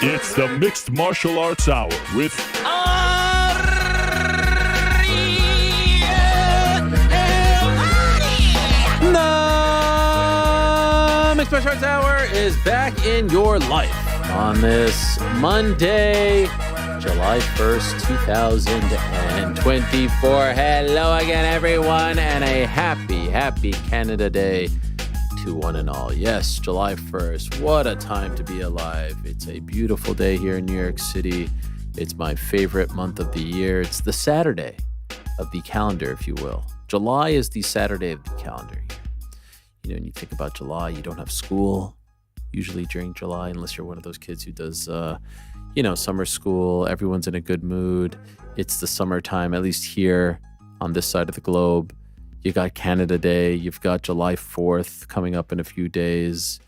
It's the Mixed Martial Arts Hour with The Mixed Martial Arts Hour is back in your life on this Monday, July 1st, 2024. Hello again, everyone, and a happy Canada Day to one and all. Yes, July 1st. What a time to be alive. It's a beautiful day here in New York City. It's my favorite month of the year. It's the Saturday of the calendar, if you will. July is the Saturday of the calendar year. You know, when you think about July, you don't have school usually during July, unless you're one of those kids who does, summer school. Everyone's in a good mood. It's the summertime, at least here on this side of the globe. You got Canada Day. You've got July 4th coming up in a few days.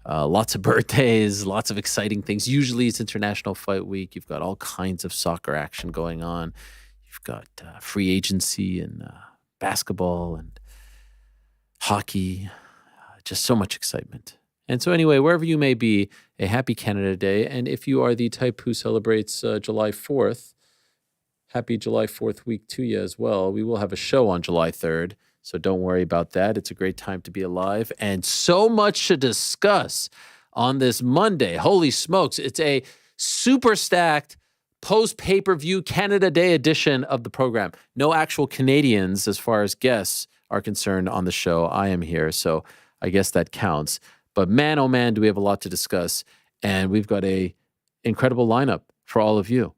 Lots of birthdays, lots of exciting things. Usually it's International Fight Week. You've got all kinds of soccer action going on. You've got free agency and basketball and hockey. Just so much excitement. And so anyway, wherever you may be, a happy Canada Day. And if you are the type who celebrates July 4th, happy July 4th week to you as well. We will have a show on July 3rd, so don't worry about that. It's a great time to be alive and so much to discuss on this Monday. Holy smokes, it's a super stacked post-pay-per-view Canada Day edition of the program. No actual Canadians as far as guests are concerned on the show. I am here, so I guess that counts. But man, oh man, do we have a lot to discuss. And we've got a incredible lineup for all of you.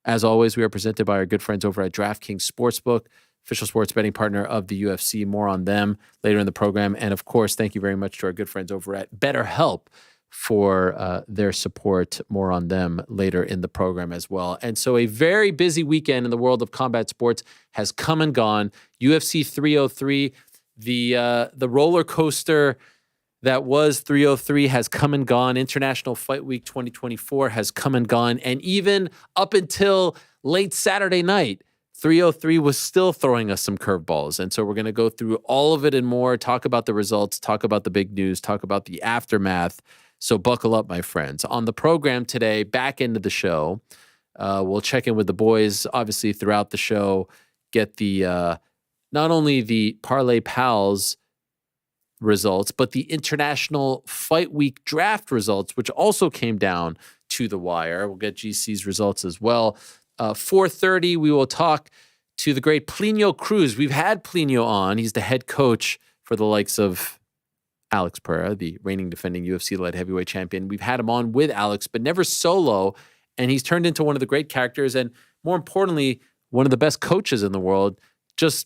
As always, we are presented by our good friends over at DraftKings Sportsbook, official sports betting partner of the UFC. More on them later in the program. And of course, thank you very much to our good friends over at BetterHelp for their support. More on them later in the program as well. And so a very busy weekend in the world of combat sports has come and gone. UFC 303, the roller coaster that was 303 has come and gone. International Fight Week 2024 has come and gone. And even up until late Saturday night, 303 was still throwing us some curveballs. And so we're going to go through all of it and more, talk about the results, talk about the big news, talk about the aftermath. So buckle up, my friends. On the program today, back into the show, we'll check in with the boys, obviously, throughout the show, get the not only the Parlay Pals results, but the International Fight Week draft results, which also came down to the wire. We'll get GC's results as well. 4:30, we will talk to the great Plinio Cruz. We've had Plinio on. He's the head coach for the likes of Alex Pereira, the reigning defending UFC light heavyweight champion. We've had him on with Alex, but never solo. And he's turned into one of the great characters and, more importantly, one of the best coaches in the world, just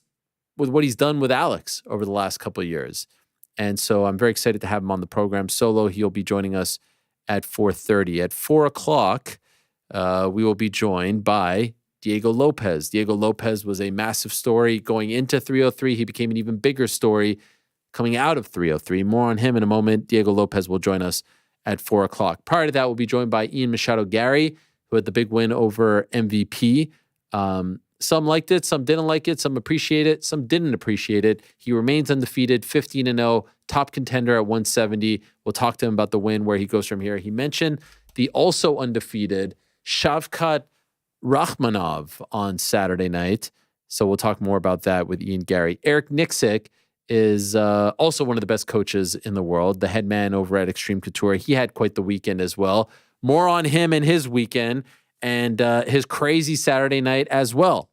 with what he's done with Alex over the last couple of years. And so I'm very excited to have him on the program solo. He'll be joining us at 4:30. At 4 o'clock, we will be joined by Diego Lopes. Diego Lopes was a massive story going into 303. He became an even bigger story coming out of 303. More on him in a moment. Diego Lopes will join us at 4 o'clock. Prior to that, we'll be joined by Machado Garry, who had the big win over MVP. Some liked it, some didn't like it, some appreciate it, some didn't appreciate it. He remains undefeated, 15-0, top contender at 170. We'll talk to him about the win, where he goes from here. He mentioned the also undefeated Shavkat Rakhmonov on Saturday night. So we'll talk more about that with Ian Garry. Eric Nicksick is also one of the best coaches in the world, the head man over at Extreme Couture. He had quite the weekend as well. More on him and his weekend and his crazy Saturday night as well.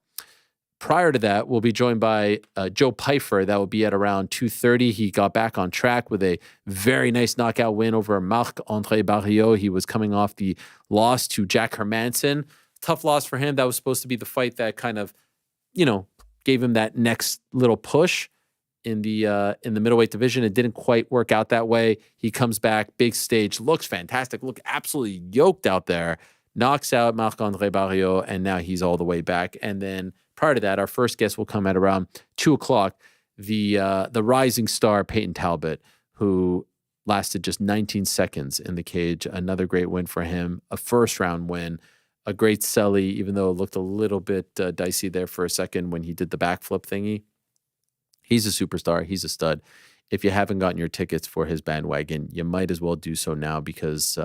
Prior to that, we'll be joined by Joe Pyfer. That will be at around 2:30. He got back on track with a very nice knockout win over Marc-André Barriault. He was coming off the loss to Jack Hermanson. Tough loss for him. That was supposed to be the fight that kind of, gave him that next little push in the middleweight division. It didn't quite work out that way. He comes back, big stage, looks fantastic, look absolutely yoked out there. Knocks out Marc-André Barriault, and now he's all the way back. And then prior to that, our first guest will come at around 2 o'clock, the rising star Payton Talbott, who lasted just 19 seconds in the cage. Another great win for him, a first-round win, a great celly, even though it looked a little bit dicey there for a second when he did the backflip thingy. He's a superstar. He's a stud. if you haven't gotten your tickets for his bandwagon, you might as well do so now because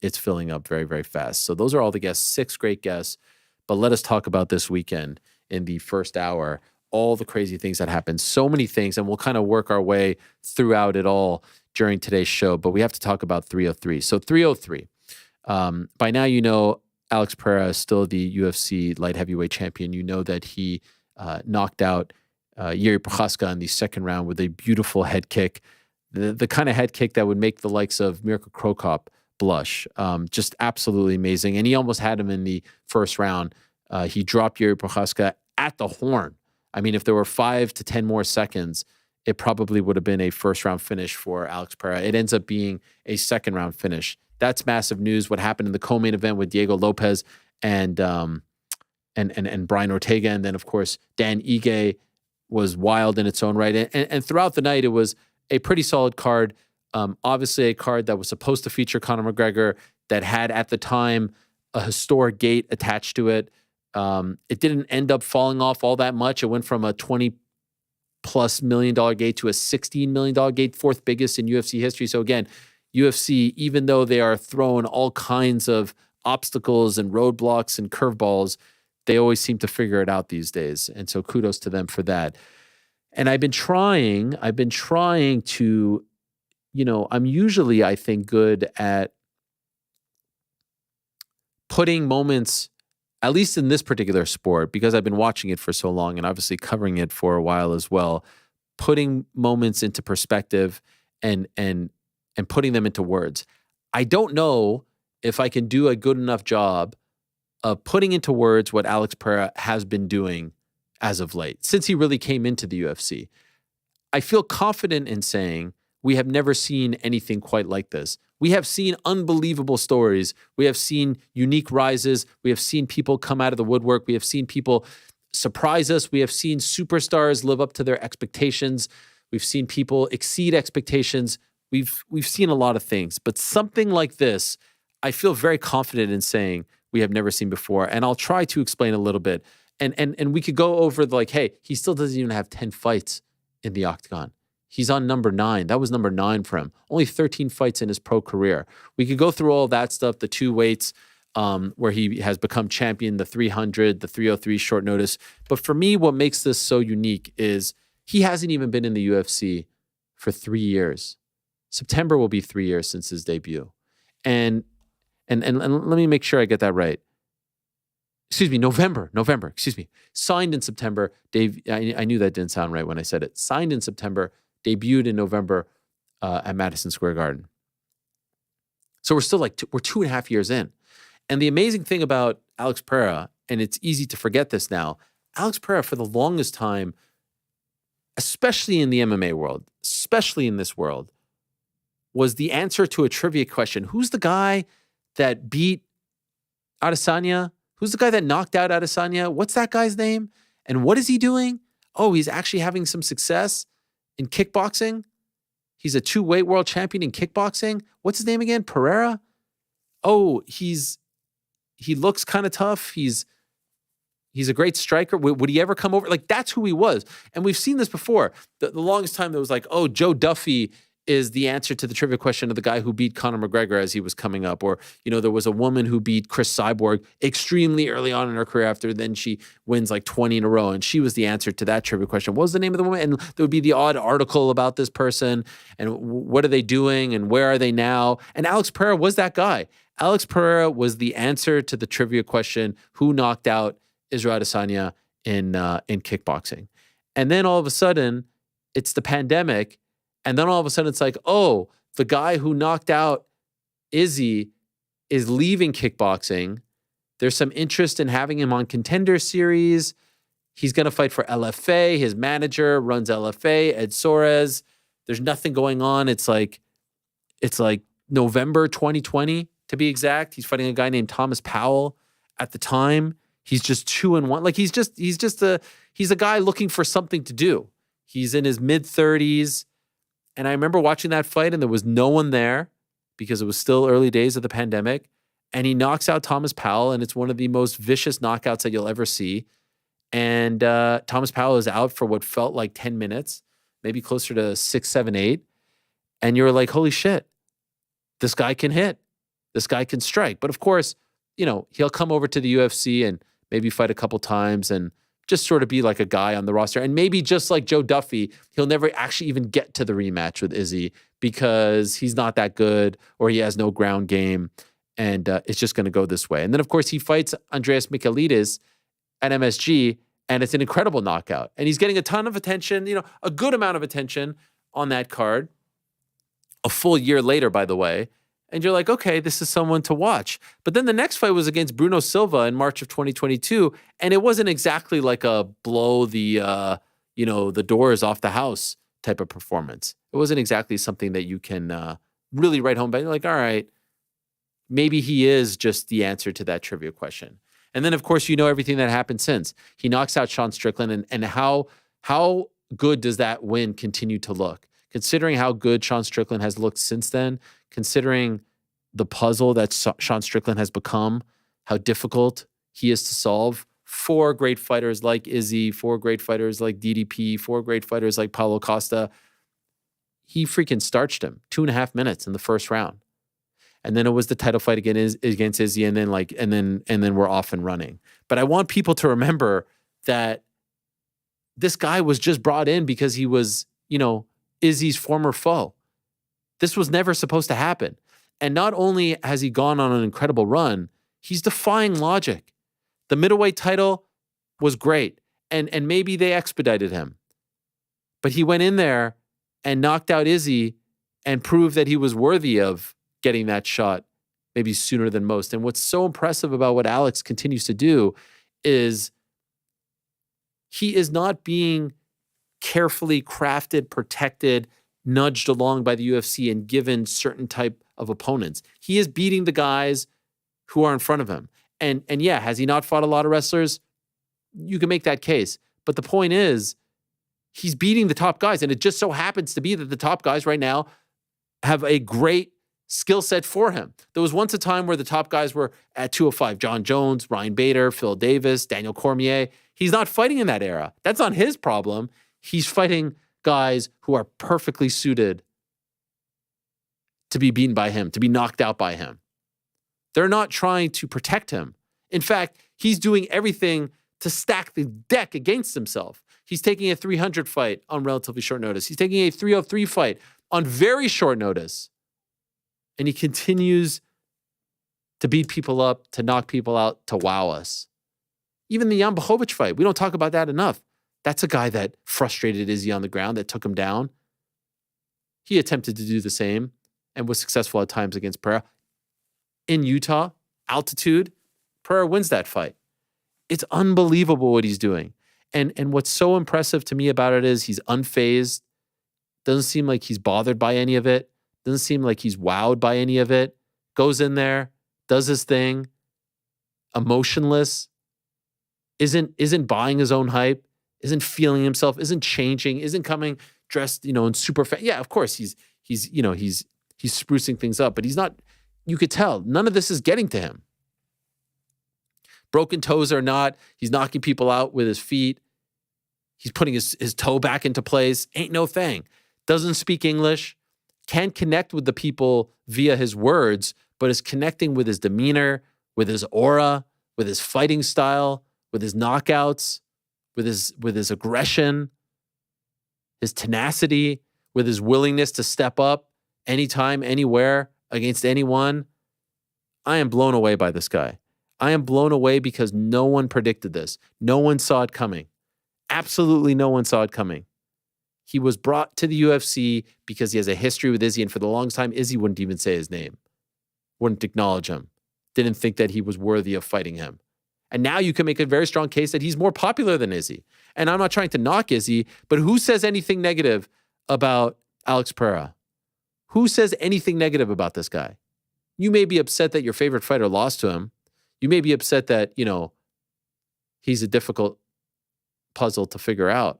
it's filling up very, very fast. So those are all the guests, 6 great guests. But let us talk about this weekend in the first hour, all the crazy things that happened, so many things, and we'll kind of work our way throughout it all during today's show. But we have to talk about 303. So 303, by now you know Alex Pereira is still the UFC light heavyweight champion. You know that he knocked out Jiří Procházka in the second round with a beautiful head kick, the kind of head kick that would make the likes of Mirko Cro Cop blush. Just absolutely amazing. And he almost had him in the first round. He dropped Jiří Procházka at the horn. I mean, if there were 5 to 10 more seconds, it probably would have been a first round finish for Alex Pereira. It ends up being a second round finish. That's massive news. What happened in the co-main event with Diego Lopes and Brian Ortega, and then of course Dan Ige was wild in its own right. And throughout the night, it was a pretty solid card. Obviously, a card that was supposed to feature Conor McGregor that had at the time a historic gate attached to it. It didn't end up falling off all that much. It went from a $20+ million gate to a $16 million gate, fourth biggest in UFC history. So again, UFC, even though they are throwing all kinds of obstacles and roadblocks and curveballs, they always seem to figure it out these days. And so kudos to them for that. And I've been trying to, I'm usually, I think, good at putting moments, at least in this particular sport, because I've been watching it for so long and obviously covering it for a while as well, putting moments into perspective and putting them into words. I don't know if I can do a good enough job of putting into words what Alex Pereira has been doing as of late, since he really came into the UFC. I feel confident in saying we have never seen anything quite like this. We have seen unbelievable stories. We have seen unique rises. We have seen people come out of the woodwork. We have seen people surprise us. We have seen superstars live up to their expectations. We've seen people exceed expectations. We've seen a lot of things, but something like this, I feel very confident in saying we have never seen before. And I'll try to explain a little bit. And we could go over hey, he still doesn't even have 10 fights in the octagon. He's on number 9. That was number 9 for him. Only 13 fights in his pro career. We could go through all that stuff, the 2 weights, where he has become champion, the 300, the 303 short notice. But for me, what makes this so unique is he hasn't even been in the UFC for 3 years. September will be 3 years since his debut. And let me make sure I get that right. Excuse me, November, excuse me. Signed in September. I knew that didn't sound right when I said it. Signed in September, debuted in November at Madison Square Garden. So we're still we're 2.5 years in. And the amazing thing about Alex Pereira, and it's easy to forget this now, Alex Pereira for the longest time, especially in the MMA world, especially in this world, was the answer to a trivia question. Who's the guy that beat Adesanya? Who's the guy that knocked out Adesanya? What's that guy's name? And what is he doing? Oh, he's actually having some success in kickboxing. He's a 2-weight world champion in kickboxing. What's his name again? Pereira? Oh, he looks kind of tough. He's a great striker. Would he ever come over? That's who he was. And we've seen this before. The longest time there was oh, Joe Duffy is the answer to the trivia question of the guy who beat Conor McGregor as he was coming up. Or, there was a woman who beat Chris Cyborg extremely early on in her career after then she wins 20 in a row. And she was the answer to that trivia question. What was the name of the woman? And there would be the odd article about this person and what are they doing and where are they now? And Alex Pereira was that guy. Alex Pereira was the answer to the trivia question, who knocked out Israel Adesanya in kickboxing. And then all of a sudden, it's the pandemic. And then all of a sudden it's oh, the guy who knocked out Izzy is leaving kickboxing. There's some interest in having him on Contender Series. He's going to fight for LFA. His manager runs LFA, Ed Soares. There's nothing going on. It's November 2020 to be exact. He's fighting a guy named Thomas Powell at the time. He's just 2-1. He's a guy looking for something to do. He's in his mid-30s. And I remember watching that fight and there was no one there because it was still early days of the pandemic. And he knocks out Thomas Powell and it's one of the most vicious knockouts that you'll ever see. And Thomas Powell is out for what felt like 10 minutes, maybe closer to 6, 7, 8. And you're like, holy shit, this guy can hit. This guy can strike. But of course, he'll come over to the UFC and maybe fight a couple times and just sort of be like a guy on the roster. And maybe just like Joe Duffy, he'll never actually even get to the rematch with Izzy because he's not that good or he has no ground game. And it's just going to go this way. And then, of course, he fights Andreas Michailidis at MSG, and it's an incredible knockout. And he's getting a ton of attention, a good amount of attention on that card. A full year later, by the way. And you're like, okay, this is someone to watch. But then the next fight was against Bruno Silva in March of 2022. And it wasn't exactly like a blow the doors off the house type of performance. It wasn't exactly something that you can really write home about. You're like, all right, maybe he is just the answer to that trivia question. And then, of course, everything that happened since. He knocks out Sean Strickland. And how good does that win continue to look? Considering how good Sean Strickland has looked since then, considering the puzzle that Sean Strickland has become, how difficult he is to solve. 4 great fighters like Izzy, 4 great fighters like DDP, 4 great fighters like Paulo Costa. He freaking starched him 2.5 minutes in the first round. And then it was the title fight against Izzy, and then we're off and running. But I want people to remember that this guy was just brought in because he was, Izzy's former foe. This was never supposed to happen. And not only has he gone on an incredible run, he's defying logic. The middleweight title was great. And maybe they expedited him. But he went in there and knocked out Izzy and proved that he was worthy of getting that shot maybe sooner than most. And what's so impressive about what Alex continues to do is he is not being carefully crafted, protected, nudged along by the UFC and given certain type of opponents. He is beating the guys who are in front of him. And yeah, has he not fought a lot of wrestlers? You can make that case. But the point is, he's beating the top guys. And it just so happens to be that the top guys right now have a great skill set for him. There was once a time where the top guys were at 205. John Jones, Ryan Bader, Phil Davis, Daniel Cormier. He's not fighting in that era. That's not his problem. He's fighting guys who are perfectly suited to be beaten by him, to be knocked out by him. They're not trying to protect him. In fact, he's doing everything to stack the deck against himself. He's taking a 300 fight on relatively short notice. He's taking a 303 fight on very short notice. And he continues to beat people up, to knock people out, to wow us. Even the Jan Blachowicz fight, we don't talk about that enough. That's a guy that frustrated Izzy on the ground, that took him down. He attempted to do the same and was successful at times against Pereira. In Utah, altitude, Pereira wins that fight. It's unbelievable what he's doing. And what's so impressive to me about it is he's unfazed. Doesn't seem like he's bothered by any of it. Doesn't seem like he's wowed by any of it. Goes in there, does his thing, emotionless, isn't buying his own hype, isn't feeling himself, isn't changing, isn't coming dressed, in super yeah, of course he's sprucing things up, but he's not, you could tell none of this is getting to him. Broken toes or not, he's knocking people out with his feet. He's putting his toe back into place. Ain't no thing. Doesn't speak English. Can't connect with the people via his words, but is connecting with his demeanor, with his aura, with his fighting style, with his knockouts, with his aggression, his tenacity, with his willingness to step up anytime, anywhere, against anyone. I am blown away by this guy. I am blown away because no one predicted this. No one saw it coming. Absolutely no one saw it coming. He was brought to the UFC because he has a history with Izzy, and for the longest time, Izzy wouldn't even say his name, wouldn't acknowledge him, didn't think that he was worthy of fighting him. And now you can make a very strong case that he's more popular than Izzy. And I'm not trying to knock Izzy, but who says anything negative about Alex Pereira? Who says anything negative about this guy? You may be upset that your favorite fighter lost to him. You may be upset that, he's a difficult puzzle to figure out.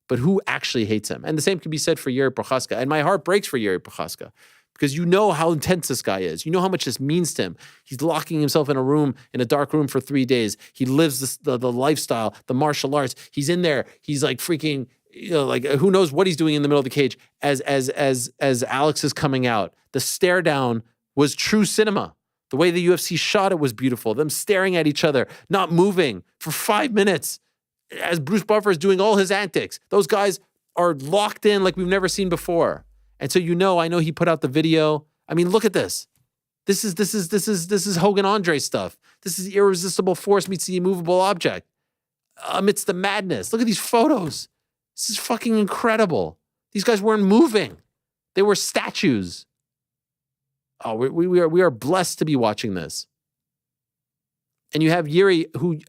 But who actually hates him? And the same can be said for Jiří Procházka. And my heart breaks for Jiří Procházka because you know how intense this guy is. You know how much this means to him. He's locking himself in a dark room for 3 days. He lives the lifestyle, the martial arts. He's in there. He's like freaking like who knows what he's doing in the middle of the cage as Alex is coming out. The stare down was true cinema. The way the UFC shot it was beautiful. Them staring at each other, not moving for 5 minutes as Bruce Buffer is doing all his antics. Those guys are locked in like we've never seen before. And so I know he put out the video. I mean, look at this. This is Hogan Andre stuff. This is irresistible force meets the immovable object amidst the madness. Look at these photos. This is fucking incredible. These guys weren't moving. They were statues. Oh, we are blessed to be watching this. And you have Yuri, who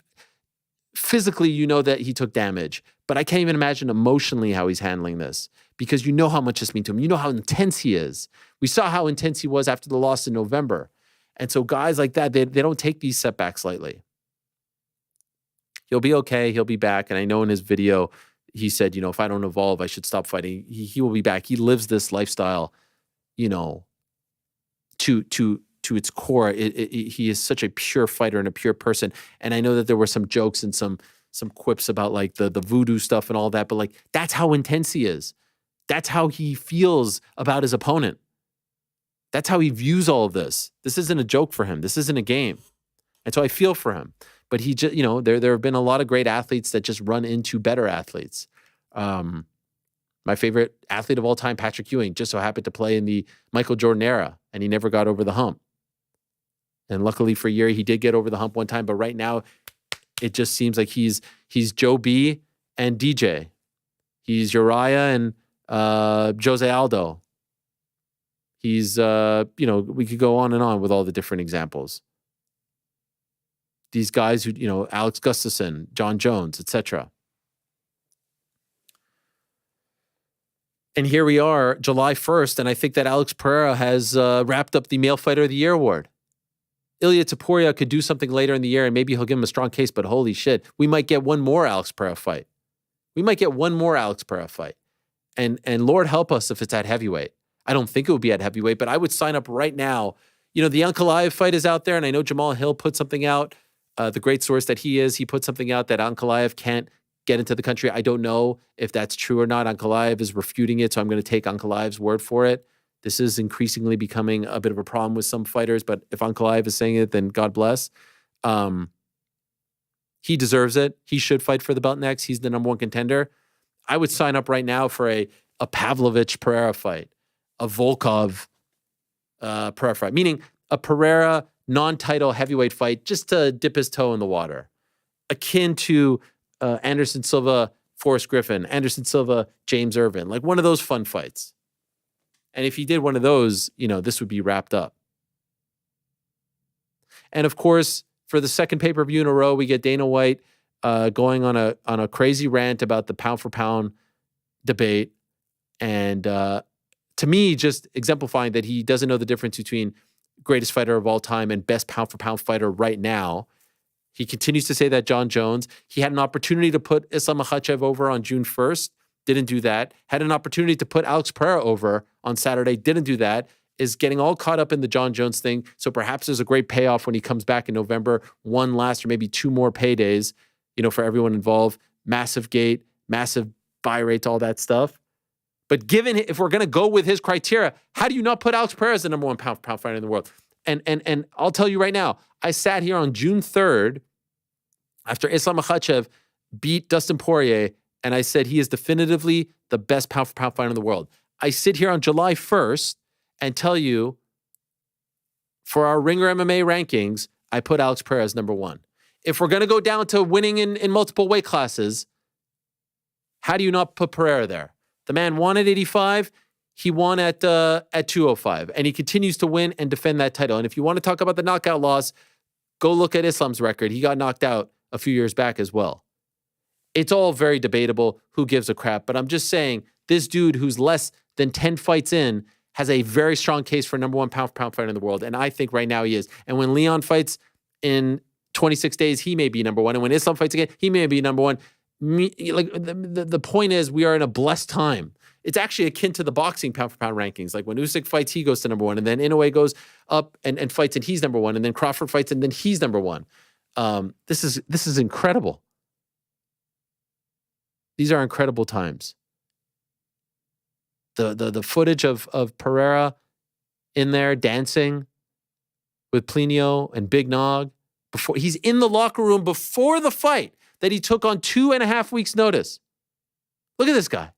physically you know that he took damage, but I can't even imagine emotionally how he's handling this, because you know how much this means to him. You know how intense he is. We saw how intense he was after the loss in November. And so guys like that, they don't take these setbacks lightly. He'll be okay. He'll be back. And I know in his video, he said, if I don't evolve, I should stop fighting. He will be back. He lives this lifestyle, to its core. He is such a pure fighter and a pure person. And I know that there were some jokes and some quips about like the voodoo stuff and all that, but like that's how intense he is. That's how he feels about his opponent. That's how he views all of this. This isn't a joke for him. This isn't a game. And so I feel for him. But he just, there have been a lot of great athletes that just run into better athletes. My favorite athlete of all time, Patrick Ewing, just so happened to play in the Michael Jordan era, and he never got over the hump. And luckily for Yuri, he did get over the hump one time, but right now it just seems like he's Joe B and DJ. He's Uriah and Jose Aldo. He's, we could go on and on with all the different examples. These guys who, Alex Gustafsson, John Jones, etc. And here we are, July 1st, and I think that Alex Pereira has wrapped up the Male Fighter of the Year award. Ilya Topuria could do something later in the year, and maybe he'll give him a strong case, but holy shit, we might get one more Alex Pereira fight. And Lord help us if it's at heavyweight. I don't think it would be at heavyweight, but I would sign up right now. The Ankalaev fight is out there, and I know Jamal Hill put something out. The great source that he is, he put something out that Ankalaev can't get into the country. I don't know if that's true or not. Ankalaev is refuting it, so I'm going to take Ankalaev's word for it. This is increasingly becoming a bit of a problem with some fighters, but if Ankalaev is saying it, then God bless. He deserves it. He should fight for the belt next. He's the number one contender. I would sign up right now for a Pavlovich-Pereira fight, a Volkov Pereira fight, meaning a Pereira non-title heavyweight fight just to dip his toe in the water, akin to Anderson Silva, Forrest Griffin, Anderson Silva, James Irvin, like one of those fun fights. And if he did one of those, this would be wrapped up. And of course, for the second pay-per-view in a row, we get Dana White going on a crazy rant about the pound for pound debate. And to me, just exemplifying that he doesn't know the difference between greatest fighter of all time and best pound for pound fighter right now. He continues to say that John Jones. He had an opportunity to put Islam Makhachev over on June 1st. Didn't do that. Had an opportunity to put Alex Pereira over on Saturday. Didn't do that. Is getting all caught up in the John Jones thing. So perhaps there's a great payoff when he comes back in November. One last or maybe two more paydays, for everyone involved. Massive gate, massive buy rates, all that stuff. But given, if we're going to go with his criteria, how do you not put Alex Pereira as the number one pound for pound fighter in the world? And I'll tell you right now, I sat here on June 3rd after Islam Makhachev beat Dustin Poirier, and I said he is definitively the best pound for pound fighter in the world. I sit here on July 1st and tell you, for our Ringer MMA rankings, I put Alex Pereira as number one. If we're going to go down to winning in multiple weight classes, how do you not put Pereira there? The man won at 85. He won at 205, and he continues to win and defend that title. And if you want to talk about the knockout loss, go look at Islam's record. He got knocked out a few years back as well. It's all very debatable. Who gives a crap? But I'm just saying, this dude who's less than 10 fights in has a very strong case for number one pound for pound fighter in the world. And I think right now he is. And when Leon fights in 26 days, he may be number one. And when Islam fights again, he may be number one. The point is, we are in a blessed time. It's actually akin to the boxing pound for pound rankings. Like when Usyk fights, he goes to number one, and then Inoue goes up and fights, and he's number one, and then Crawford fights, and then he's number one. This is incredible. These are incredible times. The footage of Pereira in there dancing with Plinio and Big Nog before he's in the locker room before the fight that he took on 2.5 weeks notice. Look at this guy.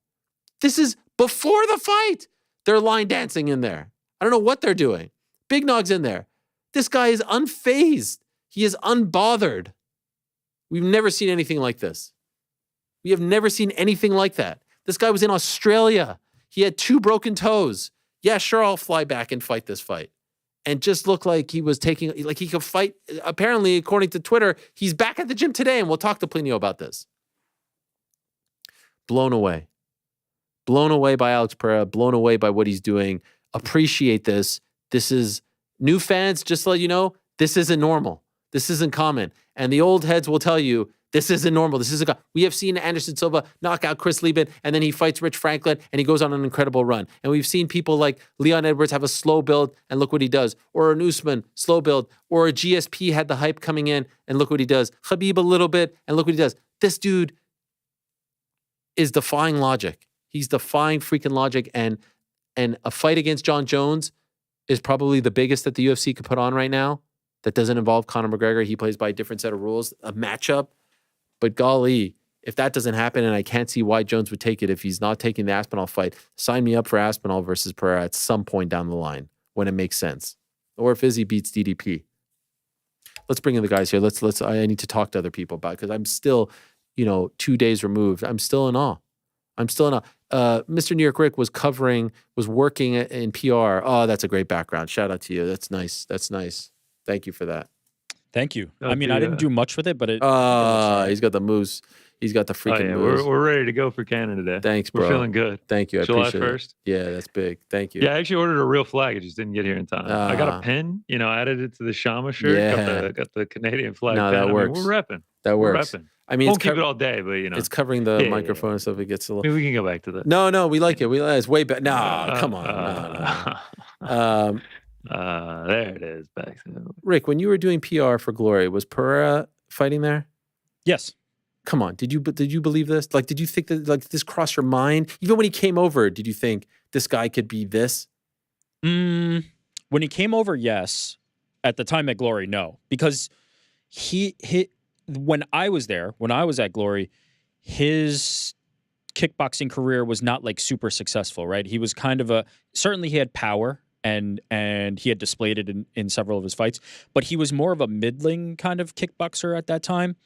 This is before the fight. They're line dancing in there. I don't know what they're doing. Big Nog's in there. This guy is unfazed. He is unbothered. We've never seen anything like this. We have never seen anything like that. This guy was in Australia. He had 2 broken toes. Yeah, sure, I'll fly back and fight this fight. And just looked like he was like he could fight. Apparently, according to Twitter, he's back at the gym today, and we'll talk to Plinio about this. Blown away. Blown away by Alex Pereira. Blown away by what he's doing. Appreciate this. This is new fans, just to let you know, this isn't normal. This isn't common. And the old heads will tell you, this isn't normal. This isn't. We have seen Anderson Silva knock out Chris Lieben, and then he fights Rich Franklin, and he goes on an incredible run. And we've seen people like Leon Edwards have a slow build, and look what he does. Or an Usman, slow build. Or a GSP had the hype coming in, and look what he does. Khabib a little bit, and look what he does. This dude is defying logic. He's defying freaking logic, and a fight against John Jones is probably the biggest that the UFC could put on right now that doesn't involve Conor McGregor. He plays by a different set of rules, a matchup. But golly, if that doesn't happen, and I can't see why Jones would take it if he's not taking the Aspinall fight, sign me up for Aspinall versus Pereira at some point down the line when it makes sense. Or if Izzy beats DDP. Let's bring in the guys here. I need to talk to other people about it because I'm still, 2 days removed. I'm still in awe. Mr. New York Rick was working in PR. Oh, that's a great background. Shout out to you. That's nice. Thank you for that. Thank you. I didn't do much with it, but it. He's got the moves. He's got the freaking moves. We're ready to go for Canada today. Thanks, bro. We're feeling good. Thank you. I July appreciate 1st. it. Yeah, that's big. Thank you. Yeah, I actually ordered a real flag. It just didn't get here in time. I got a pin. Added it to the Shama shirt. Yeah. Got the Canadian flag. No, pin. that works. We're repping. That works. We're repping. I mean, won't keep it all day, but it's covering the microphone and stuff. It gets a little. Maybe we can go back to that. No, we like it. It's way better. No, come on. No. There it is. Back. Rick, when you were doing PR for Glory, was Pereira fighting there? Yes. Come on. Did you believe this? Like, did you think that this crossed your mind? Even when he came over, did you think this guy could be this? When he came over, yes. At the time at Glory, no, because when I was there, when I was at Glory, his kickboxing career was not like super successful, right? He was kind of certainly he had power and he had displayed it in several of his fights, but he was more of a middling kind of kickboxer at that time.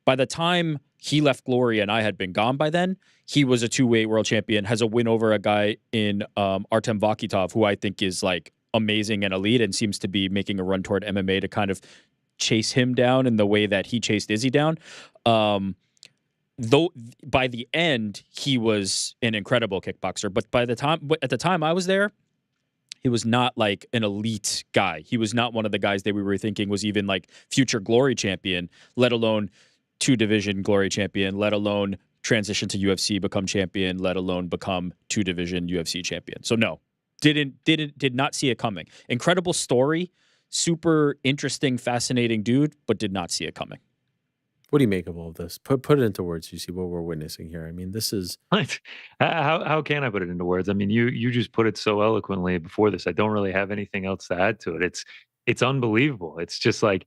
By the time he left Glory and I had been gone by then, he was a 2-weight world champion, has a win over a guy in Artem Vakitov, who I think is like amazing and elite and seems to be making a run toward MMA to kind of chase him down in the way that he chased Izzy down. Though by the end, he was an incredible kickboxer. But at the time I was there, he was not like an elite guy. He was not one of the guys that we were thinking was even like future Glory champion, let alone 2-division Glory champion, let alone transition to UFC, become champion, let alone become 2-division UFC champion. So no, did not see it coming. Incredible story, super interesting, fascinating dude, but did not see it coming. What do you make of all of this? Put it into words. You see what we're witnessing here. I mean, this is how can I put it into words? I mean, you just put it so eloquently before this. I don't really have anything else to add to it. It's unbelievable. It's just like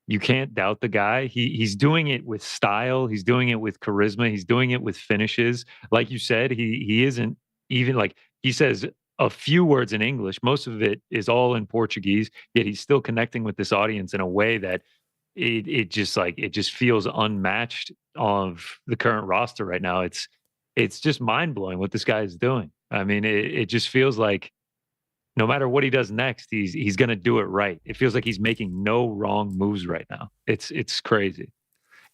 you can't doubt the guy. He's doing it with style. He's doing it with charisma. He's doing it with finishes. Like you said, he isn't even like he says a few words in English. Most of it is all in Portuguese. Yet he's still connecting with this audience in a way that it just feels unmatched of the current roster right now. It's just mind blowing what this guy is doing. I mean, it just feels like no matter what he does next, he's going to do it right. It feels like he's making no wrong moves right now. It's crazy.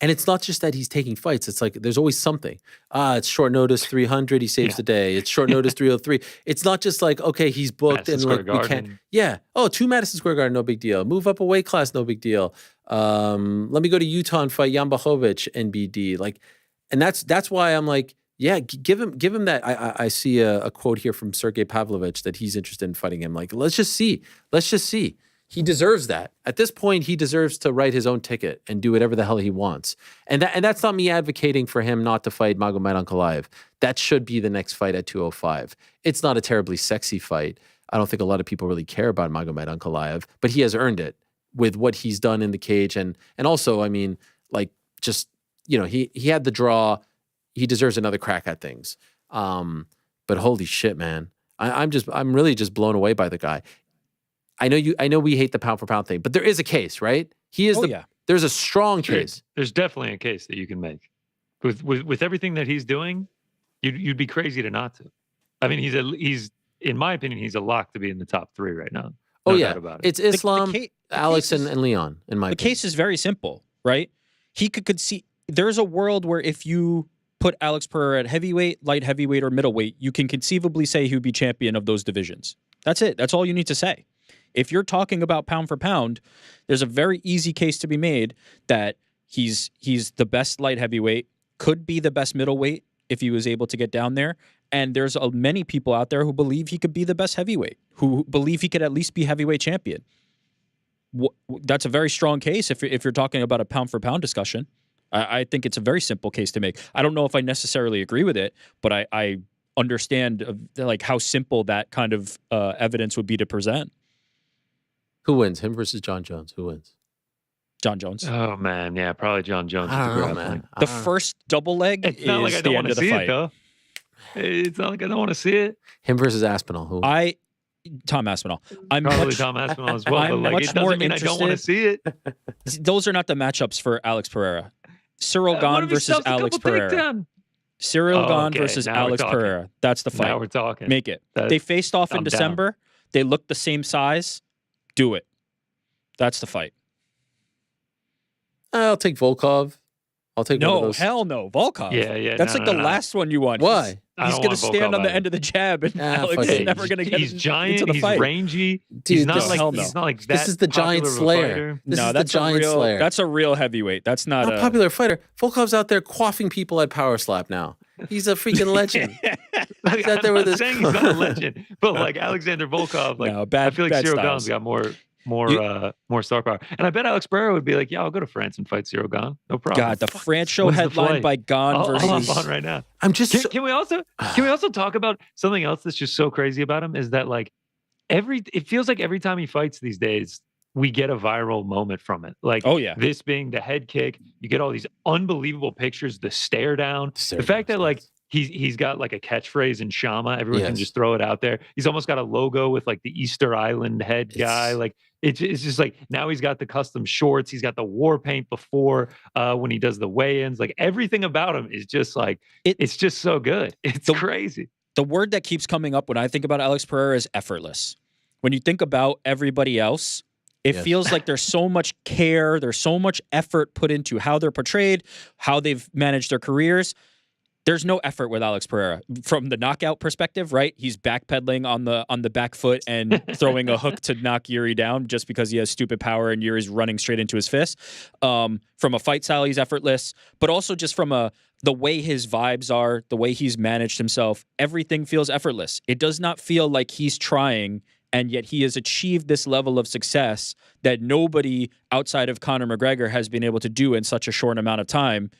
And it's not just that he's taking fights. It's like there's always something. It's short notice 300. He saves the day. It's short notice 303. It's not just like, okay, he's booked Madison and like we can't. Yeah. Oh, 2 Madison Square Garden, no big deal. Move up a weight class, no big deal. Let me go to Utah and fight Jan Blachowicz, NBD. Like, and that's why I'm like, yeah, give him that. I see a quote here from Sergey Pavlovich that he's interested in fighting him. Like, let's just see. he deserves that. At this point, he deserves to write his own ticket and do whatever the hell he wants. And that's not me advocating for him not to fight Magomed Ankalaev. That should be the next fight at 205. It's not a terribly sexy fight. I don't think a lot of people really care about Magomed Ankalaev, but he has earned it with what he's done in the cage. And also, I mean, like, just, you know, he had the draw. He deserves another crack at things. But holy shit, man. I'm really just blown away by the guy. I know we hate the pound for pound thing, but there is a case, right? There's a strong case. There's definitely a case that you can make. With everything that he's doing, you'd be crazy to not to. I mean, he's in my opinion, he's a lock to be in the top 3 right now. No doubt about it. It's Islam, Alex, and Leon, in my opinion. The case is very simple, right? He could see there's a world where if you put Alex Pereira at heavyweight, light heavyweight, or middleweight, you can conceivably say he would be champion of those divisions. That's it. That's all you need to say. If you're talking about pound for pound, there's a very easy case to be made that he's the best light heavyweight, could be the best middleweight if he was able to get down there. And there's many people out there who believe he could be the best heavyweight, who believe he could at least be heavyweight champion. That's a very strong case if you're talking about a pound for pound discussion. I think it's a very simple case to make. I don't know if I necessarily agree with it, but I understand like how simple that kind of evidence would be to present. Who wins? Him versus John Jones? Who wins? John Jones. Oh man, yeah, probably John Jones. I don't know, man. The first double leg It's not like I is don't the want end to of the see fight. it, though. It's not like I don't want to see it. Him versus Aspinall. Who? Tom Aspinall. I'm Probably much, Tom Aspinall as well. I'm But like, much it more doesn't mean I don't want to interested- see it. Those are not the matchups for Alex Pereira. Cyril What Gane if he versus stuffs a Alex couple Pereira. takedown? Cyril Oh, Gane okay. versus Now we're Alex talking. Pereira. That's the fight. Now we're talking. Make it. That- They faced off in I'm down. December. They look the same size. Do it. That's the fight. I'll take Volkov. I'll take one of No, those. hell no. Volkov. Yeah. That's no, like no, the no. last one you want. Why? I He's don't going to want stand Volkov on the either. end of the jab, and Alex fuck is it. never going to get He's into giant. the He's fight. rangy. Dude, he's not this- like hell no. he's not like that. This is the giant popular of a slayer. fighter. This no, is the that's giant a real. slayer. That's a real heavyweight. That's not Not a popular fighter. Volkov's out there quaffing people at Power Slap now. He's a freaking legend. Like, He's out there I'm with not his- saying he's not a legend, but like Alexander Volkov, like No, bad- I feel like bad Cyril styles. Gane's got more star power. And I bet Alex Pereira would be like, yeah, I'll go to France and fight Cyril Gane. No problem. God, the French show When's the headlined flight? by Gane I'll versus. hop on right now. I'm just. Can we also talk about something else that's just so crazy about him is that like it feels like every time he fights these days, we get a viral moment from it. Like Oh yeah. this being the head kick, you get all these unbelievable pictures, the stare down, the fact that like he's got like a catchphrase in Shama, everyone can Yes. just throw it out there. He's almost got a logo with like the Easter Island head guy. Like it's just like now he's got the custom shorts, he's got the war paint before when he does the weigh-ins. Like everything about him is just like it's just so good. It's crazy. The word that keeps coming up when I think about Alex Pereira is effortless. When you think about everybody else, it Yes. feels like there's so much care, there's so much effort put into how they're portrayed, how they've managed their careers. There's no effort with Alex Pereira from the knockout perspective, right? He's backpedaling on the back foot and throwing a hook to knock Yuri down just because he has stupid power and Yuri's running straight into his fist. From a fight style, he's effortless, but also just from the way his vibes are, the way he's managed himself, everything feels effortless. It does not feel like he's trying, and yet he has achieved this level of success that nobody outside of Conor McGregor has been able to do in such a short amount of time.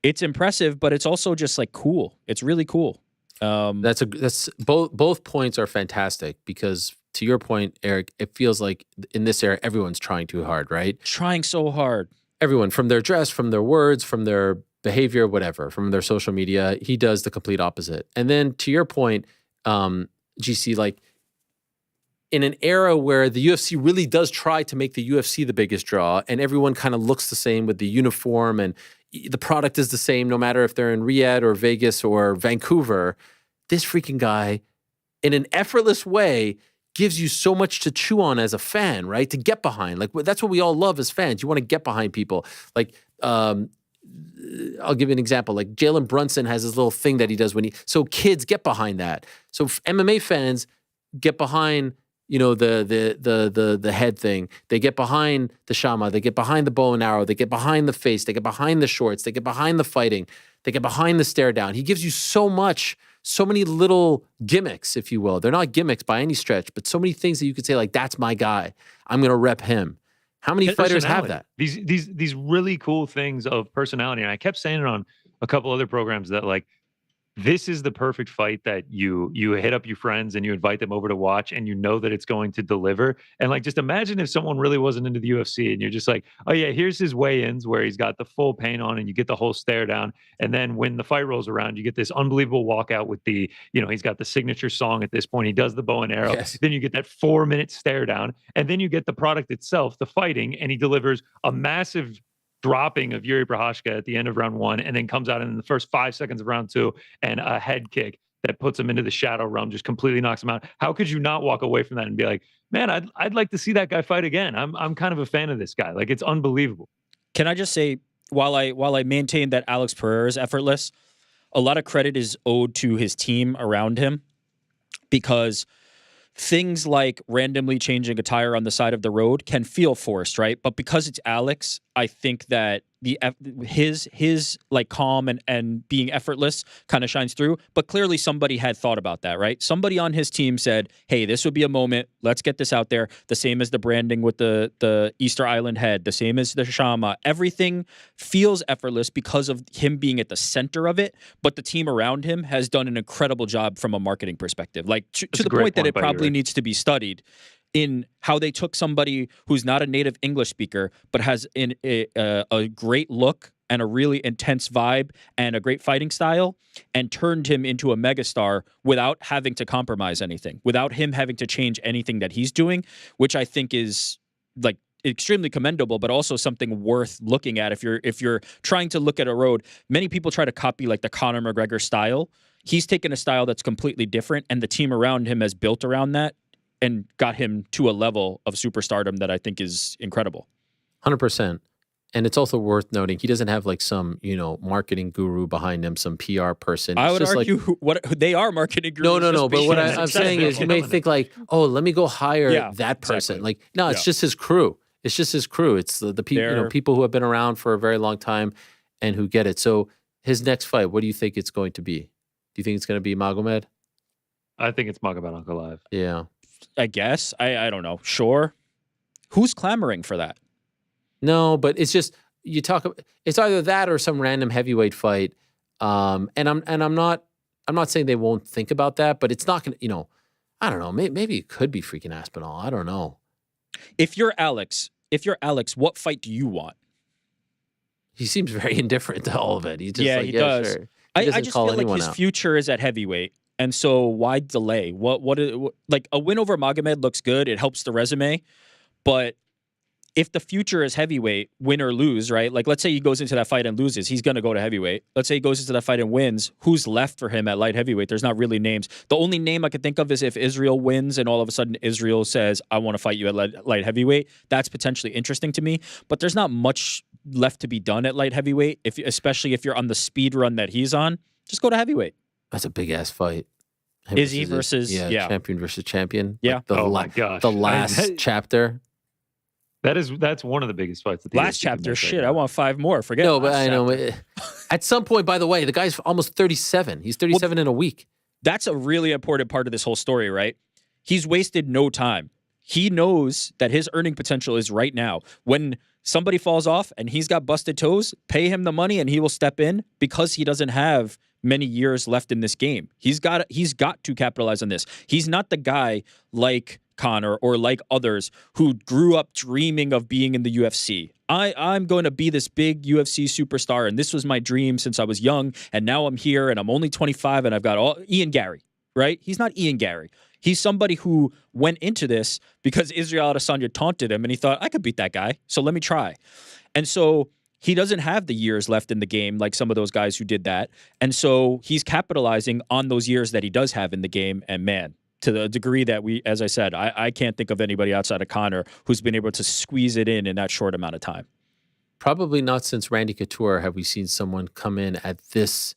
It's impressive, but it's also just like cool. It's really cool. That's both points are fantastic because to your point, Eric, it feels like in this era everyone's trying too hard, right? Trying so hard. Everyone, from their dress, from their words, from their behavior, whatever, from their social media, he does the complete opposite. And then to your point, GC, like in an era where the UFC really does try to make the UFC the biggest draw and everyone kind of looks the same with the uniform and the product is the same no matter if they're in Riyadh or Vegas or Vancouver, this freaking guy in an effortless way gives you so much to chew on as a fan, right? To get behind. Like that's what we all love as fans. You want to get behind people. Like I'll give you an example. Like Jalen Brunson has this little thing that he does so kids get behind that. So MMA fans get behind the head thing. They get behind the Shama. They get behind the bow and arrow. They get behind the face. They get behind the shorts. They get behind the fighting. They get behind the stare down. He gives you so much so many little gimmicks, if you will. They're not gimmicks by any stretch, but so many things that you could say, like, that's my guy. I'm going to rep him. How many fighters have that? These really cool things of personality. And I kept saying it on a couple other programs that, like, this is the perfect fight that you hit up your friends and you invite them over to watch, and you know that it's going to deliver. And, like, just imagine if someone really wasn't into the UFC and you're just like, oh yeah, here's his weigh-ins where he's got the full paint on and you get the whole stare down. And then when the fight rolls around, you get this unbelievable walkout with the, he's got the signature song at this point. He does the bow and arrow. Yes. Then you get that 4-minute stare down. And then you get the product itself, the fighting, and he delivers a massive dropping of Yuri Prochazka at the end of round 1, and then comes out in the first 5 seconds of round 2 and a head kick that puts him into the shadow realm, just completely knocks him out. How could you not walk away from that and be like, man, I'd like to see that guy fight again. I'm kind of a fan of this guy. Like, it's unbelievable. Can I just say, while I maintain that Alex Pereira is effortless, a lot of credit is owed to his team around him, because things like randomly changing a tire on the side of the road can feel forced, right? But because it's Alex, I think that his like calm and being effortless kind of shines through. But clearly somebody had thought about that, right? Somebody on his team said, hey, this would be a moment. Let's get this out there. The same as the branding with the Easter Island head, the same as the Shama. Everything feels effortless because of him being at the center of it. But the team around him has done an incredible job from a marketing perspective. Like to the point that it probably needs to be studied in how they took somebody who's not a native English speaker, but has a great look and a really intense vibe and a great fighting style, and turned him into a megastar without having to compromise anything, without him having to change anything that he's doing, which I think is like extremely commendable, but also something worth looking at if you're trying to look at a road. Many people try to copy like the Conor McGregor style. He's taken a style that's completely different, and the team around him has built around that and got him to a level of superstardom that I think is incredible. 100%. And it's also worth noting, he doesn't have like some, marketing guru behind him, some PR person. I would argue what they are marketing gurus. No. But what I'm saying is, you may think like, oh, let me go hire that person. Exactly. Like, no, it's just his crew. It's just his crew. It's the people, people who have been around for a very long time and who get it. So his next fight, what do you think it's going to be? Do you think it's going to be Magomed? I think it's Magomed Ankalaev. Yeah. I guess. I don't know. Sure. Who's clamoring for that? No, but it's just it's either that or some random heavyweight fight. And I'm not saying they won't think about that, but it's not going to, I don't know. Maybe it could be freaking Aspinall. I don't know. If you're Alex, what fight do you want? He seems very indifferent to all of it. He's just he does. Sure. I just feel like his future is at heavyweight. And so why delay? What like a win over Magomed looks good. It helps the resume. But if the future is heavyweight, win or lose, right? Like, let's say he goes into that fight and loses. He's going to go to heavyweight. Let's say he goes into that fight and wins. Who's left for him at light heavyweight? There's not really names. The only name I could think of is if Israel wins and all of a sudden Israel says, I want to fight you at light heavyweight. That's potentially interesting to me. But there's not much left to be done at light heavyweight, especially if you're on the speed run that he's on. Just go to heavyweight. That's a big-ass fight. Izzy versus champion versus champion. Yeah. Like my gosh. The last chapter. That's one of the biggest fights. Last chapter, shit. I want 5 more. Forget. No, but I know. At some point, by the way, the guy's almost 37. He's 37 in a week. That's a really important part of this whole story, right? He's wasted no time. He knows that his earning potential is right now. When somebody falls off and he's got busted toes, pay him the money and he will step in, because he doesn't have many years left in this game. He's got to capitalize on this. He's not the guy like Conor or like others who grew up dreaming of being in the UFC. I'm going to be this big UFC superstar, and this was my dream since I was young, and now I'm here, and I'm only 25, and I've got Ian Garry, right? He's not Ian Garry. He's somebody who went into this because Israel Adesanya taunted him, and he thought, I could beat that guy, so let me try. And so he doesn't have the years left in the game like some of those guys who did that. And so he's capitalizing on those years that he does have in the game. And man, to the degree that as I said, I can't think of anybody outside of Conor who's been able to squeeze it in that short amount of time. Probably not since Randy Couture have we seen someone come in at this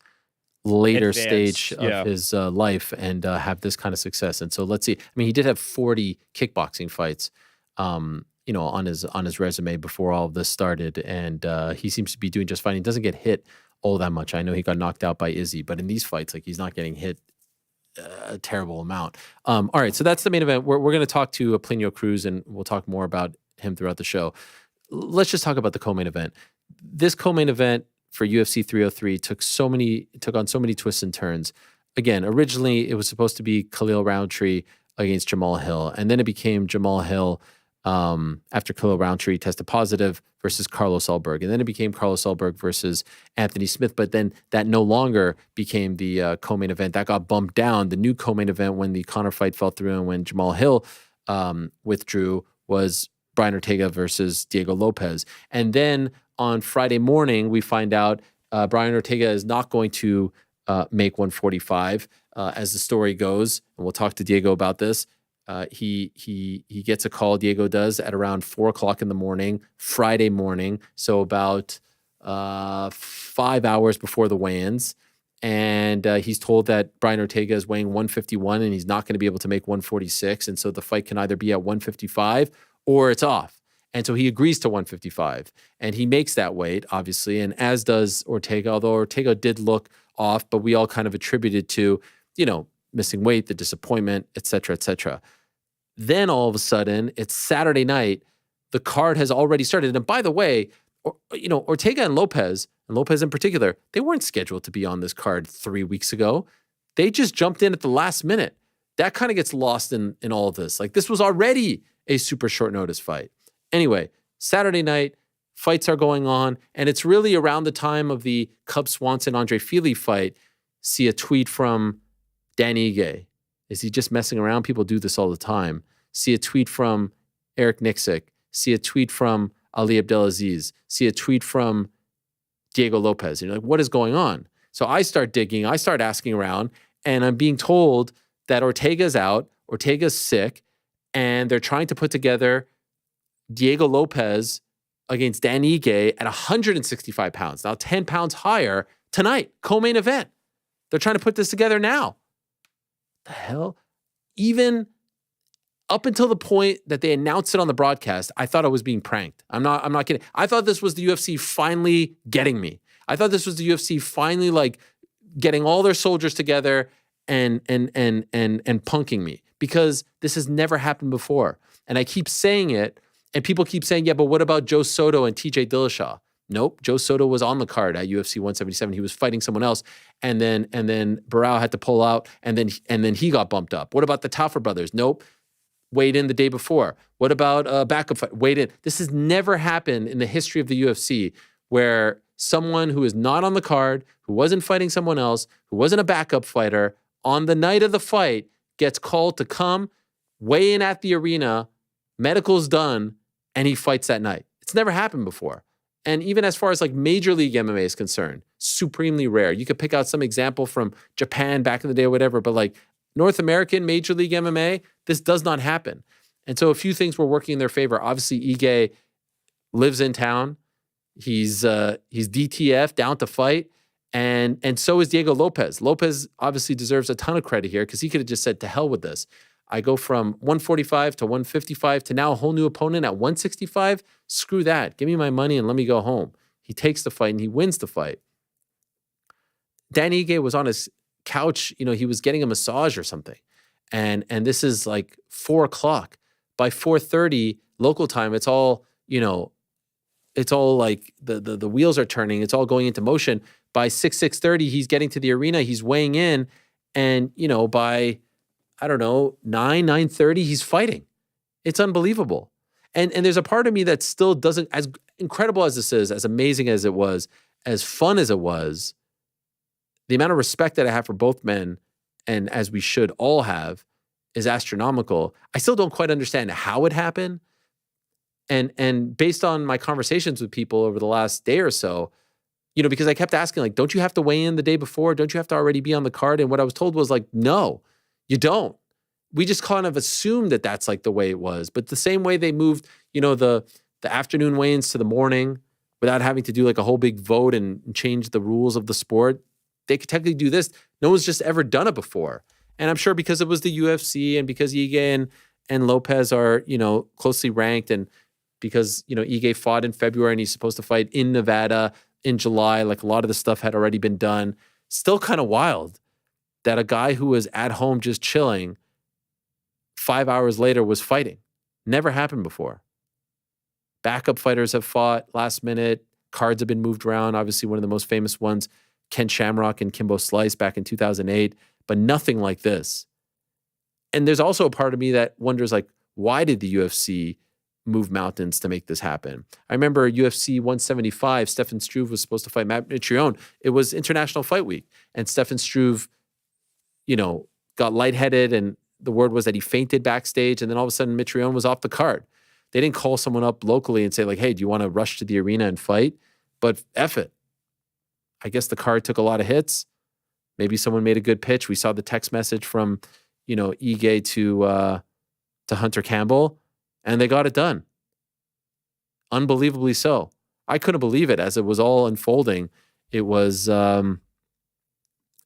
later stage of his life and have this kind of success. And so let's see. I mean, he did have 40 kickboxing fights, on his resume before all of this started, and he seems to be doing just fine. He doesn't get hit all that much. I know he got knocked out by Izzy, but in these fights, like, he's not getting hit a terrible amount. All right, so that's the main event. We're going to talk to Plinio Cruz, and we'll talk more about him throughout the show. Let's just talk about the co-main event. This co-main event for UFC 303 took on so many twists and turns. Again, originally it was supposed to be Khalil Roundtree against Jamal Hill, and then it became Jamal Hill after Khalil Roundtree tested positive versus Carlos Ulberg, and then it became Carlos Ulberg versus Anthony Smith. But then that no longer became the co-main event. That got bumped down. The new co-main event, when the Conor fight fell through and when Jamal Hill withdrew, was Brian Ortega versus Diego Lopes. And then on Friday morning, we find out Brian Ortega is not going to make 145, as the story goes. And we'll talk to Diego about this. He gets a call, Diego does, at around 4:00 in the morning, Friday morning. So about 5 hours before the weigh-ins. And he's told that Brian Ortega is weighing 151 and he's not going to be able to make 146. And so the fight can either be at 155 or it's off. And so he agrees to 155 and he makes that weight, obviously. And as does Ortega, although Ortega did look off, but we all kind of attributed to, missing weight, the disappointment, et cetera, et cetera. Then all of a sudden, it's Saturday night. The card has already started. And by the way, Ortega and Lopes in particular, they weren't scheduled to be on this card 3 weeks ago. They just jumped in at the last minute. That kind of gets lost in all of this. Like, this was already a super short notice fight. Anyway, Saturday night, fights are going on, and it's really around the time of the Cub Swanson-Andre Fili fight. See a tweet from Dan Ige. Is he just messing around? People do this all the time. See a tweet from Eric Nicksick. See a tweet from Ali Abdelaziz. See a tweet from Diego Lopes. And you're like, what is going on? So I start digging. I start asking around, and I'm being told that Ortega's out. Ortega's sick, and they're trying to put together Diego Lopes against Dan Ige at 165 pounds. Now 10 pounds higher tonight. Co-main event. They're trying to put this together now. The hell? Even up until the point that they announced it on the broadcast, I thought I was being pranked. I'm not kidding. I thought this was the UFC finally getting me. I thought this was the UFC finally like getting all their soldiers together and punking me, because this has never happened before. And I keep saying it, and people keep saying, yeah, but what about Joe Soto and TJ Dillashaw? Nope. Joe Soto was on the card at UFC 177. He was fighting someone else, and then Barao had to pull out, and then he got bumped up. What about the Taffer brothers? Nope. Weighed in the day before. What about a backup fight? Weighed in. This has never happened in the history of the UFC, where someone who is not on the card, who wasn't fighting someone else, who wasn't a backup fighter, on the night of the fight gets called to come, weigh in at the arena, medical's done, and he fights that night. It's never happened before. And even as far as like Major League MMA is concerned, supremely rare. You could pick out some example from Japan back in the day or whatever, but like North American Major League MMA, this does not happen. And so a few things were working in their favor. Obviously, Ige lives in town. He's DTF, down to fight. And so is Diego Lopes. Lopes obviously deserves a ton of credit here, because he could have just said, to hell with this. I go from 145 to 155 to now a whole new opponent at 165. Screw that. Give me my money and let me go home. He takes the fight and he wins the fight. Dan Ige was on his couch. He was getting a massage or something. And this is like 4:00. By 4:30 local time, it's all, it's all like the wheels are turning. It's all going into motion. By 6:30, he's getting to the arena. He's weighing in. And, by, I don't know, 9:30, he's fighting. It's unbelievable. And there's a part of me that still doesn't, as incredible as this is, as amazing as it was, as fun as it was, the amount of respect that I have for both men, and as we should all have, is astronomical. I still don't quite understand how it happened. And based on my conversations with people over the last day or so, because I kept asking, like, don't you have to weigh in the day before? Don't you have to already be on the card? And what I was told was like, no, you don't. We just kind of assumed that that's like the way it was. But the same way they moved, the afternoon weigh-ins to the morning without having to do like a whole big vote and change the rules of the sport, they could technically do this. No one's just ever done it before. And I'm sure because it was the UFC and because Ige and Lopes are, closely ranked, and because, Ige fought in February and he's supposed to fight in Nevada in July, like a lot of the stuff had already been done. Still kind of wild. that a guy who was at home just chilling 5 hours later was fighting. Never happened before. Backup fighters have fought last minute. Cards have been moved around. Obviously, one of the most famous ones, Ken Shamrock and Kimbo Slice back in 2008, but nothing like this. And there's also a part of me that wonders, like, why did the UFC move mountains to make this happen? I remember UFC 175, Stefan Struve was supposed to fight Matt Mitrione. It was International Fight Week, and Stefan Struve, got lightheaded, and the word was that he fainted backstage, and then all of a sudden Mitrione was off the card. They didn't call someone up locally and say, like, hey, do you want to rush to the arena and fight? But F it. I guess the card took a lot of hits. Maybe someone made a good pitch. We saw the text message from, Ige to Hunter Campbell, and they got it done. Unbelievably so. I couldn't believe it as it was all unfolding. It was really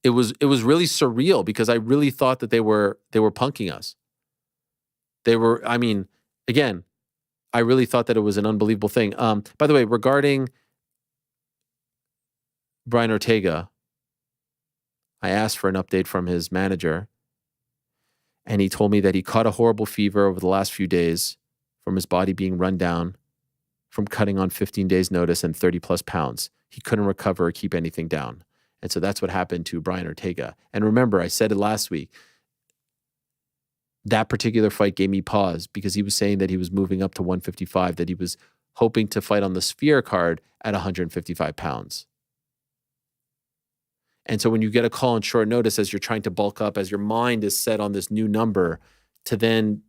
surreal because I really thought that they were punking us. Again, I really thought that it was an unbelievable thing. By the way, regarding Brian Ortega, I asked for an update from his manager, and he told me that he caught a horrible fever over the last few days from his body being run down from cutting on 15 days notice and 30 plus pounds. He couldn't recover or keep anything down. And so that's what happened to Brian Ortega. And remember, I said it last week, that particular fight gave me pause because he was saying that he was moving up to 155, that he was hoping to fight on the Sphere card at 155 pounds. And so when you get a call on short notice as you're trying to bulk up, as your mind is set on this new number, to then,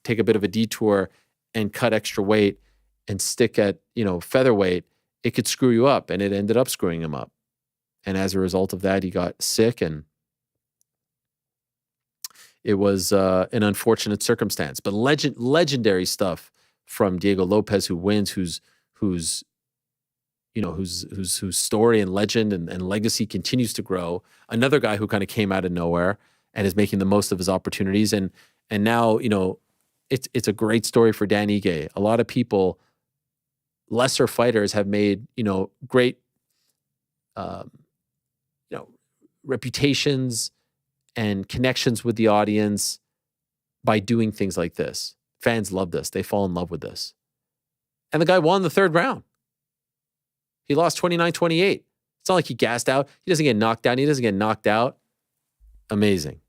take a bit of a detour and cut extra weight and stick at, featherweight, it could screw you up. And it ended up screwing him up. And as a result of that, he got sick, and it was an unfortunate circumstance. But legendary stuff from Diego Lopes, who wins, whose story and legend and legacy continues to grow. Another guy who kind of came out of nowhere and is making the most of his opportunities. And now, it's a great story for Dan Ige. A lot of people, lesser fighters, have made, great, reputations and connections with the audience by doing things like this. Fans love this. They fall in love with this. And the guy won the third round. He lost 29-28. It's not like he gassed out. He doesn't get knocked down. He doesn't get knocked out. Amazing.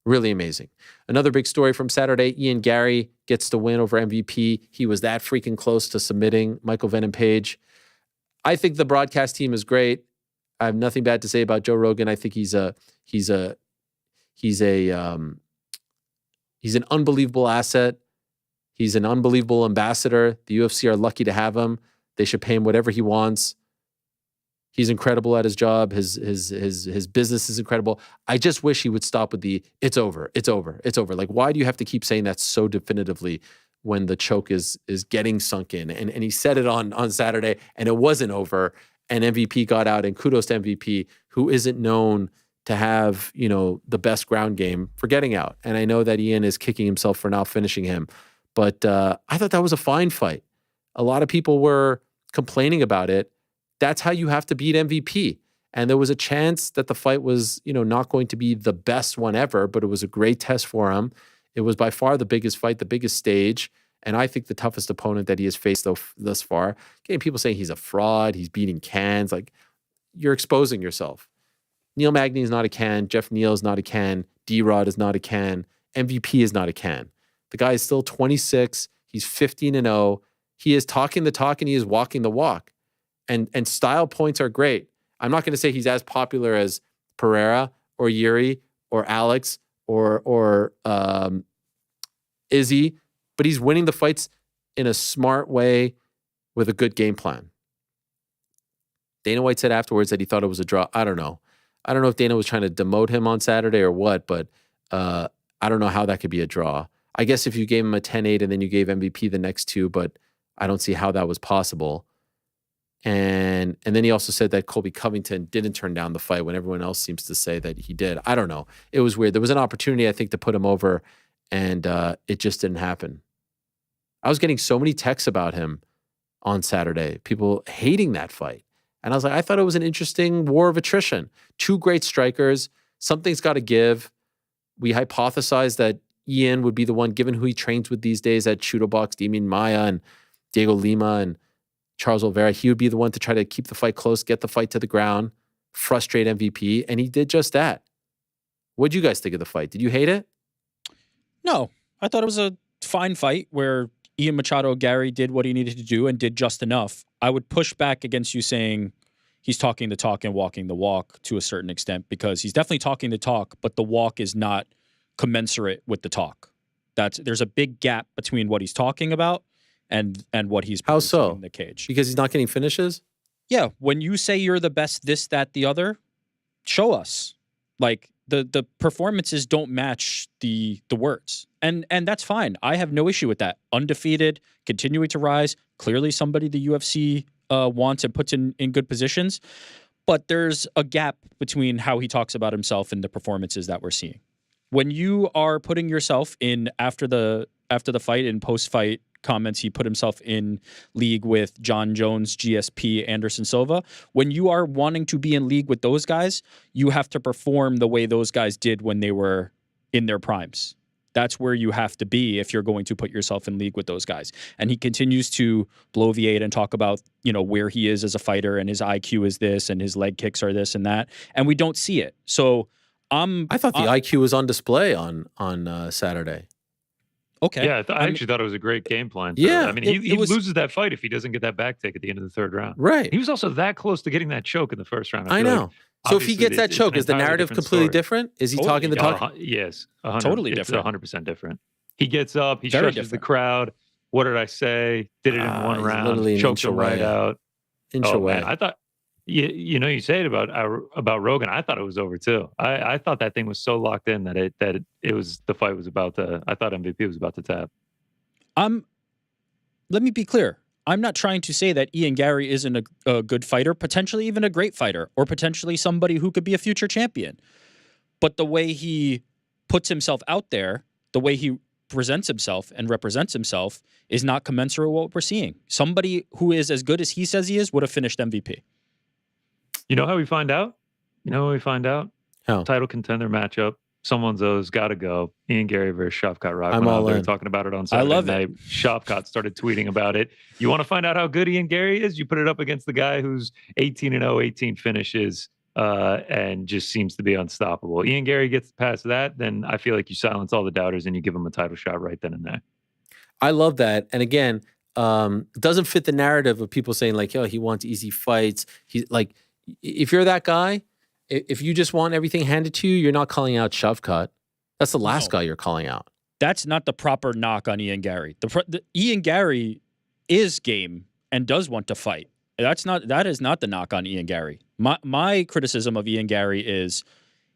Really amazing. Another big story from Saturday, Ian Garry gets the win over MVP. He was that freaking close to submitting Michael Venom Page. I think the broadcast team is great. I have nothing bad to say about Joe Rogan. I think he's an unbelievable asset. He's an unbelievable ambassador. The UFC are lucky to have him. They should pay him whatever he wants. He's incredible at his job. His business is incredible. I just wish he would stop with the "it's over, it's over, it's over." Like, why do you have to keep saying that so definitively when the choke is getting sunk in? And he said it on Saturday, and it wasn't over. And MVP got out, and kudos to MVP, who isn't known to have, the best ground game, for getting out. And I know that Ian is kicking himself for not finishing him, but I thought that was a fine fight. A lot of people were complaining about it. That's how you have to beat MVP. And there was a chance that the fight was, not going to be the best one ever, but it was a great test for him. It was by far the biggest fight, the biggest stage, and I think the toughest opponent that he has faced thus far. Getting people saying he's a fraud, he's beating cans, like, you're exposing yourself. Neil Magny is not a can. Jeff Neal is not a can. D-Rod is not a can. MVP is not a can. The guy is still 26. He's 15-0. He is talking the talk and he is walking the walk. And style points are great. I'm not going to say he's as popular as Pereira or Yuri or Alex or Izzy, but he's winning the fights in a smart way with a good game plan. Dana White said afterwards that he thought it was a draw. I don't know. I don't know if Dana was trying to demote him on Saturday or what, but I don't know how that could be a draw. I guess if you gave him a 10-8 and then you gave MVP the next two, but I don't see how that was possible. And then he also said that Colby Covington didn't turn down the fight when everyone else seems to say that he did. I don't know. It was weird. There was an opportunity, I think, to put him over, and it just didn't happen. I was getting so many texts about him on Saturday, people hating that fight. And I was like, I thought it was an interesting war of attrition. Two great strikers, something's got to give. We hypothesized that Ian would be the one, given who he trains with these days at Shooto Box, Damian Maia and Diego Lima and Charles Oliveira. He would be the one to try to keep the fight close, get the fight to the ground, frustrate MVP, and he did just that. What'd you guys think of the fight? Did you hate it? No, I thought it was a fine fight where Ian Machado Garry did what he needed to do and did just enough. I would push back against you saying he's talking the talk and walking the walk to a certain extent, because he's definitely talking the talk, but the walk is not commensurate with the talk. There's a big gap between what he's talking about and what he's How so? in the cage. Because he's not getting finishes? Yeah, when you say you're the best, this, that, the other, show us. Like the performances don't match the words, and that's fine. I have no issue with that. Undefeated, continuing to rise. Clearly, somebody the UFC wants and puts in good positions, but there's a gap between how he talks about himself and the performances that we're seeing. When you are putting yourself in after the fight and post-fight comments, he put himself in league with John Jones, GSP, Anderson Silva. When you are wanting to be in league with those guys, you have to perform the way those guys did when they were in their primes. That's where you have to be if you're going to put yourself in league with those guys. And he continues to bloviate and talk about, where he is as a fighter, and his IQ is this and his leg kicks are this and that. And we don't see it. So I thought the IQ was on display on Saturday. Okay. Yeah, I actually thought it was a great game plan. Yeah. I mean, he loses that fight if he doesn't get that back take at the end of the third round. Right. He was also that close to getting that choke in the first round. I know. Like, so if he gets that choke, is the narrative completely different? Is he talking the talk? Yes. Totally different. 100% different. He gets up, he Very stretches the crowd. What did I say? Did it in one round. Choked him right out. Inch away. Man, I thought, you say it about Rogan. I thought it was over too. I thought that thing was so locked in that it was, the fight was about to, I thought MVP was about to tap. Let me be clear. I'm not trying to say that Ian Garry isn't a good fighter, potentially even a great fighter, or potentially somebody who could be a future champion. But the way he puts himself out there, the way he presents himself and represents himself is not commensurate with what we're seeing. Somebody who is as good as he says he is would have finished MVP. You know how we find out? How? Title contender matchup. Someone's O's got to go. Ian Garry versus Shavkat Rakhmonov. I'm all They were in. talking about it on Saturday night. Shavkat started tweeting about it. You want to find out how good Ian Garry is? You put it up against the guy who's 18-0, 18 finishes, and just seems to be unstoppable. Ian Garry gets past that, then I feel like you silence all the doubters and you give him a title shot right then and there. I love that. And again, it doesn't fit the narrative of people saying like, he wants easy fights. He's like, if you're that guy, if you just want everything handed to you, you're not calling out Shavkat. That's the last guy you're calling out. That's not the proper knock on Ian Garry. The Ian Garry is game and does want to fight. That is not the knock on Ian Garry. My criticism of Ian Garry is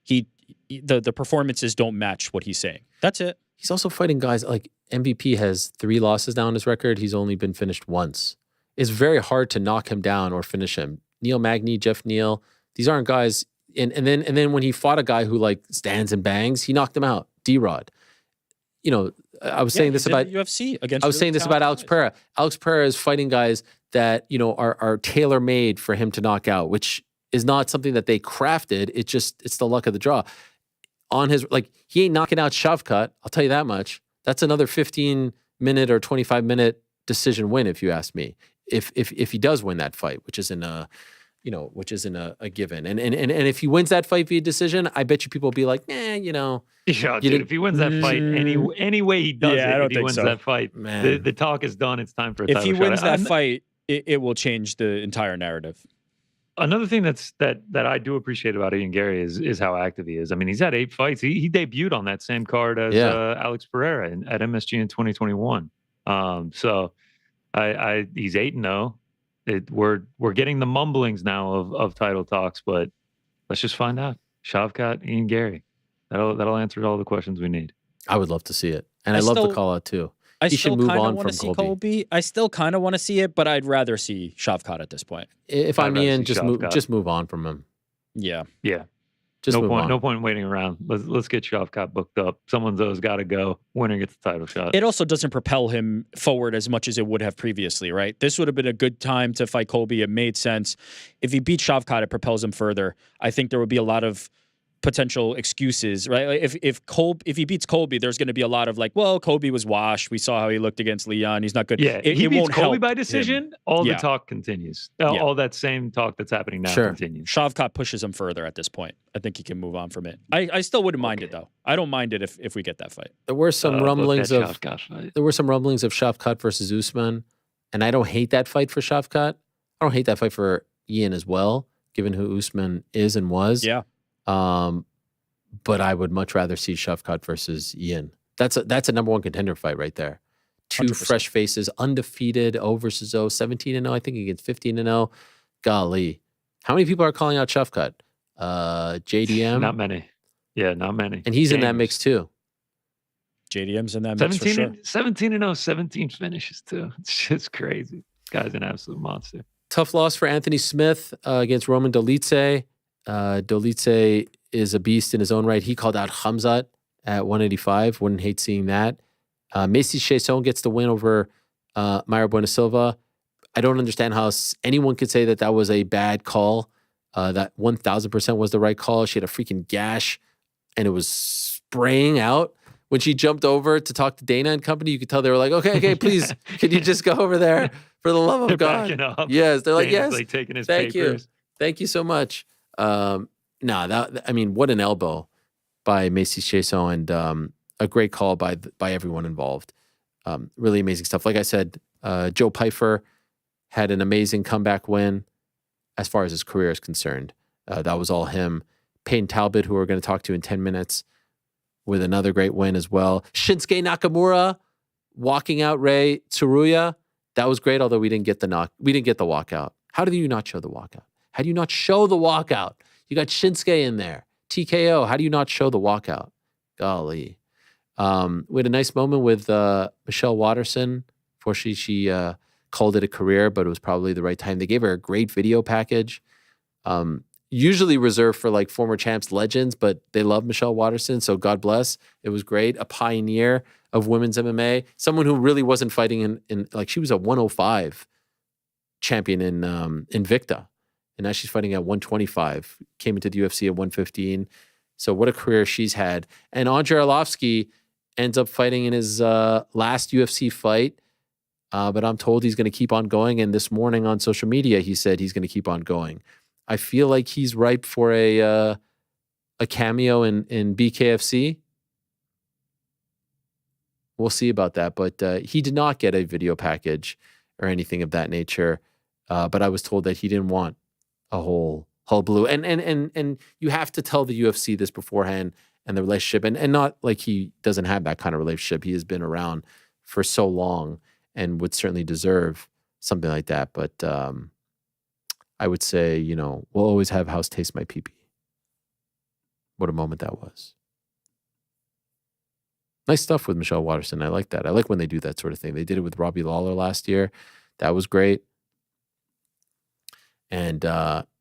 the performances don't match what he's saying. That's it. He's also fighting guys like MVP has 3 losses down his record. He's only been finished once. It's very hard to knock him down or finish him. Neil Magny, Jeff Neal, these aren't guys. And then when he fought a guy who like stands and bangs, he knocked him out. D-Rod. I was saying this about UFC against. I was saying this about Alex Pereira. Alex Pereira is fighting guys that are tailor made for him to knock out, which is not something that they crafted. It's the luck of the draw. On his he ain't knocking out Shavkat. I'll tell you that much. That's another 15-minute or 25-minute decision win, if you ask me. If he does win that fight, which isn't a given. And if he wins that fight via decision, I bet you people will be like, Yeah, dude, if he wins that fight, any way he does I don't if he think wins so. that fight, the talk is done. It's time for a title If he shot. wins that fight, it will change the entire narrative. Another thing that I do appreciate about Ian Garry is how active he is. I mean, he's had 8 fights. He debuted on that same card as Alex Pereira at MSG in 2021. So he's 8-0. We're getting the mumblings now of title talks, but let's just find out. Shavkat, Ian Garry. That'll answer all the questions we need. I would love to see it. And I love the call out too. He should move on from Colby. I still kind of want to see it, but I'd rather see Shavkat at this point. If I'm Ian, just move on from him. Yeah. Yeah. Just no point waiting around. Let's get Shavkat booked up. Someone's got to go. Winner gets the title shot. It also doesn't propel him forward as much as it would have previously, right? This would have been a good time to fight Colby. It made sense. If he beats Shavkat, it propels him further. I think there would be a lot of potential excuses, right? Like if he beats Colby, there's going to be a lot of like, well, Colby was washed. We saw how he looked against Leon. He's not good. Yeah, It he beats won't Colby help by decision. him. All Yeah. the talk continues. Yeah. All that same talk that's happening now continues. Shavkat pushes him further at this point. I think he can move on from it. I still wouldn't mind it though. I don't mind it if we get that fight. There were some rumblings of Shavkat Shavkat versus Usman, and I don't hate that fight for Shavkat. I don't hate that fight for Ian as well, given who Usman is and was. Yeah. But I would much rather see Shavkat versus Ian. That's a number one contender fight right there. 2 100%. fresh faces, undefeated, O versus O, 17-0, I think against 15-0. Golly. How many people are calling out Shavkat? JDM? Not many. Yeah, not many. And he's in that mix too. JDM's in that mix for sure. 17-0, 17 finishes too. It's just crazy. Guy's an absolute monster. Tough loss for Anthony Smith against Roman Dolidze. Dolidze is a beast in his own right. He called out Khamzat at 185. Wouldn't hate seeing that. Macy Chiasson gets the win over Mayra Bueno Silva. I don't understand how anyone could say that was a bad call. That 1,000% was the right call. She had a freaking gash, and it was spraying out. When she jumped over to talk to Dana and company, you could tell they were like, okay, please, can you just go over there for the love of God? Backing up. Yes, they're like, Dana's yes, like taking his thank papers. you. Thank you so much. What an elbow by Macy Chiasson, and a great call by everyone involved. Really amazing stuff. Like I said, Joe Pyfer had an amazing comeback win as far as his career is concerned. That was all him. Payton Talbott, who we're going to talk to in 10 minutes, with another great win as well. Shinsuke Nakamura walking out Rei Tsuruya. That was great, although we didn't get the walkout. How did you not show the walkout? How do you not show the walkout? You got Shinsuke in there. TKO. How do you not show the walkout? Golly. We had a nice moment with Michelle Watterson. Fortunately, she called it a career, but it was probably the right time. They gave her a great video package. Usually reserved for like former champs, legends, but they love Michelle Watterson, so God bless. It was great. A pioneer of women's MMA. Someone who really wasn't fighting in like, she was a 105 champion in Invicta. And now she's fighting at 125. Came into the UFC at 115. So what a career she's had. And Andrei Arlovsky ends up fighting in his last UFC fight. But I'm told he's going to keep on going. And this morning on social media, he said he's going to keep on going. I feel like he's ripe for a cameo in BKFC. We'll see about that. But he did not get a video package or anything of that nature. But I was told that he didn't want a whole blue. And you have to tell the UFC this beforehand and the relationship. And not like he doesn't have that kind of relationship. He has been around for so long and would certainly deserve something like that. But I would say, we'll always have House taste my pee-pee. What a moment that was. Nice stuff with Michelle Watterson. I like that. I like when they do that sort of thing. They did it with Robbie Lawler last year. That was great. And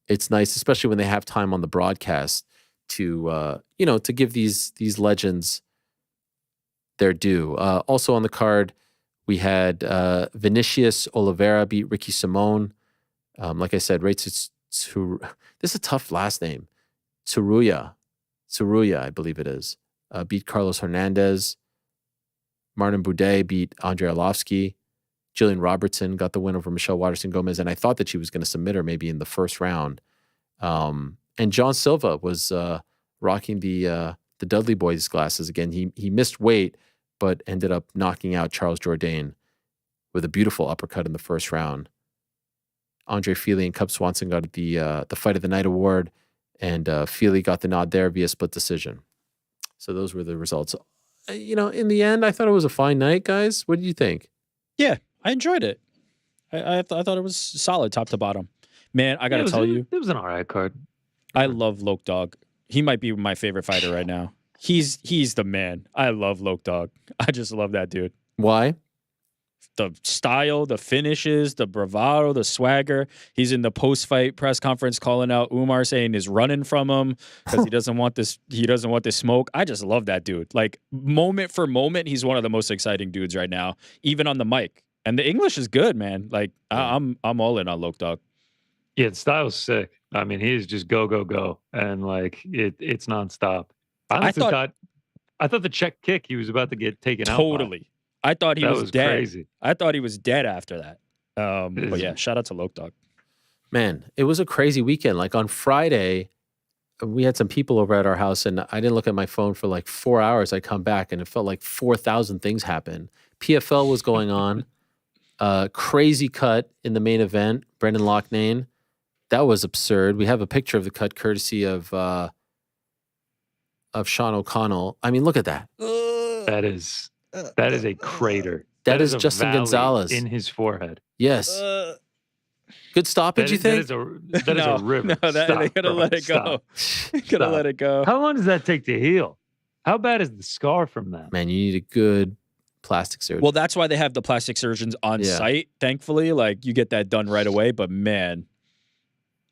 it's nice, especially when they have time on the broadcast to give these legends their due. Also on the card, we had Vinicius Oliveira beat Ricky Simone. Like I said, this is a tough last name. Tsuruya, I believe it is. Beat Carlos Hernandez. Martin Boudet beat Andrei Arlovsky. Jillian Robertson got the win over Michelle Watterson Gomez, and I thought that she was going to submit her maybe in the first round. And John Silva was rocking the Dudley Boys glasses again. He missed weight, but ended up knocking out Charles Jourdain with a beautiful uppercut in the first round. Andre Feely and Cub Swanson got the Fight of the Night award, and Feely got the nod there via split decision. So those were the results. In the end, I thought it was a fine night, guys. What did you think? Yeah, I enjoyed it. I thought it was solid top to bottom. Man, I got to tell you. It was an all right card. I love Loke Dog. He might be my favorite fighter right now. He's the man. I love Loke Dog. I just love that dude. Why? The style, the finishes, the bravado, the swagger. He's in the post-fight press conference calling out Umar, saying he's running from him because he doesn't want this. He doesn't want this smoke. I just love that dude. Like moment for moment, he's one of the most exciting dudes right now, even on the mic. And the English is good, man. Like I'm all in on Loke Dog. Yeah, the style's sick. I mean, he is just go, go, go. And like it's nonstop. I honestly I thought the check kick he was about to get taken out by. Totally. I thought he That was was dead. crazy. I thought he was dead after that. But yeah, shout out to Loke Dog. Man, it was a crazy weekend. Like on Friday, we had some people over at our house, and I didn't look at my phone for like 4 hours. I come back, and it felt like 4,000 things happened. PFL was going on. Crazy cut in the main event. Brendan Loughnane. That was absurd. We have a picture of the cut courtesy of Sean O'Connell. I mean, look at that. That is a crater. That is a Justin valley Gonzalez. in his forehead. Yes. Good stoppage, you think? That is a river. No, Stop, they gotta bro. let it go. Gotta let it go. How long does that take to heal? How bad is the scar from that? Man, you need a good plastic surgeon. Well, that's why they have the plastic surgeons on site, thankfully. Like, you get that done right away, but man.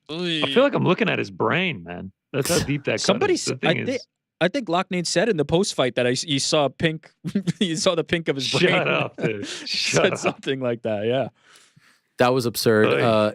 I feel like I'm looking at his brain, man. That's how deep that cut is. I think Loughnane said in the post fight that you saw pink. You saw the pink of his brain. Shut up, dude. Said something like that. Yeah, that was absurd.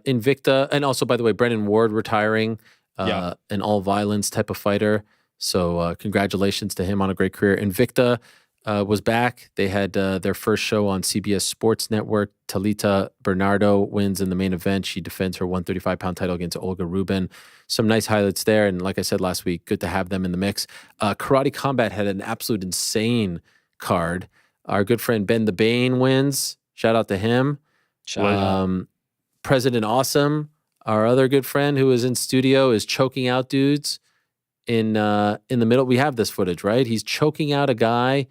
Invicta, and also by the way, Brendan Ward retiring, an all violence type of fighter. So congratulations to him on a great career. Invicta was back. They had their first show on CBS Sports Network. Talita Bernardo wins in the main event. She defends her 135-pound title against Olga Rubin. Some nice highlights there. And like I said last week, good to have them in the mix. Karate Combat had an absolute insane card. Our good friend Ben the Bane wins. Shout out to him. President Awesome, our other good friend who is in studio, is choking out dudes in the middle. We have this footage, right? He's choking out a guy,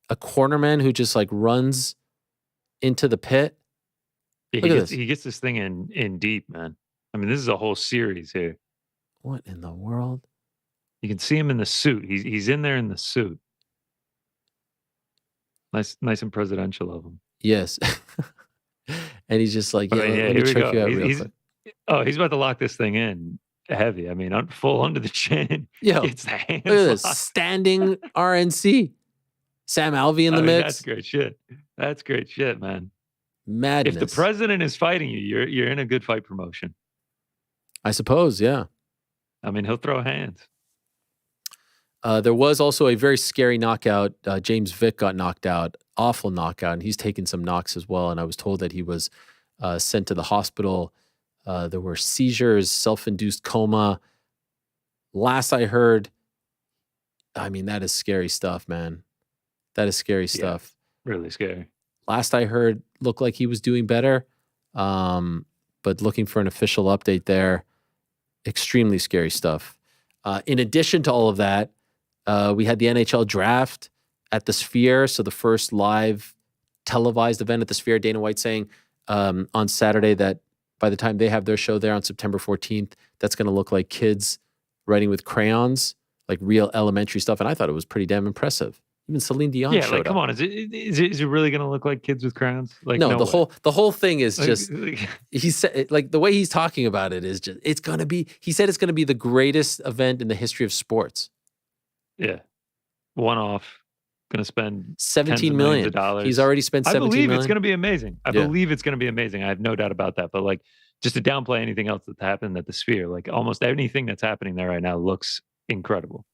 a cornerman who just like runs into the pit. Yeah, he gets this thing in deep, man. I mean, this is a whole series here. What in the world? You can see him in the suit. He's in there in the suit. Nice and presidential of him. Yes. And he's just like, let me here we choke go. you out real quick. He's about to lock this thing in heavy. I mean, full under the chin. Yo, Gets the hands look at this. locked. Standing RNC. Sam Alvey in the mix. That's great shit. That's great shit, man. Madness. If the president is fighting you, you're in a good fight promotion. I suppose, yeah. I mean, he'll throw hands. There was also a very scary knockout. James Vick got knocked out. Awful knockout. And he's taken some knocks as well. And I was told that he was sent to the hospital. There were seizures, self-induced coma. Last I heard, I mean, that is scary stuff, man. That is scary stuff. Really scary. Last I heard, looked like he was doing better. But looking for an official update there. Extremely scary stuff. In addition to all of that, we had the NHL draft at the Sphere. So the first live televised event at the Sphere. Dana White saying on Saturday that by the time they have their show there on September 14th, that's going to look like kids writing with crayons, like real elementary stuff. And I thought it was pretty damn impressive. Even Celine Dion showed up. Come on, is it really going to look like kids with crayons? Like no, way. the whole thing is just he said, like, the way he's talking about it is just it's going to be. He said it's going to be the greatest event in the history of sports. Yeah, one off. Going to spend $17 million. He's already spent $17 million. I believe it's going to be amazing. I believe it's going to be amazing. I have no doubt about that. But like, just to downplay anything else that's happened at the Sphere, like almost anything that's happening there right now looks incredible.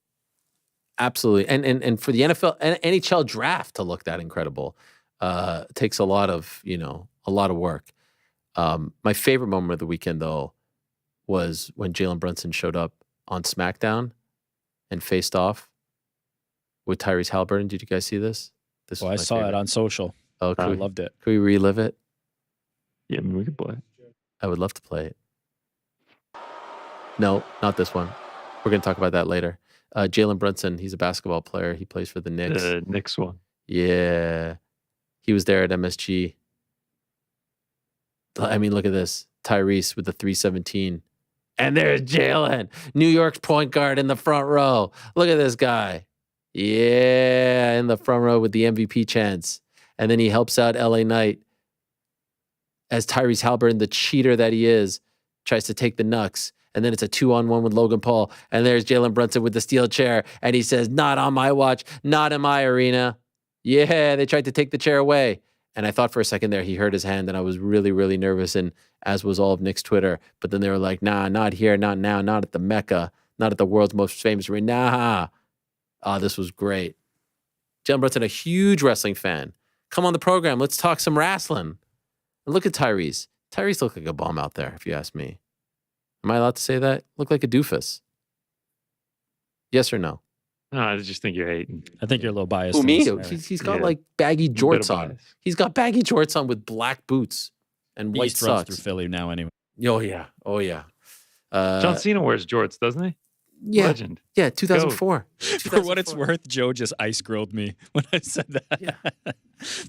Absolutely, and for the NFL and NHL draft to look that incredible takes a lot of work. My favorite moment of the weekend though was when Jalen Brunson showed up on SmackDown and faced off with Tyrese Halliburton. Did you guys see this? I saw it on social. Oh, I loved it. Can we relive it? Yeah, I mean, we could play it. I would love to play it. No, not this one. We're going to talk about that later. Jalen Brunson, he's a basketball player. He plays for the Knicks. The Knicks one. Yeah. He was there at MSG. I mean, look at this. Tyrese with the 317. And there's Jalen, New York's point guard in the front row. Look at this guy. Yeah, in the front row with the MVP chance. And then he helps out LA Knight as Tyrese Halliburton, the cheater that he is, tries to take the Knucks. And then it's a 2-on-1 with Logan Paul. And there's Jalen Brunson with the steel chair. And he says, not on my watch, not in my arena. Yeah, they tried to take the chair away. And I thought for a second there he hurt his hand, and I was really, really nervous, and as was all of Nick's Twitter. But then they were like, nah, not here, not now, not at the Mecca, not at the world's most famous ring. Nah. This was great. Jalen Brunson, a huge wrestling fan. Come on the program. Let's talk some wrestling. And look at Tyrese. Tyrese looked like a bum out there, if you ask me. Am I allowed to say that? Looked like a doofus. Yes or no? No, I just think you're hating. I think you're a little biased. Who, me? in this He's got Yeah. like baggy A bit of jorts on. bias. He's got baggy jorts on with black boots and white East runs through socks. Philly now anyway. Oh, yeah. Oh, yeah. John Cena wears jorts, doesn't he? Yeah. Legend. Yeah, 2004. For what it's 2004. worth, Joe just ice grilled me when I said that. Yeah.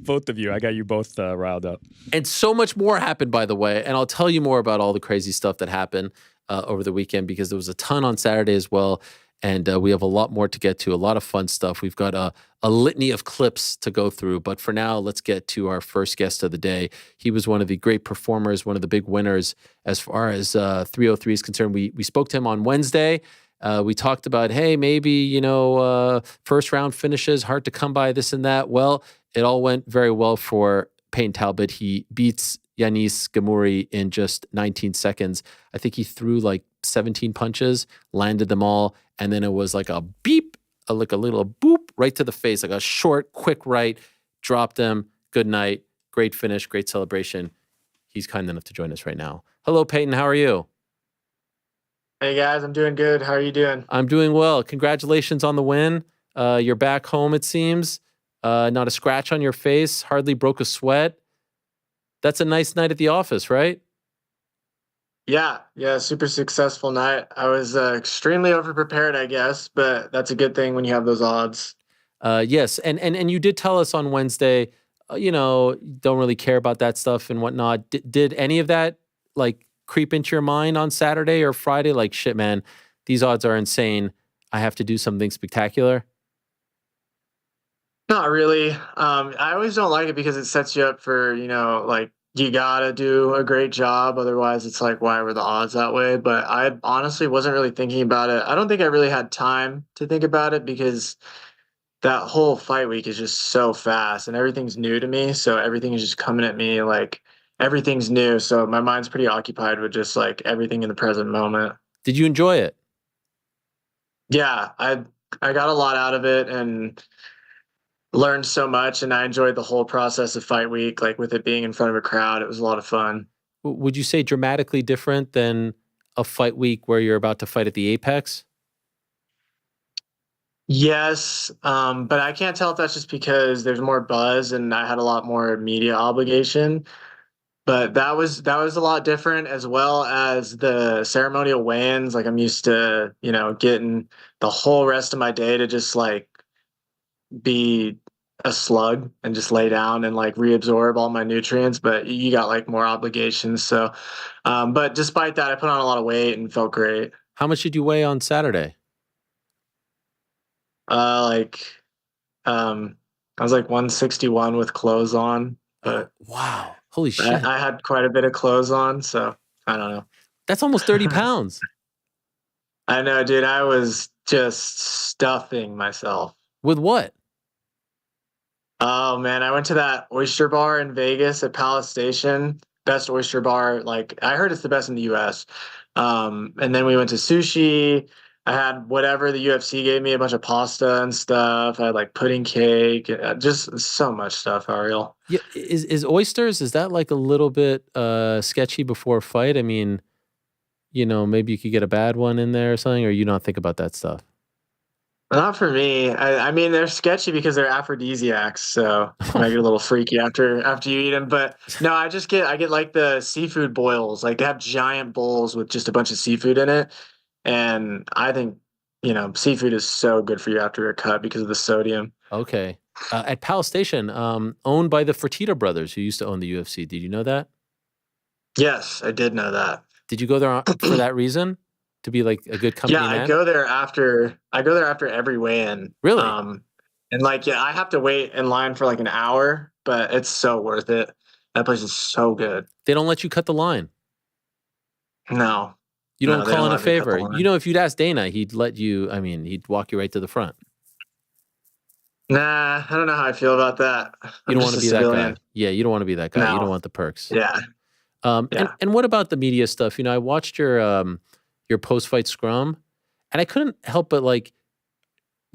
Both of you. I got you both riled up. And so much more happened, by the way. And I'll tell you more about all the crazy stuff that happened over the weekend because there was a ton on Saturday as well. And we have a lot more to get to, a lot of fun stuff. We've got a litany of clips to go through. But for now, let's get to our first guest of the day. He was one of the great performers, one of the big winners as far as 303 is concerned. We spoke to him on Wednesday. We talked about, hey, maybe, first round finishes, hard to come by, this and that. Well, it all went very well for Payton Talbott. He beats Yanis Gamuri in just 19 seconds. I think he threw like 17 punches, landed them all, and then it was like a beep, like a little boop right to the face, like a short, quick right, dropped him. Good night. Great finish, great celebration. He's kind enough to join us right now. Hello, Payton. How are you? Hey guys, I'm doing good. How are you doing? I'm doing well. Congratulations on the win. You're back home, it seems. Not a scratch on your face, hardly broke a sweat. That's a nice night at the office, right? Yeah, super successful night. I was extremely overprepared, I guess, but that's a good thing when you have those odds. Yes, and you did tell us on Wednesday, don't really care about that stuff and whatnot. Did any of that like creep into your mind on Saturday or Friday? Like, shit, man, these odds are insane. I have to do something spectacular. Not really. I always don't like it because it sets you up for, like you gotta do a great job. Otherwise, it's like, why were the odds that way? But I honestly wasn't really thinking about it. I don't think I really had time to think about it because that whole fight week is just so fast and everything's new to me. So everything is just coming at me like everything's new. So my mind's pretty occupied with just like everything in the present moment. Did you enjoy it? Yeah, I got a lot out of it and learned so much, and I enjoyed the whole process of fight week, like with it being in front of a crowd. It was a lot of fun. Would you say dramatically different than a fight week where you're about to fight at the Apex? Yes, but I can't tell if that's just because there's more buzz and I had a lot more media obligation. But that was a lot different, as well as the ceremonial weigh-ins. Like I'm used to, getting the whole rest of my day to just like be a slug and just lay down and like reabsorb all my nutrients. But you got like more obligations. So, but despite that, I put on a lot of weight and felt great. How much did you weigh on Saturday? I was like 161 with clothes on, but Wow. Holy shit. I had quite a bit of clothes on, so I don't know. That's almost 30 pounds. I know, dude. I was just stuffing myself. With what? Oh man, I went to that oyster bar in Vegas at Palace Station. Best oyster bar. Like I heard it's the best in the US. And then we went to sushi. I had whatever the UFC gave me, a bunch of pasta and stuff. I had like pudding cake, just so much stuff, Ariel. Yeah, is oysters, is that like a little bit sketchy before a fight? I mean, maybe you could get a bad one in there or something, or you don't think about that stuff? Not for me. I mean, they're sketchy because they're aphrodisiacs, so it might get a little freaky after you eat them. But no, I get like the seafood boils. Like they have giant bowls with just a bunch of seafood in it. And I think, seafood is so good for you after a cut because of the sodium. Okay. At Palace Station, owned by the Fertitta brothers who used to own the UFC. Did you know that? Yes, I did know that. Did you go there for that reason? To be like a good company Yeah, man? I go there after every weigh-in. Really? And like, yeah, I have to wait in line for like an hour, but it's so worth it. That place is so good. They don't let you cut the line. No. You don't No, they call in don't a let me cut the favor. line. If you'd ask Dana, he'd walk you right to the front. Nah, I don't know how I feel about that. You I'm don't just want to a be civilian. that guy. Yeah, you don't want to be that guy. You don't No. want the perks. Yeah. Yeah. And what about the media stuff? I watched your post-fight scrum, and I couldn't help but like,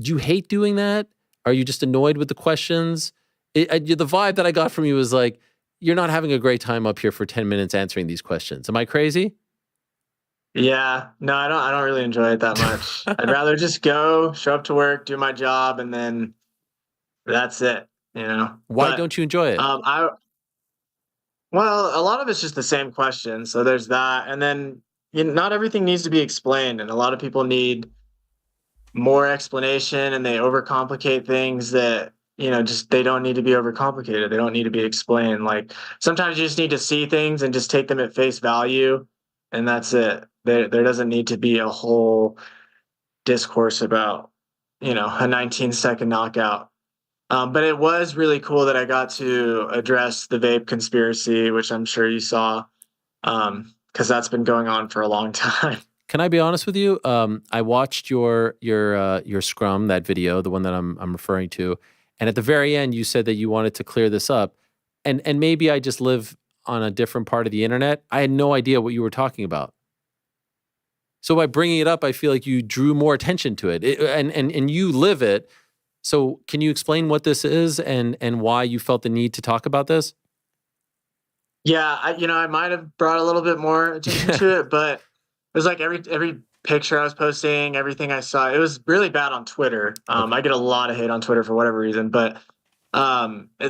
do you hate doing that? Are you just annoyed with the questions? The vibe that I got from you was like, you're not having a great time up here for 10 minutes answering these questions. Am I crazy? Yeah. No, I don't really enjoy it that much. I'd rather just go, show up to work, do my job, and then that's it, Why But, don't you enjoy it? well, a lot of it's just the same question. So there's that. And then not everything needs to be explained. And a lot of people need more explanation and they overcomplicate things that, just they don't need to be overcomplicated. They don't need to be explained. Like sometimes you just need to see things and just take them at face value. And that's it. There doesn't need to be a whole discourse about, a 19-second knockout. But it was really cool that I got to address the vape conspiracy, which I'm sure you saw, because that's been going on for a long time. Can I be honest with you? I watched your scrum, that video, the one that I'm referring to, and at the very end, you said that you wanted to clear this up, and maybe I just live on a different part of the internet. I had no idea what you were talking about. So by bringing it up, I feel like you drew more attention to it, and you live it. So can you explain what this is and why you felt the need to talk about this? Yeah, I might have brought a little bit more attention to it, but it was like every picture I was posting, everything I saw, it was really bad on Twitter. I get a lot of hate on Twitter for whatever reason, but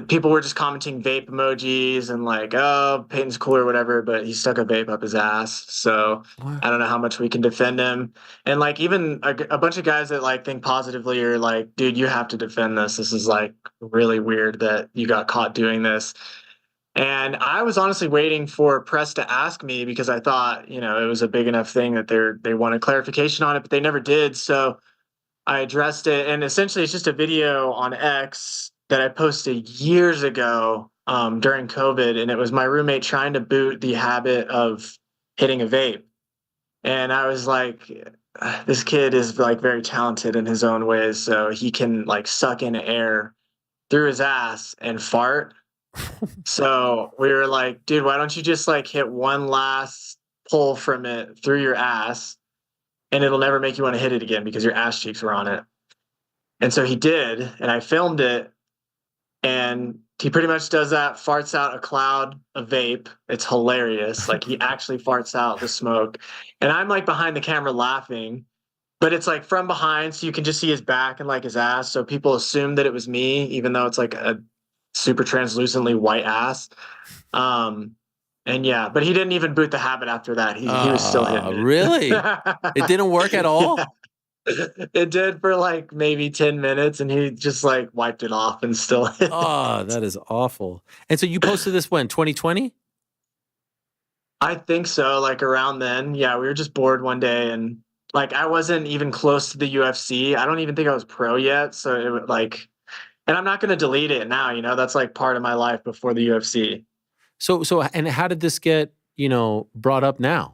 people were just commenting vape emojis and like, oh, Peyton's cool or whatever, but he stuck a vape up his ass. So What? I don't know how much we can defend him. And like even a bunch of guys that like think positively are like, dude, you have to defend this. This is like really weird that you got caught doing this. And I was honestly waiting for press to ask me because I thought, it was a big enough thing that they wanted clarification on it, but they never did. So I addressed it, and essentially it's just a video on X that I posted years ago during COVID, and it was my roommate trying to boot the habit of hitting a vape. And I was like, this kid is like very talented in his own ways, so he can like suck in air through his ass and fart. So we were like, dude, why don't you just like hit one last pull from it through your ass and it'll never make you want to hit it again because your ass cheeks were on it. And so he did, and I filmed it, and he pretty much does that, farts out a cloud of vape. It's hilarious. Like he actually farts out the smoke. And I'm like behind the camera laughing, but it's like from behind, so you can just see his back and like his ass. So people assume that it was me, even though it's like a super translucently white ass. And yeah, but he didn't even boot the habit after that. He was still hitting it. Really? It didn't work at all? Yeah. It did for like maybe 10 minutes, and he just like wiped it off and still hit Oh, that is awful. And so you posted this when, 2020? I think so, like around then. Yeah, we were just bored one day, and like I wasn't even close to the UFC. I don't even think I was pro yet. So it would like, and I'm not going to delete it now, that's like part of my life before the UFC. So, and how did this get, brought up now?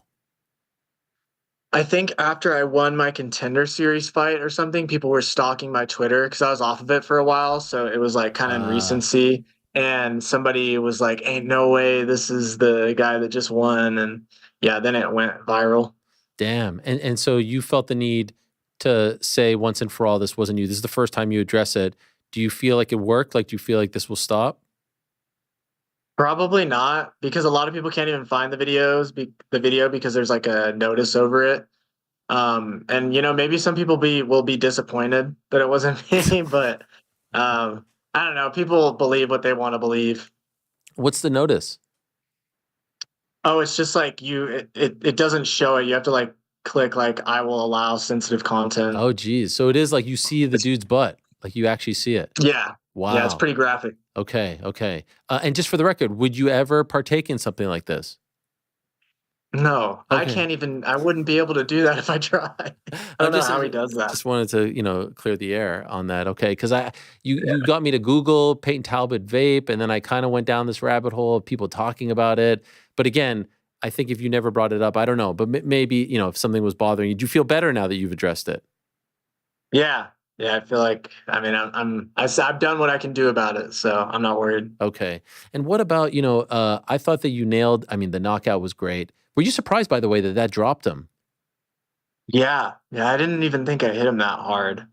I think after I won my Contender Series fight or something, people were stalking my Twitter because I was off of it for a while. So it was like kind of in recency. And somebody was like, ain't no way this is the guy that just won. And yeah, then it went viral. Damn. And so you felt the need to say once and for all, this wasn't you. This is the first time you address it. Do you feel like it worked? Like, do you feel like this will stop? Probably not, because a lot of people can't even find the video because there's like a notice over it. And maybe some people will be disappointed that it wasn't me, but I don't know. People believe what they want to believe. What's the notice? Oh, it's just like it doesn't show it. You have to like click like I will allow sensitive content. Oh, geez. So it is like you see the dude's butt, like you actually see it. Yeah. Wow. Yeah, it's pretty graphic. Okay. And just for the record, would you ever partake in something like this? No, Okay. I wouldn't be able to do that if I tried. I don't know how he does that. Just wanted to, clear the air on that. Okay. Because you got me to Google Payton Talbott vape, and then I kind of went down this rabbit hole of people talking about it. But again, I think if you never brought it up, I don't know. But maybe, if something was bothering you, do you feel better now that you've addressed it? Yeah, I feel like, I mean, I've done what I can do about it, so I'm not worried. Okay. And what about, I thought that you nailed, I mean, the knockout was great. Were you surprised, by the way, that dropped him? Yeah. Yeah. I didn't even think I hit him that hard.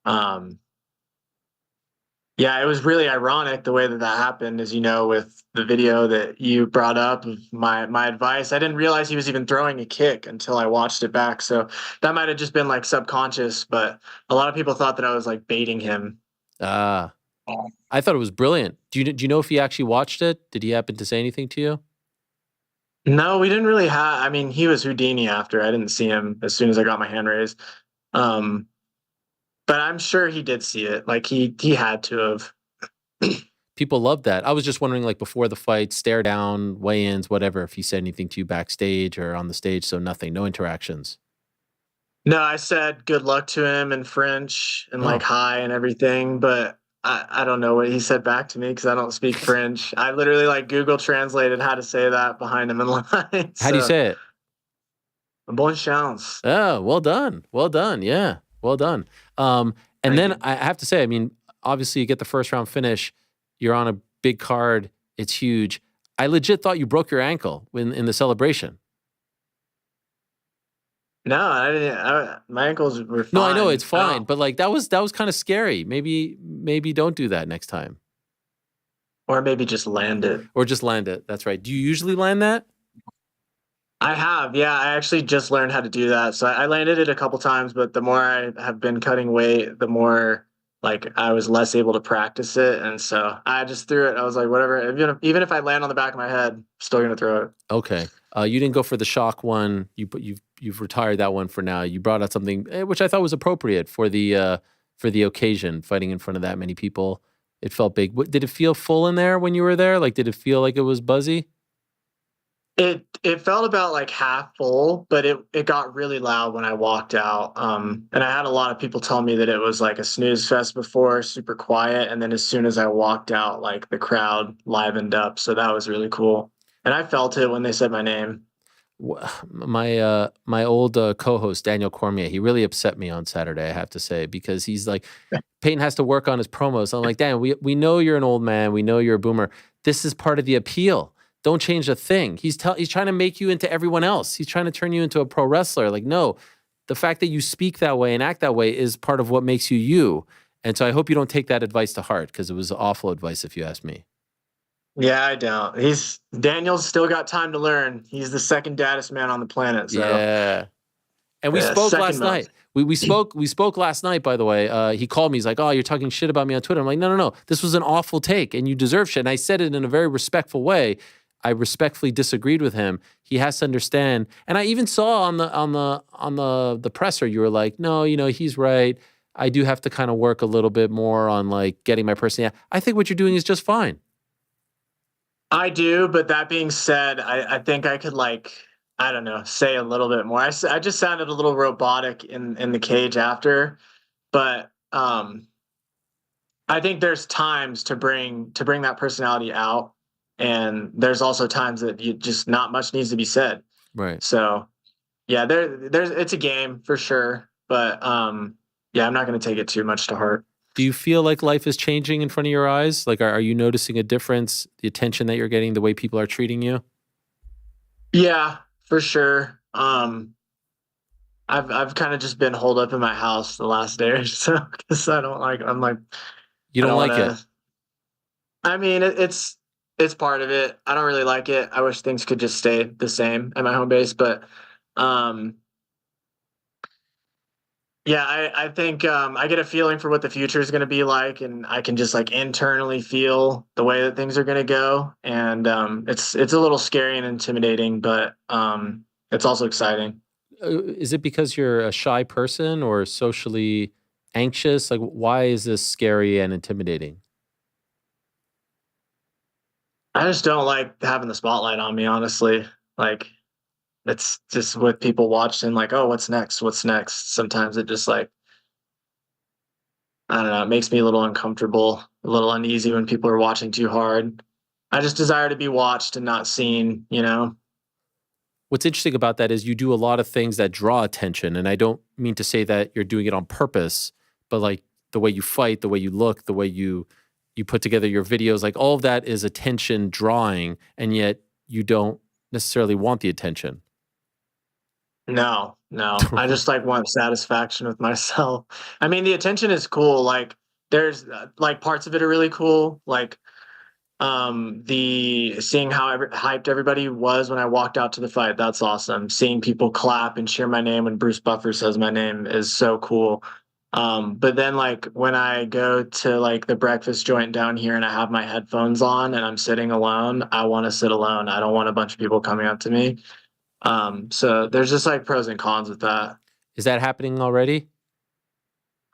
Um, yeah, it was really ironic the way that happened, as you know, with the video that you brought up of my advice. I didn't realize he was even throwing a kick until I watched it back. So that might have just been like subconscious, but a lot of people thought that I was like baiting him. Ah, I thought it was brilliant. Do you know if he actually watched it? Did he happen to say anything to you? No, we didn't really have. I mean, he was Houdini after. I didn't see him as soon as I got my hand raised. Um, but I'm sure he did see it. Like he had to have. People loved that. I was just wondering, like before the fight, stare down, weigh-ins, whatever, if he said anything to you backstage or on the stage. So nothing, no interactions. No, I said good luck to him in French and like hi and everything, but I don't know what he said back to me because I don't speak French. I literally like Google translated how to say that behind him in line. How do you say it? Bonne chance. Oh, well done. Well done. Yeah. Well done. And Thank then you. I have to say, I mean, obviously you get the first round finish. You're on a big card. It's huge. I legit thought you broke your ankle in the celebration. No, I didn't. My ankles were fine. No, I know it's fine, but like that was kind of scary. Maybe don't do that next time. Or maybe just land it. Or just land it. That's right. Do you usually land that? I have, yeah. I actually just learned how to do that. So I landed it a couple times, but the more I have been cutting weight, the more like I was less able to practice it. And so I just threw it. I was like, whatever. Even if I land on the back of my head, I'm still gonna throw it. Okay. You didn't go for the shock one. You've retired that one for now. You brought out something which I thought was appropriate for the occasion, fighting in front of that many people. It felt big. Did it feel full in there when you were there? Like, did it feel like it was buzzy? It felt about like half full, but it got really loud when I walked out. And I had a lot of people tell me that it was like a snooze fest before, super quiet, and then as soon as I walked out, like the crowd livened up. So that was really cool. And I felt it when they said my name. My old co-host Daniel Cormier, he really upset me on Saturday, I have to say, because he's like, Payton has to work on his promos. I'm like, Dan, we know you're an old man, we know you're a boomer. This is part of the appeal. Don't change a thing. He's trying to make you into everyone else. He's trying to turn you into a pro wrestler. Like, no, the fact that you speak that way and act that way is part of what makes you you. And so I hope you don't take that advice to heart, because it was awful advice, if you ask me. Yeah, I don't. Daniel's still got time to learn. He's the second daddest man on the planet. So. Yeah. And we spoke last night. We spoke last night, by the way. He called me. He's like, oh, you're talking shit about me on Twitter. I'm like, no. This was an awful take and you deserve shit. And I said it in a very respectful way. I respectfully disagreed with him. He has to understand. And I even saw on the presser, you were like, no, he's right. I do have to kind of work a little bit more on like getting my personality. I think what you're doing is just fine. I do, but that being said, I think I could I don't know, say a little bit more. I just sounded a little robotic in the cage after, but I think there's times to bring that personality out, and there's also times that you just not much needs to be said. Right. So, yeah, it's a game for sure, but yeah, I'm not going to take it too much to heart. Do you feel like life is changing in front of your eyes? Like, are you noticing a difference, the attention that you're getting, the way people are treating you? Yeah, for sure. I've kind of just been holed up in my house the last day or so because you don't like it. I mean, it's part of it. I don't really like it. I wish things could just stay the same at my home base, but yeah, I think I get a feeling for what the future is going to be like, and I can just like internally feel the way that things are going to go, and it's a little scary and intimidating, but it's also exciting. Is it because you're a shy person or socially anxious? Like, why is this scary and intimidating? I just don't like having the spotlight on me, honestly. Like, it's just with people watching, like, oh, what's next? What's next? Sometimes it just like, I don't know, it makes me a little uncomfortable, a little uneasy when people are watching too hard. I just desire to be watched and not seen, What's interesting about that is you do a lot of things that draw attention. And I don't mean to say that you're doing it on purpose, but like the way you fight, the way you look, the way you put together your videos, like all of that is attention drawing, and yet you don't necessarily want the attention. No. I just like want satisfaction with myself. I mean, the attention is cool. Like there's like parts of it are really cool. Like the seeing how hyped everybody was when I walked out to the fight. That's awesome. Seeing people clap and cheer my name when Bruce Buffer says my name is so cool. But then like when I go to like the breakfast joint down here and I have my headphones on and I'm sitting alone, I want to sit alone. I don't want a bunch of people coming up to me. So there's just like pros and cons with that. Is that happening already?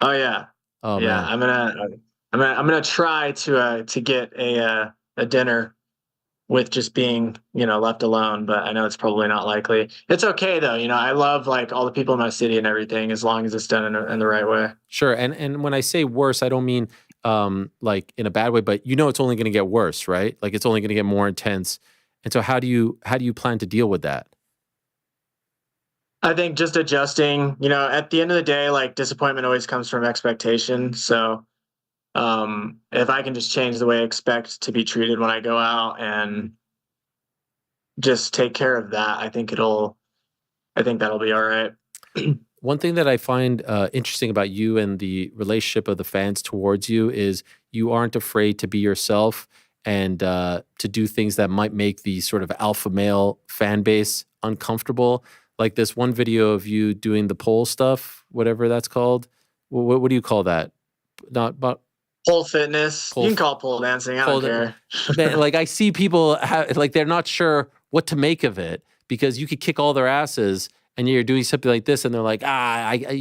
Oh yeah. Oh yeah. man. I'm gonna try to get a dinner with just being, left alone, but I know it's probably not likely. It's okay though. I love like all the people in my city and everything, as long as it's done in the right way. Sure. And when I say worse, I don't mean like in a bad way, but it's only going to get worse, right? Like it's only going to get more intense. And so how do you plan to deal with that? I think just adjusting, at the end of the day, like disappointment always comes from expectation. So if I can just change the way I expect to be treated when I go out and just take care of that, I think that'll be all right. One thing that I find interesting about you and the relationship of the fans towards you is you aren't afraid to be yourself and to do things that might make the sort of alpha male fan base uncomfortable. Like this one video of you doing the pole stuff, whatever that's called. What do you call that? Not but pole fitness. You can call it pole dancing. I don't care. Man, like I see people like they're not sure what to make of it because you could kick all their asses and you're doing something like this and they're like, I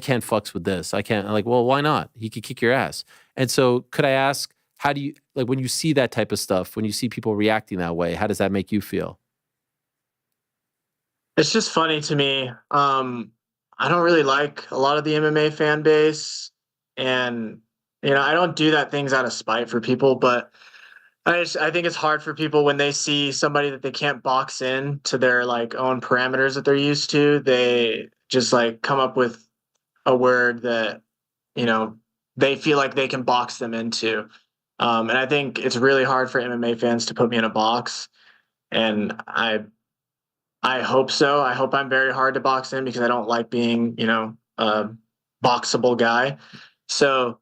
can't fucks with this. I can't. I'm like, well, why not? He could kick your ass. And so could I ask, how do you, like when you see that type of stuff, when you see people reacting that way, how does that make you feel? It's just funny to me. I don't really like a lot of the MMA fan base, and I don't do that things out of spite for people, but I think it's hard for people when they see somebody that they can't box in to their like own parameters that they're used to. They just like come up with a word that they feel like they can box them into, and I think it's really hard for MMA fans to put me in a box, and I hope so. I hope I'm very hard to box in because I don't like being, a boxable guy. So,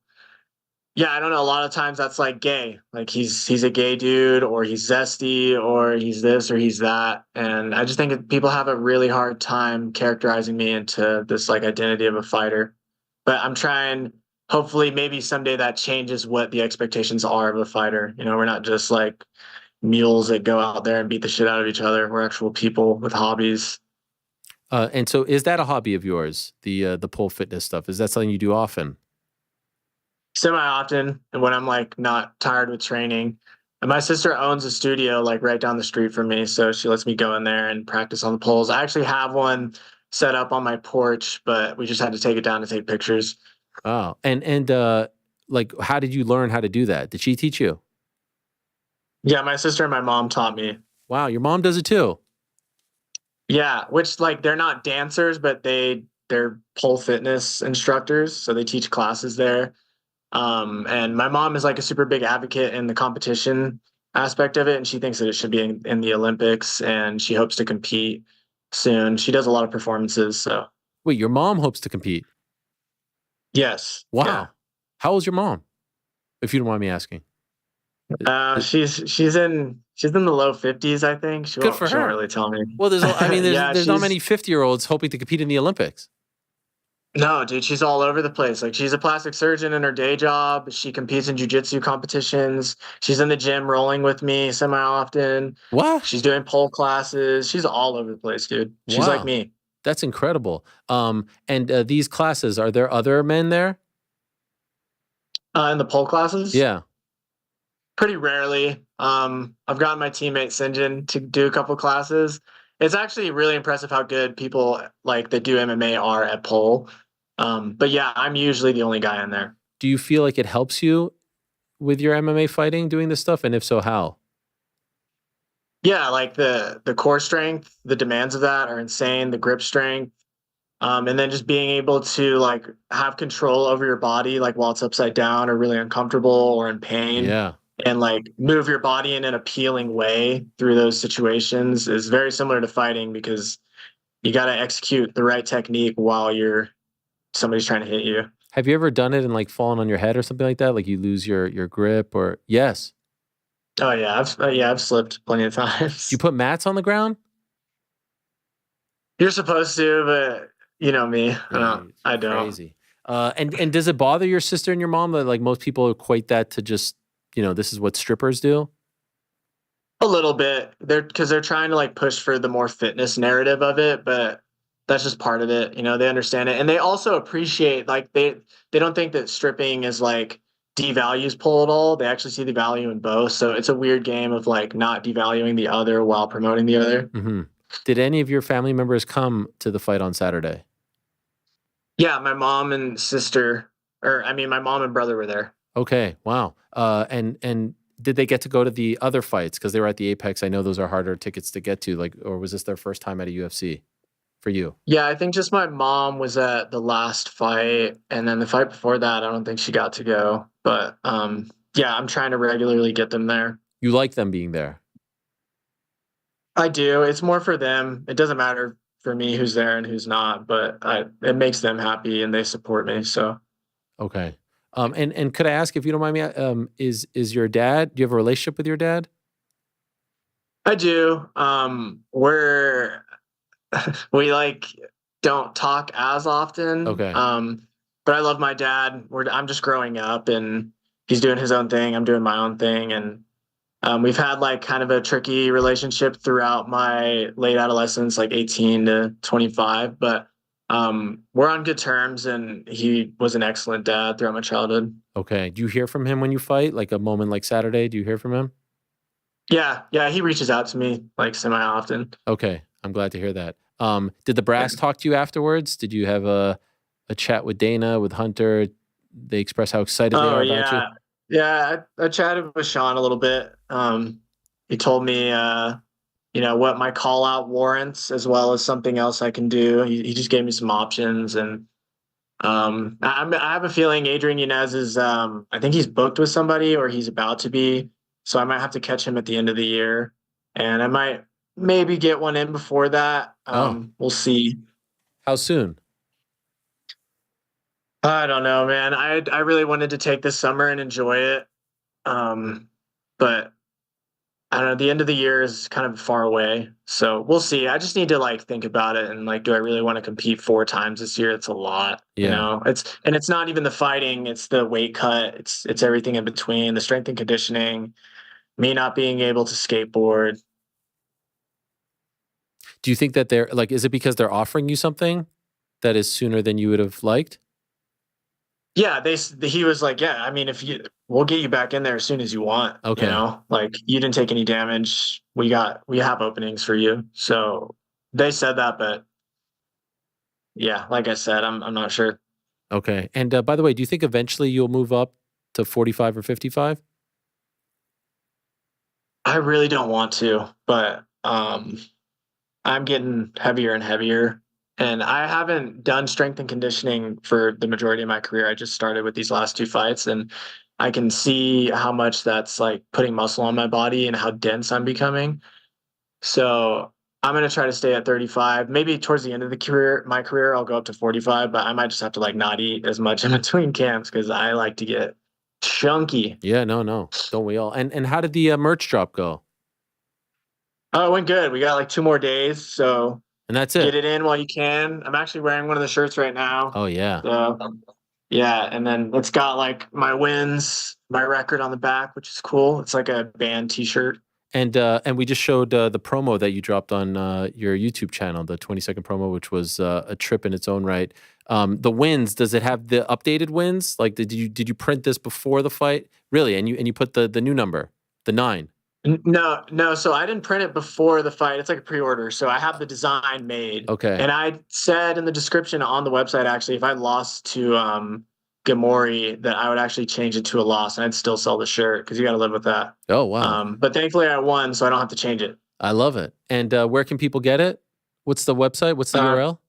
yeah, I don't know. A lot of times that's like gay. Like he's a gay dude, or he's zesty, or he's this, or he's that. And I just think people have a really hard time characterizing me into this like identity of a fighter. But I'm trying. Hopefully, maybe someday that changes what the expectations are of a fighter. We're not just like mules that go out there and beat the shit out of each other. We're actual people with hobbies. And so is that a hobby of yours, the pole fitness stuff? Is that something you do often? Semi-often, and when I'm like not tired with training. And my sister owns a studio like right down the street from me, so she lets me go in there and practice on the poles. I actually have one set up on my porch, but we just had to take it down to take pictures. Oh, and like how did you learn how to do that? Did she teach you? Yeah, my sister and my mom taught me. Wow, your mom does it too. Yeah, which like they're not dancers, but they're pole fitness instructors, so they teach classes there. And my mom is like a super big advocate in the competition aspect of it, and she thinks that it should be in the Olympics, and she hopes to compete soon. She does a lot of performances. So wait, your mom hopes to compete? Yes. Wow. Yeah. How old's your mom, if you don't mind me asking? She's in the low 50s, I think. She won't really tell me. Well, there's Yeah, there's not many 50-year-olds hoping to compete in the Olympics. No, dude, she's all over the place. Like she's a plastic surgeon in her day job. She competes in jiu-jitsu competitions. She's in the gym rolling with me semi-often. What? She's doing pole classes. She's all over the place, dude. She's like me. That's incredible. And these classes, are there other men there? In the pole classes? Yeah. Pretty rarely. I've gotten my teammate Sinjin to do a couple classes. It's actually really impressive how good people like that do MMA are at pole. But yeah, I'm usually the only guy in there. Do you feel like it helps you with your MMA fighting doing this stuff? And if so, how? Yeah, like the core strength, the demands of that are insane. The grip strength, And then just being able to like have control over your body, like while it's upside down or really uncomfortable or in pain, Yeah. and like move your body in an appealing way through those situations is very similar to fighting, because you got to execute the right technique while somebody's trying to hit you. Have you ever done it and like fallen on your head or something like that? Like you lose your grip or yes. Oh yeah, I've slipped plenty of Do times. you put mats on the ground? You're supposed to, but you know me, I don't. Crazy. And does it bother your sister and your mom that like most people equate that to just, this is what strippers do? A little bit. Because they're trying to like push for the more fitness narrative of it, but that's just part of it. They understand it, and they also appreciate, like, they don't think that stripping is like devalues pole at all. They actually see the value in both. So it's a weird game of like not devaluing the other while promoting the other. Mm-hmm. Did any of your family members come to the fight on Saturday? Yeah, my mom and sister, my mom and brother were there. Okay, wow. And did they get to go to the other fights because they were at the Apex? I know those are harder tickets to get to. Like, or was this their first time at a UFC for you? Yeah, I think just my mom was at the last fight, and then the fight before that, I don't think she got to go. But yeah, I'm trying to regularly get them there. You like them being there? I do. It's more for them. It doesn't matter for me who's there and who's not, but it makes them happy and they support me. So okay. And could I ask, if you don't mind me, is your dad? Do you have a relationship with your dad? I do. We like don't talk as often. Okay. But I love my dad. I'm just growing up, and he's doing his own thing. I'm doing my own thing, and we've had like kind of a tricky relationship throughout my late adolescence, like 18 to 25. But we're on good terms, and he was an excellent dad throughout my childhood. Okay. Do you hear from him when you fight? Like a moment like Saturday, do you hear from him? Yeah, he reaches out to me like semi-often. Okay. I'm glad to hear that. Did the brass talk to you afterwards? Did you have a chat with Dana, with Hunter? They express how excited they are about you? Yeah, I chatted with Sean a little bit. He told me, what my call out warrants, as well as something else I can do. He just gave me some options, and I have a feeling Adrian Yanez is, I think he's booked with somebody, or he's about to be. So I might have to catch him at the end of the year, and I might maybe get one in before that. We'll see. How soon? I don't know, man. I really wanted to take this summer and enjoy it. But I don't know, the end of the year is kind of far away. So we'll see. I just need to like think about it, and like, do I really want to compete 4 times this year? It's a lot. Yeah. It's not even the fighting, it's the weight cut, it's everything in between, the strength and conditioning, me not being able to skateboard. Do you think that they're like, is it because they're offering you something that is sooner than you would have liked? Yeah, he was like, yeah, I mean, we'll get you back in there as soon as you want. Okay. Like, you didn't take any damage. We have openings for you. So they said that, but yeah, like I said, I'm not sure. Okay. And by the way, do you think eventually you'll move up to 45 or 55? I really don't want to, but I'm getting heavier and heavier. And I haven't done strength and conditioning for the majority of my career. I just started with these last 2 fights, and I can see how much that's like putting muscle on my body and how dense I'm becoming. So I'm going to try to stay at 35. Maybe towards the end of my career, I'll go up to 45, but I might just have to like not eat as much in between camps, because I like to get chunky. Yeah, no. Don't we all? And how did the merch drop go? Oh, it went good. We got like 2 more days. So and that's it. Get it in while you can. I'm actually wearing one of the shirts right now. Oh, yeah. So, yeah, and then it's got like my wins, my record on the back, which is cool. It's like a band T-shirt. And we just showed the promo that you dropped on your YouTube channel, the 20-second promo, which was a trip in its own right. The wins, does it have the updated wins? Like, did you print this before the fight? Really? And you put the new number, the 9. No. So I didn't print it before the fight. It's like a pre-order. So I have the design made. Okay. And I said in the description on the website, actually, if I lost to Gamori, that I would actually change it to a loss, and I'd still sell the shirt, because you got to live with that. Oh, wow. But thankfully I won, so I don't have to change it. I love it. And where can people get it? What's the website? What's the URL?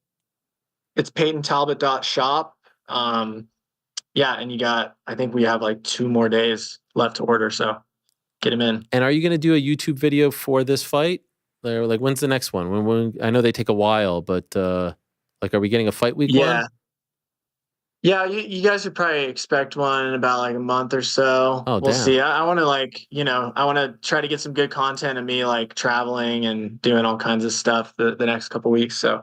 It's PaytonTalbott.shop. Yeah, and I think we have like 2 more days left to order, so get them in. And are you going to do a YouTube video for this fight? Like, when's the next one? When I know they take a while, but like, are we getting a fight week one? Yeah, you guys would probably expect one in about like a month or so. Oh, we'll damn. see. I want to I want to try to get some good content of me like traveling and doing all kinds of stuff the next couple weeks. So,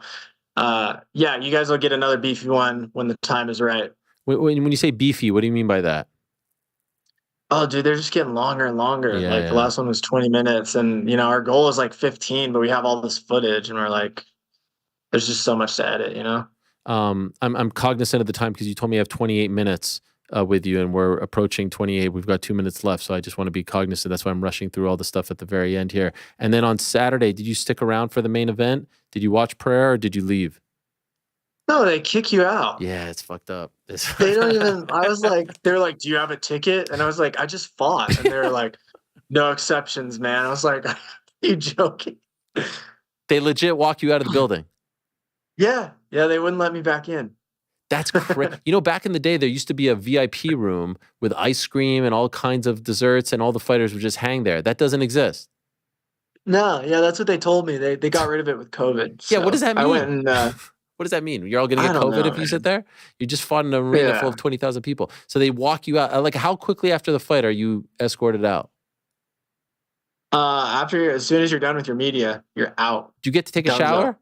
yeah, you guys will get another beefy one when the time is right. When you say beefy, what do you mean by that? Oh, dude, they're just getting longer and longer. Yeah, like yeah. the last one was 20 minutes, and our goal is like 15, but we have all this footage, and we're like, there's just so much to edit, I'm cognizant of the time because you told me I have 28 minutes with you, and we're approaching 28. We've got 2 minutes left, so I just want to be cognizant. That's why I'm rushing through all the stuff at the very end here. And then on Saturday, did you stick around for the main event? Did you watch Pereira or did you leave? No, they kick you out. Yeah, it's fucked up. They don't even. I was like, they're like, do you have a ticket? And I was like, I just fought, and they're like, no exceptions, man. I was like, are you joking? They legit walk you out of the building. Yeah, they wouldn't let me back in. That's crazy. Back in the day, there used to be a VIP room with ice cream and all kinds of desserts, and all the fighters would just hang there. That doesn't exist. No, yeah, that's what they told me. They got rid of it with COVID. Yeah, what does that mean? I went and. What does that mean? You're all going to get COVID if you sit there? You just fought in an arena full of 20,000 people. So they walk you out. Like, how quickly after the fight are you escorted out? As soon as you're done with your media, you're out. Do you get to take a shower? Up.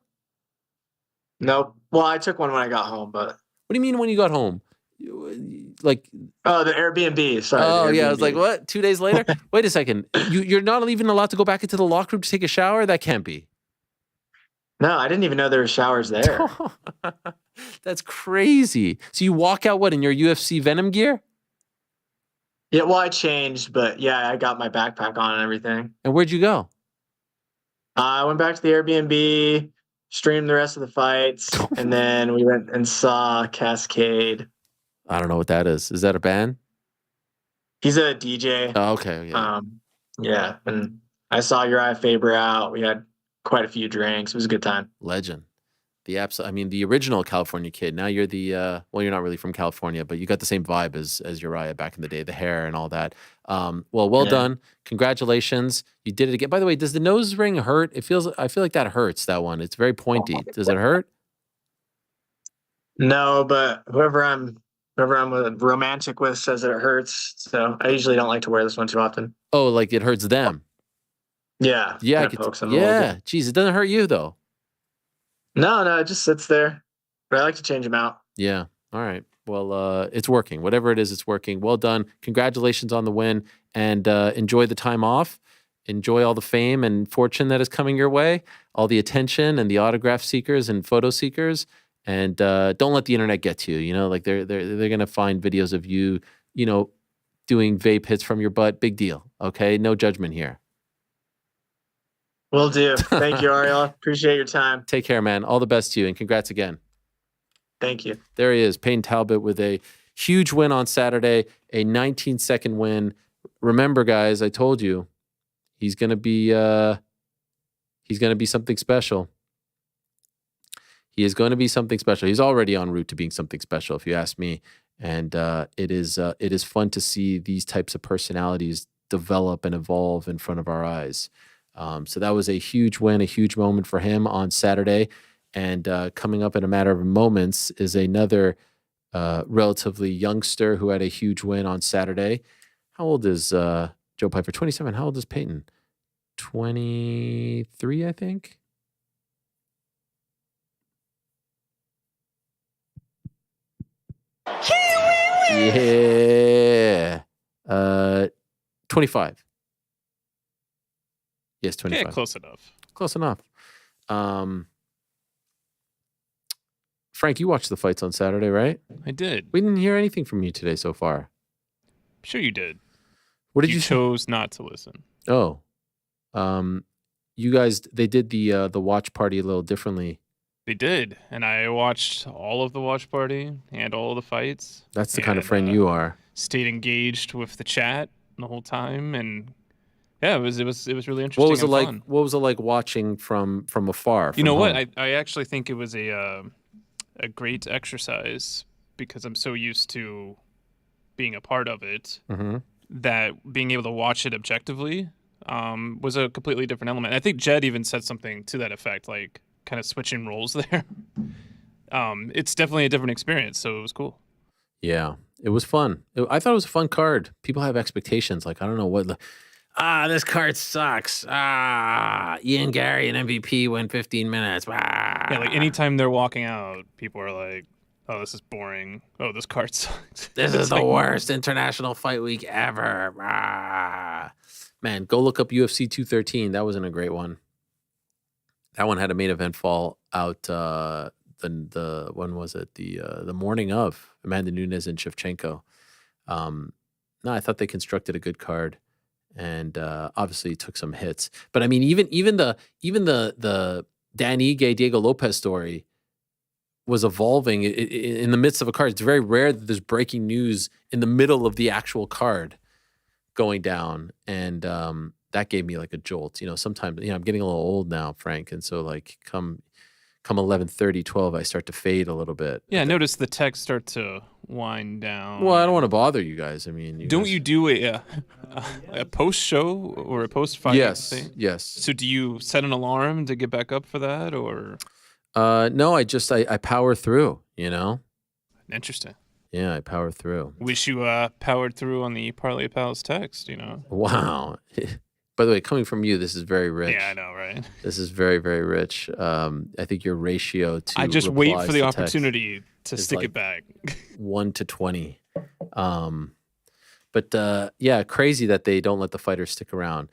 Nope. Well, I took one when I got home, but. What do you mean when you got home? Like. Oh, the Airbnb. Sorry. Oh, Airbnb. yeah. I was like, what? 2 days later? Wait a second. You're not even allowed to go back into the locker room to take a shower? That can't be. No, I didn't even know there were showers there. That's crazy. So you walk out, in your UFC Venom gear? Yeah, well, I changed, but yeah, I got my backpack on and everything. And where'd you go? I went back to the Airbnb, streamed the rest of the fights, and then we went and saw Cascade. I don't know what that is. Is that a band? He's a DJ. Oh, okay. Yeah. Yeah, and I saw Uriah Faber out. We had quite a few drinks. It was a good time. Legend. The original California kid. Now you're the you're not really from California, but you got the same vibe as Uriah back in the day, the hair and all that. Well done. Congratulations. You did it again. By the way, does the nose ring hurt? I feel like that hurts, that one. It's very pointy. Does it hurt? No, but whoever I'm romantic with says that it hurts. So I usually don't like to wear this one too often. Oh, like it hurts them. Yeah. Yeah. Geez, it doesn't hurt you though. No, it just sits there. But I like to change them out. Yeah. All right. Well, it's working. Whatever it is, it's working. Well done. Congratulations on the win, and enjoy the time off. Enjoy all the fame and fortune that is coming your way, all the attention and the autograph seekers and photo seekers. And don't let the internet get to you. Like they're gonna find videos of you, doing vape hits from your butt. Big deal. Okay. No judgment here. Will do. Thank you, Ariel. Appreciate your time. Take care, man. All the best to you, and congrats again. Thank you. There he is, Payton Talbott, with a huge win on Saturday, a 19-second win. Remember, guys, I told you he's gonna be something special. He is going to be something special. He's already en route to being something special, if you ask me. And it is fun to see these types of personalities develop and evolve in front of our eyes. So that was a huge win, a huge moment for him on Saturday. And coming up in a matter of moments is another relatively youngster who had a huge win on Saturday. How old is Joe Pyfer? 27. How old is Payton? 23, I think. Yeah. 25. Yes, 25. Yeah, close enough. Close enough. Frank, you watched the fights on Saturday, right? I did. We didn't hear anything from you today so far. Sure you did. What did you chose not to listen. Oh. You guys, they did the watch party a little differently. They did, and I watched all of the watch party and all of the fights. That's the kind of friend you are. Stayed engaged with the chat the whole time, and yeah, it was really interesting. What was it like? Fun. What was it like watching from afar? You know what? I actually think it was a great exercise because I'm so used to being a part of it that being able to watch it objectively was a completely different element. I think Jed even said something to that effect, like kind of switching roles there. It's definitely a different experience, so it was cool. Yeah, it was fun. I thought it was a fun card. People have expectations. Like, I don't know what. This card sucks. Ian Garry and MVP win 15 minutes. Yeah, like anytime they're walking out, people are like, oh, this is boring. Oh, this card sucks. This is the worst international fight week ever. Man, go look up UFC 213. That wasn't a great one. That one had a main event fall out. The when was it? The morning of Amanda Nunes and Shevchenko. No, I thought they constructed a good card, and obviously took some hits. But I mean, even the Dan Ige, Diego Lopes story was evolving in the midst of a card. It's very rare that there's breaking news in the middle of the actual card going down, and that gave me like a jolt. Sometimes I'm getting a little old now, Frank, and so like come 11:30, 12, I start to fade a little bit. Yeah, notice the text start to wind down. Well, I don't want to bother you guys. I mean, you do a post show or a post fight? Yes. So do you set an alarm to get back up for that, or? No, I power through. Interesting. Yeah, I power through. Wish you powered through on the Parlay Pals text. Wow. By the way, coming from you, this is very rich. Yeah, I know, right? This is very, very rich. I think your ratio to I just wait for the opportunity to stick it back. 1 to 20. But yeah, crazy that they don't let the fighters stick around.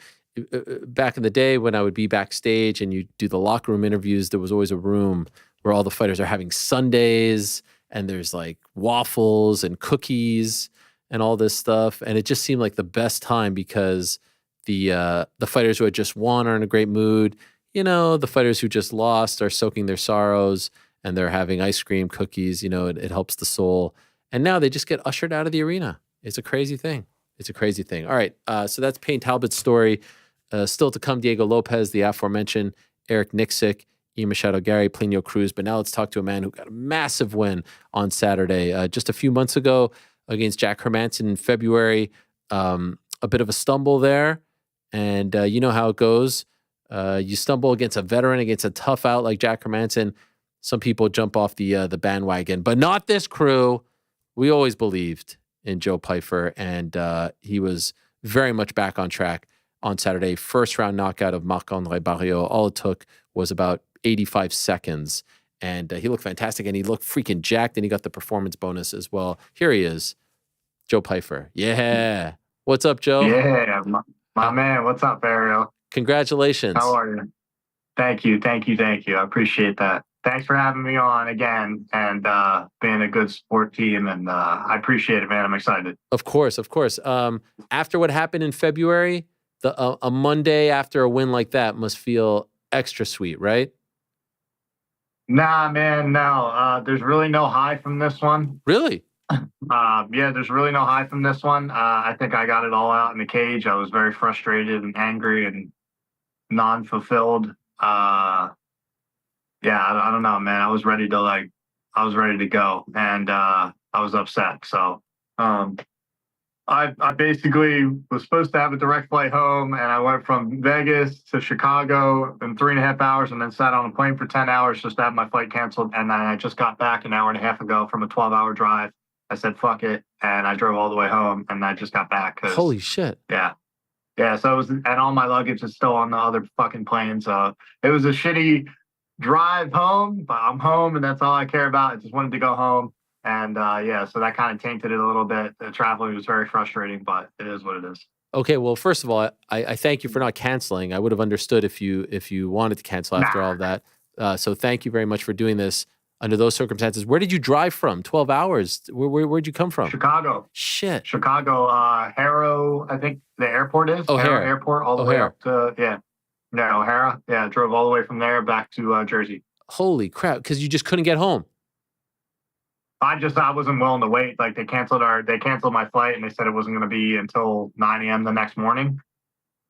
Back in the day when I would be backstage and you do the locker room interviews, there was always a room where all the fighters are having sundaes and there's like waffles and cookies and all this stuff. And it just seemed like the best time because the fighters who had just won are in a great mood. The fighters who just lost are soaking their sorrows and they're having ice cream, cookies. It helps the soul. And now they just get ushered out of the arena. It's a crazy thing. All right. So that's Payton Talbott's story. Still to come, Diego Lopes, the aforementioned Eric Nicksick, Machado Garry, Plinio Cruz. But now let's talk to a man who got a massive win on Saturday. Just a few months ago against Jack Hermansson in February. A bit of a stumble there. And you know how it goes. You stumble against a veteran, against a tough out like Jack Hermansson. Some people jump off the bandwagon, but not this crew. We always believed in Joe Pyfer, and he was very much back on track on Saturday. First round knockout of Marc-André Barriault. All it took was about 85 seconds, and he looked fantastic, and he looked freaking jacked, and he got the performance bonus as well. Here he is, Joe Pyfer. Yeah. What's up, Joe? Yeah, my man. What's up, Ariel? Congratulations. How are you? Thank you. I appreciate that. Thanks for having me on again and being a good sport team. And I appreciate it, man. I'm excited. Of course. After what happened in February, a Monday after a win like that must feel extra sweet, right? Nah, man, no. There's really no high from this one. Really? Yeah, there's really no high from this one. I think I got it all out in the cage. I was very frustrated and angry and non-fulfilled. Yeah, I don't know, man. I was ready to go, and I was upset. So, I basically was supposed to have a direct flight home, and I went from Vegas to Chicago in 3.5 hours, and then sat on a plane for 10 hours just to have my flight canceled. And then I just got back an hour and a half ago from a 12-hour drive. I said, fuck it. And I drove all the way home, and I just got back. Holy shit. Yeah. Yeah. So it was, and all my luggage is still on the other fucking plane. So it was a shitty drive home, but I'm home, and that's all I care about. I just wanted to go home. And yeah, so that kind of tainted it a little bit. The traveling was very frustrating, but it is what it is. Okay. Well, first of all, I thank you for not canceling. I would have understood if you wanted to cancel after all of that. So thank you very much for doing this under those circumstances. Where did you drive from? 12 hours. Where'd you come from? Chicago. Shit. Chicago, Harrow, I think the airport is. O'Hare Airport, all the way up to, yeah. No, O'Hara. Yeah, drove all the way from there back to Jersey. Holy crap, because you just couldn't get home. I wasn't willing to wait. Like they canceled my flight, and they said it wasn't going to be until 9 a.m. the next morning,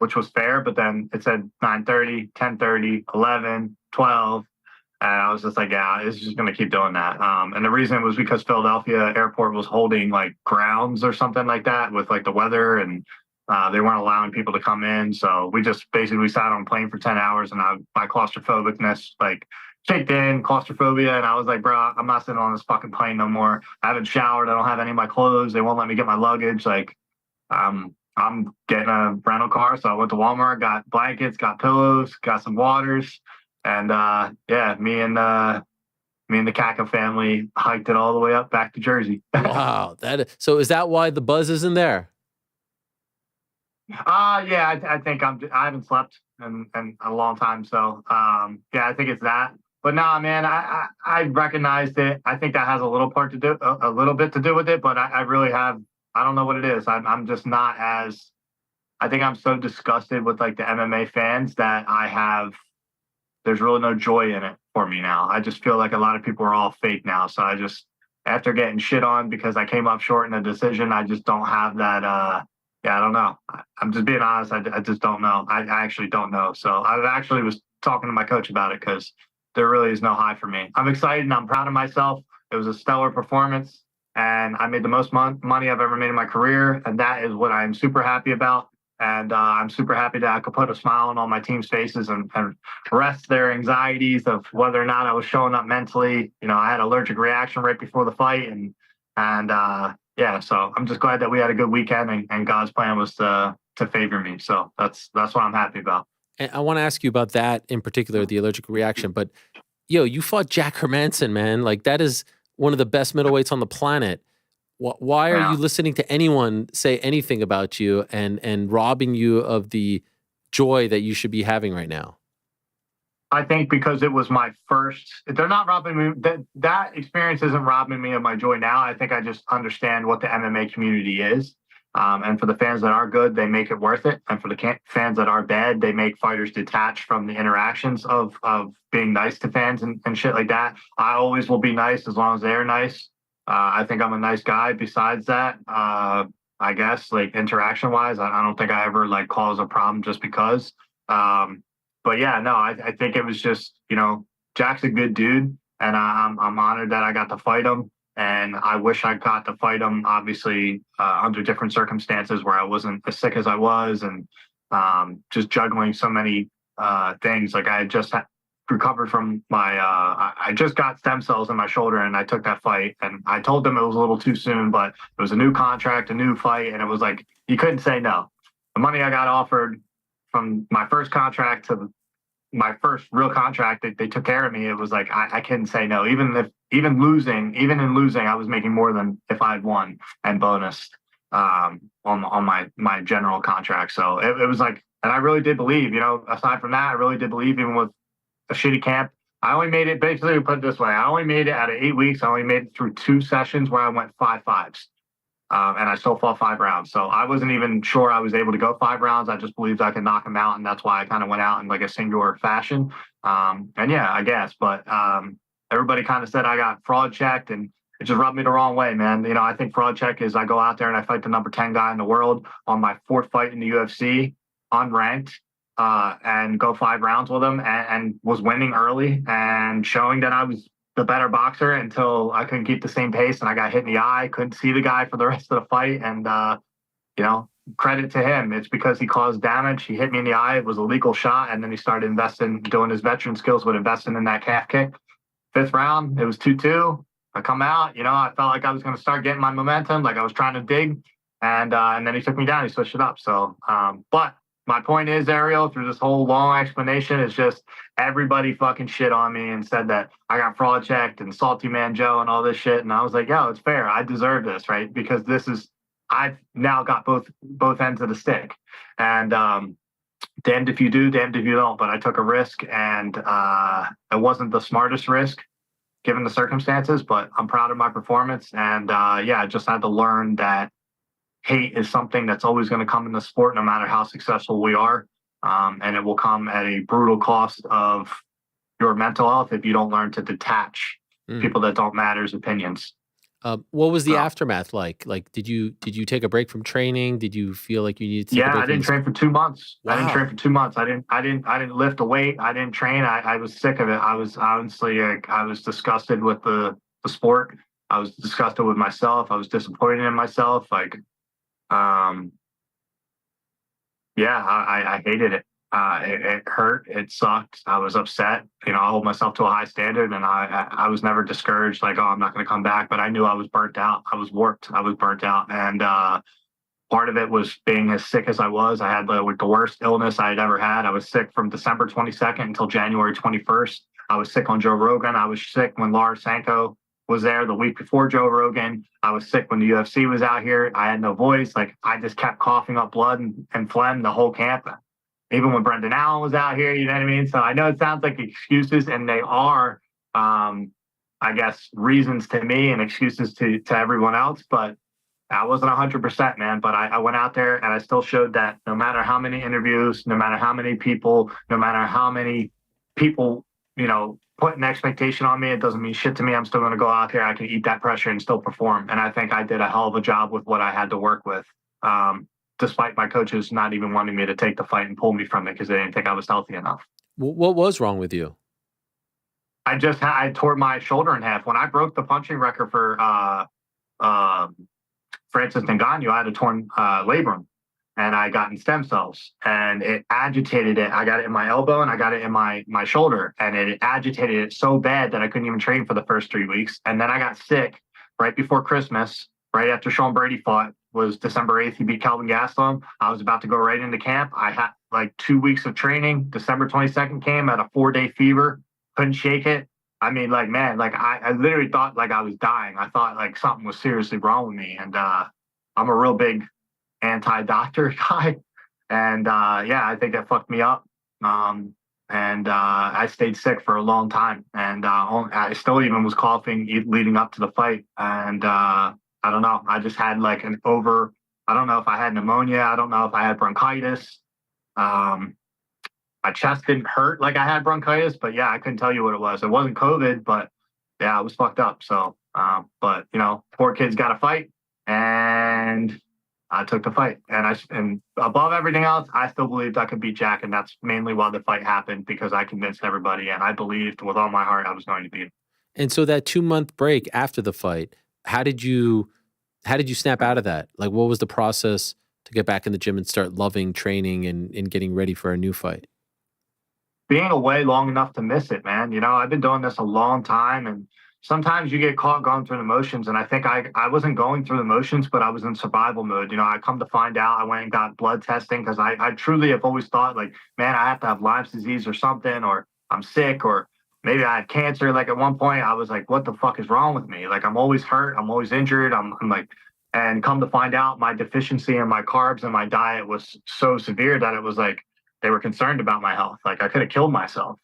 which was fair. But then it said 9:30, 10:30, 11, 12. And I was just like, yeah, it's just going to keep doing that. And the reason was because Philadelphia airport was holding like grounds or something like that with like the weather, and they weren't allowing people to come in. So we just basically sat on a plane for 10 hours, and my claustrophobicness like kicked in, claustrophobia. And I was like, bro, I'm not sitting on this fucking plane no more. I haven't showered. I don't have any of my clothes. They won't let me get my luggage. Like, I'm getting a rental car. So I went to Walmart, got blankets, got pillows, got some waters. And yeah, me and the Kaka family hiked it all the way up back to Jersey. Wow. So is that why the buzz isn't there? Yeah, I think I haven't slept in a long time. So yeah, I think it's that. But nah, man, I recognized it. I think that has a little bit to do with it. But I really have. I don't know what it is. I'm just not as. I think I'm so disgusted with like the MMA fans that there's really no joy in it for me now. I just feel like a lot of people are all fake now. So I just, after getting shit on because I came up short in a decision, I just don't have that. Yeah, I don't know. I'm just being honest. I just don't know. I actually don't know. So I actually was talking to my coach about it because there really is no high for me. I'm excited and I'm proud of myself. It was a stellar performance and I made the most money I've ever made in my career. And that is what I'm super happy about. And I'm super happy that I could put a smile on all my team's faces and rest their anxieties of whether or not I was showing up mentally. You know, I had an allergic reaction right before the fight. And yeah, so I'm just glad that we had a good weekend and God's plan was to favor me. So that's what I'm happy about. And I want to ask you about that in particular, the allergic reaction. But, you fought Jack Hermanson, man. Like, that is one of the best middleweights on the planet. Why are you listening to anyone say anything about you and robbing you of the joy that you should be having right now? I think because it was my first, they're not robbing me. That experience isn't robbing me of my joy now. I think I just understand what the MMA community is. And for the fans that are good, they make it worth it. And for the fans that are bad, they make fighters detach from the interactions of being nice to fans and shit like that. I always will be nice as long as they're nice. I think I'm a nice guy. Besides that, I guess like interaction wise, I don't think I ever like cause a problem just because. But yeah, no, I think it was just, Jack's a good dude and I'm honored that I got to fight him. And I wish I got to fight him, obviously, under different circumstances where I wasn't as sick as I was and just juggling so many things. Like I had just recovered from I just got stem cells in my shoulder and I took that fight and I told them it was a little too soon, but it was a new contract, a new fight. And it was like, you couldn't say no. The money I got offered from my first contract to my first real contract, they took care of me. It was like, I couldn't say no. Even in losing, I was making more than if I had won and bonus on my general contract. So it was like, and I really did believe, aside from that, I really did believe even with a shitty camp. I only made it, basically put it this way, I only made it out of 8 weeks. I only made it through 2 sessions where I went 5 5s. And I still fought 5 rounds. So I wasn't even sure I was able to go 5 rounds. I just believed I could knock him out. And that's why I kind of went out in like a singular fashion. And yeah, I guess. But everybody kind of said I got fraud checked and it just rubbed me the wrong way, man. I think fraud check is I go out there and I fight the number 10 guy in the world on my 4th fight in the UFC, unranked. And go 5 rounds with him and was winning early and showing that I was the better boxer until I couldn't keep the same pace and I got hit in the eye, couldn't see the guy for the rest of the fight. And, credit to him. It's because he caused damage. He hit me in the eye. It was a legal shot. And then he started doing his veteran skills with investing in that calf kick. 5th round, it was 2-2. I come out, I felt like I was going to start getting my momentum, like I was trying to dig. And then he took me down. He switched it up. So, but my point is, Ariel, through this whole long explanation, is just everybody fucking shit on me and said that I got fraud checked and Salty Man Joe and all this shit. And I was like, yo, it's fair. I deserve this, right? Because I've now got both ends of the stick. And damned if you do, damned if you don't. But I took a risk and it wasn't the smartest risk given the circumstances, but I'm proud of my performance. And I just had to learn that hate is something that's always going to come in the sport, no matter how successful we are. And it will come at a brutal cost of your mental health if you don't learn to detach people that don't matter's opinions. What was the aftermath like? Like, did you take a break from training? Did you feel like you needed to take a break? I didn't train for 2 months. Wow. I didn't train for 2 months. I didn't lift a weight. I didn't train. I was sick of it. I was honestly, I was disgusted with the sport. I was disgusted with myself. I was disappointed in myself. Like, I hated it. It hurt. It sucked. I was upset. You know, I hold myself to a high standard, and I was never discouraged. Like, oh, I'm not going to come back. But I knew I was burnt out. I was warped. I was burnt out, and part of it was being as sick as I was. I had the worst illness I had ever had. I was sick from December 22nd until January 21st. I was sick on Joe Rogan. I was sick when Lars Sanko was there the week before Joe Rogan. I was sick when the UFC was out here. I had no voice. Like, I just kept coughing up blood and phlegm the whole camp. Even when Brendan Allen was out here, you know what I mean? So I know it sounds like excuses, and they are, I guess, reasons to me and excuses to everyone else. But I wasn't 100%, man. But I went out there and I still showed that no matter how many interviews, no matter how many people, you know, put an expectation on me, it doesn't mean shit to me. I'm still going to go out there. I can eat that pressure and still perform. And I think I did a hell of a job with what I had to work with. Despite my coaches not even wanting me to take the fight and pull me from it because they didn't think I was healthy enough. What was wrong with you? I tore my shoulder in half. When I broke the punching record for Francis Ngannou, I had a torn labrum, and I got in stem cells, and it agitated it. I got it in my elbow, and I got it in my shoulder, and it agitated it so bad that I couldn't even train for the first 3 weeks. And then I got sick right before Christmas, right after Sean Brady fought. Was December 8th. He beat Kelvin Gastelum. I was about to go right into camp. I had like 2 weeks of training. December 22nd came, at a 4-day fever. Couldn't shake it. I mean, like, man, like I literally thought like I was dying. I thought like something was seriously wrong with me. And I'm a real big anti-doctor guy. And I think that fucked me up. I stayed sick for a long time. And I still even was coughing leading up to the fight. And I don't know. I just had like I don't know if I had pneumonia. I don't know if I had bronchitis. My chest didn't hurt like I had bronchitis, but yeah, I couldn't tell you what it was. It wasn't COVID, but yeah, I was fucked up. So, but you know, poor kids got to fight, and I took the fight. And above everything else, I still believed I could beat Jack, and that's mainly why the fight happened, because I convinced everybody, and I believed with all my heart I was going to beat him. And so that 2-month break after the fight, how did you snap out of that? Like, what was the process to get back in the gym and start loving training and getting ready for a new fight? Being away long enough to miss it, man. You know, I've been doing this a long time, and sometimes you get caught going through the motions. And I think I wasn't going through the motions, but I was in survival mode. You know, I come to find out, I went and got blood testing because I truly have always thought, like, man, I have to have Lyme's disease or something, or I'm sick, or maybe I had cancer. Like, at one point I was like, what the fuck is wrong with me? Like, I'm always hurt. I'm always injured. I'm like, and come to find out, my deficiency in my carbs and my diet was so severe that it was like, they were concerned about my health. Like, I could have killed myself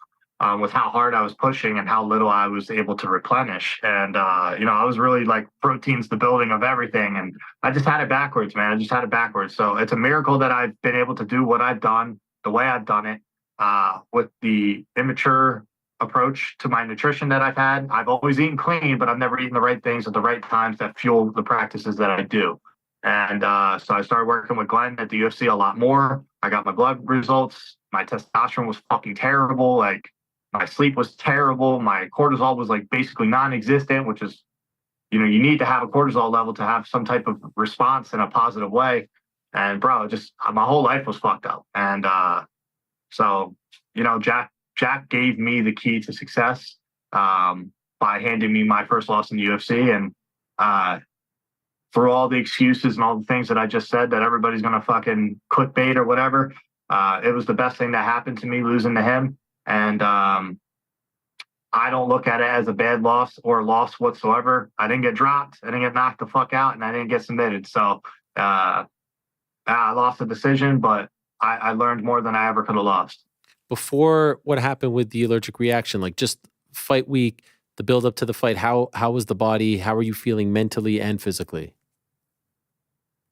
with how hard I was pushing and how little I was able to replenish. And, you know, I was really like, protein's the building of everything. And I just had it backwards, man. I just had it backwards. So it's a miracle that I've been able to do what I've done, the way I've done it, with the immature approach to my nutrition that I've had. I've always eaten clean, but I've never eaten the right things at the right times that fuel the practices that I do. And so I started working with Glenn at the UFC a lot more. I got my blood results. My testosterone was fucking terrible. Like, my sleep was terrible. My cortisol was like basically non-existent, which is, you know, you need to have a cortisol level to have some type of response in a positive way. And bro, just my whole life was fucked up. And so, you know, Jack gave me the key to success by handing me my first loss in the UFC. And through all the excuses and all the things that I just said that everybody's going to fucking clickbait or whatever, it was the best thing that happened to me, losing to him. And I don't look at it as a bad loss or a loss whatsoever. I didn't get dropped. I didn't get knocked the fuck out, and I didn't get submitted. So I lost the decision, but I learned more than I ever could have lost. Before what happened with the allergic reaction, like just fight week, the build up to the fight, how was the body? How are you feeling mentally and physically?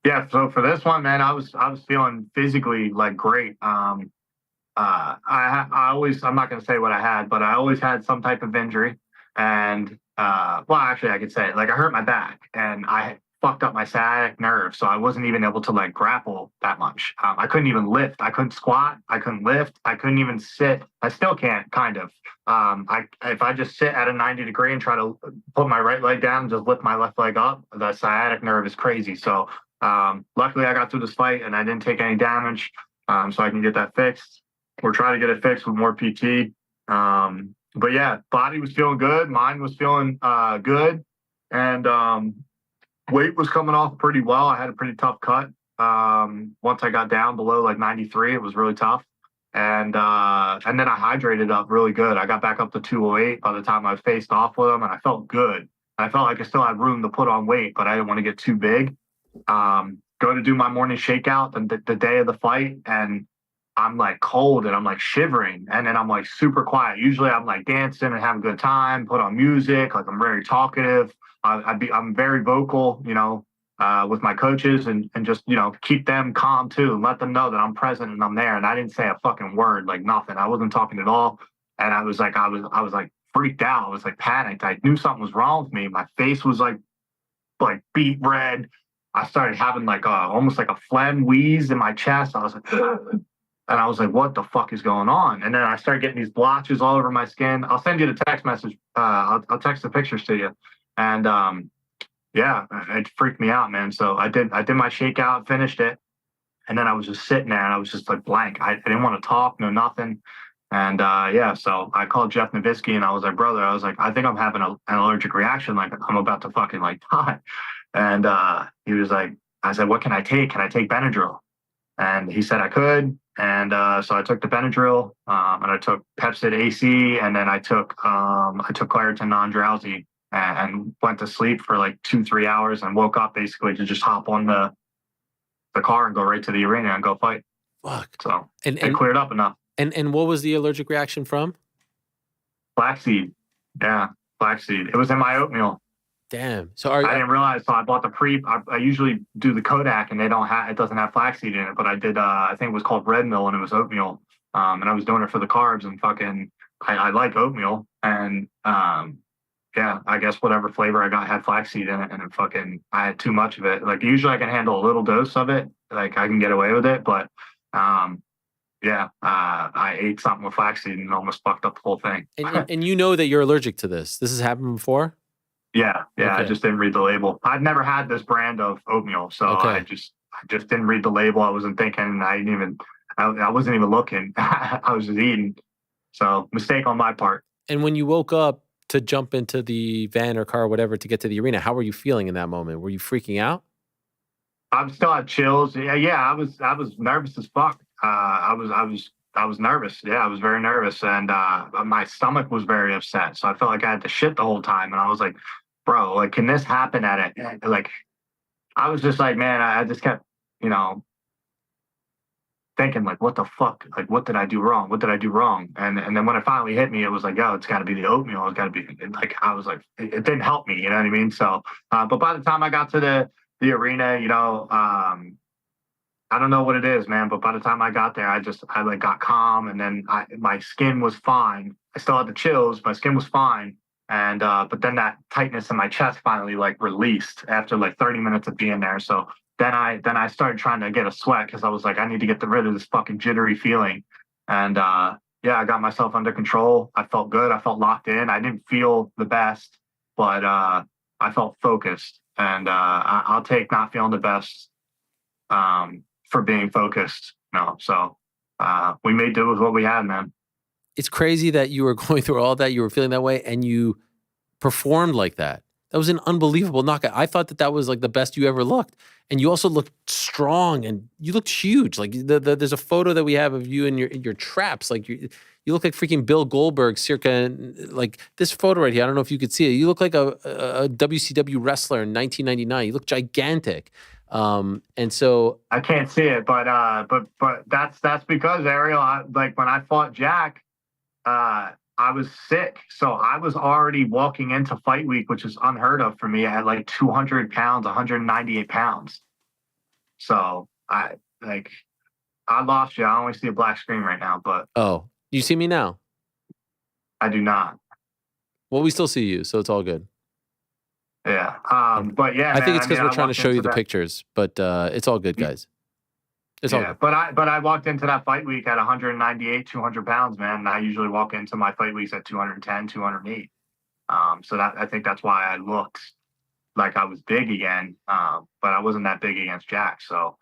Yeah, so for this one, man, I was feeling physically like great. I always, I'm not going to say what I had, but I always had some type of injury. and well, actually, I could say like I hurt my back, and I fucked up my sciatic nerve, so I wasn't even able to like grapple that much. I couldn't even lift. I couldn't squat. I couldn't lift. I couldn't even sit. I still can't, kind of. If I just sit at a 90-degree and try to put my right leg down and just lift my left leg up, the sciatic nerve is crazy. So luckily, I got through this fight and I didn't take any damage, so I can get that fixed. We're trying to get it fixed with more PT. But yeah, body was feeling good. Mind was feeling good. And weight was coming off pretty well. I had a pretty tough cut. Once I got down below like 93, it was really tough. And then I hydrated up really good. I got back up to 208 by the time I faced off with him, and I felt good. I felt like I still had room to put on weight, but I didn't want to get too big. Go to do my morning shakeout the day of the fight, and I'm like cold and I'm like shivering, and then I'm like super quiet. Usually I'm like dancing and having a good time, put on music, like I'm very talkative. I'm very vocal, with my coaches, and just, keep them calm too, and let them know that I'm present and I'm there. And I didn't say a fucking word, like nothing. I wasn't talking at all. And I was like freaked out. I was like panicked. I knew something was wrong with me. My face was like beet red. I started having like almost like a phlegm wheeze in my chest. I was like, and I was like, what the fuck is going on? And then I started getting these blotches all over my skin. I'll send you the text message. I'll text the pictures to you. And yeah, it freaked me out, man. So I did my shakeout, finished it. And then I was just sitting there and I was just like blank. I didn't want to talk, no nothing. And yeah, so I called Jeff Nowitzki and I was like, brother, I think I'm having an allergic reaction. Like I'm about to fucking like die. And he was like, I said, what can I take? Can I take Benadryl? And he said I could. And so I took the Benadryl, and I took Pepsid AC, and then I took Claritin non-drowsy, and went to sleep for like 2-3 hours, and woke up basically to just hop on the car and go right to the arena and go fight. Fuck. So it cleared up enough. And what was the allergic reaction from? Flaxseed. Yeah, flaxseed. It was in my oatmeal. Damn. So I didn't realize. So I bought the I usually do the Kodak, and it doesn't have flaxseed in it. But I did. I think it was called Red Mill, and it was oatmeal. And I was doing it for the carbs, and fucking, I like oatmeal, and yeah, I guess whatever flavor I got had flaxseed in it, and then fucking I had too much of it. Like usually I can handle a little dose of it, like I can get away with it, but yeah, I ate something with flaxseed and almost fucked up the whole thing. And you know that you're allergic to this. This has happened before? Yeah. Okay. I just didn't read the label. I've never had this brand of oatmeal, so okay. I just didn't read the label. I wasn't thinking. I wasn't even looking. I was just eating. So mistake on my part. And when you woke up to jump into the van or car or whatever to get to the arena, how were you feeling in that moment? Were you freaking out? I still had chills. Yeah, I was nervous as fuck. I was nervous. Yeah, I was very nervous, and my stomach was very upset. So I felt like I had to shit the whole time, and I was like, bro, like, can this happen at it? Like, I was just like, man, I just kept, thinking like, what the fuck? Like, what did I do wrong? What did I do wrong? And then when it finally hit me, it was like, yo, it's got to be the oatmeal. It's got to be like, I was like, it didn't help me. You know what I mean? So, but by the time I got to the arena, I don't know what it is, man. But by the time I got there, I like got calm, and then my skin was fine. I still had the chills. My skin was fine. And but then that tightness in my chest finally like released after like 30 minutes of being there. So then I started trying to get a sweat because I was like, I need to get rid of this fucking jittery feeling. And yeah, I got myself under control. I felt good. I felt locked in. I didn't feel the best, but I felt focused. And I'll take not feeling the best for being focused. So we made do with what we had, man. It's crazy that you were going through all that, you were feeling that way, and you performed like that. That was an unbelievable knockout. I thought that was like the best you ever looked. And you also looked strong, and you looked huge. Like there's a photo that we have of you in your traps. Like you look like freaking Bill Goldberg, circa like this photo right here. I don't know if you could see it. You look like a WCW wrestler in 1999. You look gigantic. And so I can't see it, but that's because Ariel, like when I fought Jack, I was sick. So I was already walking into fight week, which is unheard of for me. I had like 200 pounds, 198 pounds. So I lost you. I only see a black screen right now, but. Oh, you see me now? I do not. Well, we still see you, so it's all good. Yeah. But yeah, I think it's because we're I trying to walked show you into the that- pictures, but it's all good, guys. It's all Yeah, good. but I walked into that fight week at 198, 200 pounds, man. And I usually walk into my fight weeks at 210, 208. So that I think that's why I looked like I was big again. But I wasn't that big against Jack. So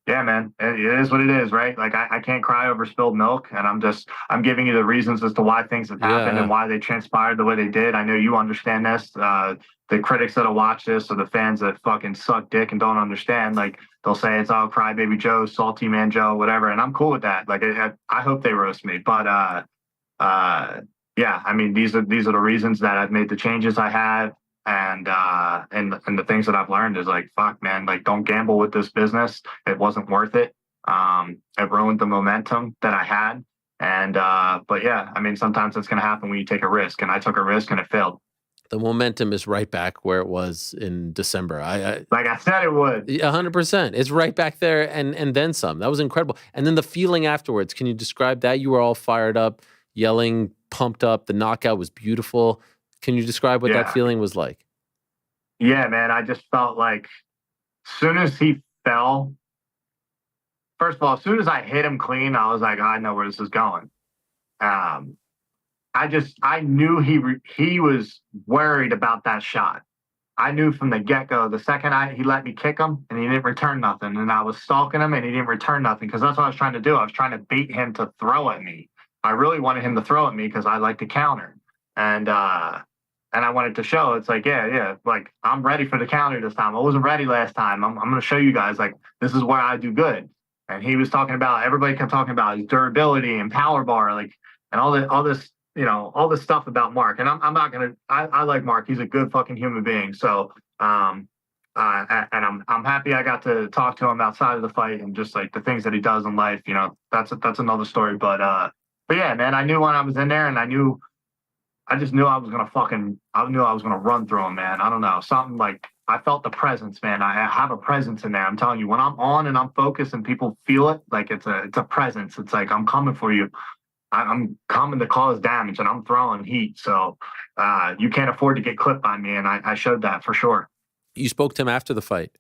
yeah, man, it is what it is, right? Like I can't cry over spilled milk, and I'm giving you the reasons as to why things have happened and why they transpired the way they did. I know you understand this. The critics that'll watch this, or the fans that fucking suck dick and don't understand, like they'll say it's all Crybaby Joe, Salty Man Joe, whatever, and I'm cool with that. Like I hope they roast me, but yeah, I mean these are the reasons that I've made the changes I have. And the things that I've learned is like, fuck, man, like don't gamble with this business. It wasn't worth it. It ruined the momentum that I had. And but yeah, I mean, sometimes it's gonna happen when you take a risk, and I took a risk and it failed. The momentum is right back where it was in December. Like I said it would. 100%. It's right back there and then some. That was incredible. And then the feeling afterwards. Can you describe that? You were all fired up, yelling, pumped up. The knockout was beautiful. Can you describe what that feeling was like? Yeah, man. I just felt like as soon as he fell, first of all, as soon as I hit him clean, I was like, I know where this is going. I knew he was worried about that shot. I knew from the get-go, the second he let me kick him and he didn't return nothing. And I was stalking him and he didn't return nothing because that's what I was trying to do. I was trying to bait him to throw at me. I really wanted him to throw at me because I like to counter. And I wanted to show it's like, yeah, like I'm ready for the counter this time. I wasn't ready last time. I'm going to show you guys, like, this is where I do good. And he was talking about, everybody kept talking about his durability and power bar, like, and all this, you know, all this stuff about Mark. And I'm not going to, I like Mark. He's a good fucking human being. So, and I'm happy I got to talk to him outside of the fight and just like the things that he does in life, you know, that's another story. But yeah, man, I knew when I was in there and I just knew I was going to run through him, man. I don't know. Something like, I felt the presence, man. I have a presence in there. I'm telling you, when I'm on and I'm focused and people feel it, like it's a presence. It's like, I'm coming for you. I'm coming to cause damage and I'm throwing heat. So you can't afford to get clipped by me. And I showed that for sure. You spoke to him after the fight?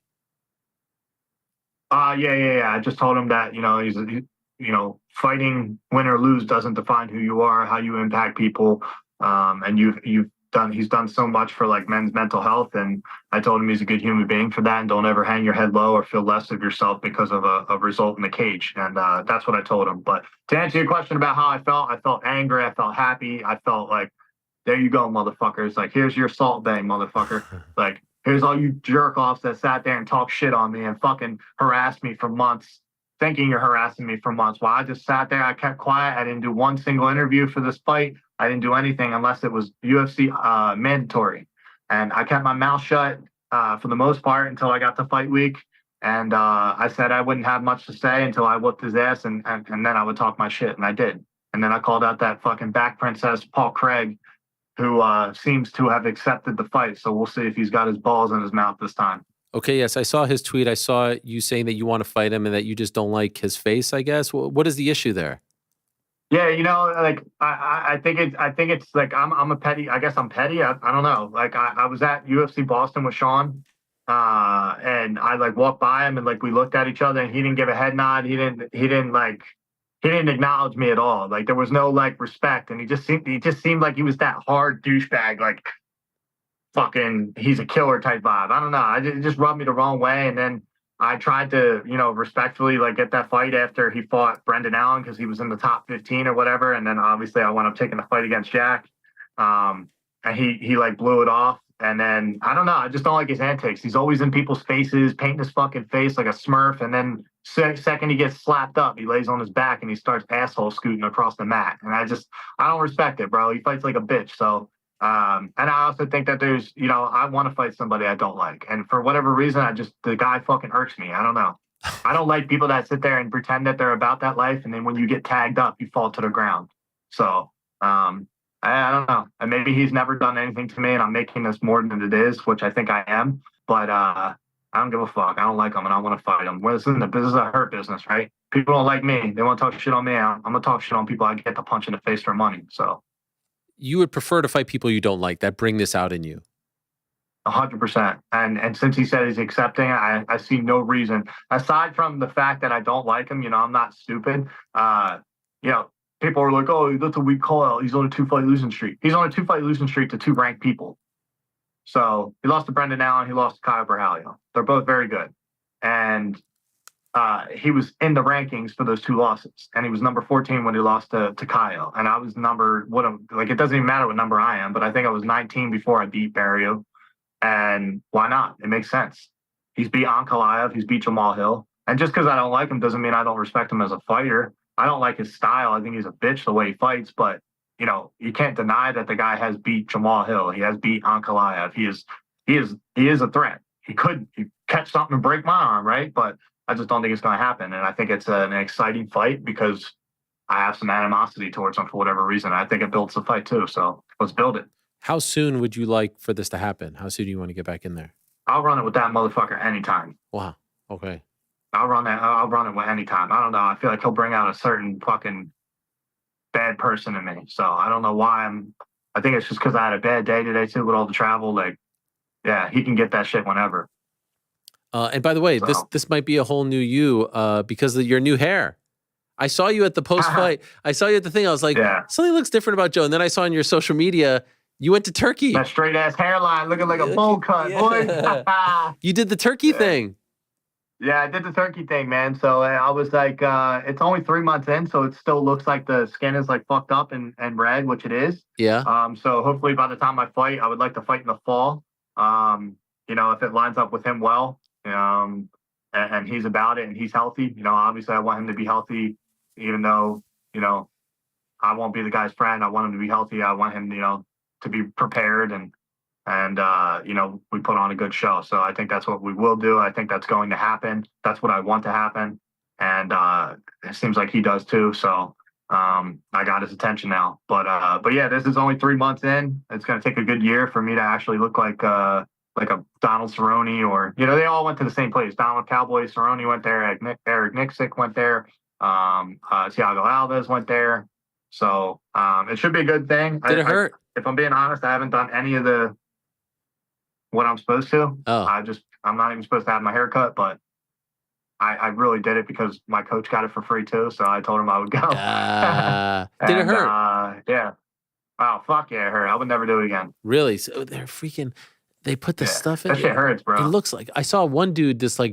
Yeah. I just told him that, you know, fighting, win or lose, doesn't define who you are, how you impact people. And he's done so much for like men's mental health. And I told him he's a good human being for that. And don't ever hang your head low or feel less of yourself because of a result in the cage. And that's what I told him. But to answer your question about how I felt angry. I felt happy. I felt like, there you go, motherfuckers. Like, here's your salt bay, motherfucker. Like, here's all you jerk offs that sat there and talked shit on me and fucking harassed me for months, thinking you're harassing me for months. While I just sat there, I kept quiet. I didn't do one single interview for this fight. I didn't do anything unless it was UFC mandatory. And I kept my mouth shut for the most part until I got to fight week. And I said I wouldn't have much to say until I whooped his ass, and then I would talk my shit, and I did. And then I called out that fucking back princess, Paul Craig, who seems to have accepted the fight. So we'll see if he's got his balls in his mouth this time. Okay, yes, I saw his tweet. I saw you saying that you want to fight him and that you just don't like his face, I guess. What is the issue there? Yeah, you know, like I think it's like I'm a petty. I guess I'm petty. I don't know. Like I was at UFC Boston with Sean, and I like walked by him and like we looked at each other and he didn't give a head nod. He didn't acknowledge me at all. Like there was no like respect, and he just seemed like he was that hard douchebag, like fucking he's a killer type vibe. I don't know. It just rubbed me the wrong way, and then I tried to, you know, respectfully like get that fight after he fought Brendan Allen because he was in the top 15 or whatever. And then obviously I wound up taking the fight against Jack. And he like blew it off. And then I don't know. I just don't like his antics. He's always in people's faces, painting his fucking face like a Smurf. And then second he gets slapped up, he lays on his back and he starts asshole scooting across the mat. And I don't respect it, bro. He fights like a bitch. So and I also think that there's, you know, I want to fight somebody I don't like. And for whatever reason, the guy fucking irks me. I don't know. I don't like people that sit there and pretend that they're about that life. And then when you get tagged up, you fall to the ground. So, I don't know. And maybe he's never done anything to me and I'm making this more than it is, which I think I am. But, I don't give a fuck. I don't like him and I want to fight him. Well, this is a hurt business, right? People don't like me. They want to talk shit on me. I'm going to talk shit on people I get to punch in the face for money. So. you would prefer to fight people you don't like that bring this out in you. 100%. And since he said he's accepting, I see no reason aside from the fact that I don't like him. I'm not stupid. People are like, oh, that's a weak call. He's on a 2-fight losing streak. He's on a 2-fight losing streak to 2 ranked people. So he lost to Brendan Allen. He lost to Kyle Berhalio. They're both very good. And he was in the rankings for those 2 losses. And he was number 14 when he lost to Kyle. And I was it doesn't even matter what number I am, but I think I was 19 before I beat Barrio. And why not? It makes sense. He's beat Ankalaev. He's beat Jamal Hill. And just because I don't like him doesn't mean I don't respect him as a fighter. I don't like his style. I think he's a bitch the way he fights. But, you can't deny that the guy has beat Jamal Hill. He has beat Ankalaev. He is a threat. He could catch something and break my arm, right? But I just don't think it's going to happen. And I think it's an exciting fight because I have some animosity towards him for whatever reason. I think it builds the fight too. So let's build it. How soon would you like for this to happen? How soon do you want to get back in there? I'll run it with that motherfucker anytime. Wow. Okay. I'll run it with anytime. I don't know. I feel like he'll bring out a certain fucking bad person in me. So I don't know why I think it's just because I had a bad day today too with all the travel. Like, yeah, he can get that shit whenever. And by the way, this might be a whole new you because of your new hair. I saw you at the post-fight. I saw you at the thing. I was like, something looks different about Joe. And then I saw on your social media, you went to Turkey. That straight-ass hairline looking like a bowl cut, boy. You did the turkey thing. Yeah, I did the turkey thing, man. So I was like, it's only 3 months in, so it still looks like the skin is like fucked up and red, which it is. Yeah. So hopefully by the time I fight, I would like to fight in the fall. If it lines up with him well, and he's about it and he's healthy, obviously I want him to be healthy, even though, I won't be the guy's friend. I want him to be healthy. I want him, to be prepared and we put on a good show. So I think that's what we will do. I think that's going to happen. That's what I want to happen. And it seems like he does too. So I got his attention now. But yeah, this is only 3 months in. It's going to take a good year for me to actually look like a Donald Cerrone or, they all went to the same place. Donald Cowboy Cerrone went there. Eric Nicksick went there. Thiago Alves went there. So it should be a good thing. Did it hurt? If I'm being honest, I haven't done any of what I'm supposed to. Oh. I'm not even supposed to have my hair cut, but I really did it because my coach got it for free too. So I told him I would go. Did it hurt? Yeah. Oh, fuck yeah, it hurt. I would never do it again. Really? So they put the stuff in. That shit hurts, bro. It looks like, I saw one dude, I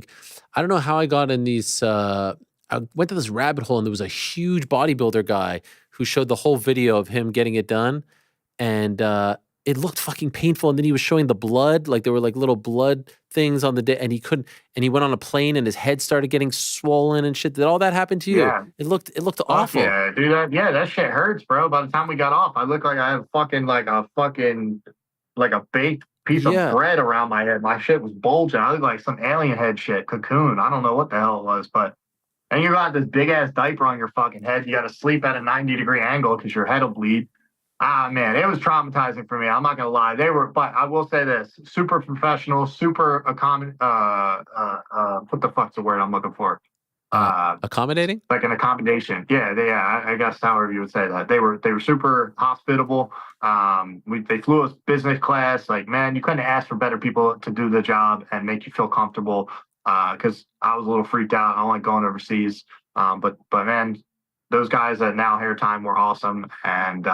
don't know how I got in these, I went to this rabbit hole and there was a huge bodybuilder guy who showed the whole video of him getting it done. And it looked fucking painful. And then he was showing the blood, like there were like little blood things on the day, and he went on a plane and his head started getting swollen and shit. Did all that happen to you? Yeah. It looked awful. Yeah, dude. That shit hurts, bro. By the time we got off, I looked like I had like a baked piece of bread around my head. My shit was bulging. I looked like some alien head shit, cocoon. I don't know what the hell it was, but and you got this big ass diaper on your fucking head. You got to sleep at a 90-degree angle because your head will bleed. Ah, man, it was traumatizing for me. I'm not gonna lie. But I will say this: super professional, super what the fuck's the word I'm looking for? Accommodating? Like an accommodation. Yeah. I guess however you would say that. They were super hospitable. They flew us business class. Like, man, you couldn't ask for better people to do the job and make you feel comfortable. Because I was a little freaked out. I don't like going overseas. But man, those guys at Now Hair Time were awesome. And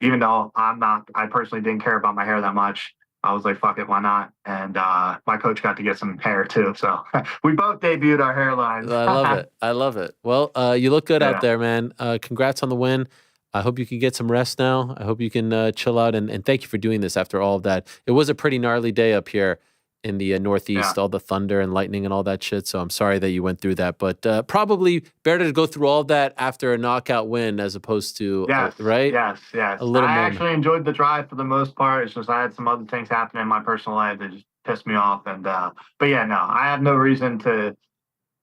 even though I personally didn't care about my hair that much, I was like, fuck it, why not? And my coach got to get some hair too. So we both debuted our hairlines. I love it. Well, you look good out there, man. Congrats on the win. I hope you can get some rest now. I hope you can chill out. And thank you for doing this after all of that. It was a pretty gnarly day up here in the Northeast, all the thunder and lightning and all that shit. So I'm sorry that you went through that, but probably better to go through all of that after a knockout win as opposed to, right? Yes. A little I more. actually enjoyed the drive for the most part. It's just I had some other things happen in my personal life that just pissed me off. And but yeah, no, I have no reason to.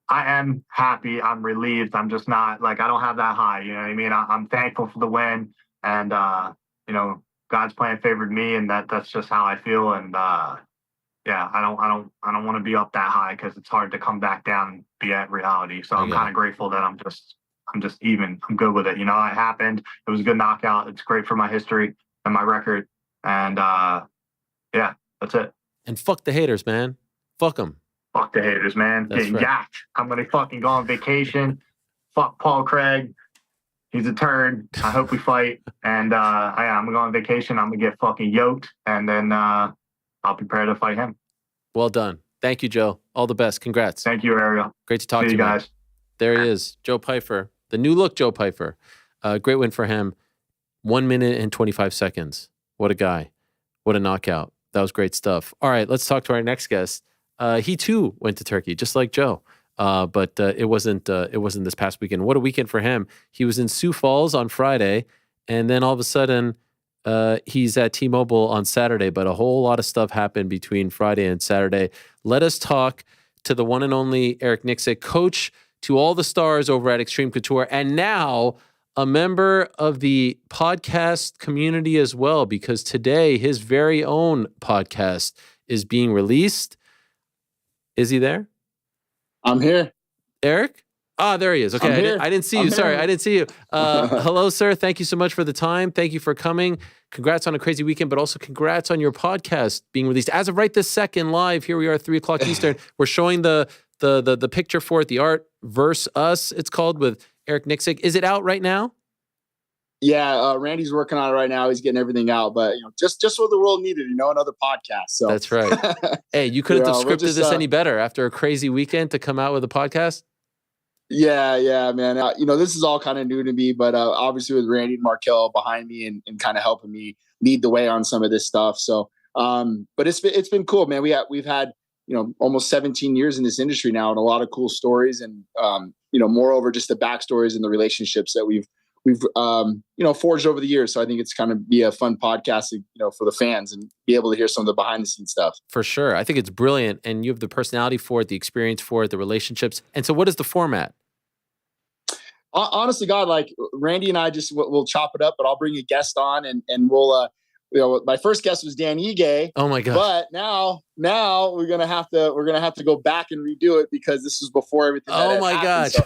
I am happy. I'm relieved. I'm just not I don't have that high. You know what I mean? I'm thankful for the win, and God's plan favored me, and that's just how I feel. And yeah, I don't want to be up that high because it's hard to come back down and be at reality. So I'm kind of grateful that I'm just even. I'm good with it. You know, it happened. It was a good knockout. It's great for my history and my record. And yeah, that's it. And fuck the haters, man. Fuck them. Fuck the haters, man. That's Getting right. yacked. I'm gonna fucking go on vacation. Fuck Paul Craig. He's a turd. I hope we fight. And I'm gonna go on vacation. I'm gonna get fucking yoked, and then I'll be prepared to fight him. Well done. Thank you, Joe. All the best. Congrats. Thank you, Ariel. Great to talk See to you you, man. Uh, guys. There he is, Joe Pyfer. The new look, Joe Pyfer. Great win for him. 1 minute and 25 seconds. What a guy. What a knockout. That was great stuff. All right, let's talk to our next guest. He too went to Turkey, just like Joe. But it wasn't this past weekend. What a weekend for him. He was in Sioux Falls on Friday, and then all of a sudden he's at T-Mobile on Saturday. But a whole lot of stuff happened between Friday and Saturday. Let us talk to the one and only Eric Nicksick, coach to all the stars over at Extreme Couture, and now a member of the podcast community as well, because today his very own podcast is being released. Is he there? I'm here. Eric? Ah, there he is. Okay, I didn't see you. Sorry, I didn't see you. Hello, sir. Thank you so much for the time. Thank you for coming. Congrats on a crazy weekend, but also congrats on your podcast being released. As of right this second, live, here we are, 3:00 Eastern. We're showing the picture for it, the art verse us, it's called, with Eric Nicksick. Is it out right now? Yeah, Randy's working on it right now. He's getting everything out, but just what the world needed, another podcast. So that's right. Hey, you couldn't have scripted this any better after a crazy weekend to come out with a podcast. Yeah, man. This is all kind of new to me, but obviously with Randy and Markel behind me and kind of helping me lead the way on some of this stuff. So, but it's been cool, man. We've had almost 17 years in this industry now, and a lot of cool stories, and moreover, just the backstories and the relationships that we've forged over the years. So I think it's kind of be a fun podcast, for the fans and be able to hear some of the behind the scenes stuff. For sure. I think it's brilliant. And you have the personality for it, the experience for it, the relationships. And so what is the format? Honestly, God, like Randy and I we'll chop it up, but I'll bring a guest on and we'll, my first guest was Dan Ige. Oh my God. But now we're going to have to go back and redo it because this was before everything. Oh my God. So,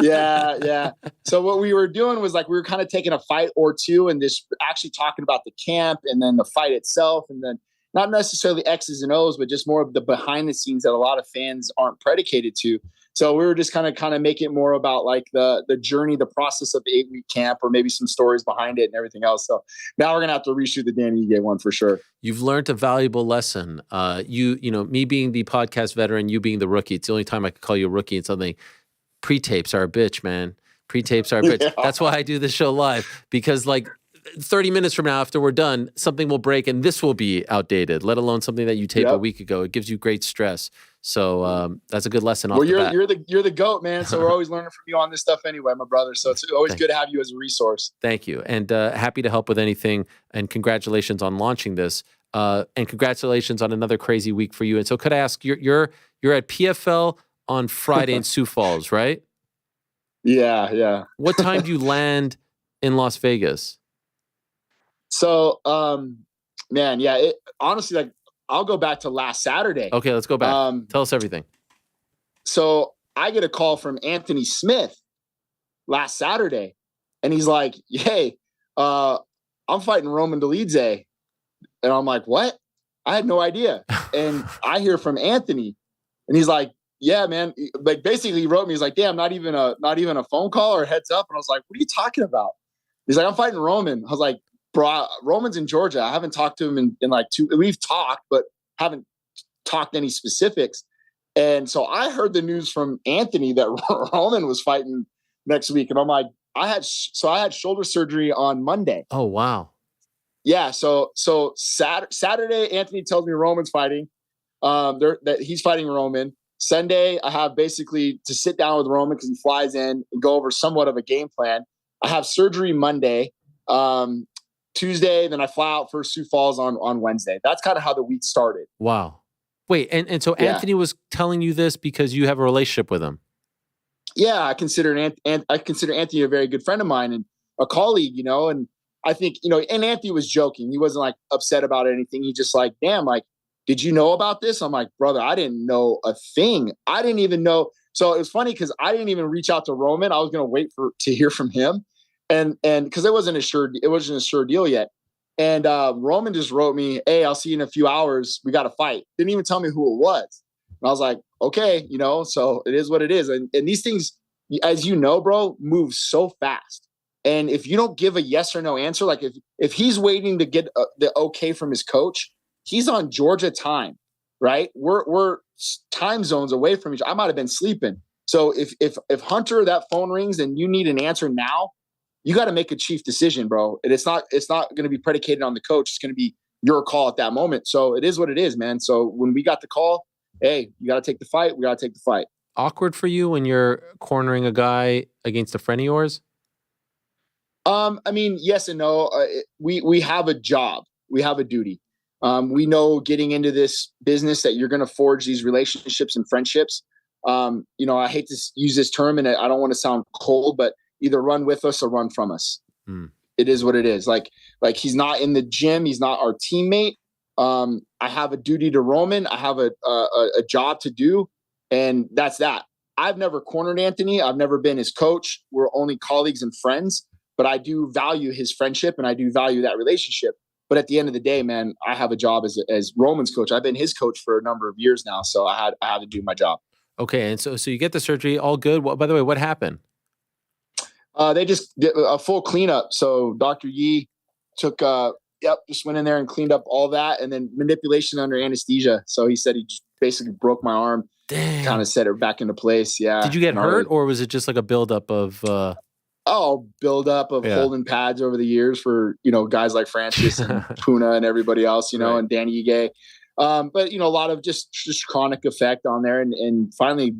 yeah. So what we were doing was we were kind of taking a fight or two and this actually talking about the camp and then the fight itself. And then not necessarily X's and O's, but just more of the behind the scenes that a lot of fans aren't predicated to. So we were just kind of making it more about the journey, the process of the 8-week camp, or maybe some stories behind it and everything else. So now we're going to have to reshoot the Dan Ige one for sure. You've learned a valuable lesson. Me being the podcast veteran, you being the rookie. It's the only time I could call you a rookie in something. Pre-tapes are a bitch, man. Pre-tapes are a bitch. Yeah. That's why I do this show live, because 30 minutes from now, after we're done, something will break and this will be outdated, let alone something that you taped a week ago. It gives you great stress. So that's a good lesson. Well, you're the GOAT, man. So we're always learning from you on this stuff anyway, my brother. So it's always good to have you as a resource. Thank you. And happy to help with anything. And congratulations on launching this. And congratulations on another crazy week for you. And so could I ask, you're at PFL on Friday in Sioux Falls, right? Yeah. What time do you land in Las Vegas? So, man, yeah, honestly, I'll go back to last Saturday. Okay, let's go back. Tell us everything. So I get a call from Anthony Smith last Saturday, and he's like, hey, I'm fighting Roman Dolidze. And I'm like, what? I had no idea. And I hear from Anthony, and he's like, yeah, man. Basically he wrote me, he's like, damn, not even a phone call or heads up. And I was like, what are you talking about? He's like, I'm fighting Roman. I was like, bro, Roman's in Georgia. I haven't talked to him in we've talked, but haven't talked any specifics. And so I heard the news from Anthony that Roman was fighting next week. And I'm like, I had shoulder surgery on Monday. Oh, wow. Yeah. So Saturday, Anthony tells me Roman's fighting, that he's fighting Roman. Sunday, I have basically to sit down with Roman because he flies in and go over somewhat of a game plan. I have surgery Monday. Tuesday, then I fly out for Sioux Falls on Wednesday. That's kind of how the week started. Wow. Wait, and so Anthony was telling you this because you have a relationship with him? Yeah, I consider Anthony a very good friend of mine and a colleague, and I think, and Anthony was joking. He wasn't upset about anything. He just damn, did you know about this? I'm like, brother, I didn't know a thing. I didn't even know. So it was funny because I didn't even reach out to Roman. I was going to wait to hear from him, and because it wasn't a sure deal yet. And Roman just wrote me, "Hey, I'll see you in a few hours. We got to fight." Didn't even tell me who it was. And I was like, "Okay, so it is what it is." And these things, as you know, bro, move so fast. And if you don't give a yes or no answer, like if he's waiting to get the okay from his coach, he's on Georgia time, right? We're time zones away from each other. I might have been sleeping. So if Hunter, that phone rings and you need an answer now, you got to make a chief decision, bro. And it's not going to be predicated on the coach. It's going to be your call at that moment. So it is what it is, man. So when we got the call, hey, you got to take the fight. We got to take the fight. Awkward for you when you're cornering a guy against a friend of yours? I mean, yes and no. We have a job. We have a duty. We know getting into this business that you're going to forge these relationships and friendships. I hate to use this term, and I don't want to sound cold, but either run with us or run from us. It is what it is. Like he's not in the gym. He's not our teammate. I have a duty to Roman. I have a job to do, and that's that. I've never cornered Anthony. I've never been his coach. We're only colleagues and friends, but I do value his friendship and I do value that relationship. But at the end of the day, man, I have a job as Roman's coach. I've been his coach for a number of years now, so I had to do my job. Okay, and so you get the surgery, all good. By the way, what happened? They just did a full cleanup. So Dr. Yi took, just went in there and cleaned up all that, and then manipulation under anesthesia. So he said he just basically broke my arm, kind of set it back into place. Yeah. Did you get hurt, or was it just like a buildup of? Buildup of holding pads over the years for guys like Francis and Puna and everybody else, right. And Dan Ige. But a lot of just chronic effect on there, and finally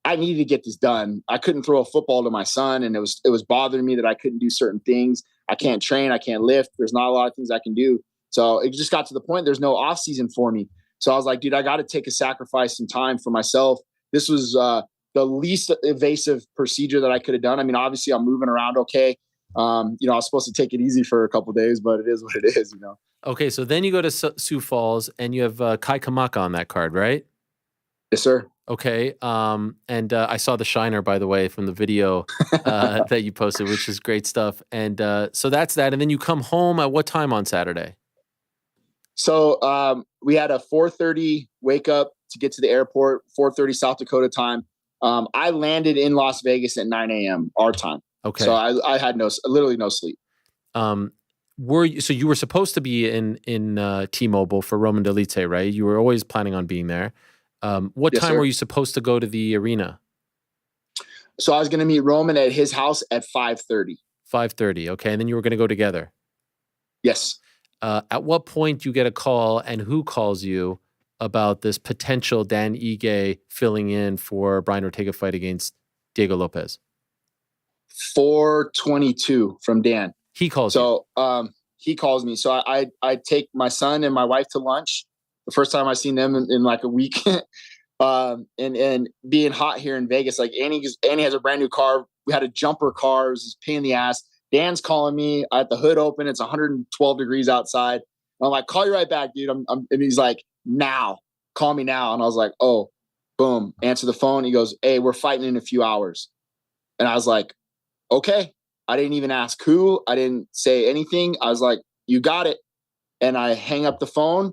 I needed to get this done. I couldn't throw a football to my son, and it was bothering me that I couldn't do certain things. I can't train, I can't lift. There's not a lot of things I can do. So it just got to the point there's no off season for me. So I was like, dude, I got to take a sacrifice some time for myself. This was the least invasive procedure that I could have done. I mean, obviously I'm moving around okay. I was supposed to take it easy for a couple of days, but it is what it is, Okay, so then you go to Sioux Falls and you have Kai Kamaka on that card, right? Yes, sir. Okay, and I saw the Shiner, by the way, from the video that you posted, which is great stuff. And so that's that. And then you come home at what time on Saturday? So we had a 4:30 wake up to get to the airport, 4:30 South Dakota time. I landed in Las Vegas at 9 a.m. our time. Okay. So I had literally no sleep. So you were supposed to be in T-Mobile for Roman Dolidze, right? You were always planning on being there. What Yes, time sir. were you supposed to go to the arena? So I was going to meet Roman at his house at 5:30. 5:30. Okay. And then you were going to go together. Yes. At what point do you get a call, and who calls you about this potential Dan Ige filling in for Brian Ortega fight against Diego Lopes? 4:22 from Dan. He calls you. So he calls me. So I take my son and my wife to lunch. The first time I seen them in like a week. And being hot here in Vegas, like Annie has a brand new car. We had a jumper car. It was a pain in the ass. Dan's calling me. I had the hood open. It's 112 degrees outside. I'm like, call you right back, dude. And he's like, now, call me now. And I was like, oh, boom, answer the phone. He goes, hey, we're fighting in a few hours. And I was like, okay. I didn't even ask who. I didn't say anything. I was like, you got it. And I hang up the phone.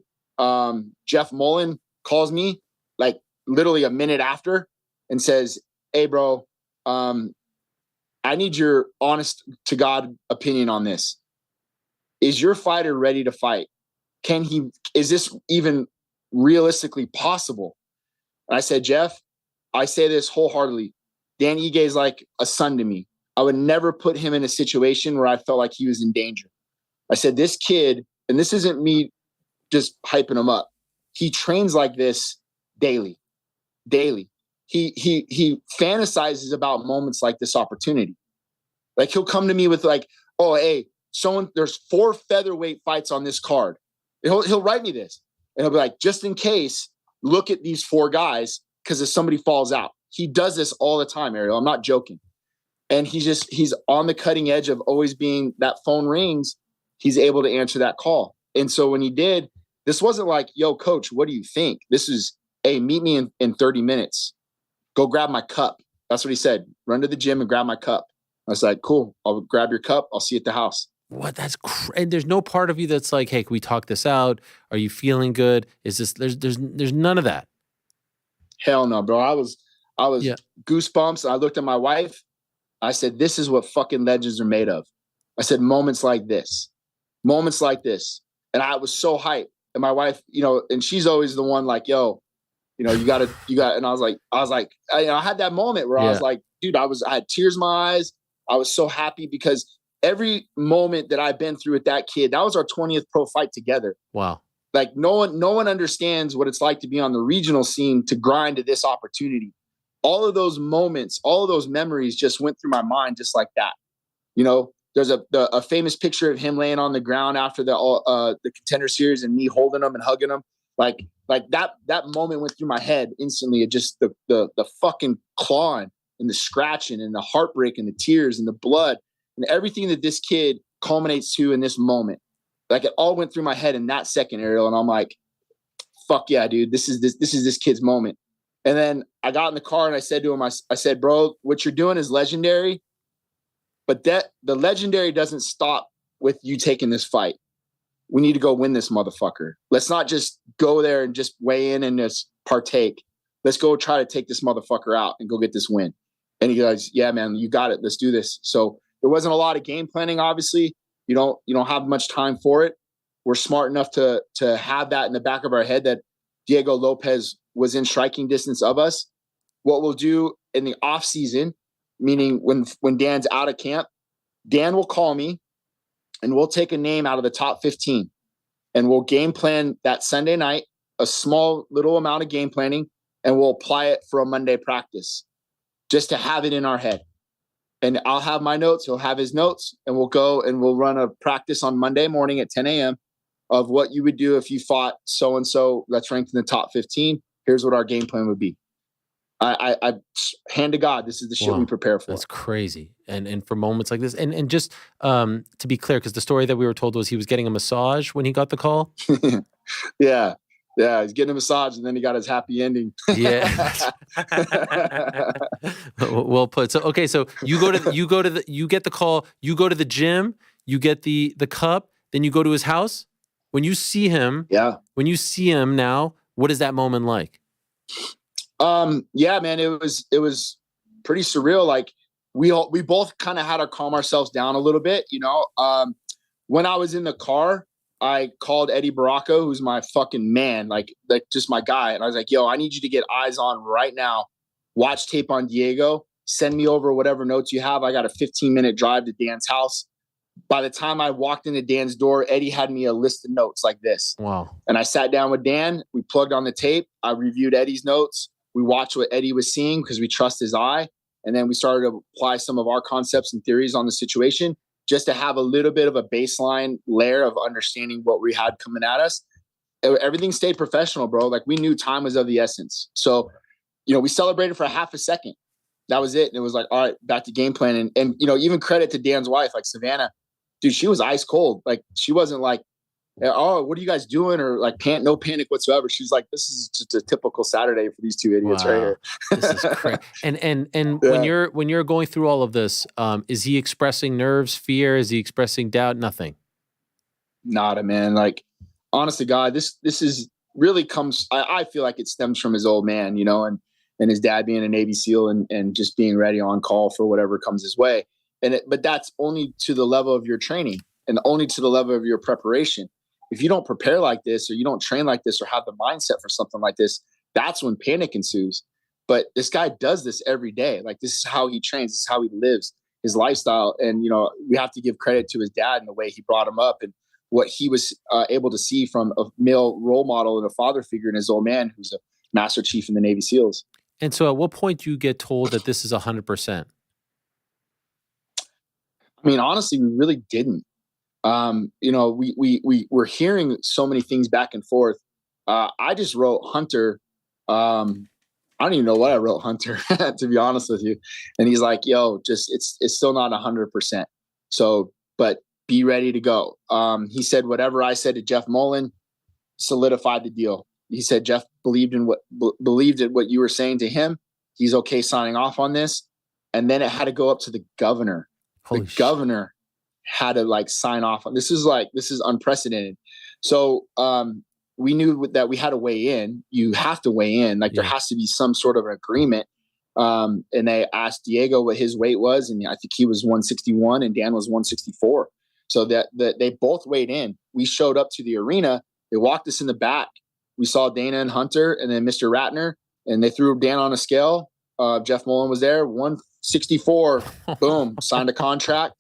Jeff Mullen calls me like literally a minute after and says, hey, bro, I need your honest to God opinion on this. Is your fighter ready to fight? Is this even realistically possible? And I said, Jeff, I say this wholeheartedly. Dan Ige is like a son to me. I would never put him in a situation where I felt like he was in danger. I said, this kid, and this isn't me just hyping him up. He trains like this daily. He fantasizes about moments like this opportunity. Like he'll come to me with like, oh, hey, there's 4 featherweight fights on this card. And he'll write me this. And he'll be like, just in case, look at these 4 guys, because if somebody falls out. He does this all the time, Ariel. I'm not joking. And he's on the cutting edge of always being, that phone rings, he's able to answer that call. And so when he did, this wasn't like, yo, coach, what do you think? This is, hey, meet me in 30 minutes. go grab my cup. That's what he said. Run to the gym and grab my cup. I was like, cool. I'll grab your cup. I'll see you at the house. What? And there's no part of you that's like, hey, can we talk this out? Are you feeling good? Is this, there's none of that. Hell no, bro. I was goosebumps. I looked at my wife. I said, this is what fucking legends are made of. I said, moments like this. And I was so hyped. And my wife, and she's always the one like, yo, you got, and I was like, I had that moment where I was like, dude, I had tears in my eyes. I was so happy because every moment that I've been through with that kid, that was our 20th pro fight together. Wow. Like no one understands what it's like to be on the regional scene, to grind to this opportunity. All of those moments, all of those memories just went through my mind just like that. There's a famous picture of him laying on the ground after the Contender Series and me holding him and hugging him. Like that moment went through my head instantly. It just the fucking clawing and the scratching and the heartbreak and the tears and the blood and everything that this kid culminates to in this moment. Like it all went through my head in that second, Ariel. And I'm like, fuck yeah, dude, this is this kid's moment. And then I got in the car and I said to him, I said, bro, what you're doing is legendary, but the legendary doesn't stop with you taking this fight. We need to go win this motherfucker. Let's not just go there and just weigh in and just partake. Let's go try to take this motherfucker out and go get this win. And he goes, yeah, man, you got it. Let's do this. So there wasn't a lot of game planning. Obviously, you don't have much time for it. We're smart enough to have that in the back of our head that Diego Lopes was in striking distance of us. What we'll do in the off season, meaning when Dan's out of camp, Dan will call me and we'll take a name out of the top 15 and we'll game plan that Sunday night, a small little amount of game planning, and we'll apply it for a Monday practice just to have it in our head. And I'll have my notes, he'll have his notes, and we'll go and we'll run a practice on Monday morning at 10 a.m. of what you would do if you fought so-and-so that's ranked in the top 15. Here's what our game plan would be. I hand to God, this is the shit we prepare for. That's crazy. And for moments like this, and just to be clear, because the story that we were told was he was getting a massage when he got the call. Yeah, he's getting a massage, and then he got his happy ending. Yeah. Well put. So okay, so you get the call, you go to the gym, you get the cup, then you go to his house. When you see him, now, what is that moment like? Yeah, man, it was pretty surreal. Like we both kind of had to calm ourselves down a little bit, when I was in the car, I called Eddie Baracco, who's my fucking man, like just my guy. And I was like, yo, I need you to get eyes on right now. Watch tape on Diego. Send me over whatever notes you have. I got a 15-minute drive to Dan's house. By the time I walked into Dan's door, Eddie had me a list of notes like this. Wow. And I sat down with Dan. We plugged on the tape. I reviewed Eddie's notes. We watched what Eddie was seeing because we trust his eye. And then we started to apply some of our concepts and theories on the situation just to have a little bit of a baseline layer of understanding what we had coming at us. Everything stayed professional, bro. Like we knew time was of the essence. So, we celebrated for a half a second. That was it. And it was like, all right, back to game plan. And even credit to Dan's wife, like Savannah, dude, she was ice cold. Like she wasn't like, oh, what are you guys doing? Or like no panic whatsoever. She's like, this is just a typical Saturday for these two idiots right here. This is crazy. And yeah. when you're going through all of this, is he expressing nerves, fear? Is he expressing doubt? Nothing. Nada, man. Like, honest to God, this is really comes. I feel like it stems from his old man, and his dad being a Navy SEAL and just being ready on call for whatever comes his way. But that's only to the level of your training and only to the level of your preparation. If you don't prepare like this, or you don't train like this, or have the mindset for something like this, that's when panic ensues. But this guy does this every day. Like this is how he trains. This is how he lives his lifestyle. And, we have to give credit to his dad and the way he brought him up and what he was able to see from a male role model and a father figure in his old man, who's a Master Chief in the Navy SEALs. And so at what point do you get told that this is 100%? I mean, honestly, we really didn't. We're hearing so many things back and forth. I just wrote Hunter. I don't even know what I wrote Hunter, to be honest with you. And he's like, yo, it's still not 100%. So, but be ready to go. He said, whatever I said to Jeff Mullen solidified the deal. He said, Jeff believed in what you were saying to him. he's okay signing off on this. And then it had to go up to the governor. Holy the governor had to like sign off on this. Is unprecedented. So we knew that we had to weigh in. You have to weigh in. Like there has to be some sort of agreement. And they asked Diego what his weight was, and I think he was 161 and Dan was 164. So that they both weighed in. We showed up to the arena. They walked us in the back. We saw Dana and Hunter and then Mr. Ratner, and they threw Dan on a scale. Jeff Mullen was there, 164. Boom, signed a contract.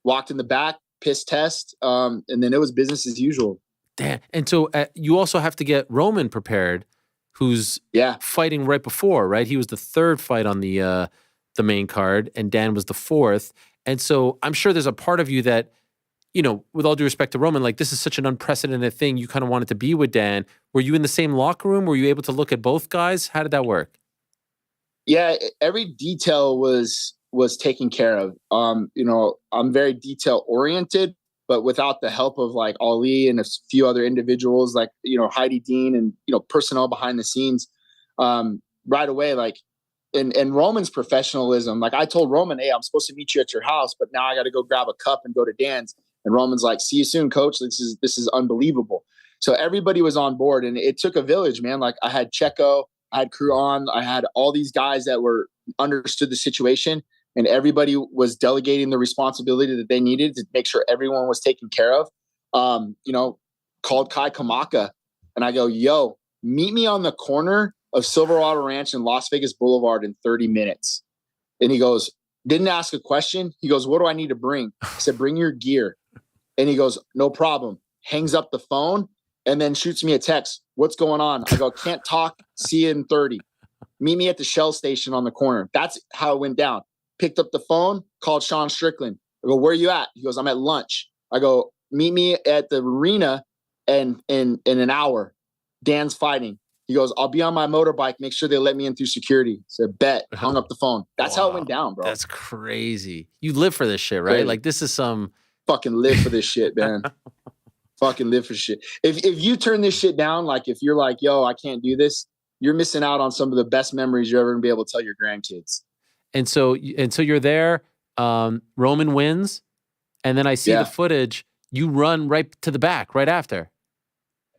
Walked in the back, piss test, and then it was business as usual. Damn. And so you also have to get Roman prepared, who's fighting right before, right? He was the third fight on the main card, and Dan was the fourth. And so I'm sure there's a part of you that, you know, with all due respect to Roman, like this is such an unprecedented thing. You kind of wanted to be with Dan. Were you in the same locker room? Were you able to look at both guys? How did that work? Yeah, every detail was taken care of. You know, I'm very detail oriented, but without the help of like Ali and a few other individuals, like, you know, Heidi Dean and, you know, personnel behind the scenes, right away, like, and Roman's professionalism. Like I told Roman, hey, I'm supposed to meet you at your house, but now I got to go grab a cup and go to Dan's. And Roman's like, see you soon, coach. This is unbelievable. So everybody was on board, and it took a village, man. Like I had Checo, I had Cruon, I had all these guys that were understood the situation, and everybody was delegating the responsibility that they needed to make sure everyone was taken care of. You know, called Kai Kamaka, and I go, yo, meet me on the corner of Silverado Ranch and Las Vegas Boulevard in 30 minutes. And he goes, didn't ask a question. He goes, what do I need to bring? I said, bring your gear. And he goes, no problem. Hangs up the phone and then shoots me a text. What's going on? I go, can't talk. See you in 30. Meet me at the Shell station on the corner. That's how it went down. Picked up the phone, called Sean Strickland. I go, where are you at? He goes, I'm at lunch. I go, meet me at the arena in an hour. Dan's fighting. He goes, I'll be on my motorbike. Make sure they let me in through security. Said, bet. Hung up the phone. That's how it went down, bro. That's crazy. You live for this shit, right? Crazy. Like this is some... Fucking live for this shit, man. Fucking live for shit. If you turn this shit down, like if you're like, yo, I can't do this, you're missing out on some of the best memories you're ever gonna be able to tell your grandkids. And so you're there. Roman wins, and then I see the footage. You run right to the back right after.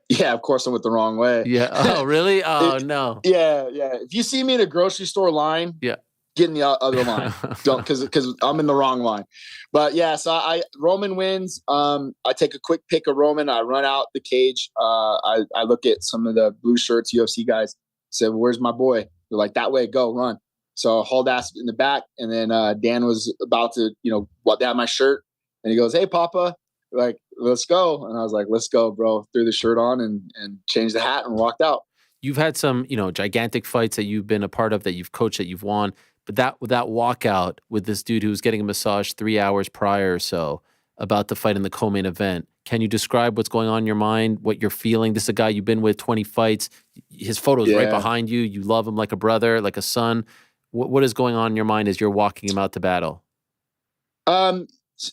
Yeah, of course I went the wrong way. Yeah. Oh, really? Oh, no. Yeah. If you see me in a grocery store line, get in the other line. Don't, because I'm in the wrong line. But yeah, so Roman wins. I take a quick pick of Roman. I run out the cage. I look at some of the blue shirts UFC guys. Said, where's my boy? They're like, that way, go run. So I hauled ass in the back, and then Dan was about to, what down my shirt, and he goes, hey, Papa, like, let's go. And I was like, let's go, bro. Threw the shirt on and changed the hat and walked out. You've had some, gigantic fights that you've been a part of, that you've coached, that you've won. But that walkout with this dude who was getting a massage 3 hours prior or so, about to fight in the co-main event, can you describe what's going on in your mind, what you're feeling? This is a guy you've been with 20 fights. His photo's right behind you. You love him like a brother, like a son. What is going on in your mind as you're walking him out to battle?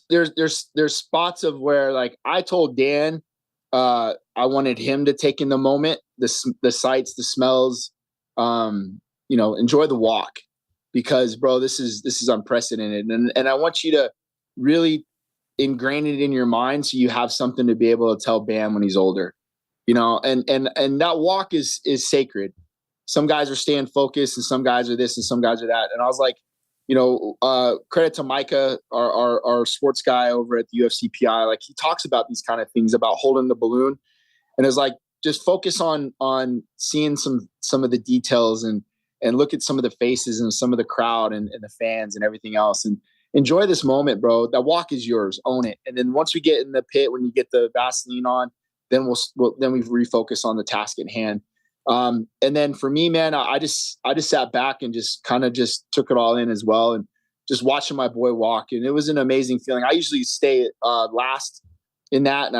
There's spots of where, like, I told Dan I wanted him to take in the moment, the sights, the smells, enjoy the walk, because, bro, this is unprecedented. And I want you to really ingrain it in your mind so you have something to be able to tell Bam when he's older, and that walk is sacred. Some guys are staying focused and some guys are this and some guys are that. And I was like, credit to Micah, our sports guy over at the UFC PI. Like, he talks about these kind of things about holding the balloon, and it's like, just focus on seeing some of the details and look at some of the faces and some of the crowd and the fans and everything else, and enjoy this moment, bro. That walk is yours. Own it. And then once we get in the pit, when you get the Vaseline on, then then we refocus on the task at hand. And then for me, man, I just sat back and just kind of just took it all in as well, and just watching my boy walk. And it was an amazing feeling. I usually stay last in that, and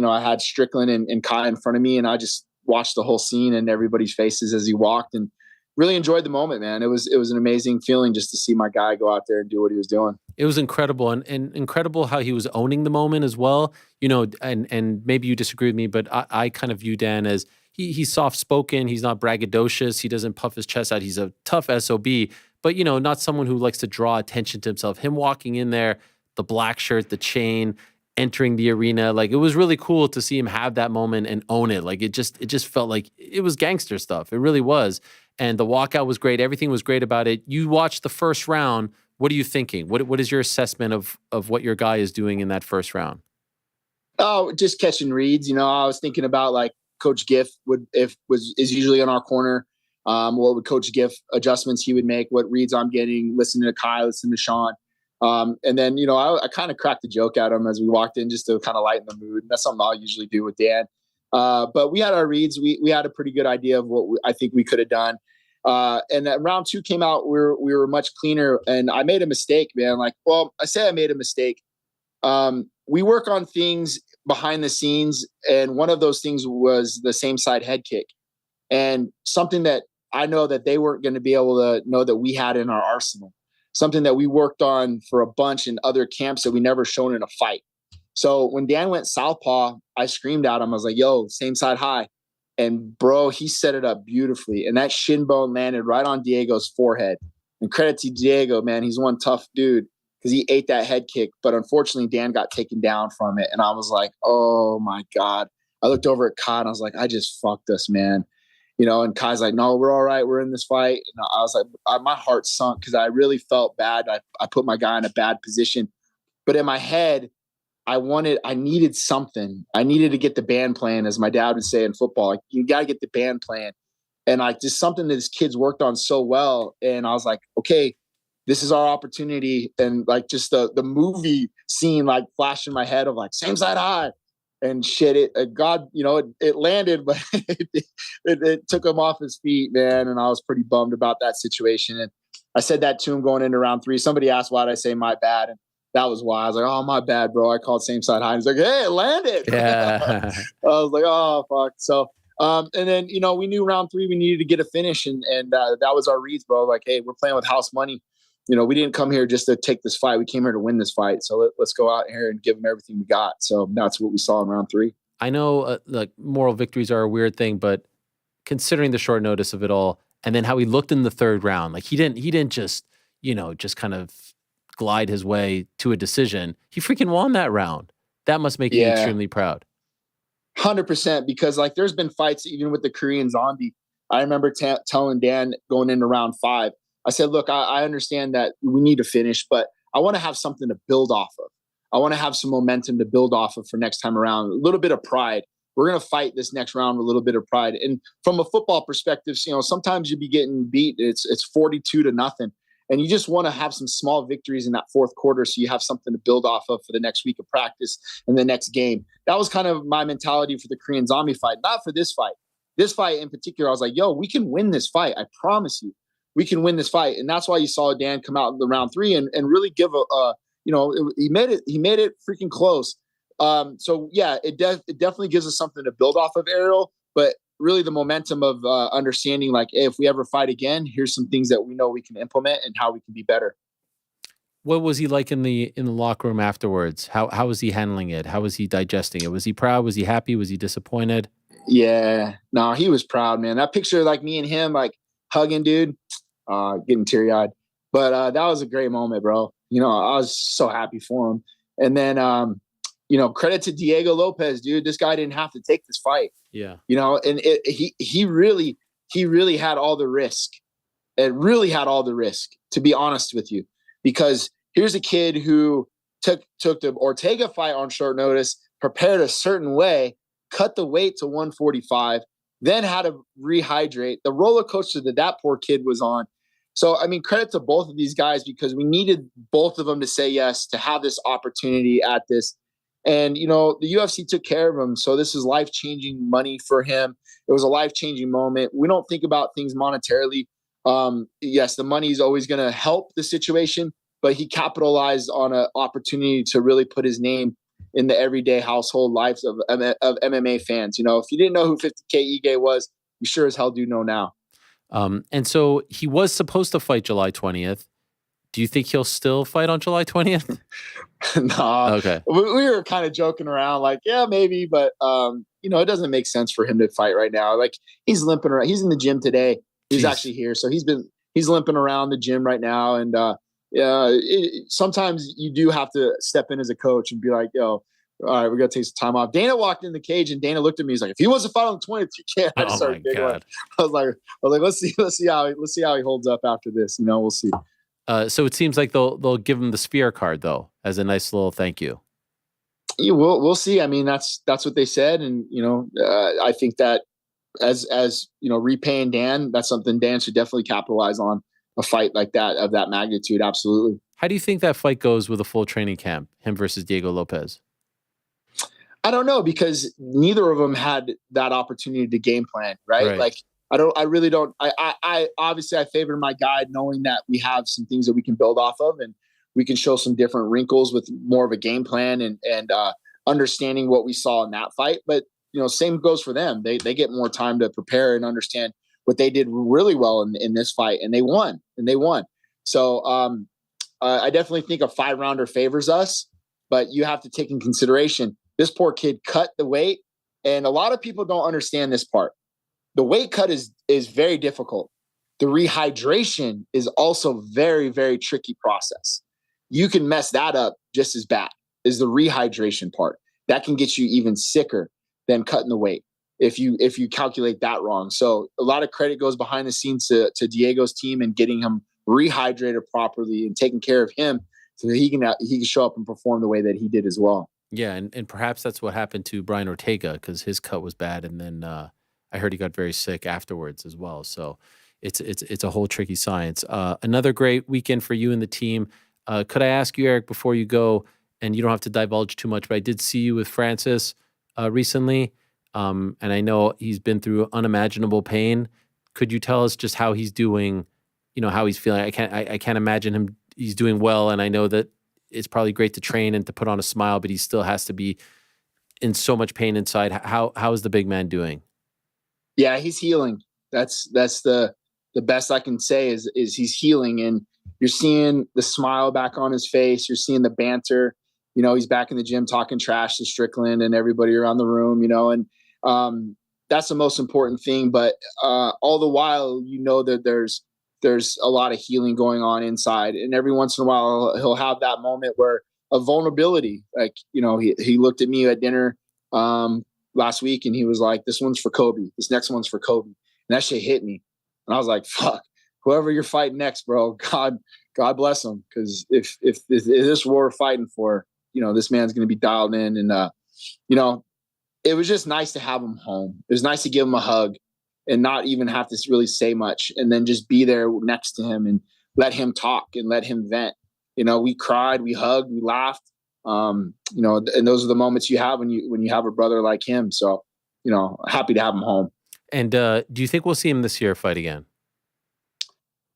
I had Strickland and Kai in front of me, and I just watched the whole scene and everybody's faces as he walked, and really enjoyed the moment, man. It was an amazing feeling just to see my guy go out there and do what he was doing. It was incredible, and incredible how he was owning the moment as well. And maybe you disagree with me, but I kind of view Dan as, he's soft-spoken. He's not braggadocious. He doesn't puff his chest out. He's a tough SOB, but, you know, not someone who likes to draw attention to himself. Him walking in there, the black shirt, the chain, entering the arena, like, it was really cool to see him have that moment and own it. Like, it just felt like it was gangster stuff. It really was. And the walkout was great. Everything was great about it. You watched the first round. What are you thinking? What is your assessment of what your guy is doing in that first round? Oh, just catching reads. You know, I was thinking about like Coach Giff is usually in our corner. What would Coach Giff adjustments he would make? What reads I'm getting? Listening to Kai, listening to Sean, and then, you know, I kind of cracked a joke at him as we walked in just to kind of lighten the mood. That's something I'll usually do with Dan. But we had our reads. We had a pretty good idea of what I think we could have done. And then round 2 came out. We were much cleaner, and I made a mistake, man. Like, well, I say I made a mistake. We work on things behind the scenes, and one of those things was the same side head kick, and something that I know that they weren't going to be able to know that we had in our arsenal, something that we worked on for a bunch in other camps that we never shown in a fight. So when Dan went southpaw, I screamed at him. I was like, yo, same side high. And bro, he set it up beautifully. And that shin bone landed right on Diego's forehead. And credit to Diego, man. He's one tough dude because he ate that head kick. But unfortunately, Dan got taken down from it. And I was like, oh my God. I looked over at Kai and I was like, I just fucked us, man. You know, and Kai's like, no, we're all right. We're in this fight. And I was like, my heart sunk because I really felt bad. I put my guy in a bad position. But in my head, I needed something. I needed to get the band playing, as my dad would say in football. Like, you got to get the band playing. And like, just something that his kids worked on so well. And I was like, okay, this is our opportunity. And like, just the movie scene, like, flashed in my head of like, same side high and shit. God, you know, it landed, but it took him off his feet, man. And I was pretty bummed about that situation. And I said that to him going into round 3. Somebody asked, why did I say my bad? And that was why. I was like, oh, my bad, bro. I called same side high. He's like, hey, it landed. Yeah. I was like, oh, fuck. So, and then, you know, we knew round 3, we needed to get a finish. And that was our reads, bro. Like, hey, we're playing with house money. You know, we didn't come here just to take this fight. We came here to win this fight. So let's go out here and give them everything we got. So that's what we saw in round 3. I know like moral victories are a weird thing, but considering the short notice of it all, and then how he looked in the 3rd round, like he didn't just, you know, just kind of glide his way to a decision. He freaking won that round. That must make you extremely proud. 100%, because like there's been fights even with the Korean Zombie. I remember telling Dan going into round 5, I said, look, I understand that we need to finish, but I want to have something to build off of. I want to have some momentum to build off of for next time around. A little bit of pride. We're going to fight this next round with a little bit of pride. And from a football perspective, you know, sometimes you be getting beat. It's 42-0. And you just want to have some small victories in that 4th quarter so you have something to build off of for the next week of practice and the next game. That was kind of my mentality for the Korean Zombie fight, not for this fight. This fight in particular, I was like, yo, we can win this fight. I promise you, we can win this fight. And that's why you saw Dan come out in the round 3 and really give you know, he made it freaking close. So yeah, it definitely gives us something to build off of, Ariel, but really the momentum of understanding like, hey, if we ever fight again, here's some things that we know we can implement and how we can be better. What was he like in the locker room afterwards? How was he handling it? How was he digesting it? Was he proud? Was he happy? Was he disappointed? Yeah, no, he was proud, man. That picture, like me and him, like hugging, dude, getting teary eyed. But that was a great moment, bro. You know, I was so happy for him. And then, you know, credit to Diego Lopes, dude. This guy didn't have to take this fight. Yeah. You know, and he really had all the risk. It really had all the risk, to be honest with you, because here's a kid who took the Ortega fight on short notice, prepared a certain way, cut the weight to 145, then had to rehydrate. The roller coaster that poor kid was on. So, I mean, credit to both of these guys because we needed both of them to say yes, to have this opportunity at this. And, you know, the UFC took care of him. So this is life-changing money for him. It was a life-changing moment. We don't think about things monetarily. Yes, the money is always going to help the situation, but he capitalized on an opportunity to really put his name in the everyday household lives of MMA fans. You know, if you didn't know who 50K Ige was, you sure as hell do know now. And so he was supposed to fight July 20th. Do you think he'll still fight on July 20th? Nah. Okay. We were kind of joking around, like, yeah, maybe, but it doesn't make sense for him to fight right now. Like, he's limping around. He's in the gym today. He's actually here, so he's limping around the gym right now. And sometimes you do have to step in as a coach and be like, yo, all right, we got to take some time off. Dana walked in the cage and Dana looked at me. He's like, if he wants to fight on the 20th, you can't. I just started giggling. I was like, let's see how he holds up after this. We'll see. So it seems like they'll give him the Sphere card though, as a nice little thank you. Yeah, we'll see. I mean, that's what they said. And, I think that as repaying Dan, that's something Dan should definitely capitalize on, a fight like that of that magnitude. Absolutely. How do you think that fight goes with a full training camp, him versus Diego Lopes? I don't know, because neither of them had that opportunity to game plan, right? Like, I really don't. I obviously I favor my guide, knowing that we have some things that we can build off of, and we can show some different wrinkles with more of a game plan and understanding what we saw in that fight. But same goes for them. They get more time to prepare and understand what they did really well in this fight, and they won. So I definitely think a 5-rounder favors us, but you have to take in consideration this poor kid cut the weight, and a lot of people don't understand this part. The weight cut is very difficult. The rehydration is also very, very tricky process. You can mess that up just as bad as the rehydration part. That can get you even sicker than cutting the weight if you calculate that wrong. So a lot of credit goes behind the scenes to Diego's team and getting him rehydrated properly and taking care of him so that he can show up and perform the way that he did as well. Yeah, and perhaps that's what happened to Brian Ortega, because his cut was bad, and then I heard he got very sick afterwards as well. So it's a whole tricky science. Another great weekend for you and the team. Could I ask you, Eric, before you go, and you don't have to divulge too much, but I did see you with Francis recently, and I know he's been through unimaginable pain. Could you tell us just how he's doing? How he's feeling? I can't imagine him. He's doing well, and I know that it's probably great to train and to put on a smile, but he still has to be in so much pain inside. How is the big man doing? Yeah, he's healing. That's the best I can say is he's healing, and you're seeing the smile back on his face. You're seeing the banter. He's back in the gym talking trash to Strickland and everybody around the room, and that's the most important thing. But all the while, that there's a lot of healing going on inside. And every once in a while, he'll have that moment where a vulnerability, like, he looked at me at dinner last week and he was like, this one's for Kobe. This next one's for Kobe. And that shit hit me. And I was like, fuck, whoever you're fighting next, bro, God bless him. Cause if this is what we're fighting for, this man's going to be dialed in. And, it was just nice to have him home. It was nice to give him a hug and not even have to really say much, and then just be there next to him and let him talk and let him vent. We cried, we hugged, we laughed. And those are the moments you have when you have a brother like him. So, happy to have him home. And do you think we'll see him this year fight again?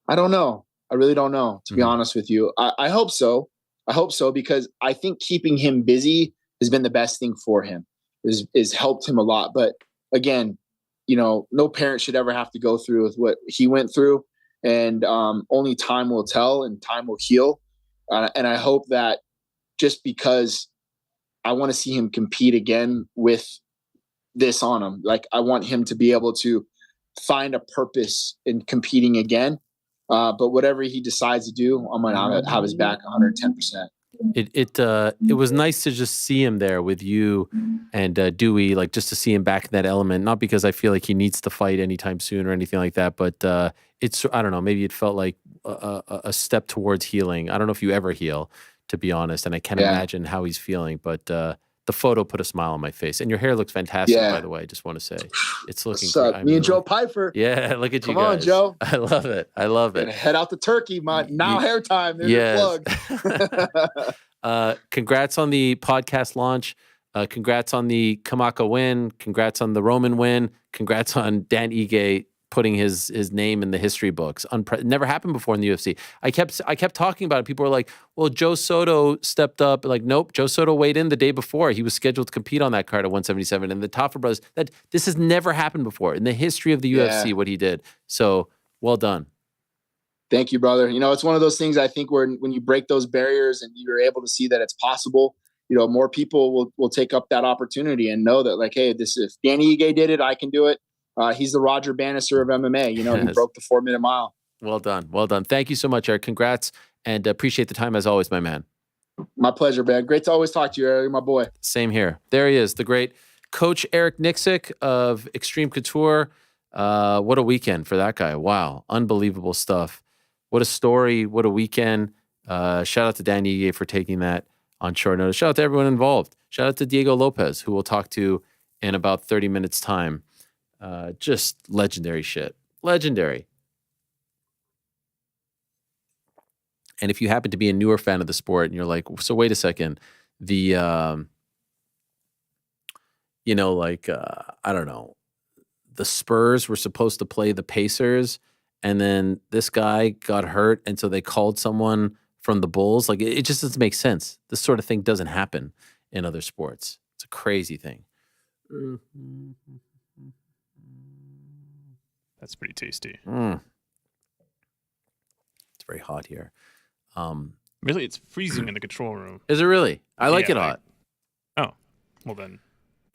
I don't know. I really don't know, to be honest with you. I hope so. I hope so, because I think keeping him busy has been the best thing for him. Is helped him a lot. But again, no parent should ever have to go through with what he went through, and only time will tell and time will heal. And I hope that, just because I want to see him compete again with this on him, like, I want him to be able to find a purpose in competing again. But whatever he decides to do, I'm going to have his back 110%. It was nice to just see him there with you and Dewey, like, just to see him back in that element. Not because I feel like he needs to fight anytime soon or anything like that, but I don't know, maybe it felt like a step towards healing. I don't know if you ever heal, to be honest, and I can't imagine how he's feeling, but the photo put a smile on my face. And your hair looks fantastic, by the way. I just want to say it's looking great. What's up? Me and Joe Pyfer. Yeah, look at you guys. Come on, Joe. I love it. Head out to Turkey. Hair time. There's the plug. Congrats on the podcast launch. Congrats on the Kamaka win. Congrats on the Roman win. Congrats on Dan Ige putting his name in the history books. Never happened before in the UFC. I kept talking about it. People were like, well, Joe Soto stepped up. Like, nope, Joe Soto weighed in the day before. He was scheduled to compete on that card at 177. And the Taffa brothers, this has never happened before in the history of the UFC, what he did. So, well done. Thank you, brother. You know, it's one of those things I think where when you break those barriers and you're able to see that it's possible, you know, more people will take up that opportunity and know that, like, hey, this if Dan Ige did it, I can do it. He's the Roger Bannister of MMA. You know, he broke the 4-minute mile. Well done. Well done. Thank you so much, Eric. Congrats, and appreciate the time as always, my man. My pleasure, man. Great to always talk to you, Eric, my boy. Same here. There he is, the great Coach Eric Nicksick of Extreme Couture. What a weekend for that guy. Wow. Unbelievable stuff. What a story. What a weekend. Shout out to Dan Ige for taking that on short notice. Shout out to everyone involved. Shout out to Diego Lopes, who we'll talk to in about 30 minutes' time. Just legendary shit. Legendary. And if you happen to be a newer fan of the sport and you're like, so wait a second, the, I don't know, the Spurs were supposed to play the Pacers and then this guy got hurt. And so they called someone from the Bulls. Like, it just doesn't make sense. This sort of thing doesn't happen in other sports. It's a crazy thing. That's pretty tasty. It's very hot here. Really, it's freezing in the control room. Is it really? I like it hot. Oh, well then.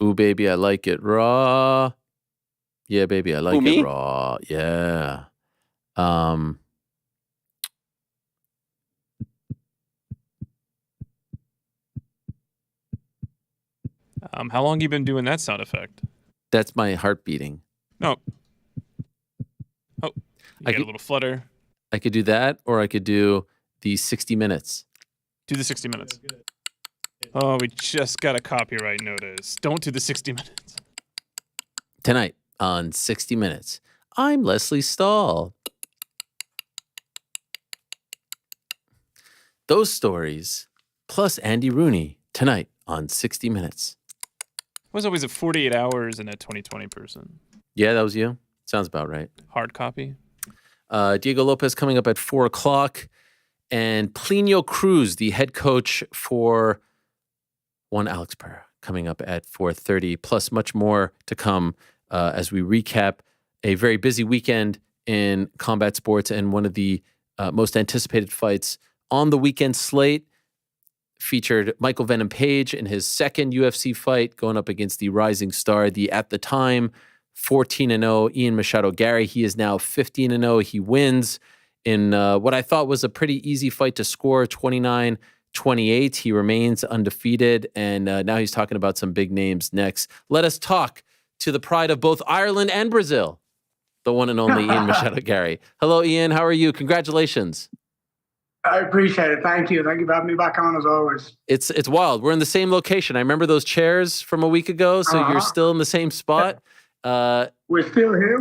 Ooh, baby, I like it raw. Yeah, baby, I like it raw. Yeah. How long you been doing that sound effect? That's my heart beating. No. Oh, you get a little flutter. I could do that, or I could do the 60 minutes. Do the 60 minutes. Oh, we just got a copyright notice. Don't do the 60 minutes. Tonight on 60 Minutes, I'm Leslie Stahl. Those stories, plus Andy Rooney, tonight on 60 Minutes. I was always at 48 hours and a 2020 person. Yeah, that was you? Sounds about right. Hard copy. Diego Lopes coming up at 4 o'clock. And Plinio Cruz, the head coach for one Alex Pereira, coming up at 4:30, plus much more to come as we recap a very busy weekend in combat sports and one of the most anticipated fights on the weekend slate. Featured Michael Venom Page in his second UFC fight, going up against the rising star, the at the time 14-0 Ian Machado Garry. He is now 15-0. He wins in what I thought was a pretty easy fight to score, 29-28. He remains undefeated, and now he's talking about some big names next. Let us talk to the pride of both Ireland and Brazil, the one and only Ian Machado Garry. Hello, Ian. How are you? Congratulations. I appreciate it. Thank you. Thank you for having me back on as always. It's wild. We're in the same location. I remember those chairs from a week ago, so you're still in the same spot. We're still here.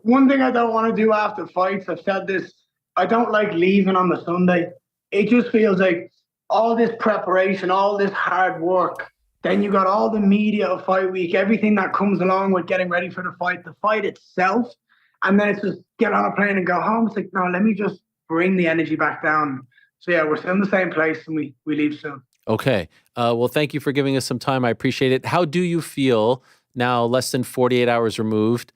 One thing I don't want to do after fights, I've said this, I don't like leaving on the Sunday. It just feels like all this preparation, all this hard work, then you got all the media of fight week, everything that comes along with getting ready for the fight itself, and then it's just get on a plane and go home. It's like, no, let me just bring the energy back down. So yeah, we're still in the same place and we leave soon. Okay. Well, thank you for giving us some time. I appreciate it. How do you feel now, less than 48 hours removed,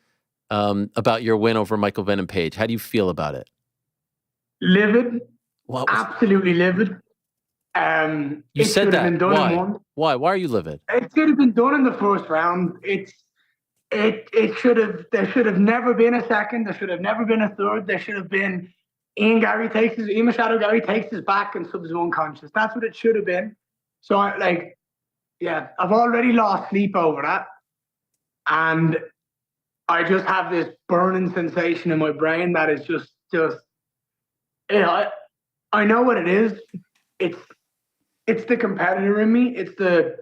about your win over Michael Venom Page? How do you feel about it? Livid. Absolutely livid. You said that. Why? Why are you livid? It should have been done in the first round. There should have never been a second. There should have never been a third. There should have been Ian Machado Garry takes his back and subs unconscious. That's what it should have been. So I've already lost sleep over that. And I just have this burning sensation in my brain that is just I know what it is. It's the competitor in me. It's the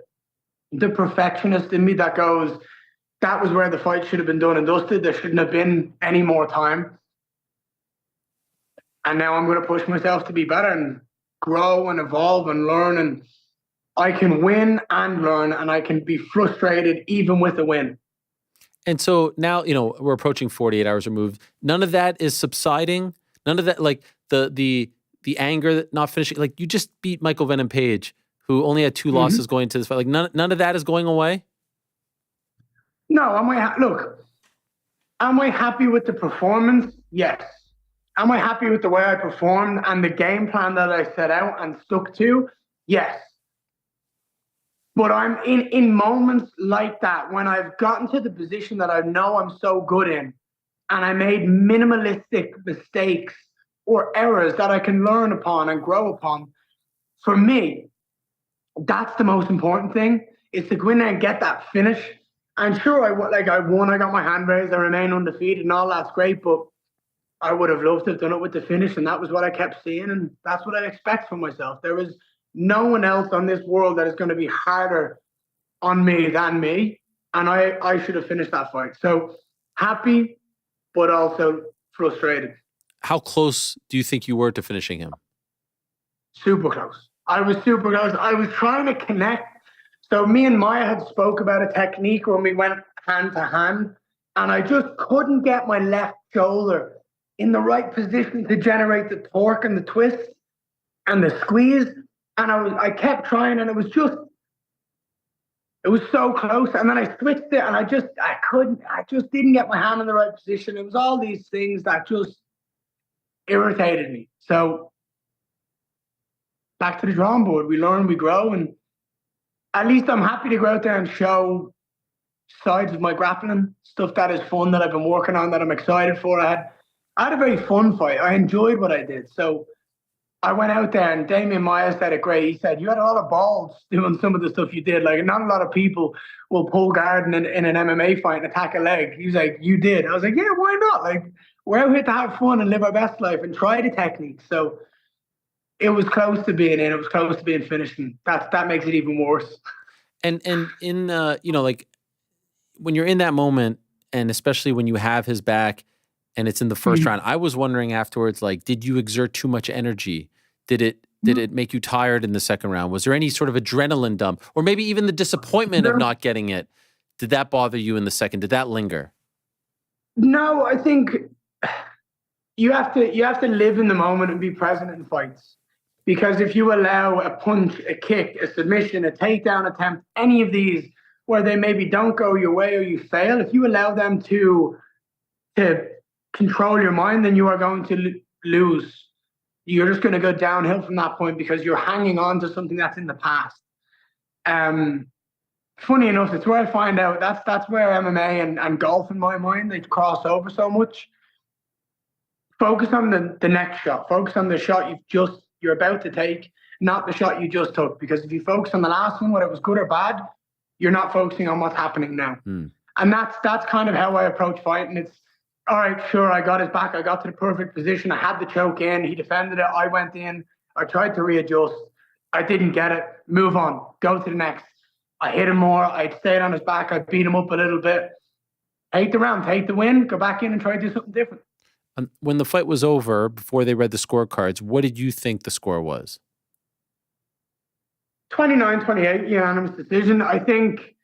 perfectionist in me that goes, that was where the fight should have been done and dusted. There shouldn't have been any more time. And now I'm going to push myself to be better and grow and evolve and learn. And I can win and learn, and I can be frustrated even with a win. And so now, we're approaching 48 hours removed. None of that is subsiding. None of that, like the anger not finishing. Like, you just beat Michael Venom Page, who only had 2 losses going into this fight. Like, none of that is going away. No, am I happy with the performance? Yes. Am I happy with the way I performed and the game plan that I set out and stuck to? Yes. But I'm in moments like that when I've gotten to the position that I know I'm so good in, and I made minimalistic mistakes or errors that I can learn upon and grow upon. For me, that's the most important thing, is to go in there and get that finish. And sure, I won, I got my hand raised, I remain undefeated and all that's great, but I would have loved to have done it with the finish, and that was what I kept seeing, and that's what I expect from myself. There was no one else on this world that is going to be harder on me than me, and I should have finished that fight. So happy, but also frustrated. How close do you think you were to finishing him? Super close. I was super close. I was trying to connect. So me and Maya had spoke about a technique when we went hand to hand, and I just couldn't get my left shoulder in the right position to generate the torque and the twist and the squeeze. And I kept trying, and it was so close. And then I switched it, and I just didn't get my hand in the right position. It was all these things that just irritated me. So back to the drawing board. We learn, we grow, and at least I'm happy to go out there and show sides of my grappling, stuff that is fun, that I've been working on, that I'm excited for. I had a very fun fight. I enjoyed what I did. So I went out there, and Damien Maya said it great. He said, you had a lot of balls doing some of the stuff you did. Like, not a lot of people will pull guard in an MMA fight and attack a leg. He was like, you did. I was like, yeah, why not? Like, we're out here to have fun and live our best life and try the technique. So it was close to being in. It was close to being finished. And that makes it even worse. And in, like when you're in that moment, and especially when you have his back and it's in the first round, I was wondering afterwards, like, did you exert too much energy? Did it make you tired in the second round? Was there any sort of adrenaline dump, or maybe even the disappointment of not getting it? Did that bother you in the second? Did that linger? No, I think you have to live in the moment and be present in fights. Because if you allow a punch, a kick, a submission, a takedown attempt, any of these where they maybe don't go your way or you fail, if you allow them to control your mind, then you are going to lose. You're just going to go downhill from that point because you're hanging on to something that's in the past. Funny enough, it's where I find out that's where MMA and golf, in my mind, they cross over so much. Focus on the next shot. Focus on the shot you're about to take, not the shot you just took. Because if you focus on the last one, whether it was good or bad, you're not focusing on what's happening now. And that's kind of how I approach fighting. It's, all right, sure, I got his back. I got to the perfect position. I had the choke in. He defended it. I went in. I tried to readjust. I didn't get it. Move on. Go to the next. I hit him more. I stayed on his back. I beat him up a little bit. Take the round. Take the win. Go back in and try to do something different. When the fight was over, before they read the scorecards, what did you think the score was? 29-28, unanimous decision. I think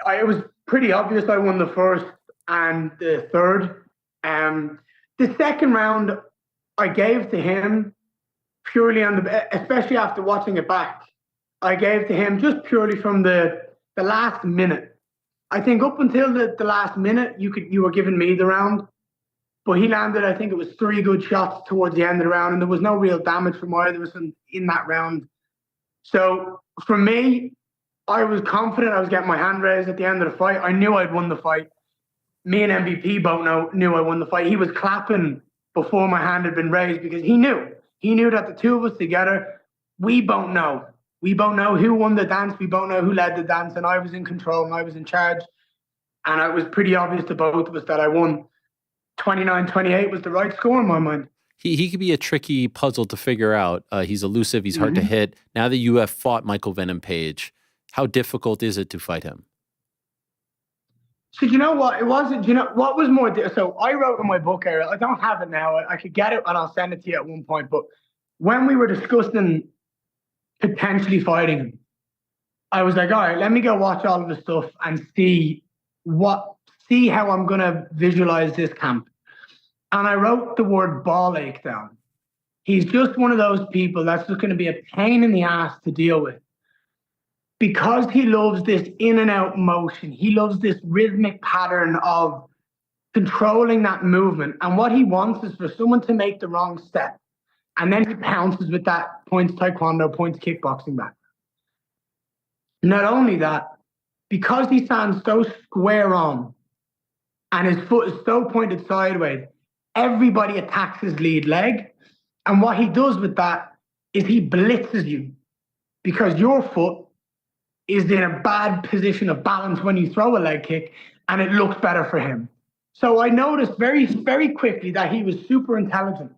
it was pretty obvious I won the first and the third. The second round I gave to him purely especially after watching it back. I gave to him just purely from the last minute. I think up until the last minute, you were giving me the round. But he landed, I think it was 3 good shots towards the end of the round, and there was no real damage from either of us in that round. So for me, I was confident I was getting my hand raised at the end of the fight. I knew I'd won the fight. Me and MVP both knew I won the fight. He was clapping before my hand had been raised because he knew. He knew that the two of us together, we both know. We both know who won the dance. We both know who led the dance, and I was in control and I was in charge. And it was pretty obvious to both of us that I won. 29-28 was the right score in my mind. He could be a tricky puzzle to figure out. He's elusive. He's hard to hit. Now that you have fought Michael Venom Page, how difficult is it to fight him? So you know what? It wasn't, what was more, so I wrote in my book, Eric, I don't have it now. I could get it and I'll send it to you at one point. But when we were discussing potentially fighting him, I was like, all right, let me go watch all of the stuff and see how I'm going to visualize this camp. And I wrote the word ball ache down. He's just one of those people that's just going to be a pain in the ass to deal with. Because he loves this in and out motion. He loves this rhythmic pattern of controlling that movement. And what he wants is for someone to make the wrong step. And then he pounces with that points taekwondo, points kickboxing back. Not only that, because he stands so square on and his foot is so pointed sideways, everybody attacks his lead leg. And what he does with that is he blitzes you because your foot is in a bad position of balance when you throw a leg kick, and it looks better for him. So I noticed very, very quickly that he was super intelligent.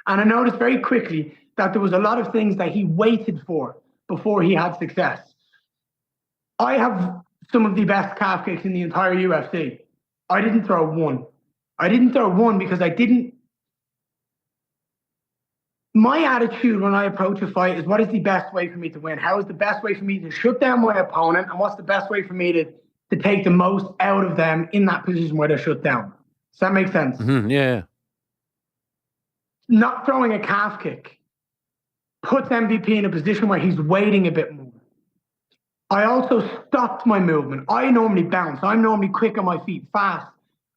And I noticed very quickly that there was a lot of things that he waited for before he had success. I have some of the best calf kicks in the entire UFC. I didn't throw one. I didn't throw one because I didn't. My attitude when I approach a fight is, what is the best way for me to win? How is the best way for me to shut down my opponent? And what's the best way for me to take the most out of them in that position where they're shut down? Does that make sense? Mm-hmm. Yeah. Not throwing a calf kick puts MVP in a position where he's waiting a bit more. I also stopped my movement. I normally bounce. I'm normally quick on my feet, fast.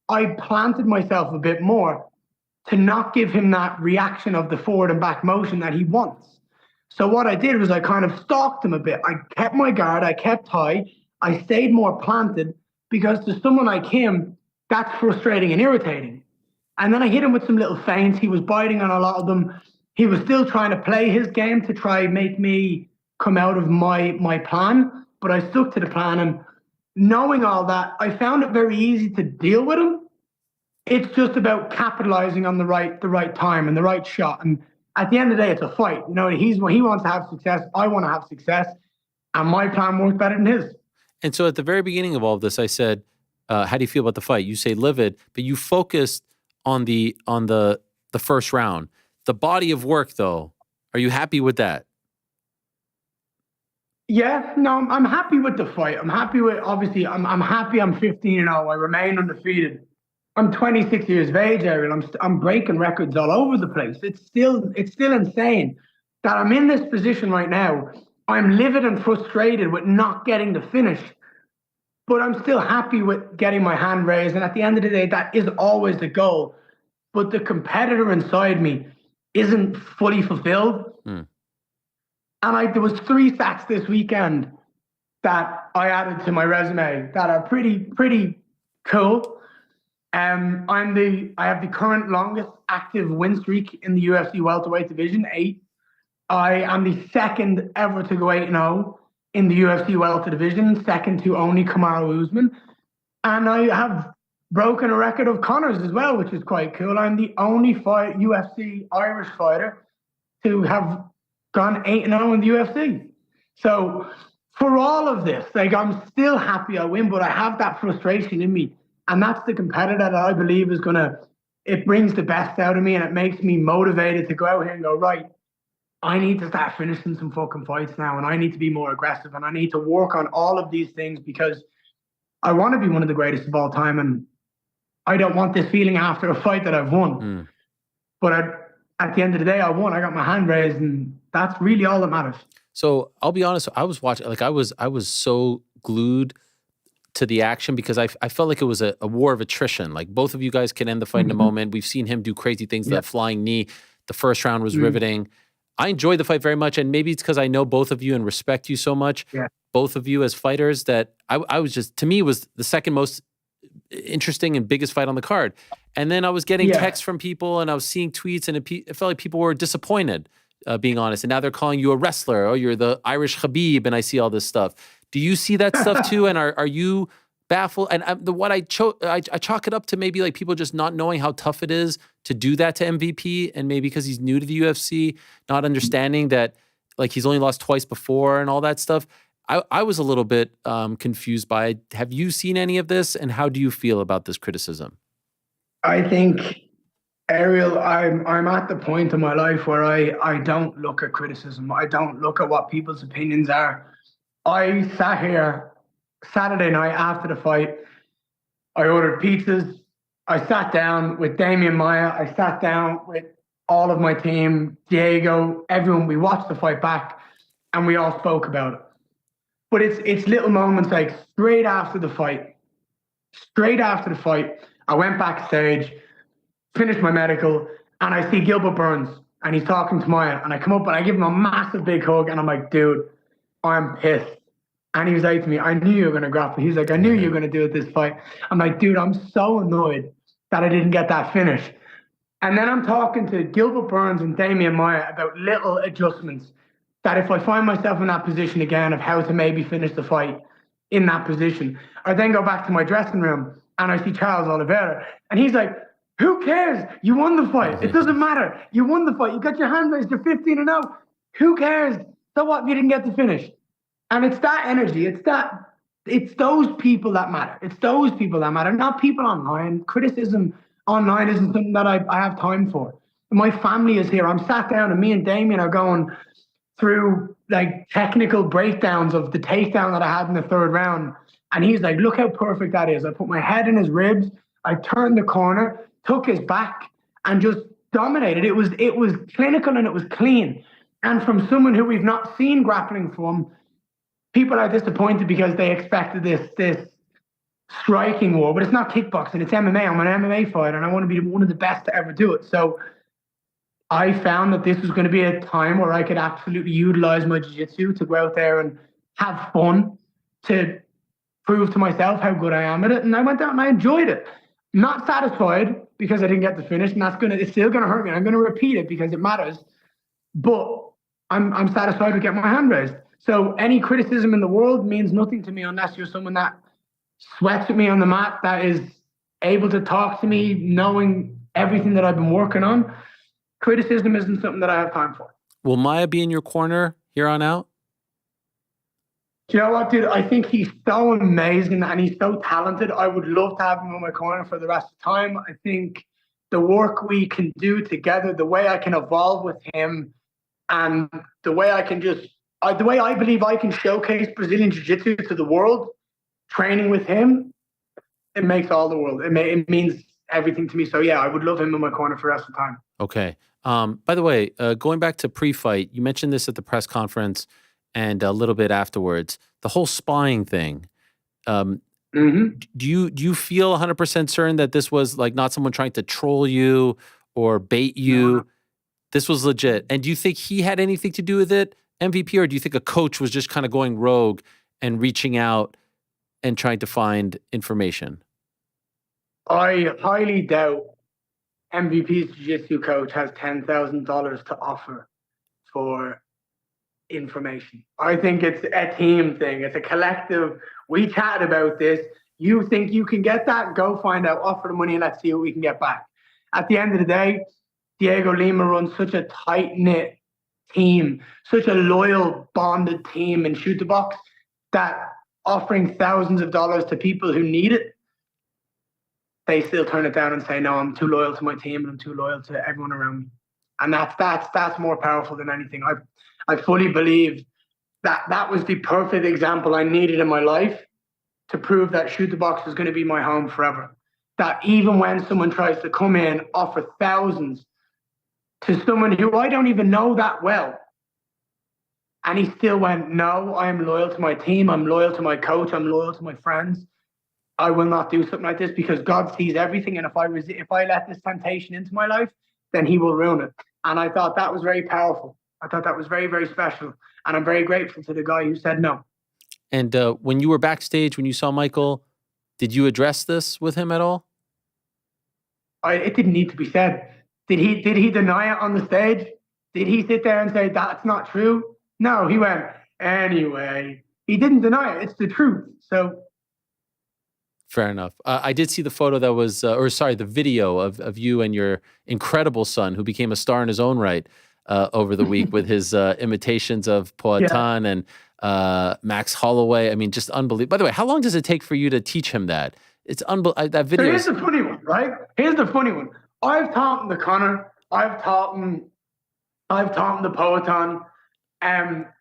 I planted myself a bit more to not give him that reaction of the forward and back motion that he wants. So what I did was I kind of stalked him a bit. I kept my guard. I kept high. I stayed more planted because to someone like him, that's frustrating and irritating. And then I hit him with some little feints. He was biting on a lot of them. He was still trying to play his game to try and make me come out of my plan, but I stuck to the plan. And knowing all that, I found it very easy to deal with him. It's just about capitalizing on the right time and the right shot. And at the end of the day, it's a fight. You know, he wants to have success. I want to have success. And my plan works better than his. And so at the very beginning of all of this, I said, how do you feel about the fight? You say livid, but you focused on the first round. The body of work, though, are you happy with that? Yeah, no, I'm happy with the fight. I'm happy with, obviously, I'm happy I'm 15-0. I remain undefeated. I'm 26 years of age, Ariel. I'm breaking records all over the place. It's still insane that I'm in this position right now. I'm livid and frustrated with not getting the finish, but I'm still happy with getting my hand raised. And at the end of the day, that is always the goal. But the competitor inside me isn't fully fulfilled. And there was 3 stats this weekend that I added to my resume that are pretty cool. I have the current longest active win streak in the UFC welterweight division, 8. I am the second ever to go 8-0 in the UFC welter division, second to only Kamaru Usman. And I have broken a record of Connor's as well, which is quite cool. I'm the only UFC Irish fighter to have gone 8-0 in the UFC. So for all of this, like, I'm still happy I win, but I have that frustration in me. And that's the competitor that I believe is it brings the best out of me, and it makes me motivated to go out here and go, right, I need to start finishing some fucking fights now, and I need to be more aggressive, and I need to work on all of these things because I want to be one of the greatest of all time, and I don't want this feeling after a fight that I've won. But at the end of the day, I won. I got my hand raised, and that's really all that matters. So I'll be honest, I was watching, like I was so glued to the action because I felt like it was a war of attrition. Like both of you guys can end the fight in a moment. We've seen him do crazy things. That flying knee, the first round was riveting. I enjoyed the fight very much, and maybe it's because I know both of you and respect you so much, both of you as fighters, that I was just, to me, was the second most interesting and biggest fight on the card. And then I was getting texts from people, and I was seeing tweets, and it felt like people were disappointed, being honest. And now they're calling you a wrestler. Oh, you're the Irish Khabib, and I see all this stuff. Do you see that stuff too? And are you baffled? And I chalk it up to maybe like people just not knowing how tough it is to do that to MVP, and maybe because he's new to the UFC, not understanding that like he's only lost twice before and all that stuff. I was a little bit confused by it. Have you seen any of this, and how do you feel about this criticism? I think, Ariel, I'm at the point in my life where I don't look at criticism. I don't look at what people's opinions are. I sat here Saturday night after the fight. I ordered pizzas. I sat down with Damian Maia. I sat down with all of my team, Diego, everyone. We watched the fight back, and we all spoke about it. But it's little moments like straight after the fight, straight after the fight, I went backstage, finished my medical, and I see Gilbert Burns, and he's talking to Maya, and I come up and I give him a massive big hug, and I'm like, dude, I'm pissed. And he was like to me, I knew you were going to grapple. He's like, I knew you were going to do it this fight. I'm like, dude, I'm so annoyed that I didn't get that finish. And then I'm talking to Gilbert Burns and Damian Maya about little adjustments that if I find myself in that position again of how to maybe finish the fight in that position, I then go back to my dressing room and I see Charles Oliveira. And he's like, who cares? You won the fight. It doesn't matter. You won the fight. You got your hand raised. You're 15-0. Who cares? So what if you didn't get the finish? And it's that energy. It's those people that matter. It's those people that matter, not people online. Criticism online isn't something that I have time for. My family is here. I'm sat down and me and Damien are going through like technical breakdowns of the takedown that I had in the third round. And he's like, look how perfect that is. I put my head in his ribs. I turned the corner, took his back and just dominated. It was clinical and it was clean. And from someone who we've not seen grappling from, people are disappointed because they expected this striking war, but it's not kickboxing, it's MMA. I'm an MMA fighter and I want to be one of the best to ever do it. So I found that this was going to be a time where I could absolutely utilize my jiu-jitsu to go out there and have fun, to prove to myself how good I am at it. And I went out and I enjoyed it. Not satisfied because I didn't get the finish, and it's still going to hurt me. I'm going to repeat it because it matters, but I'm satisfied with getting my hand raised. So any criticism in the world means nothing to me unless you're someone that sweats with me on the mat, that is able to talk to me, knowing everything that I've been working on. Criticism isn't something that I have time for. Will Maya be in your corner here on out? Do you know what, dude? I think he's so amazing and he's so talented. I would love to have him in my corner for the rest of the time. I think the work we can do together, the way I can evolve with him, and the way I can the way I believe I can showcase Brazilian Jiu-Jitsu to the world, training with him, it makes all the world. It means everything to me. So yeah, I would love him in my corner for the rest of the time. Okay. By the way, going back to pre-fight, you mentioned this at the press conference and a little bit afterwards, the whole spying thing. Do you feel 100% certain that this was like not someone trying to troll you or bait you? No. This was legit. And do you think he had anything to do with it, MVP, or do you think a coach was just kind of going rogue and reaching out and trying to find information? I highly doubt MVP's jiu-jitsu coach has $10,000 to offer for information. I think it's a team thing. It's a collective. We chatted about this. You think you can get that? Go find out. Offer the money and let's see what we can get back. At the end of the day, Diego Lima runs such a tight-knit team, such a loyal, bonded team in Shoot the Box that offering thousands of dollars to people who need it, they still turn it down and say, no, I'm too loyal to my team and I'm too loyal to everyone around me. And that's more powerful than anything. I fully believe that was the perfect example I needed in my life to prove that Shoot the Box was going to be my home forever. That even when someone tries to come in, offer thousands to someone who I don't even know that well, and he still went, no, I am loyal to my team, I'm loyal to my coach, I'm loyal to my friends. I will not do something like this because God sees everything, and if I let this temptation into my life, then he will ruin it. And I thought that was very powerful. I thought that was very, very special. And I'm very grateful to the guy who said no. And when you were backstage, when you saw Michael, did you address this with him at all? It didn't need to be said. Did he deny it on the stage? Did he sit there and say, that's not true? No, he went, anyway. He didn't deny it. It's the truth. So. Fair enough. I did see the photo that was, the video of you and your incredible son, who became a star in his own right over the week with his imitations of Poatan and Max Holloway. I mean, just unbelievable. By the way, how long does it take for you to teach him that? It's unbelievable. That video. So here's the funny one, right? Here's the funny one. I've taught him the Connor. I've taught him the Poatan.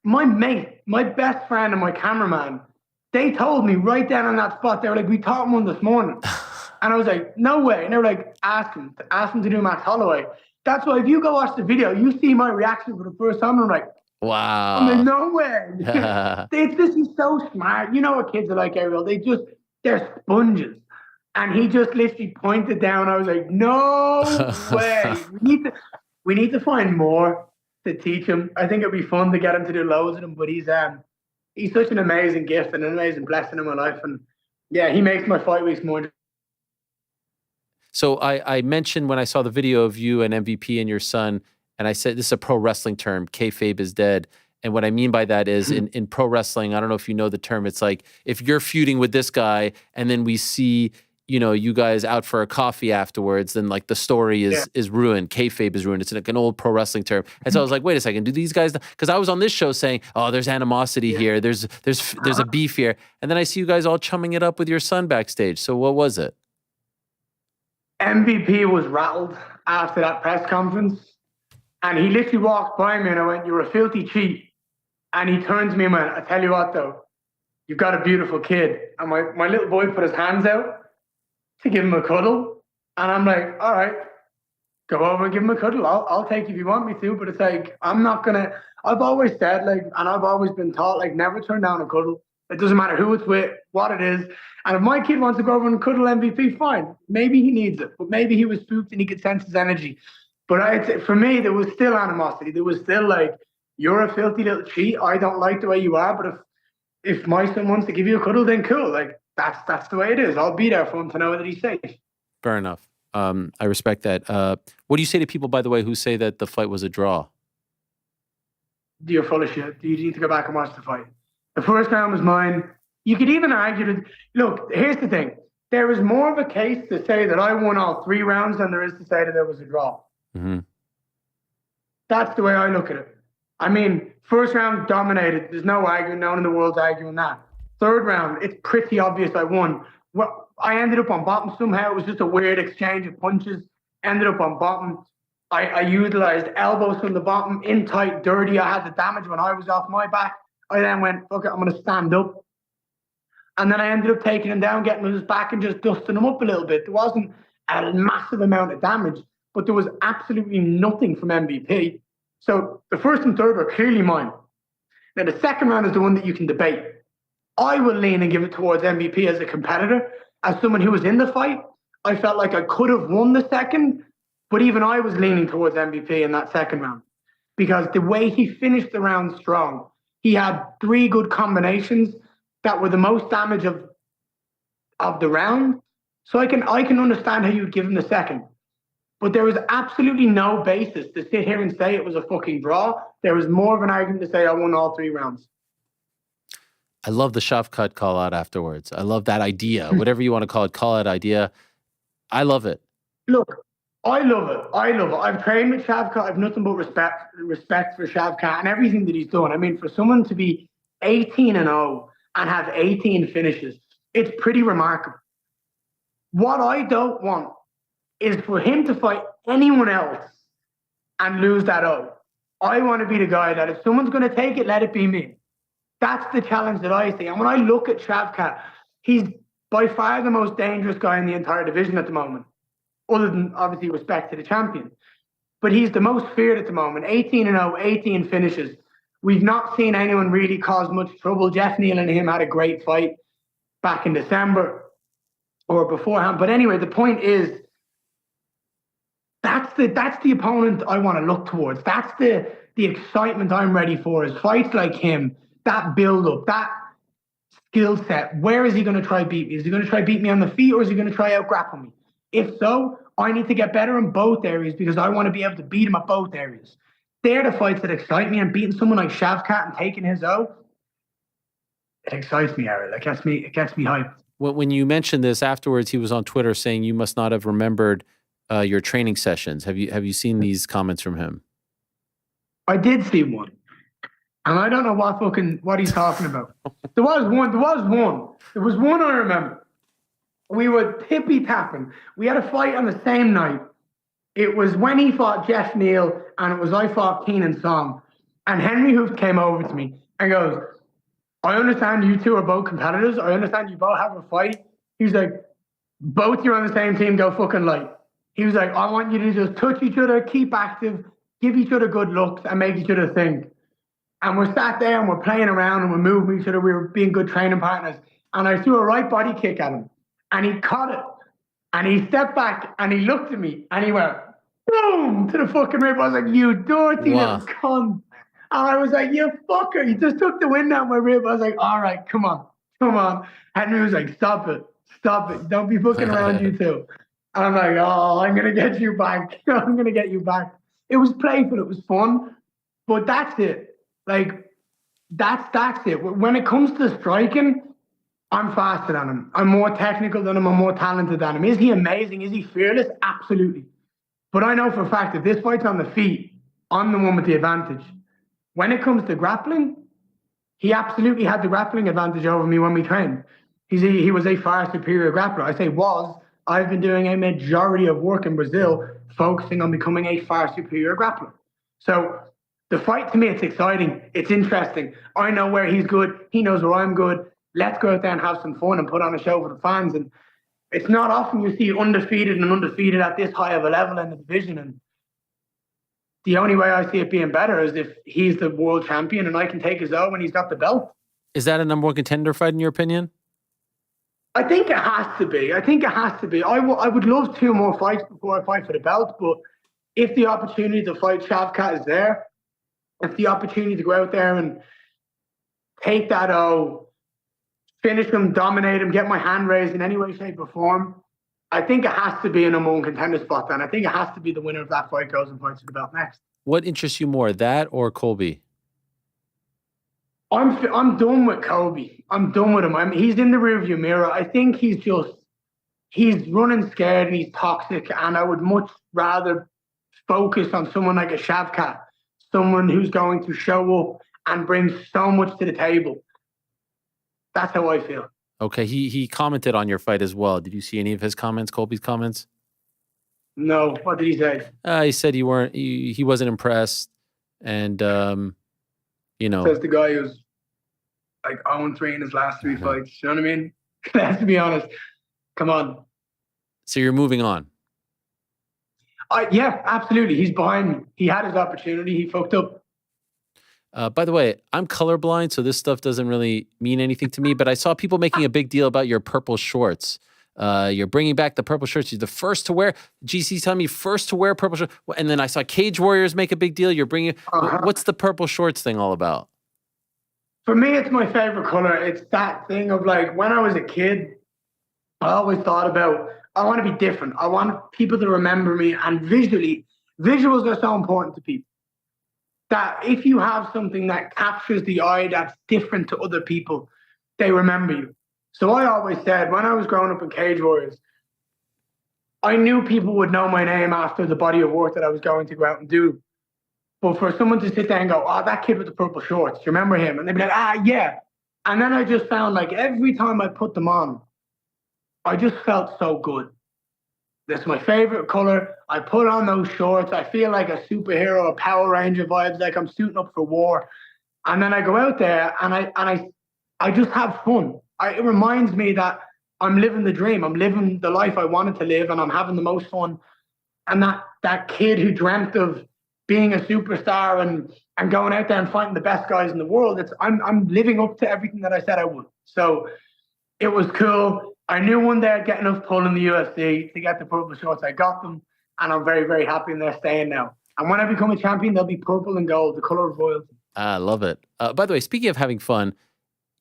My mate, my best friend and my cameraman, they told me right down on that spot, they were like, we taught him one this morning. And I was like, no way. And they were like, ask him to do Max Holloway. That's why if you go watch the video, you see my reaction for the first time. I'm like, wow. I'm like, no way. He's so smart. You know what kids are like, Ariel? They're sponges. And he just literally pointed down. I was like, no way. We need to find more to teach him. I think it'd be fun to get him to do loads of them, but he's such an amazing gift and an amazing blessing in my life. And yeah, he makes my fight weeks more. So I mentioned when I saw the video of you and MVP and your son, and I said, this is a pro wrestling term, kayfabe is dead. And what I mean by that is in pro wrestling, I don't know if you know the term, it's like if you're feuding with this guy and then we see, you know, you guys out for a coffee afterwards, then like the story is ruined. Kayfabe is ruined. It's like an old pro wrestling term. And so I was like, wait a second, do these guys, because I was on this show saying, oh, there's animosity here. There's a beef here. And then I see you guys all chumming it up with your son backstage. So what was it? MVP was rattled after that press conference, and he literally walked by me and I went, you're a filthy cheat. And he turned to me and went, I tell you what though, you've got a beautiful kid. And my little boy put his hands out to give him a cuddle. And I'm like, all right, go over and give him a cuddle. I'll take you if you want me to, but it's like, I've always said, like, and I've always been taught, like, never turn down a cuddle. It doesn't matter who it's with, what it is. And if my kid wants to go over and cuddle MVP, fine. Maybe he needs it, but maybe he was spooked and he could sense his energy. But for me, there was still animosity. There was still like, you're a filthy little cheat. I don't like the way you are, but if my son wants to give you a cuddle, then cool. Like, that's the way it is. I'll be there for him to know that he's safe. Fair enough. I respect that. What do you say to people, by the way, who say that the fight was a draw? You're full of shit. You need to go back and watch the fight. The first round was mine. You could even argue that, look, here's the thing. There is more of a case to say that I won all 3 rounds than there is to say that there was a draw. Mm-hmm. That's the way I look at it. I mean, first round dominated. There's no arguing. No one in the world's arguing that. Third round, it's pretty obvious I won. Well, I ended up on bottom somehow. It was just a weird exchange of punches. Ended up on bottom. I utilized elbows from the bottom, in tight, dirty. I had the damage when I was off my back. I then went, fuck it, I'm going to stand up. And then I ended up taking him down, getting his back and just dusting him up a little bit. There wasn't a massive amount of damage, but there was absolutely nothing from MVP. So the first and third were clearly mine. Now the second round is the one that you can debate. I will lean and give it towards MVP as a competitor. As someone who was in the fight, I felt like I could have won the second, but even I was leaning towards MVP in that second round. Because the way he finished the round strong, he had 3 good combinations that were the most damage of the round. So I can understand how you'd give him the second. But there was absolutely no basis to sit here and say it was a fucking draw. There was more of an argument to say I won all 3 rounds. I love the Shavkat call out afterwards. I love that idea. Whatever you want to call it idea. I love it. Look, I love it. I've trained with Shavkat. I've nothing but respect for Shavkat and everything that he's done. I mean, for someone to be 18-0 and have 18 finishes, it's pretty remarkable. What I don't want is for him to fight anyone else and lose that O. I want to be the guy that if someone's going to take it, let it be me. That's the challenge that I see. And when I look at Shavkat, he's by far the most dangerous guy in the entire division at the moment, other than obviously respect to the champion. But he's the most feared at the moment. 18-0, 18 finishes. We've not seen anyone really cause much trouble. Jeff Neal and him had a great fight back in December or beforehand. But anyway, the point is, that's the opponent I want to look towards. That's the excitement I'm ready for, is fights like him, that build-up, that skill set. Where is he going to try beat me? Is he going to try beat me on the feet, or is he going to try out-grapple me? If so, I need to get better in both areas because I want to be able to beat him at both areas. They're the fights that excite me, and beating someone like Shavkat and taking his O, it excites me, Eric. It gets me hyped. When you mentioned this afterwards, he was on Twitter saying you must not have remembered your training sessions. Have you seen these comments from him? I did see one. And I don't know what he's talking about. There was one I remember. We were tippy-tapping. We had a fight on the same night. It was when he fought Jeff Neal, and it was I fought Keenan Song. And Henry Hooft came over to me and goes, I understand you two are both competitors. I understand you both have a fight. He was like, both you're on the same team, go fucking light. He was like, I want you to just touch each other, keep active, give each other good looks, and make each other think. And we're sat there and we're playing around and we're moving each other. We were being good training partners. And I threw a right body kick at him. And he caught it And he stepped back and he looked at me and he went, boom, to the fucking rib. I was like, you dirty little cunt. And I was like, you fucker. He just took the wind out of my rib. I was like, all right, come on. Henry was like, stop it. Don't be fucking around, you two. And I'm like, oh, I'm going to get you back. I'm going to get you back. It was playful. It was fun. But that's it. Like, that's it. When it comes to striking, I'm faster than him. I'm more technical than him. I'm more talented than him. Is he amazing? Is he fearless? Absolutely. But I know for a fact that this fight's on the feet, I'm the one with the advantage. When it comes to grappling, he absolutely had the grappling advantage over me when we trained. He was a far superior grappler. I say was. I've been doing a majority of work in Brazil focusing on becoming a far superior grappler. So the fight, to me, it's exciting. It's interesting. I know where he's good. He knows where I'm good. Let's go out there and have some fun and put on a show for the fans. And it's not often you see undefeated at this high of a level in the division. And the only way I see it being better is if he's the world champion and I can take his O when he's got the belt. Is that a number one contender fight in your opinion? I think it has to be. I would love 2 more fights before I fight for the belt, but if the opportunity to fight Shavkat is there, if the opportunity to go out there and take that O, finish him, dominate him, get my hand raised in any way, shape, or form, I think it has to be a number one contender spot then. I think it has to be the winner of that fight goes and fights for the belt next. What interests you more, that or Colby? I'm done with Colby. I'm done with him. He's in the rearview mirror. I think he's running scared and he's toxic. And I would much rather focus on someone like a Shavkat, someone who's going to show up and bring so much to the table. That's how I feel. Okay, he commented on your fight as well. Did you see any of his comments, Colby's comments? No. What did he say? He said he wasn't impressed, and says the guy who's like 0-3 in his last 3 fights. You know what I mean? Let's be honest. Come on. So you're moving on. Yeah, absolutely. He's behind me. He had his opportunity. He fucked up. By the way, I'm colorblind, so this stuff doesn't really mean anything to me, but I saw people making a big deal about your purple shorts. You're bringing back the purple shirts. You're the first to wear. GC's telling me first to wear purple shorts. And then I saw Cage Warriors make a big deal. You're bringing. What's the purple shorts thing all about? For me, it's my favorite color. It's that thing of like when I was a kid, I always thought about, I want to be different. I want people to remember me. And visuals are so important to people. That if you have something that captures the eye that's different to other people, they remember you. So I always said, when I was growing up in Cage Warriors, I knew people would know my name after the body of work that I was going to go out and do. But for someone to sit there and go, oh, that kid with the purple shorts, do you remember him? And they'd be like, yeah. And then I just found like every time I put them on, I just felt so good. That's my favorite color. I put on those shorts. I feel like a superhero, a Power Ranger vibes, like I'm suiting up for war. And then I go out there and I just have fun. It reminds me that I'm living the dream. I'm living the life I wanted to live, and I'm having the most fun. And that kid who dreamt of being a superstar and going out there and fighting the best guys in the world, I'm living up to everything that I said I would. So it was cool. I knew one day I'd get enough pull in the UFC to get the purple shorts. I got them, and I'm very, very happy, and they're staying now. And when I become a champion, they'll be purple and gold, the color of royalty. I love it. By the way, speaking of having fun,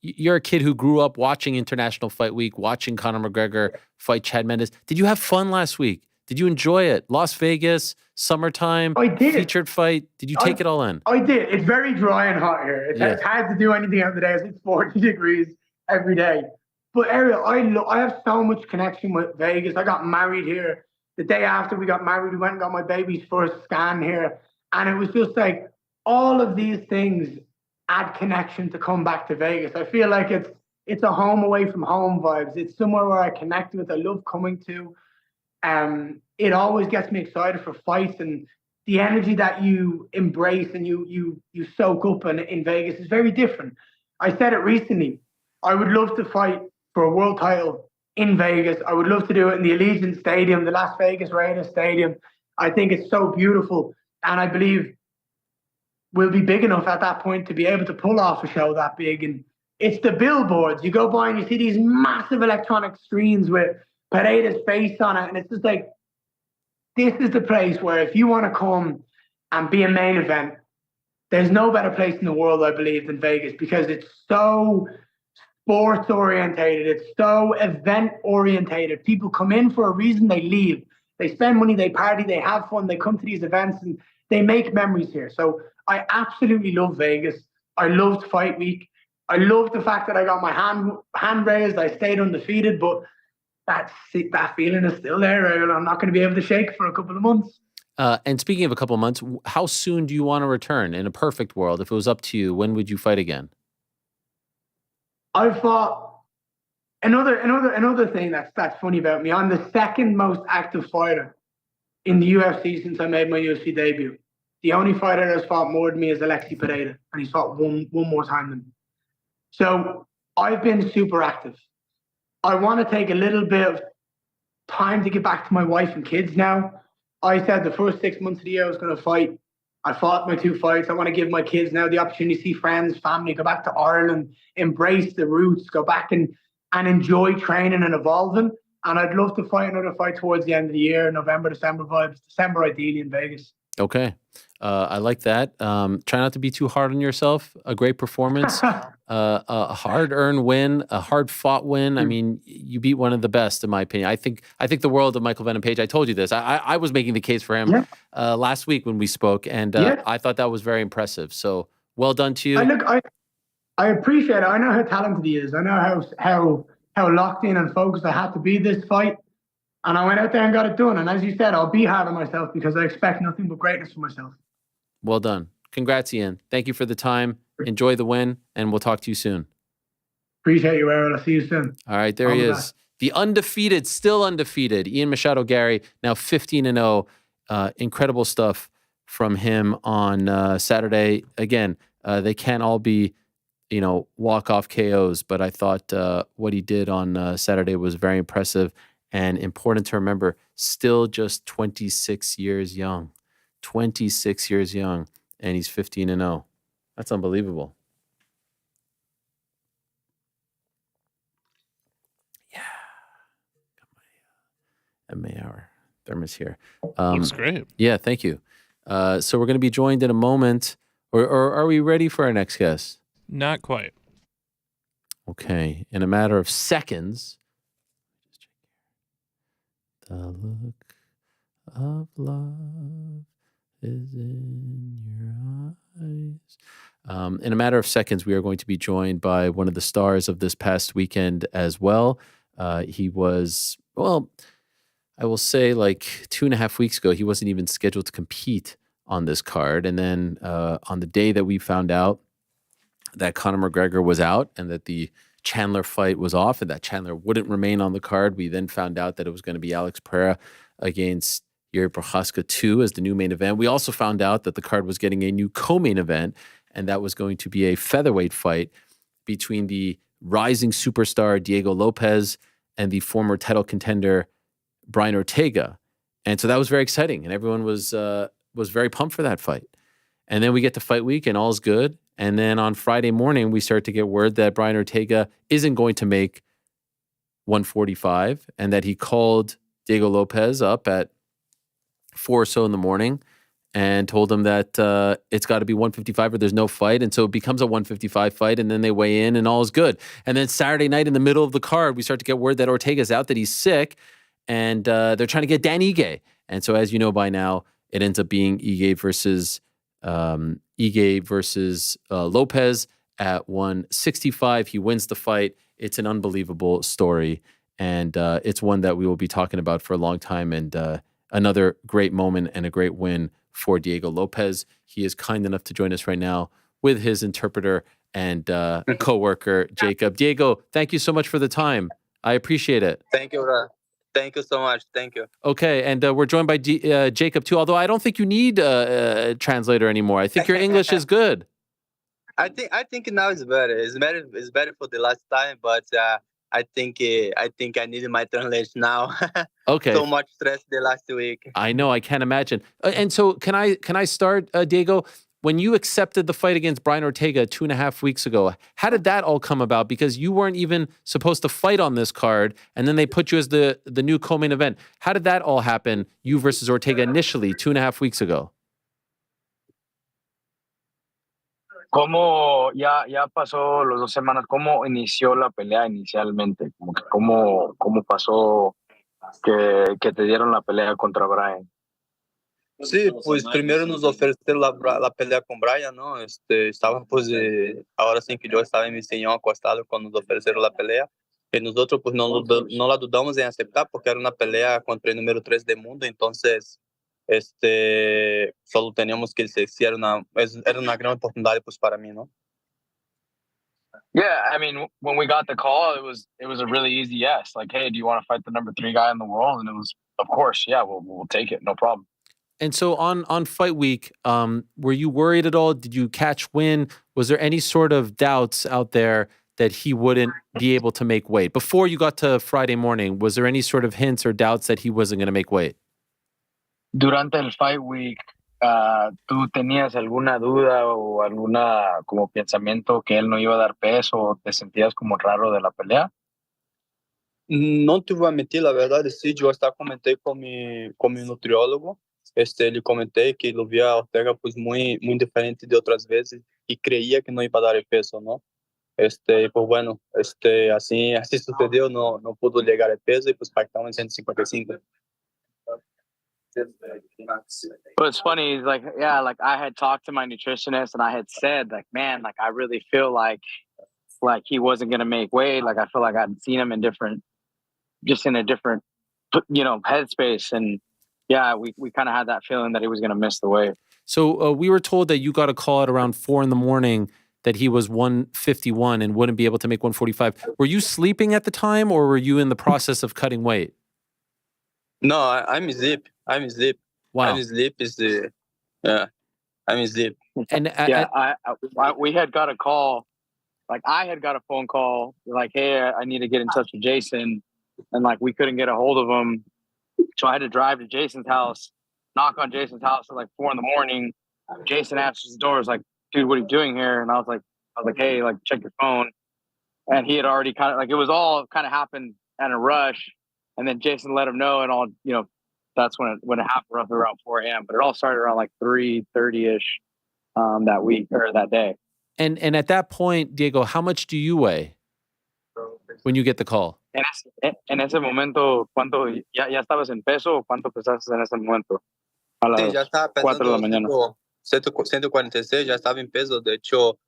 you're a kid who grew up watching International Fight Week, watching Conor McGregor fight Chad Mendes. Did you have fun last week? Did you enjoy it? Las Vegas, summertime, I did. Featured fight. Did you take it all in? I did. It's very dry and hot here. It's hard to do anything out the day. It's 40 degrees every day. But Ariel, I have so much connection with Vegas. I got married here. The day after we got married, we went and got my baby's first scan here. And it was just like all of these things add connection to come back to Vegas. I feel like it's a home away from home vibes. It's somewhere where I connect with. I love coming to. It always gets me excited for fights, and the energy that you embrace and you soak up in Vegas is very different. I said it recently. I would love to fight for a world title in Vegas. I would love to do it in the Allegiant Stadium, the Las Vegas Raiders Stadium. I think it's so beautiful, and I believe we'll be big enough at that point to be able to pull off a show that big. And it's the billboards. You go by and you see these massive electronic screens with Pereira's face on it. And it's just like, this is the place where if you want to come and be a main event, there's no better place in the world, I believe, than Vegas, because it's so sports orientated. It's so event orientated. People come in for a reason, they leave. They spend money, they party, they have fun, they come to these events and they make memories here. So I absolutely love Vegas. I loved fight week. I loved the fact that I got my hand raised. I stayed undefeated, but that feeling is still there. I'm not going to be able to shake for a couple of months. And speaking of a couple of months, how soon do you want to return? In a perfect world, if it was up to you, when would you fight again? I fought another thing that's funny about me. I'm the second most active fighter in the UFC since I made my UFC debut. The only fighter that's fought more than me is Alexi Pereira, and he's fought one more time than me. So I've been super active. I want to take a little bit of time to get back to my wife and kids now. I said the first 6 months of the year I was going to fight. I fought my 2 fights. I want to give my kids now the opportunity to see friends, family, go back to Ireland, embrace the roots, go back and enjoy training and evolving. And I'd love to fight another fight towards the end of the year, November, December vibes. December, ideally, in Vegas. Okay. I like that. Try not to be too hard on yourself. A great performance, a hard-earned win, a hard-fought win. I mean, you beat one of the best, in my opinion. I think the world of Michael Venom Page. I told you this. I was making the case for him last week when we spoke, and I thought that was very impressive. So well done to you. I appreciate it. I know how talented he is. I know how locked in and focused I had to be this fight. And I went out there and got it done. And as you said, I'll be hard on myself because I expect nothing but greatness for myself. Well done. Congrats, Ian. Thank you for the time. Enjoy the win, and we'll talk to you soon. Appreciate you, Errol. I'll see you soon. All right, there he is. The undefeated, still undefeated, Ian Machado Garry, now 15-0. Incredible stuff from him on Saturday. Again, they can't all be, walk-off KOs, but I thought what he did on Saturday was very impressive and important to remember. Still just 26 years young. 26 years young, and he's 15-0. That's unbelievable. Yeah. Got my MMA hour thermos here. Looks great. Yeah, thank you. So we're going to be joined in a moment. Or are we ready for our next guest? Not quite. Okay. In a matter of seconds. The look of love is in your eyes. In a matter of seconds, we are going to be joined by one of the stars of this past weekend as well. He was, I will say like 2.5 weeks ago, he wasn't even scheduled to compete on this card. And then on the day that we found out that Conor McGregor was out and that the Chandler fight was off and that Chandler wouldn't remain on the card, we then found out that it was going to be Alex Pereira against Jiri Prochazka 2 as the new main event. We also found out that the card was getting a new co-main event, and that was going to be a featherweight fight between the rising superstar Diego Lopes and the former title contender Brian Ortega. And so that was very exciting, and everyone was very pumped for that fight. And then we get to fight week, and all's good. And then on Friday morning, we start to get word that Brian Ortega isn't going to make 145, and that he called Diego Lopes up at 4 or so in the morning and told him that it's got to be 155 or there's no fight. And so it becomes a 155 fight, and then they weigh in and all is good. And then Saturday night in the middle of the card, we start to get word that Ortega's out, that he's sick, and they're trying to get Dan Ige. And so as you know by now, it ends up being Ige versus Lopes at 165. He wins the fight. It's an unbelievable story, and it's one that we will be talking about for a long time, and another great moment and a great win for Diego Lopes. He is kind enough to join us right now with his interpreter and co-worker, Jacob. Diego, thank you so much for the time. I appreciate it. Thank you, bro. Thank you so much. Thank you. Okay, and we're joined by Jacob too, although I don't think you need a translator anymore. I think your English is good. I think now it's better. It's better for the last time, but I think I needed my translation now. Okay. So much stress the last week. I know, I can't imagine. And so can I start, Diego? when you accepted the fight against Brian Ortega 2.5 weeks ago, how did that all come about? Because you weren't even supposed to fight on this card, and then they put you as the new co-main event. How did that all happen, you versus Ortega initially 2.5 weeks ago? ¿Cómo ya pasó los 2 semanas? ¿Cómo inició la pelea inicialmente? ¿Cómo pasó que te dieron la pelea contra Brian? Sí, pues primero nos ofrecieron la pelea con Brian, ¿no? Estaba pues, ahora sí que yo estaba en mi sillón acostado cuando nos ofrecieron la pelea. Y nosotros pues no la dudamos en aceptar porque era una pelea contra el número 3 del mundo, entonces solo teníamos que decir, era una gran oportunidad pues para mí, ¿no? Yeah, I mean, when we got the call, it was a really easy yes. Like, hey, do you want to fight the number 3 guy in the world? And it was, of course, yeah, we'll take it, no problem. And so on fight week, were you worried at all? Did you catch wind? Was there any sort of doubts out there that he wouldn't be able to make weight? Before you got to Friday morning, was there any sort of hints or doubts that he wasn't going to make weight? Durante el fight week, ¿tú tenías alguna duda o alguna como pensamiento que él no iba a dar peso o te sentías como raro de la pelea? No te voy a mentir, la verdad, sí, yo hasta comenté con mi nutriólogo, le comenté que lo vi a Ortega pues muy diferente de otras veces y creía que no iba a dar el peso, ¿no? Pues bueno, así sucedió, no pudo llegar el peso y pues pactamos en 155. But it's funny, like, yeah, like I had talked to my nutritionist and I had said, like, man, like I really feel like he wasn't going to make weight. Like I feel like I'd seen him in a different headspace. And yeah, we kind of had that feeling that he was going to miss the weight. So we were told that you got a call at around 4 a.m. that he was 151 and wouldn't be able to make 145. Were you sleeping at the time or were you in the process of cutting weight? No, I'm asleep. Wow. I'm asleep I'm asleep. And we had got a call. Like I had got a phone call like, hey, I need to get in touch with Jason. And like, we couldn't get a hold of him. So I had to drive to Jason's house, knock on Jason's house at like 4 a.m. Jason answers the door. Is like, dude, what are you doing here? And I was like, hey, like check your phone. And he had already kind of like, it was all kind of happened in a rush. And then Jason let him know, and all, that's when it happened roughly around 4 a.m. But it all started around like 3:30ish that week or that day. And at that point, Diego, how much do you weigh when you get the call? En ese momento, ¿cuánto ya estabas en peso o cuánto pesaste en ese momento? A las Sí, ya estaba 4 de la mañana. 146, ya estaba en peso. De hecho,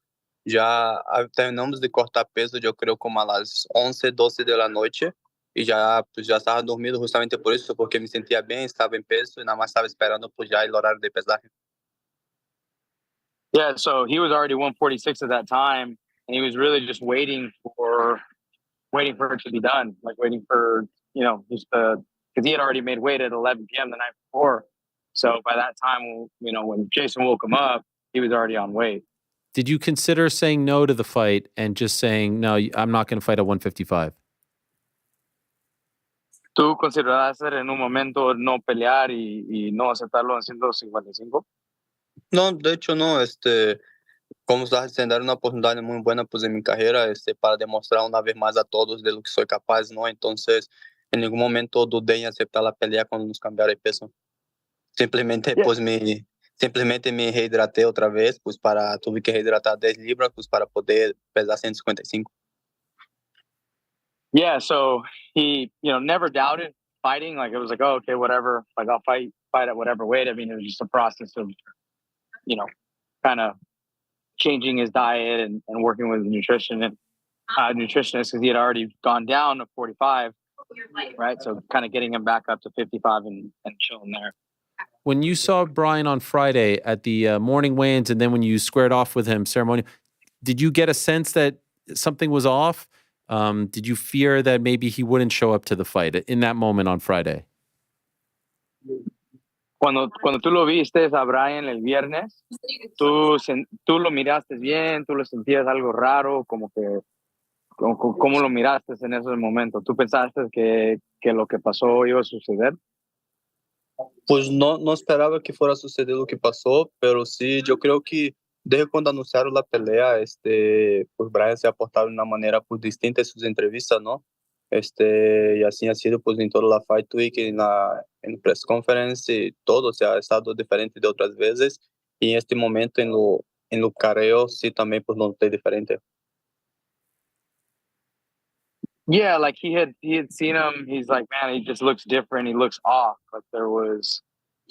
ya terminamos de cortar peso, yo creo como a las 11, 12 de la noche. Y ya estaba dormido justamente por eso, porque me sentía bien, estaba en peso y nada más estaba esperando pues ya el horario de pesaje. Yeah, so he was already 146 at that time, and he was really just waiting for it to be done, like waiting for, just because he had already made weight at 11 p.m. the night before. So by that time, when Jason woke him up, he was already on weight. Did you consider saying no to the fight and just saying, no, I'm not going to fight at 155? ¿Tú consideraste en un momento no pelear y no aceptarlo en 155? No, de hecho no, como estás diciendo, era una oportunidad muy buena pues en mi carrera, para demostrar una vez más a todos de lo que soy capaz, ¿no? Entonces, en ningún momento dudé en aceptar la pelea cuando nos cambiara el peso. Simplemente, pues simplemente me rehidraté otra vez, pues tuve que rehidratar 10 libras, pues para poder pesar 155. Yeah, so he, never doubted fighting. Like it was like, oh, okay, whatever. Like I'll fight at whatever weight. I mean, it was just a process of, kind of changing his diet and working with a nutritionist because he had already gone down to 45, right? So kind of getting him back up to 55 and chilling there. When you saw Brian on Friday at the morning weigh-ins and then when you squared off with him ceremonial, did you get a sense that something was off? Did you fear that maybe he wouldn't show up to the fight in that moment on Friday? Cuando tú lo viste a Brian el viernes, tú lo miraste bien, tú lo sentías algo raro, como que, ¿cómo lo miraste en ese momento? ¿Tú pensaste que lo que pasó iba a suceder? Pues no esperaba que fuera a suceder lo que pasó, pero sí, yo creo que desde cuando anunciaron la pelea, pues Brian se ha portado de una manera pues distinta en sus entrevistas, ¿no? Y así ha sido pues en toda la Fight Week, en press conference y todo, o sea, ha estado diferente de otras veces y en este momento en lo careo sí también pues no estoy diferente. Yeah, like he had seen him. He's like, man, he just looks different. He looks off. Like there was,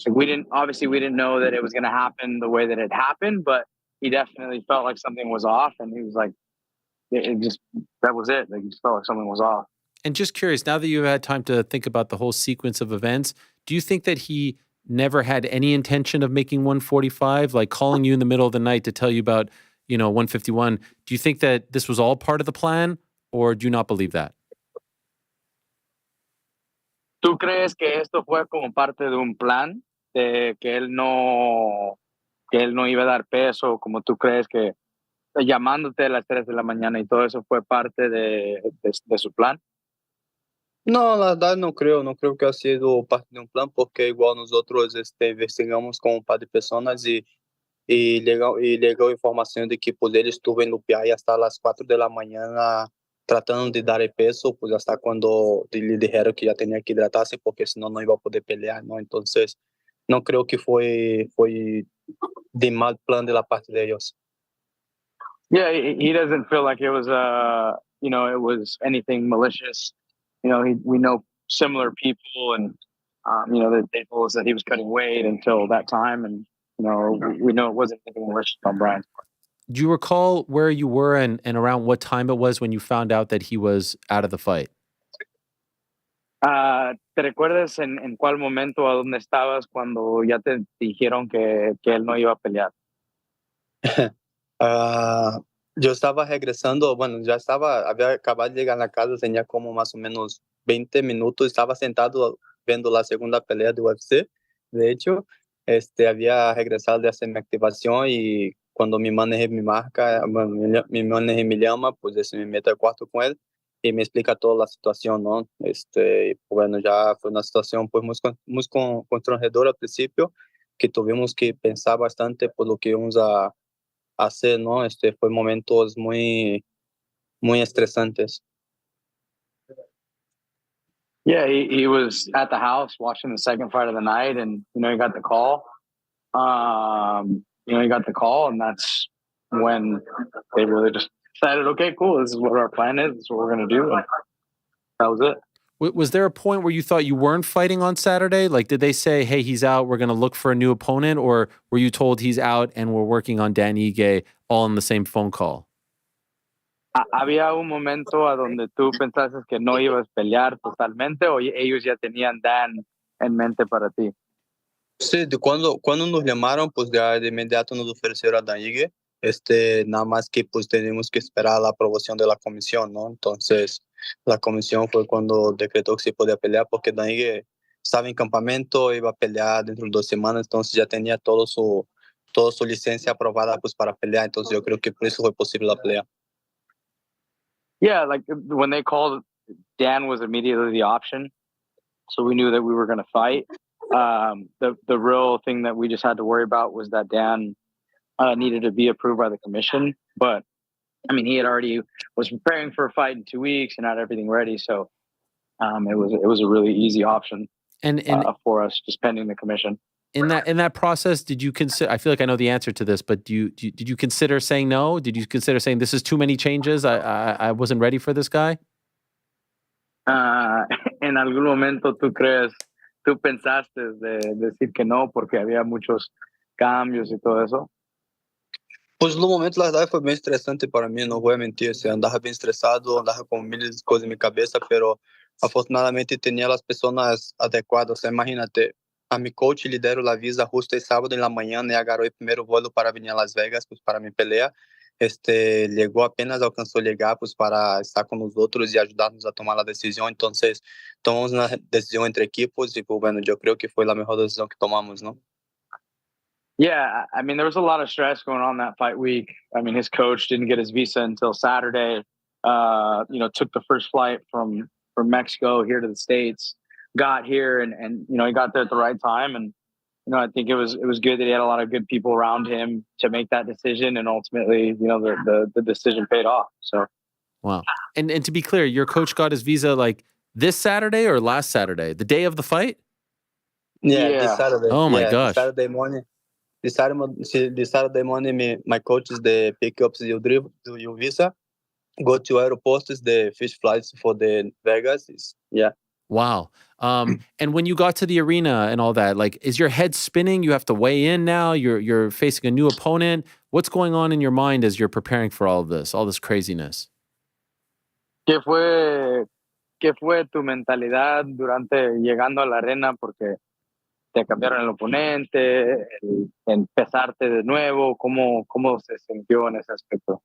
like we didn't know that it was going to happen the way that it happened, but he definitely felt like something was off, and he was like, it just that was it. Like he just felt like something was off. And just curious, now that you've had time to think about the whole sequence of events, do you think that he never had any intention of making 145, like calling you in the middle of the night to tell you about, 151? Do you think that this was all part of the plan, or do you not believe that? ¿Tú crees que esto fue como parte de un plan de que él no iba a dar peso, como tú crees que llamándote a las 3 de la mañana y todo eso fue parte de su plan? No, la verdad no creo que ha sido parte de un plan, porque igual nosotros investigamos con un par de personas y llegó información de que pues él estuvo en Lupiay hasta las 4 de la mañana tratando de dar el peso, pues hasta cuando le dijeron que ya tenía que hidratarse porque si no, no iba a poder pelear, ¿no? Entonces, no creo que fue de mal plan de la parte de ellos. Yeah, he doesn't feel like it was it was anything malicious. We know similar people, and that they told us that he was cutting weight until that time, and we know it wasn't anything malicious on Brian's part. Do you recall where you were and around what time it was when you found out that he was out of the fight? ¿Te recuerdas en cuál momento a dónde estabas cuando ya te dijeron que él no iba a pelear? Yo estaba regresando, bueno, había acabado de llegar a la casa, tenía como más o menos 20 minutos, estaba sentado viendo la segunda pelea de UFC, de hecho, había regresado de hacer mi activación y cuando mi manager me marca, bueno, mi manager me llama, pues me meto al cuarto con él y me explica toda la situación, ¿no? Bueno, ya fue una situación pues muy constrangedora al principio, que tuvimos que pensar bastante por lo que íbamos a hacer, ¿no? Fue momentos muy estresantes. Yeah, he was at the house watching the second fight of the night, and he got the call. He got the call, and that's when they really just decided, okay, cool, this is what our plan is, this is what we're gonna do, and that was it. Was there a point where you thought you weren't fighting on Saturday? Like, did they say, hey, he's out, we're going to look for a new opponent? Or were you told he's out and we're working on Dan Ige all in the same phone call? ¿Había un momento a donde tú pensaste que no ibas a pelear totalmente o ellos ya tenían Dan en mente para ti? Sí, cuando nos llamaron, pues ya de inmediato nos ofrecieron a Dan Ige. Nada más que pues tenemos que esperar la aprobación de la comisión, ¿no? Entonces, la comisión fue cuando decretó que se podía pelear porque Dan Ige estaba en campamento, iba a pelear dentro de 2 semanas, entonces ya tenía toda su licencia aprobada pues para pelear, entonces yo creo que por eso fue posible la pelea. Yeah, like when they called, Dan was immediately the option, so we knew that we were going to fight. The real thing that we just had to worry about was that Dan needed to be approved by the commission, but I mean, he had already was preparing for a fight in 2 weeks and had everything ready, so it was a really easy option And for us, just pending the commission. In that process, did you consider? I feel like I know the answer to this, but did you consider saying no? Did you consider saying this is too many changes? I wasn't ready for this guy. En algún momento tú pensaste de decir que no porque había muchos cambios y todo eso. Pues no momento, la verdad, fue bem estressante para mim, não vou mentir, andava bem estressado, andava com mil coisas em minha cabeça, pero afortunadamente tinha as pessoas adequadas, imagínate, a mi coach le deram a visa justo el sábado en la mañana y agarró el primer vuelo para venir a Las Vegas, pues para mi pelea. Llegó apenas, alcanzó a llegar pues para estar con nosotros y ayudarnos a tomar la decisión. Entonces, tomamos una decisión entre equipos y pues bueno, yo creo que fue la mejor decisión que tomamos, ¿no? Yeah, I mean, there was a lot of stress going on that fight week. I mean, his coach didn't get his visa until Saturday. Took the first flight from Mexico here to the States. got here, and you know, he got there at the right time. And you know, I think it was good that he had a lot of good people around him to make that decision, and ultimately, you know, the decision paid off. So, wow. And to be clear, your coach got his visa like this Saturday or last Saturday, the day of the fight? Yeah, this Saturday. Oh my yeah, gosh. Saturday morning. This Saturday morning, my coaches they pick up your visa, go to airports, the fish flights for the Vegas. Yeah. Wow. And when you got to the arena and all that, like, is your head spinning? You have to weigh in now. You're facing a new opponent. What's going on in your mind as you're preparing for all this craziness? ¿Qué fue tu mentalidad durante llegando a la arena? Porque te cambiaron el oponente, el empezarte de nuevo. ¿Cómo se sintió en ese aspecto?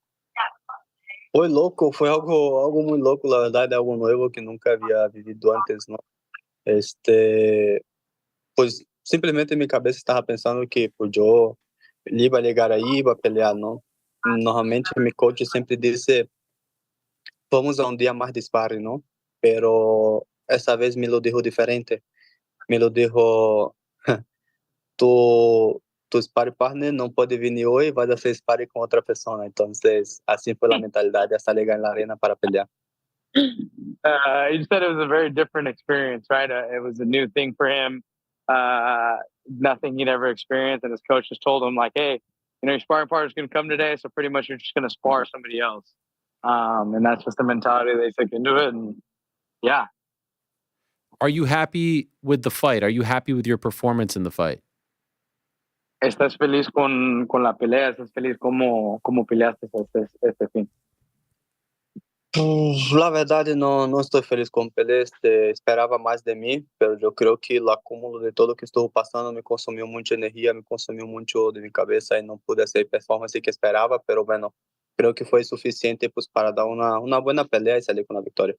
Fue loco, fue algo muy loco, la verdad, algo nuevo que nunca había vivido antes, ¿no? Pues simplemente en mi cabeza estaba pensando que pues yo iba a llegar ahí, iba a pelear, ¿no? Normalmente mi coach siempre dice, vamos a un día más de sparring, ¿no? Pero esa vez me lo dijo diferente. Me lo dijo, tu sparring partner no puede venir hoy, vas a hacer sparring con otra persona. Entonces, así fue la mentalidad de hasta llegar en la arena para pelear. You said it was a very different experience, right? It was a new thing for him. Nothing he'd ever experienced, and his coach just told him, like, hey, you know, your sparring partner's going to come today, so pretty much you're just going to spar somebody else. And that's just the mentality they took into it, and yeah. Are you happy with the fight? Are you happy with your performance in the fight? ¿Estás feliz con la pelea? ¿Estás feliz cómo peleaste este fin? La verdad no estoy feliz con peleas, esperaba más de mí, pero yo creo que el acúmulo de todo lo que estuvo pasando me consumió mucha energía, me consumió mucho de mi cabeza y no pude hacer performance que esperaba, pero bueno, creo que fue suficiente pues para dar una buena pelea y salir con la victoria.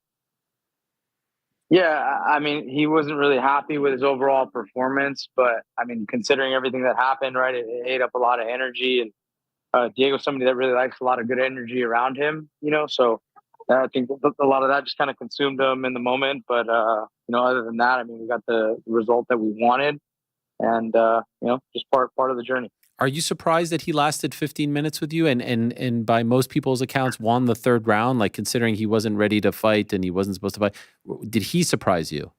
Yeah, I mean, he wasn't really happy with his overall performance, but I mean, considering everything that happened, right, it ate up a lot of energy, and Diego's somebody that really likes a lot of good energy around him, you know, so I think a lot of that just kind of consumed him in the moment, but, you know, other than that, I mean, we got the result that we wanted, and, you know, just part of the journey. Are you surprised that he lasted 15 minutes with you and by most people's accounts won the third round, like considering he wasn't ready to fight and he wasn't supposed to fight? Did he surprise you?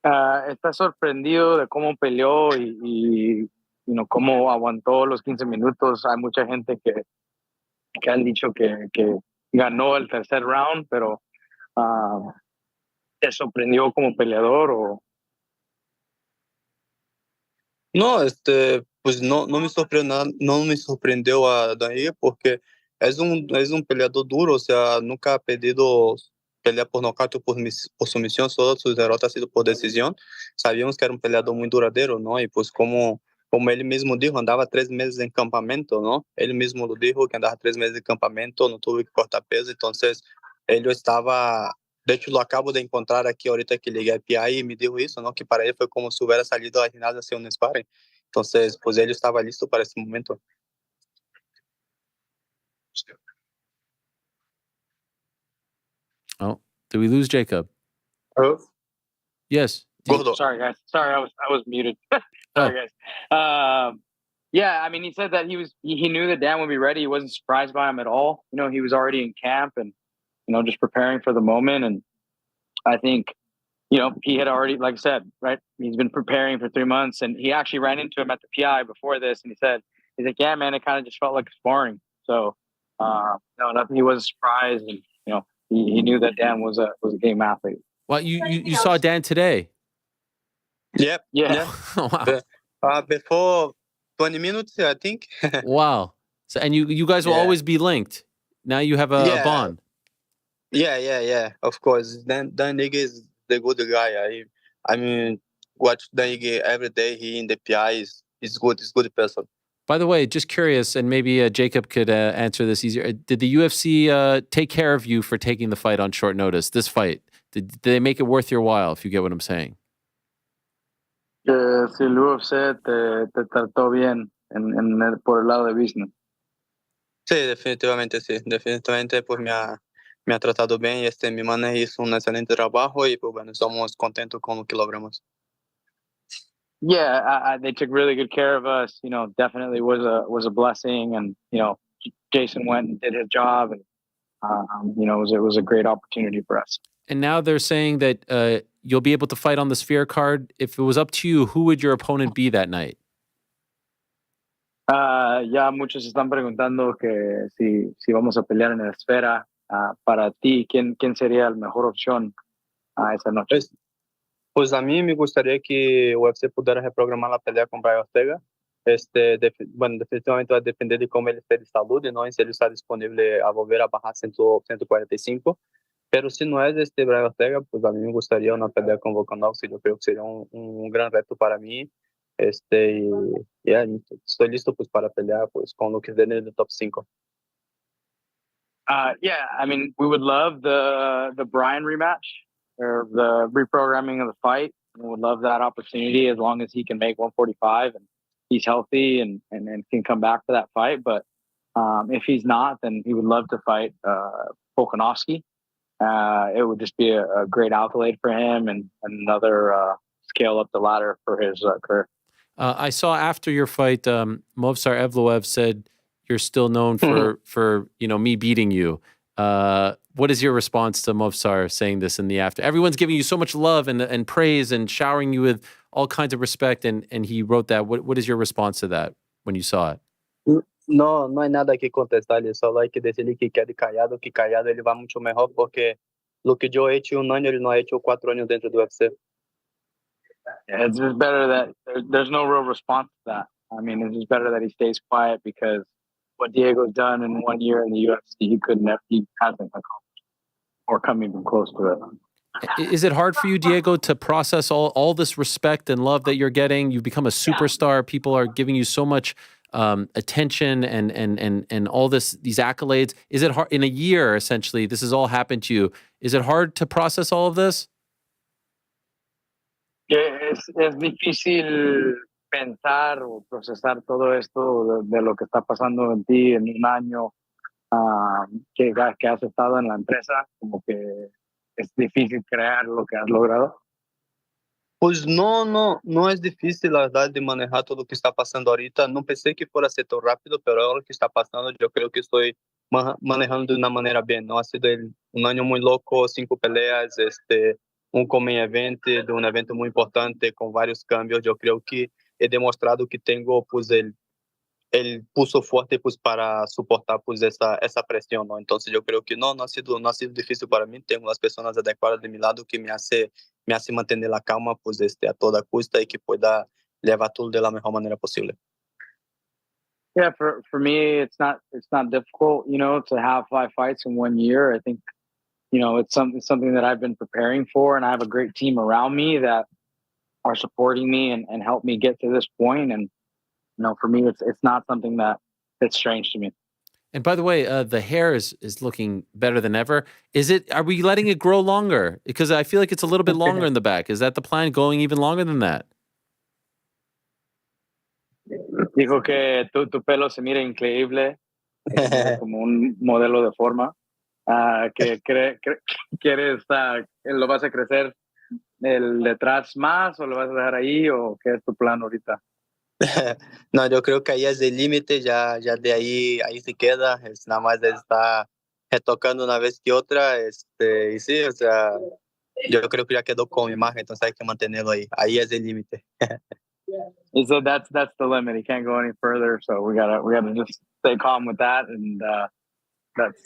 ¿Estás sorprendido de cómo peleó y you know, cómo aguantó los 15 minutos? Hay mucha gente que han dicho que ganó el tercer round, pero ¿te sorprendió como peleador o...? No, pues no me sorprendió a Dan Ige porque es un peleador duro, o sea, nunca ha pedido pelear por nocaute o por sumisión, solo sus derrotas han sido por decisión. Sabíamos que era un peleador muy duradero, ¿no? Y pues como él mismo dijo, andaba 3 meses en campamento, ¿no? Él mismo lo dijo, que andaba 3 meses en campamento, no tuvo que cortar peso, entonces él estaba... De hecho, lo acabo de encontrar aquí ahorita que llegué al PI y me dijo eso, ¿no? Que para él fue como si hubiera salido al ginásio a hacer un sparring. Entonces, pues él estaba listo para ese momento. Oh, did we lose Jacob? Oh. Yes. Sorry, guys. Sorry, I was muted. Sorry, guys. Yeah, I mean, he said that he knew that Dan would be ready. He wasn't surprised by him at all. You know, he was already in camp and, you know, just preparing for the moment. And I think, you know, he had already, like I said, right, he's been preparing for 3 months, and he actually ran into him at the PI before this, and he's like, yeah, man, it kind of just felt like sparring. So, no, nothing. He wasn't surprised, and you know, he knew that Dan was a game athlete. Well, you saw Dan today. Yep. Yeah. Wow. Before 20 minutes, I think. Wow. So, and you guys will always be linked. Now you have a bond. Yeah. Of course. Dan Ige is the good guy. I mean, watch Dan Ige every day. He in the PI is good. He's a good person. By the way, just curious, and maybe Jacob could answer this easier. Did the UFC take care of you for taking the fight on short notice? This fight, did they make it worth your while? If you get what I'm saying. Si el UFC te trató bien por el lado de business. Sí, definitivamente sí. Definitivamente pues me me ha tratado bien y mi manager hizo un excelente trabajo y pues bueno, estamos contentos con lo que logramos. Yeah, they took really good care of us. You know, definitely was a blessing, and you know, Jason went and did his job, and you know, it was a great opportunity for us. And now they're saying that you'll be able to fight on the Sphere card. If it was up to you, who would your opponent be that night? Ya muchos están preguntando que si vamos a pelear en la esfera. Para ti, ¿quién sería la mejor opción esa noche? Pues a mí me gustaría que UFC pudiera reprogramar la pelea con Brian Ortega. Bueno, definitivamente va a depender de cómo él esté de salud y no si él está disponible a volver a bajar 145. Pero si no es Brian Ortega, pues a mí me gustaría una pelea con Volkanovski. Yo creo que sería un gran reto para mí. Estoy listo pues para pelear pues con lo que es en el top 5. Yeah, I mean, we would love the Brian rematch or the reprogramming of the fight. We would love that opportunity as long as he can make 145 and he's healthy and can come back for that fight. But if he's not, then he would love to fight Volkanovski. It would just be a great accolade for him and another scale up the ladder for his career. I saw after your fight, Movsar Evloev said you're still known for me beating you. What is your response to Movsar saying this in the after? Everyone's giving you so much love and praise and showering you with all kinds of respect, and he wrote that. What is your response to that when you saw it? No hay nada que contestar, solo hay que decirle que quede callado, ele va mucho mejor, porque lo que yo he hecho un año, él no ha hecho 4 años dentro do UFC. Yeah, it's just better that there's no real response to that. I mean, it's just better that he stays quiet because what Diego's done in 1 year in the UFC, he hasn't accomplished or come even close to it. Is it hard for you, Diego, to process all this respect and love that you're getting? You've become a superstar. People are giving you so much attention and all these accolades. Is it hard in a year? Essentially, this has all happened to you. Is it hard to process all of this? Es difícil pensar o procesar todo esto de lo que está pasando en ti en un año que has estado en la empresa, como que es difícil crear lo que has logrado. Pues no es difícil, la verdad, de manejar todo lo que está pasando ahorita. No pensé que fuera a ser tan rápido, pero ahora que está pasando, yo creo que estoy manejando de una manera bien, ¿no? Ha sido un año muy loco, 5 peleas, un main event de un evento muy importante con varios cambios. Yo creo que he demostrado que tengo pues el pulso fuerte pues para soportar pues esa presión, ¿no? Entonces yo creo que no ha sido difícil para mí. Tengo las personas adecuadas de mi lado que me hace mantener la calma pues a toda costa y que pueda llevar todo de la mejor manera posible. Yeah, for me, it's not difficult, to have 5 fights in 1 year. I think, it's something that I've been preparing for, and I have a great team around me that are supporting me and help me get to this point. And, for me, it's not something that's strange to me. And by the way, the hair is looking better than ever. Are we letting it grow longer? Because I feel like it's a little bit longer in the back. Is that the plan, going even longer than that? Dijo que tu pelo se mira increíble, como un modelo de forma. Que quieres, ¿lo vas a crecer el detrás más o lo vas a dejar ahí o qué es tu plan ahorita? No, yo creo que ahí es el límite, ya de ahí se queda, nada más está retocando una vez que otra, y sí, o sea, yo creo que ya quedó con mi imagen, entonces hay que mantenerlo ahí es el límite. So that's the limit. He can't go any further, so we gotta just stay calm with that, and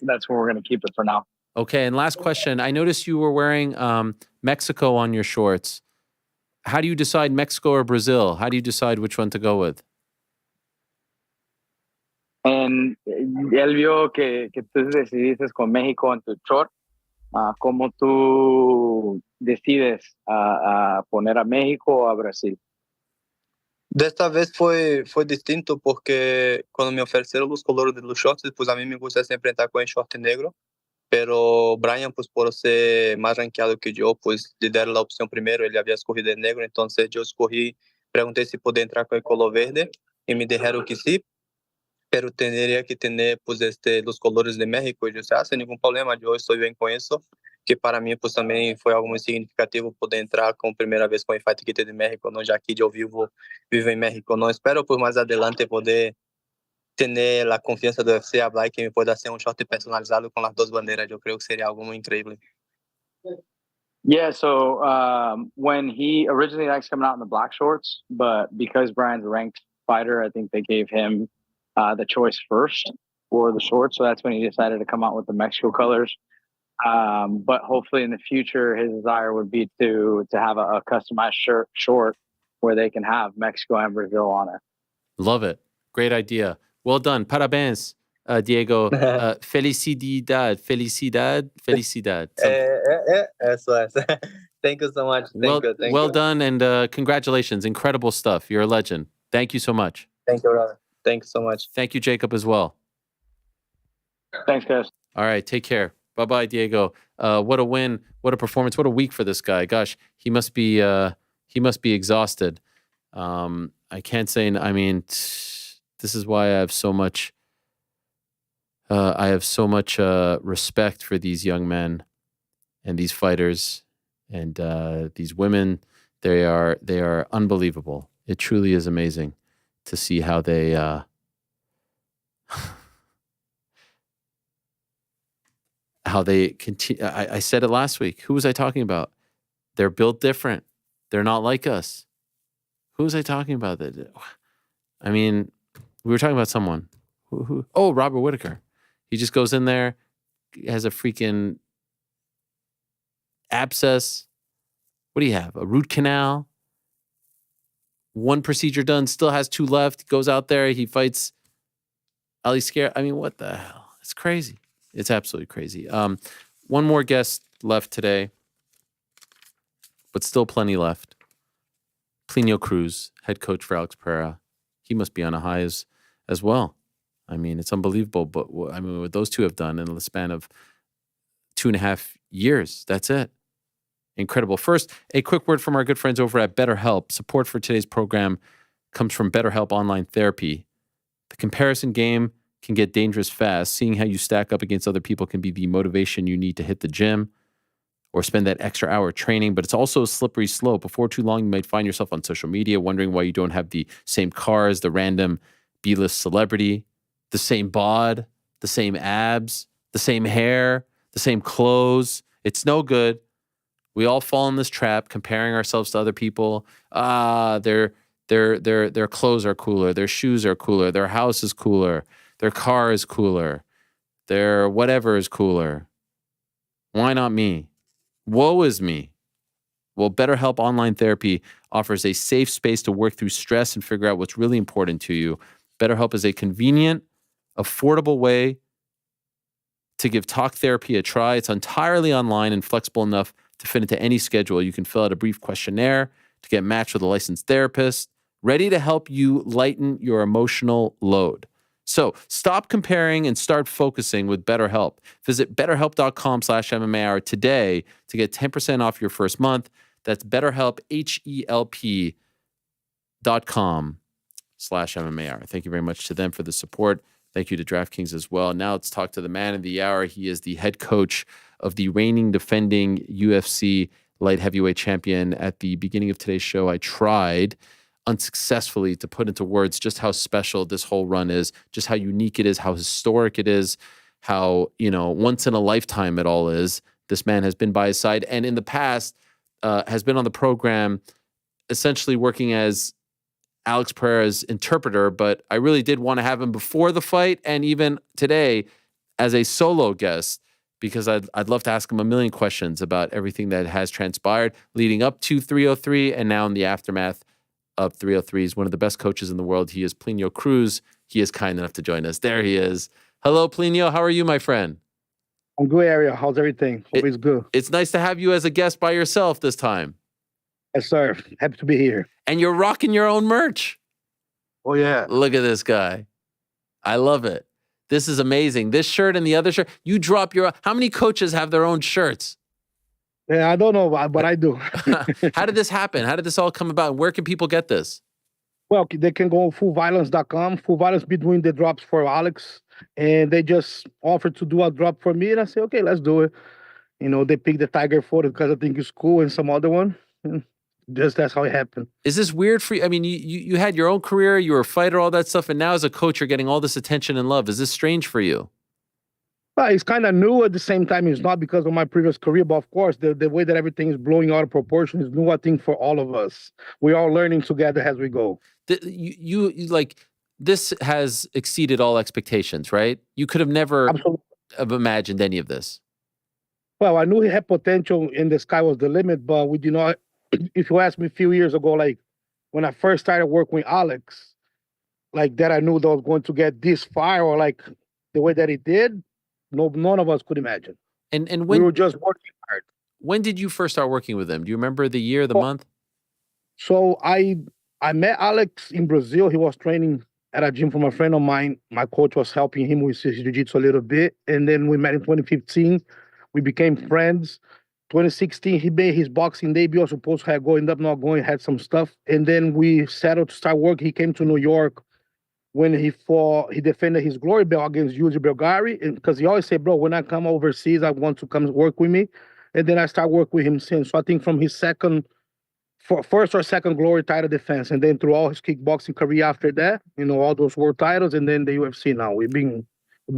that's where we're gonna keep it for now. Okay, and last question. I noticed you were wearing Mexico on your shorts. How do you decide Mexico or Brazil? How do you decide which one to go with? And él vio que tú decidiste con México en tu short. ¿Cómo tú decides a poner a México o a Brasil? De esta vez fue distinto porque cuando me ofrecieron los colores de los shorts, pues a mí me gusta siempre entrar con el short negro, pero Brian, pues por ser más rankeado que yo, pues le dieron la opción primero, él había escogido el negro, entonces yo pregunté si podía entrar con el color verde y me dijeron que sí. pero tendría que tener pues los colores de México. Y yo dije, sin ningún problema, yo estoy bien con eso, que para mí pues también fue algo muy significativo poder entrar con primera vez con el Fight Kit de México, ¿no? Ya que yo vivo en México, ¿no? Espero pues más adelante poder tener la confianza de UFC, hablar y que me pueda hacer un short personalizado con las dos banderas. Yo creo que sería algo muy increíble. Yeah, so when he originally likes coming out in the black shorts, but because Brian's a ranked fighter, I think they gave him the choice first for the shorts. So that's when he decided to come out with the Mexico colors. But hopefully in the future, his desire would be to have a customized short where they can have Mexico and Brazil on it. Love it. Great idea. Well done. Parabéns, Diego. Felicidad. Eso es. Thank you so much. Thank Well you. done, and congratulations. Incredible stuff. You're a legend. Thank you so much. Thank you, brother. Thanks so much. Thank you, Jacob, as well. Thanks, guys. All right, take care. Bye-bye, Diego. What a win. What a performance. What a week for this guy. Gosh, he must be exhausted. I can't say, I mean, this is why I have so much respect for these young men and these fighters and these women. They are unbelievable. It truly is amazing to see how they continue. I said it last week. Who was I talking about? They're built different. They're not like us. Who was I talking about? I mean, we were talking about someone. Who? Oh, Robert Whittaker. He just goes in there, has a freaking abscess. What do you have? A root canal. One procedure done, still has 2 left. Goes out there, he fights Ali Scare. I mean, what the hell? It's crazy. It's absolutely crazy. One more guest left today, but still plenty left. Plinio Cruz, head coach for Alex Pereira. He must be on a high as well. I mean, it's unbelievable. But I mean, what those two have done in the span of 2.5 years, that's it. Incredible. First, a quick word from our good friends over at BetterHelp. Support for today's program comes from BetterHelp Online Therapy. The comparison game can get dangerous fast. Seeing how you stack up against other people can be the motivation you need to hit the gym or spend that extra hour training, but it's also a slippery slope. Before too long, you might find yourself on social media wondering why you don't have the same car as the random B-list celebrity, the same bod, the same abs, the same hair, the same clothes. It's no good. We all fall in this trap, comparing ourselves to other people. Their clothes are cooler, their shoes are cooler, their house is cooler, their car is cooler, their whatever is cooler. Why not me? Woe is me. Well, BetterHelp Online Therapy offers a safe space to work through stress and figure out what's really important to you. BetterHelp is a convenient, affordable way to give talk therapy a try. It's entirely online and flexible enough to fit into any schedule. You can fill out a brief questionnaire to get matched with a licensed therapist, ready to help you lighten your emotional load. So stop comparing and start focusing with BetterHelp. Visit betterhelp.com/MMA today to get 10% off your first month. That's BetterHelp, HELP.com/MMA. Thank you very much to them for the support. Thank you to DraftKings as well. Now let's talk to the man of the hour. He is the head coach of the reigning defending UFC light heavyweight champion. At the beginning of today's show, I tried unsuccessfully to put into words just how special this whole run is, just how unique it is, how historic it is, how, once in a lifetime it all is. This man has been by his side and in the past has been on the program essentially working as Alex Pereira's interpreter, but I really did want to have him before the fight and even today as a solo guest because I'd love to ask him a million questions about everything that has transpired leading up to 303 and now in the aftermath of 303. He's one of the best coaches in the world. He is Plinio Cruz. He is kind enough to join us. There he is. Hello, Plinio. How are you, my friend? I'm good, Ariel. How's everything? Always good. It's nice to have you as a guest by yourself this time. Yes, sir. Happy to be here. And you're rocking your own merch. Oh, yeah. Look at this guy. I love it. This is amazing. This shirt and the other shirt. You drop your... How many coaches have their own shirts? Yeah, I don't know, but I do. How did this happen? How did this all come about? Where can people get this? Well, they can go fullviolence.com. Full Violence be doing the drops for Alex, and they just offered to do a drop for me, and I say, okay, let's do it. They picked the Tiger photo because I think it's cool, and some other one. And just that's how it happened. Is this weird for you? I mean, you had your own career, you were a fighter, all that stuff, and now as a coach, you're getting all this attention and love. Is this strange for you? Well, it's kind of new at the same time. It's not because of my previous career, but of course, the way that everything is blowing out of proportion is new, I think, for all of us. We're all learning together as we go. You like, this has exceeded all expectations, right? You could have never have imagined any of this. Well, I knew he had potential and the sky was the limit, but we did not. If you asked me a few years ago, like when I first started working with Alex, like that, I knew that I was going to get this far or like the way that he did. No, none of us could imagine. And when we were just working hard. When did you first start working with him? Do you remember the year, the month? So I met Alex in Brazil. He was training at a gym from a friend of mine. My coach was helping him with his jiu-jitsu a little bit. And then we met in 2015. We became friends. 2016, he made his boxing debut. I was supposed to have go, ended up not going, had some stuff. And then we settled to start work. He came to New York when he defended his glory belt against Machado Garry. Because he always said, bro, when I come overseas, I want to come work with me. And then I start working with him since. So I think from his first or second glory title defense, and then through all his kickboxing career after that, all those world titles, and then the UFC now. We've been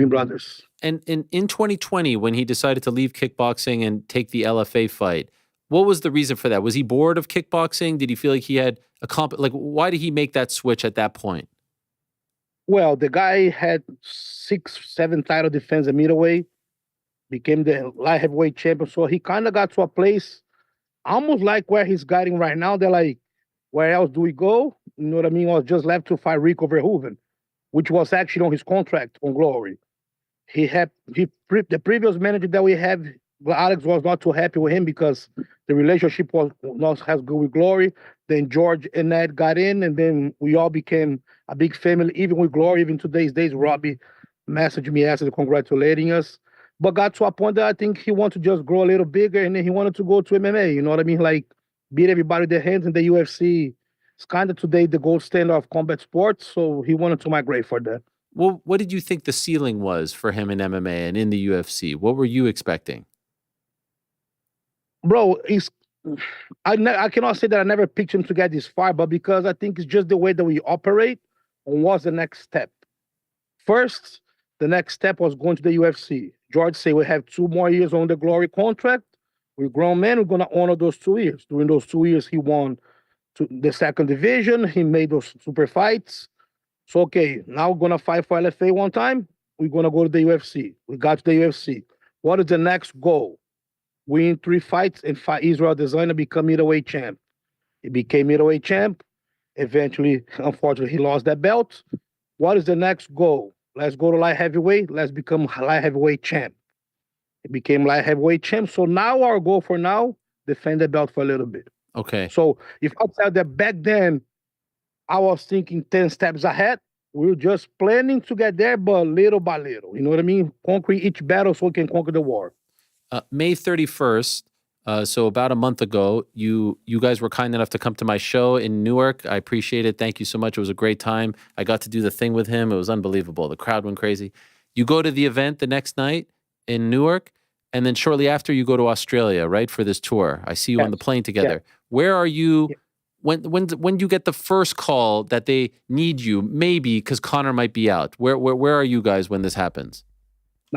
brothers. And in 2020, when he decided to leave kickboxing and take the LFA fight, what was the reason for that? Was he bored of kickboxing? Did he feel like he had why did he make that switch at that point? Well, the guy had 6-7 title defense at middleweight, became the light heavyweight champion. So he kind of got to a place almost like where he's guiding right now. They're like, where else do we go? You know what I mean? I was just left to fight Rico Verhoeven, which was actually on his contract on Glory. The previous manager that we have, Alex, was not too happy with him because the relationship was not as good with Glory. Then George and Ned got in, and then we all became a big family, even with Glory. Even today's days, Robbie messaged me after congratulating us. But got to a point that I think he wanted to just grow a little bigger, and then he wanted to go to MMA. You know what I mean? Like, beat everybody with their hands in the UFC. It's kind of today the gold standard of combat sports, so he wanted to migrate for that. Well, what did you think the ceiling was for him in MMA and in the UFC? What were you expecting? Bro, I cannot say that I never picked him to get this far, but because I think it's just the way that we operate and what's the next step. First, the next step was going to the UFC. George said we have 2 more years on the Glory contract. We're grown men. We're going to honor those 2 years. During those 2 years, he won the second division. He made those super fights. So, okay, now we're going to fight for LFA one time. We're going to go to the UFC. We got to the UFC. What is the next goal? Win 3 fights and fight Israel Adesanya, become middleweight champ. He became middleweight champ. Eventually, unfortunately, he lost that belt. What is the next goal? Let's go to light heavyweight. Let's become light heavyweight champ. He became light heavyweight champ. So now our goal for now, defend the belt for a little bit. Okay. So if I tell that back then, I was thinking 10 steps ahead. We were just planning to get there, but little by little. You know what I mean? Conquer each battle so we can conquer the war. May 31st, so about a month ago, you guys were kind enough to come to my show in Newark. I appreciate it. Thank you so much. It was a great time. I got to do the thing with him. It was unbelievable. The crowd went crazy. You go to the event the next night in Newark, and then shortly after you go to Australia, right, for this tour. I see you on the plane together. Yeah. Where are you? Yeah. When do you get the first call that they need you? Maybe because Connor might be out. Where are you guys when this happens?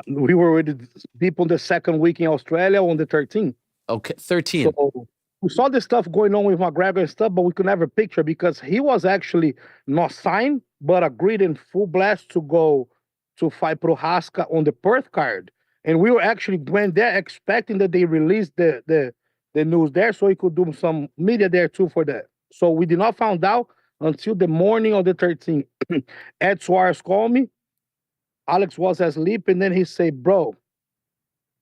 We were with people the second week in Australia on the 13th. Okay, 13. So we saw this stuff going on with McGregor and stuff, but we could never picture because he was actually not signed, but agreed in full blast to go to fight Prohaska on the Perth card. And we were actually went there expecting that they released the news there so he could do some media there too for that. So we did not find out until the morning of the 13th. Ed Suarez called me. Alex was asleep, and then he said, bro,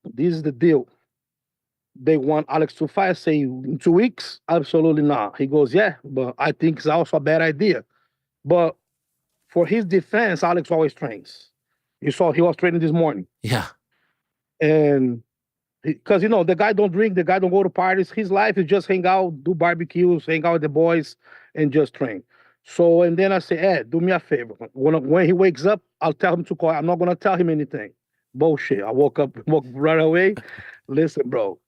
this is the deal. They want Alex to fight. I say, in 2 weeks? Absolutely not. He goes, yeah, but I think it's also a bad idea. But for his defense, Alex always trains. You saw he was training this morning. Yeah. And because, the guy don't drink, the guy don't go to parties. His life is just hang out, do barbecues, hang out with the boys, and just train. So, and then I say, Ed, do me a favor. When he wakes up, I'll tell him to call. I'm not going to tell him anything. Bullshit. I woke right away. Listen, bro,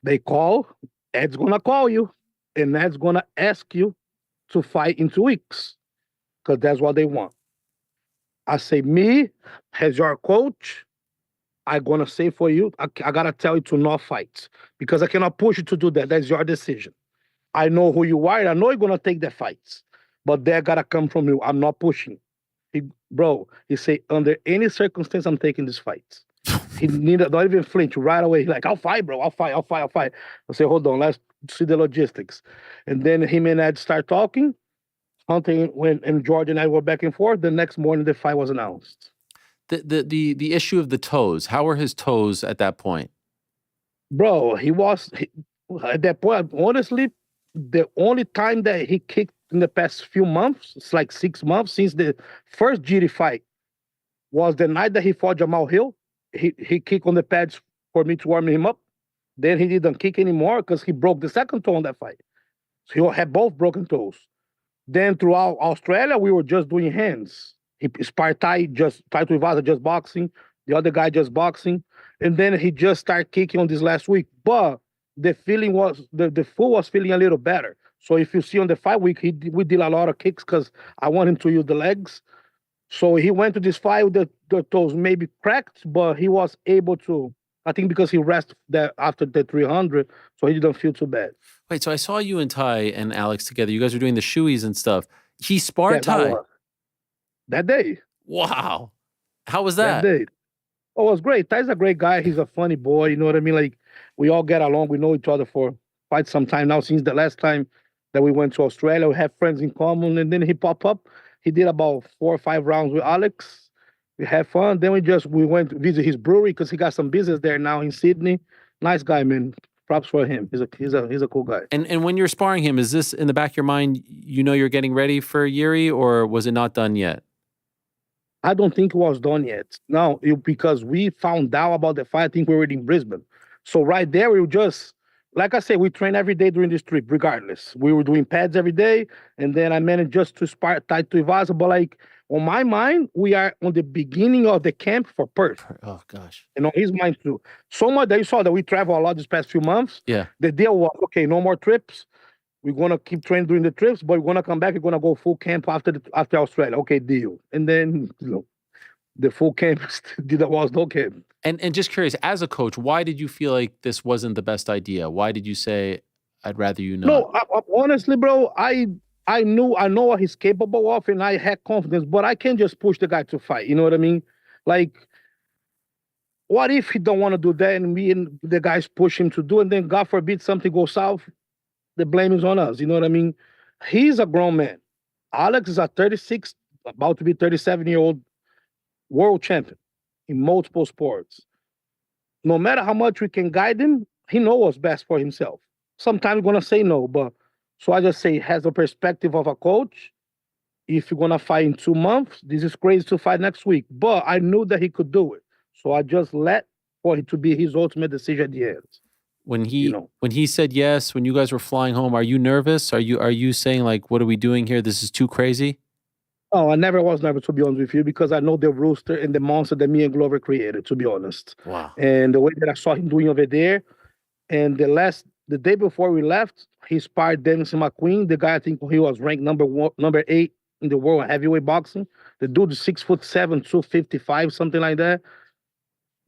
they call. Ed's going to call you. And Ed's going to ask you to fight in 2 weeks. Because that's what they want. I say, me, as your coach, I'm going to say for you, I got to tell you to not fight. Because I cannot push you to do that. That's your decision. I know who you are. And I know you're going to take the fights. But that got to come from you. I'm not pushing. He say, under any circumstance, I'm taking this fight. He don't even flinch right away. He's like, I'll fight, bro. I'll fight. I say, hold on, let's see the logistics. And then him and Ed start talking. Hunting and George and I were back and forth. The next morning, the fight was announced. The issue of the toes. How were his toes at that point? Bro, at that point, honestly, the only time that he kicked in the past few months, it's like 6 months since the first GD fight, was the night that he fought Jamal Hill. He kicked on the pads for me to warm him up. Then he didn't kick anymore because he broke the second toe on that fight. So he had both broken toes. Then throughout Australia, we were just doing hands. He sparred Tai to Ivasa, just boxing. The other guy just boxing. And then he just started kicking on this last week. But the feeling was, the fool was feeling a little better. So if you see on the fight week, we did a lot of kicks because I want him to use the legs. So he went to this fight with the toes maybe cracked, but he was able to, I think because he rested after the 300, so he didn't feel too bad. Wait, so I saw you and Ty and Alex together. You guys were doing the shoeies and stuff. He sparred Ty? That day. Wow. How was that? That day. Oh, it was great. Ty's a great guy. He's a funny boy. You know what I mean? Like, we all get along. We know each other for quite some time now. Since the last time that we went to Australia, we have friends in common. And then he popped up. He did about 4 or 5 rounds with Alex. We had fun. Then we went to visit his brewery because he got some business there now in Sydney. Nice guy, man. Props for him. He's a cool guy. And when you're sparring him, is this in the back of your mind, you know you're getting ready for Yuri, or was it not done yet? I don't think it was done yet. No, because we found out about the fight, I think we were in Brisbane. So right there, we were just, like I said, we train every day during this trip, regardless. We were doing pads every day, and then I managed just to spar Tai Tuivasa. But like, on my mind, we are on the beginning of the camp for Perth. Oh, gosh. And on his mind, too. So much that you saw that we travel a lot this past few months. Yeah. The deal was, okay, no more trips. We're going to keep training during the trips, but we're going to come back. We're going to go full camp after Australia. Okay, deal. And then, the full camp, there was no camp. And just curious, as a coach, why did you feel like this wasn't the best idea? Why did you say, I'd rather you not? No, honestly, bro, I know what he's capable of, and I had confidence, but I can't just push the guy to fight. You know what I mean? Like, what if he don't want to do that, and me and the guys push him to do, and then God forbid something goes south, the blame is on us. You know what I mean? He's a grown man. Alex is a 36, about to be 37-year-old world champion in multiple sports. No matter how much we can guide him, he knows what's best for himself. Sometimes we're going to say no, but so I just say, has the perspective of a coach. If you're going to fight in 2 months, this is crazy to fight next week. But I knew that he could do it. So I just let for it to be his ultimate decision at the end. When he said yes, when you guys were flying home, are you nervous? Are you saying like, what are we doing here? This is too crazy? Oh, I never was nervous, to be honest with you, because I know the rooster and the monster that me and Glover created, to be honest. Wow. And the way that I saw him doing over there, and the day before we left, he sparred Dennis McQueen, the guy I think he was ranked number 8 in the world heavyweight boxing. The dude is 6'7", 255, something like that.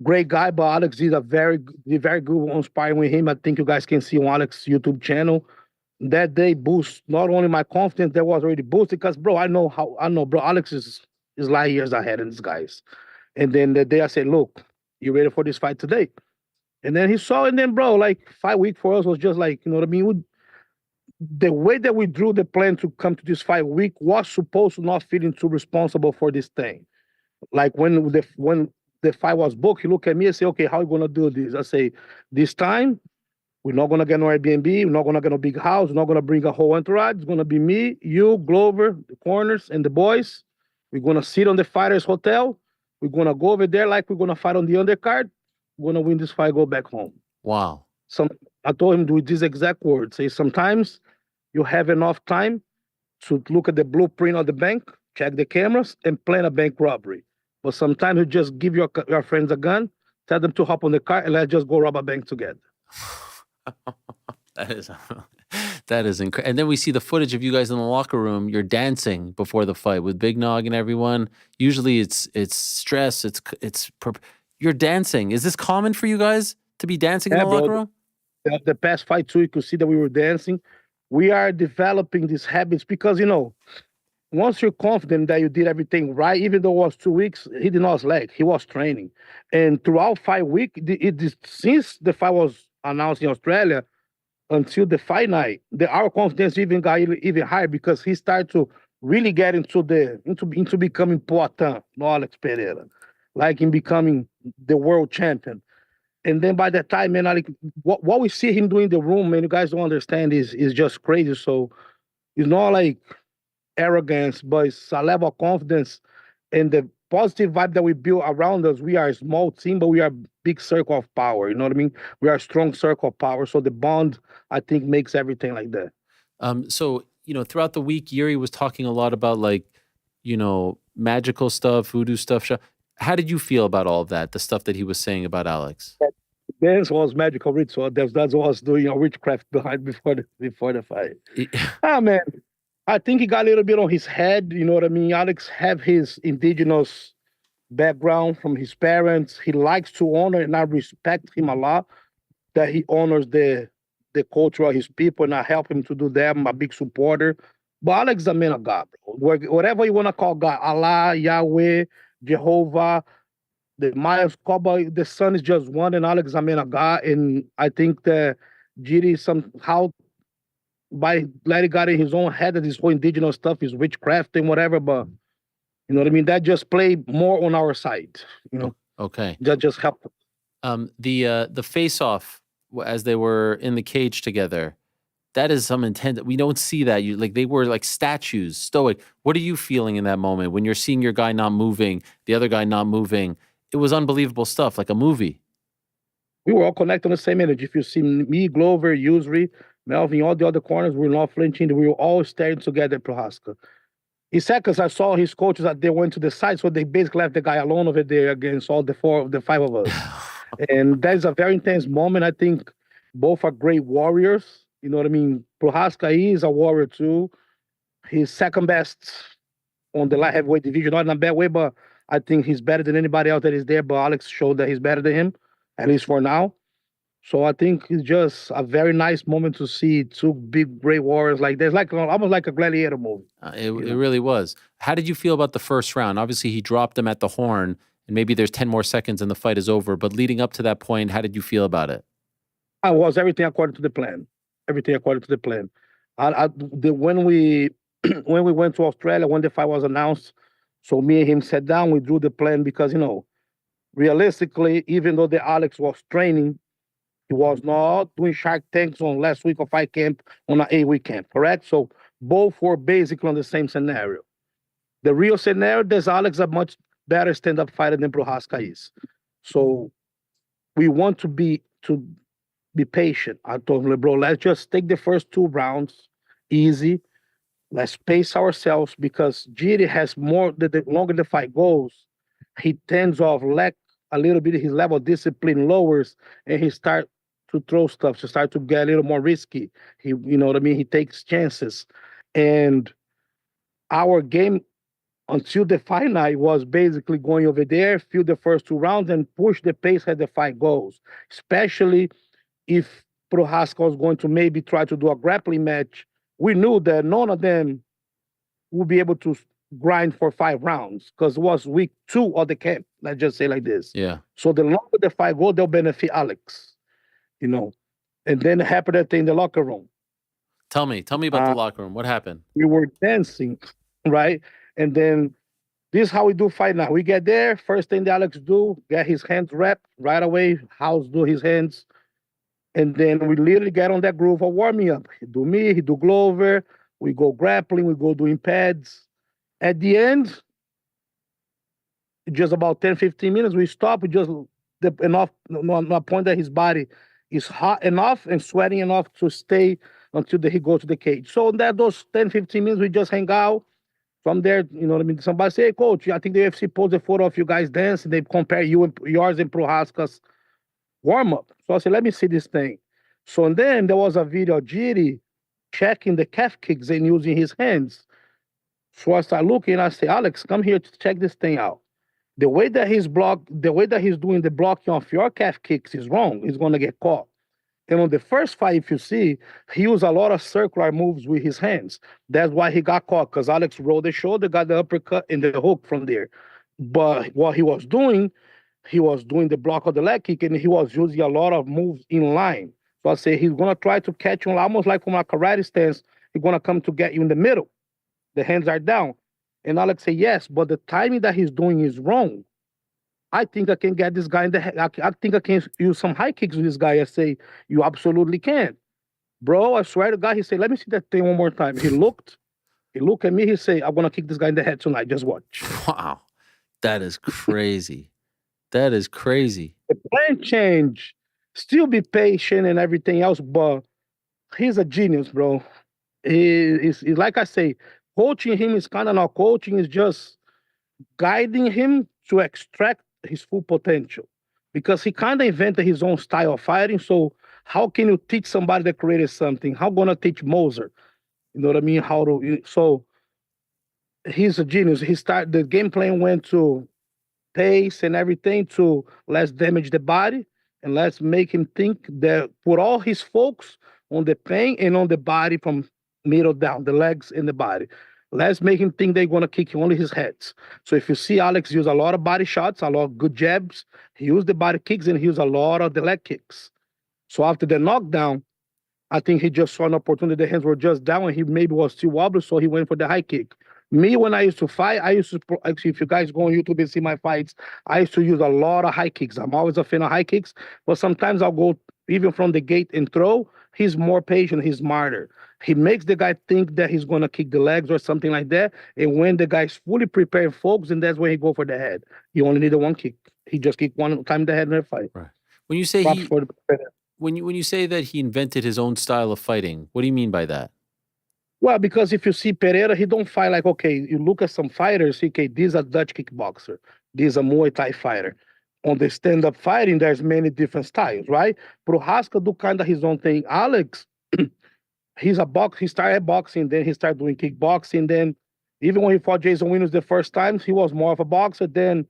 Great guy, but Alex did very good on sparring with him. I think you guys can see on Alex's YouTube channel. That day boost not only my confidence, that was already boosted because, bro, I know, bro, Alex is light years ahead of these guys. And then the day I said, look, you ready for this fight today? And then he saw, and then, bro, like 5 weeks for us was just like, you know what I mean? The way that we drew the plan to come to this 5 week was supposed to not feeling too responsible for this thing. Like when the fight was booked, he looked at me and said, okay, how are you going to do this? I say, this time, we're not going to get no Airbnb. We're not going to get no big house. We're not going to bring a whole entourage. It's going to be me, you, Glover, the corners, and the boys. We're going to sit on the fighter's hotel. We're going to go over there like we're going to fight on the undercard. We're going to win this fight, go back home. Wow. I told him with these exact words. Say, sometimes you have enough time to look at the blueprint of the bank, check the cameras, and plan a bank robbery. But sometimes you just give your friends a gun, tell them to hop on the car, and let's just go rob a bank together. That is incredible. And then we see the footage of you guys in the locker room. You're dancing before the fight with Big Nog and everyone. Usually it's stress. You're dancing. Is this common for you guys to be dancing in the locker room? The past fight too, you could see that we were dancing. We are developing these habits because, once you're confident that you did everything right, even though it was 2 weeks, he did not leg. He was training. And throughout 5 weeks, since the fight was announced in Australia until the fight night, our confidence even got even higher because he started to really get into becoming Poatan, not Alex Pereira, like in becoming the world champion. And then by that time, man, what we see him doing in the room, man, you guys don't understand, is just crazy. So it's not like arrogance, but it's a level of confidence and the positive vibe that we build around us. We are a small team, but we are a big circle of power. You know what I mean? We are a strong circle of power. So the bond, I think, makes everything like that. So, throughout the week, Yuri was talking a lot about magical stuff, voodoo stuff. How did you feel about all of that, the stuff that he was saying about Alex? Dance was magical ritual. That's what I was doing witchcraft behind before the fight. Man, I think he got a little bit on his head. You know what I mean? Alex have his indigenous background from his parents. He likes to honor, and I respect him a lot, that he honors the culture of his people, and I help him to do that. I'm a big supporter. But Alex is a man of God, bro. Whatever you want to call God, Allah, Yahweh, Jehovah, the Maya's Koba, the sun is just one, and Alex is a man of God. And I think that Giri somehow, by letting God in his own head, that this whole indigenous stuff is witchcraft and whatever, but you know what I mean? That just played more on our side, Okay. That just helped. The face-off as they were in the cage together, that is some intent. We don't see that. They were like statues, stoic. What are you feeling in that moment when you're seeing your guy not moving, the other guy not moving? It was unbelievable stuff, like a movie. We were all connected on the same energy. If you see me, Glover, Yusri, Melvin, all the other corners, we were not flinching. We were all staring together at Prohaska. In seconds, I saw his coaches that they went to the side, so they basically left the guy alone over there against all the five of us. And that is a very intense moment. I think both are great warriors. You know what I mean? Prohaska is a warrior too. He's second best on the light heavyweight division, not in a bad way, but I think he's better than anybody else that is there. But Alex showed that he's better than him, at least for now. So I think it's just a very nice moment to see two big, great warriors like this, almost like a gladiator movie. It really was. How did you feel about the first round? Obviously, he dropped him at the horn, and maybe there's 10 more seconds and the fight is over. But leading up to that point, how did you feel about it? I was everything according to the plan. Everything according to the plan. When we went to Australia, when the fight was announced, so me and him sat down, we drew the plan because, realistically, even though the Alex was training, he was not doing Shark Tanks on last week of fight camp on an 8-week camp, correct? So both were basically on the same scenario. The real scenario, there's Alex a much better stand-up fighter than Prohaska is. So we want to be patient. I told him, bro, let's just take the first 2 rounds easy. Let's pace ourselves because Giri has more, the longer the fight goes, he tends to lack a little bit, his level of discipline lowers, and he start to throw stuff, to start to get a little more risky. You know what I mean? He takes chances. And our game until the fight night was basically going over there, fill the first 2 rounds, and push the pace as the fight goes, especially if Prohaska was going to maybe try to do a grappling match. We knew that none of them would be able to grind for 5 rounds because it was week 2 of the camp. Let's just say like this. Yeah. So the longer the fight goes, they'll benefit Alex, And then it happened that thing in the locker room. Tell me about the locker room. What happened? We were dancing, right? And then this is how we do fight now. We get there, first thing that Alex do, get his hands wrapped right away. House do his hands. And then we literally get on that groove of warming up. He do me, he do Glover. We go grappling, we go doing pads. At the end, just about 10, 15 minutes, we stop. We just enough, on a point that his body is hot enough and sweating enough to stay until he goes to the cage. So in those 10, 15 minutes, we just hang out. From there, you know what I mean? Somebody say, hey, coach, I think the UFC posted a photo of you guys dancing. They compare yours and Prohaska's warm-up. So I said, let me see this thing. So and then there was a video of Giri checking the calf kicks and using his hands. So I start looking, I say, Alex, come here to check this thing out. The way that he's doing the blocking of your calf kicks is wrong. He's going to get caught. And on the first fight, if you see, he used a lot of circular moves with his hands. That's why he got caught, because Alex rolled the shoulder, got the uppercut, and the hook from there. But what he was doing the block of the leg kick, and he was using a lot of moves in line. So I say he's going to try to catch you almost like from a karate stance. He's going to come to get you in the middle. The hands are down. And Alex say, yes, but the timing that he's doing is wrong. I think I can get this guy in the head. I think I can use some high kicks with this guy. I say, you absolutely can. Bro, I swear to God, he said, let me see that thing one more time. He looked at me, he said, I'm going to kick this guy in the head tonight. Just watch. Wow. That is crazy. That is crazy. The plan change. Still be patient and everything else, but he's a genius, bro. He's like I say, coaching him is kind of not coaching, it's just guiding him to extract his full potential, because he kind of invented his own style of fighting. So how can you teach somebody that created something? How gonna teach Moser? You know what I mean? So he's a genius. The game plan went to pace and everything to let's damage the body and let's make him think that put all his focus on the pain and on the body from middle down, the legs and the body. Let's make him think they're going to kick only his heads. So if you see Alex use a lot of body shots, a lot of good jabs, he used the body kicks and he used a lot of the leg kicks. So after the knockdown, I think he just saw an opportunity. The hands were just down and he maybe was too wobbly, so he went for the high kick. Me, when I used to fight, actually, if you guys go on YouTube and see my fights, I used to use a lot of high kicks. I'm always a fan of high kicks, but sometimes I'll go even from the gate and throw. He's more patient, he's smarter. He makes the guy think that he's going to kick the legs or something like that. And when the guy's fully prepared, folks, and that's when he go for the head. You only need one kick. He just kick one time in the head in a fight. Right. When you say when you say that he invented his own style of fighting, what do you mean by that? Well, because if you see Pereira, he don't fight like, okay, you look at some fighters, okay, this is a Dutch kickboxer, this is a Muay Thai fighter. On the stand-up fighting, there's many different styles, right? Prohaska do kind of his own thing. Alex, he started boxing, then he started doing kickboxing. Then even when he fought Jason Williams the first time, he was more of a boxer. Then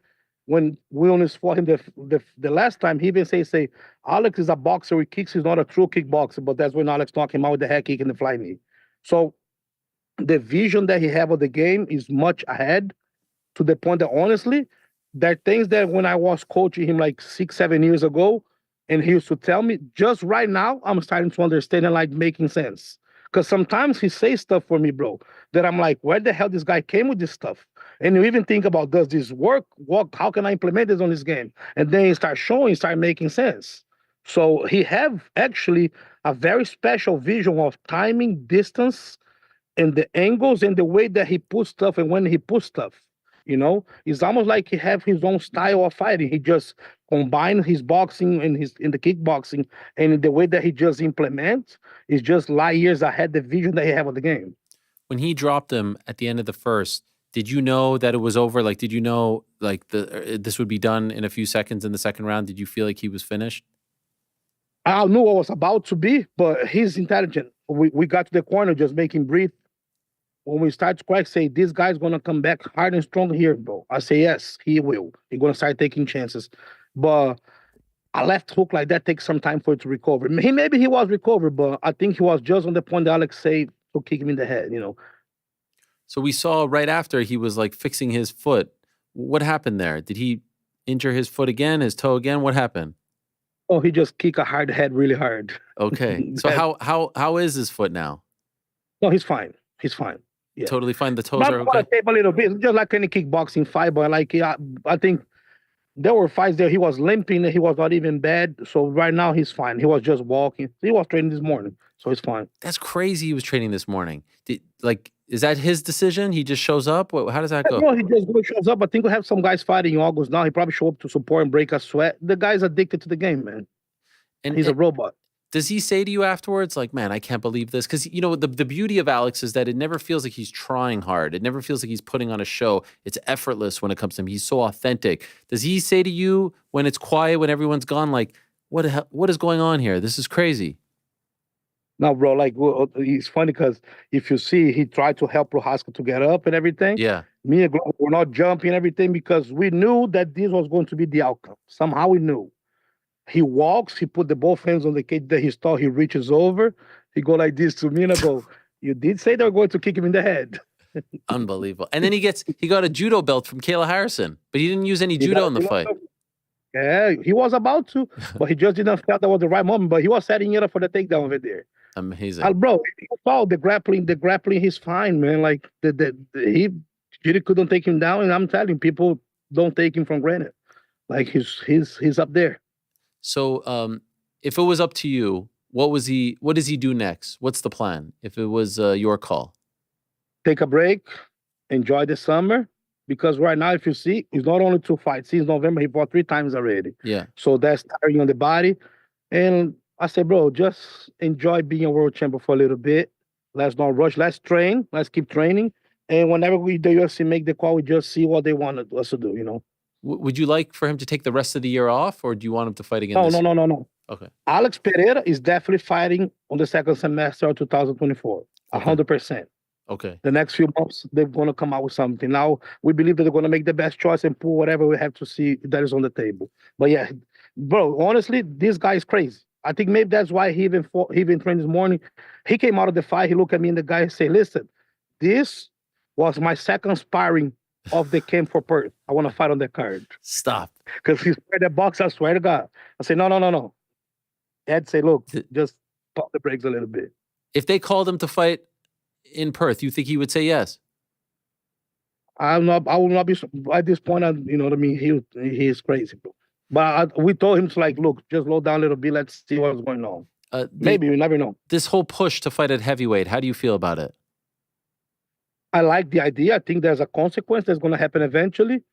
when Williams fought him the last time, he even say, Alex is a boxer with kicks, he's not a true kickboxer, but that's when Alex knocked him out with the head kick and the fly knee. So the vision that he have of the game is much ahead, to the point that honestly, there are things that when I was coaching him like 6-7 years ago, and he used to tell me, just right now, I'm starting to understand and like making sense. Because sometimes he says stuff for me, bro, that I'm like, where the hell this guy came with this stuff? And you even think about, does this work? How can I implement this on this game? And then he start making sense. So he have actually a very special vision of timing, distance, and the angles and the way that he puts stuff and when he puts stuff. You know, it's almost like he have his own style of fighting. He just combines his boxing and in the kickboxing, and the way that he just implements is just light years ahead the vision that he have of the game. When he dropped him at the end of the first, did you know that it was over? Like, did you know like this would be done in a few seconds in the second round? Did you feel like he was finished? I knew what was about to be, but he's intelligent. We got to the corner, just make him breathe. When we start to crack, say, this guy's going to come back hard and strong here, bro. I say, yes, he will. He's going to start taking chances. But a left hook like that takes some time for it to recover. Maybe he was recovered, but I think he was just on the point that Alex said to kick him in the head, you know. So we saw right after he was like fixing his foot. What happened there? Did he injure his foot again, his toe again? What happened? Oh, he just kicked a hard head really hard. Okay. So how is his foot now? No, he's fine. He's fine. Yeah. Totally fine. The toes are okay. Tape a little bit, just like any kickboxing fight, but like I think there were fights there he was limping and he was not even bad. So right now he's fine. He was just walking. He was training this morning, so he's fine. That's crazy. He was training this morning. Is that his decision? He just shows up? How does that go? No, he just shows up. I think we have some guys fighting in August now. He probably show up to support and break a sweat. The guy's addicted to the game, man. And he's a robot. Does he say to you afterwards, like, man, I can't believe this? Because, you know, the beauty of Alex is that it never feels like he's trying hard. It never feels like he's putting on a show. It's effortless when it comes to him. He's so authentic. Does he say to you when it's quiet, when everyone's gone, like, what is going on here? This is crazy. No, bro, like, it's funny because if you see, he tried to help Prohaska to get up and everything. Yeah. Me and Glover were not jumping and everything because we knew that this was going to be the outcome. Somehow we knew. He walks, he put the both hands on the cage that he thought, he reaches over, he go like this to me, and I go, you did say they were going to kick him in the head. Unbelievable. And then he got a judo belt from Kayla Harrison, but he didn't use any judo in the fight. Yeah, he was about to, but he just didn't feel that was the right moment, but he was setting it up for the takedown over there. Amazing. Bro, you saw the grappling, he's fine, man. Like, he really couldn't take him down, and I'm telling people, don't take him for granted. Like, he's up there. So, if it was up to you, what does he do next? What's the plan? If it was your call, take a break, enjoy the summer, because right now, if you see, it's not only 2 fights. Since November, he fought 3 times already. Yeah. So that's tiring on the body. And I said, bro, just enjoy being a world champion for a little bit. Let's not rush. Let's train. Let's keep training. And whenever the UFC make the call, we just see what they want us to do, you know. Would you like for him to take the rest of the year off, or do you want him to fight again? No. Okay. Alex Pereira is definitely fighting on the second semester of 2024. 100%. Okay. The next few months, they're going to come out with something. Now, we believe that they're going to make the best choice and pull whatever we have to see that is on the table. But yeah, bro, honestly, this guy is crazy. I think maybe that's why he even trained this morning. He came out of the fight. He looked at me and the guy said, listen, this was my second sparring of the camp for Perth. I want to fight on that card. Stop. Because he's that box, I swear to God. I said, no. Ed said, look, just pop the brakes a little bit. If they called him to fight in Perth, you think he would say yes? I will not be, at this point, you know what I mean? He is crazy, bro. But we told him to, like, look, just slow down a little bit. Let's see what's going on. Maybe, you never know. This whole push to fight at heavyweight, how do you feel about it? I like the idea. I think there's a consequence that's going to happen eventually.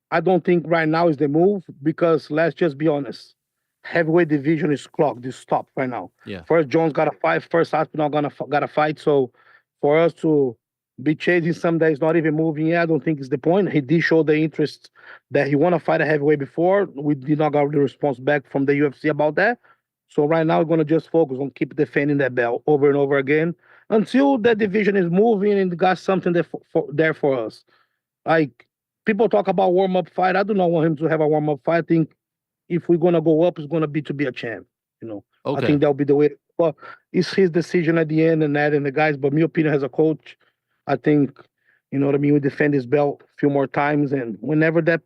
I don't think right now is the move because let's just be honest. Heavyweight division is clogged, is stopped right now. Yeah. First Jones got to fight, first Aspinall got to fight. So for us to be chasing some days, not even moving yet, I don't think is the point. He did show the interest that he want to fight a heavyweight before. We did not get the response back from the UFC about that. So right now we're going to just focus on keep defending that belt over and over again until that division is moving and got something there for us. Like, people talk about warm-up fight. I do not want him to have a warm-up fight. I think if we're going to go up, it's going to be to be a champ, you know. Okay. I think that'll be the way. But it's his decision at the end and the guys. But my opinion as a coach, I think, you know what I mean, we defend his belt a few more times. And whenever that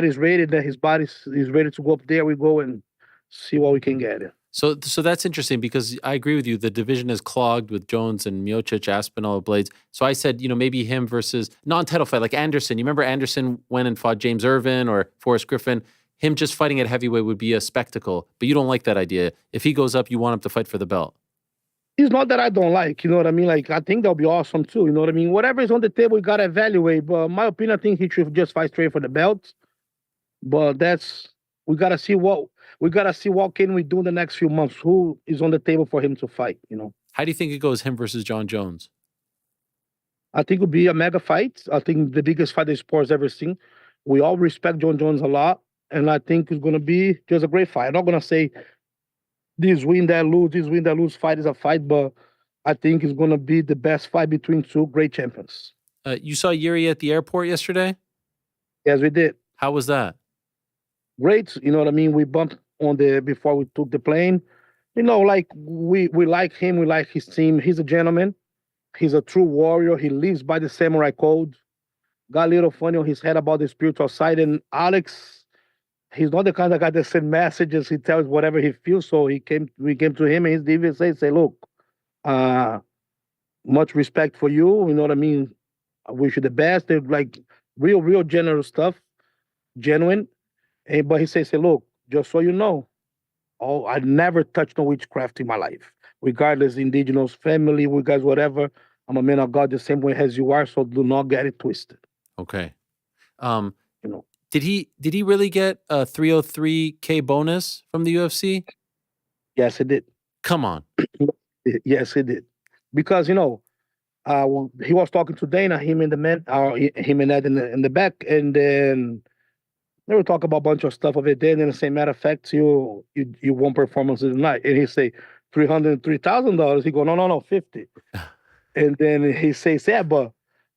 is ready, that his body is ready to go up there, we go and see what we can get. So that's interesting because I agree with you. The division is clogged with Jones and Miocic, Aspinall, Blades. So I said, you know, maybe him versus non-title fight like Anderson. You remember Anderson went and fought James Irvin or Forrest Griffin? Him just fighting at heavyweight would be a spectacle, but you don't like that idea. If he goes up, you want him to fight for the belt. It's not that I don't like, you know what I mean? Like, I think that'll be awesome too, you know what I mean? Whatever is on the table, we got to evaluate. But in my opinion, I think he should just fight straight for the belt. But we got to see what can we do in the next few months. Who is on the table for him to fight, you know? How do you think it goes, him versus John Jones? I think it would be a mega fight. I think the biggest fight the sport's ever seen. We all respect John Jones a lot. And I think it's going to be just a great fight. I'm not going to say this win, that lose fight is a fight, but I think it's going to be the best fight between two great champions. You saw Yuri at the airport yesterday? Yes, we did. How was that? Great. You know what I mean? We bumped before we took the plane. You know, like we like him. We like his team. He's a gentleman. He's a true warrior. He lives by the samurai code. Got a little funny on his head about the spiritual side. And Alex, he's not the kind of guy that sends messages. He tells whatever he feels. So we came to him and he even say, look, much respect for you. You know what I mean? I wish you the best. They're like real generous stuff, genuine. But he says, look, just so you know, I never touched no witchcraft in my life. Regardless, indigenous family, we guys, whatever. I'm a man of God the same way as you are, so do not get it twisted. Okay. You know. Did he really get a 303K bonus from the UFC? Yes, it did. Come on. Yes, it did. Because, he was talking to Dana, him and Ed in the back, and then they were talking about a bunch of stuff of it. Then, in the same matter of fact, you won performance of the night, and he say $303,000. He go, no, 50. And then he says, yeah, but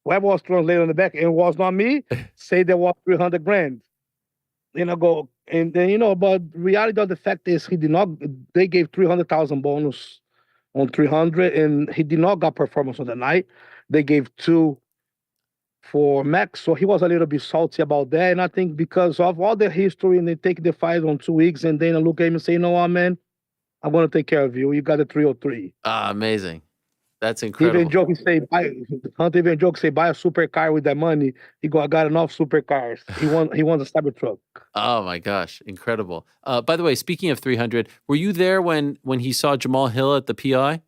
whoever was translated on the back, and it was not me, say there was 300 grand. Then I go, and then but reality of the fact is they gave 300,000 bonus on 300, and he did not got performance on the night. They gave 2 for Max, so he was a little bit salty about that. And I think because of all the history, and they take the fight on 2 weeks, and then I look at him and say, man, I'm gonna take care of you. You got a 303. Amazing. That's incredible. Even joke say buy a supercar with that money. He go, I got enough supercars. He wants a Cybertruck. Oh my gosh, incredible. By the way, speaking of 300, were you there when he saw Jamal Hill at the PI?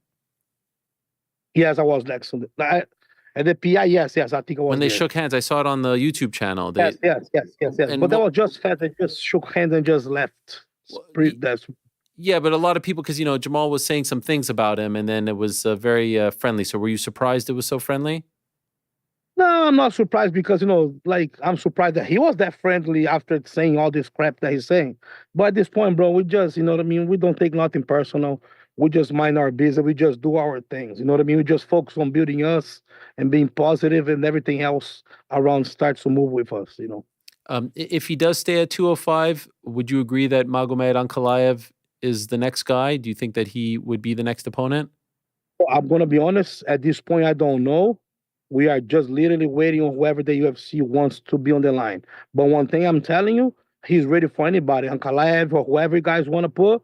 Yes, I was next to it. At the PI, yes, I think I was. When they there. shook hands, I saw it on the YouTube channel. Yes. And But that was just fast. They just shook hands and just left. Yeah, but a lot of people, because Jamal was saying some things about him, and then it was very friendly. So were you surprised it was so friendly? No, I'm not surprised because I'm surprised that he was that friendly after saying all this crap that he's saying. But at this point, bro, we just, we don't take nothing personal. We just mind our business. We just do our things. You know what I mean? We just focus on building us and being positive, and everything else around starts to move with us. If he does stay at 205, would you agree that Magomed Ankalaev is the next guy? Do you think that he would be the next opponent? I'm going to be honest. At this point, I don't know. We are just literally waiting on whoever the UFC wants to be on the line. But one thing I'm telling you, he's ready for anybody. Ankalaev or whoever you guys want to put,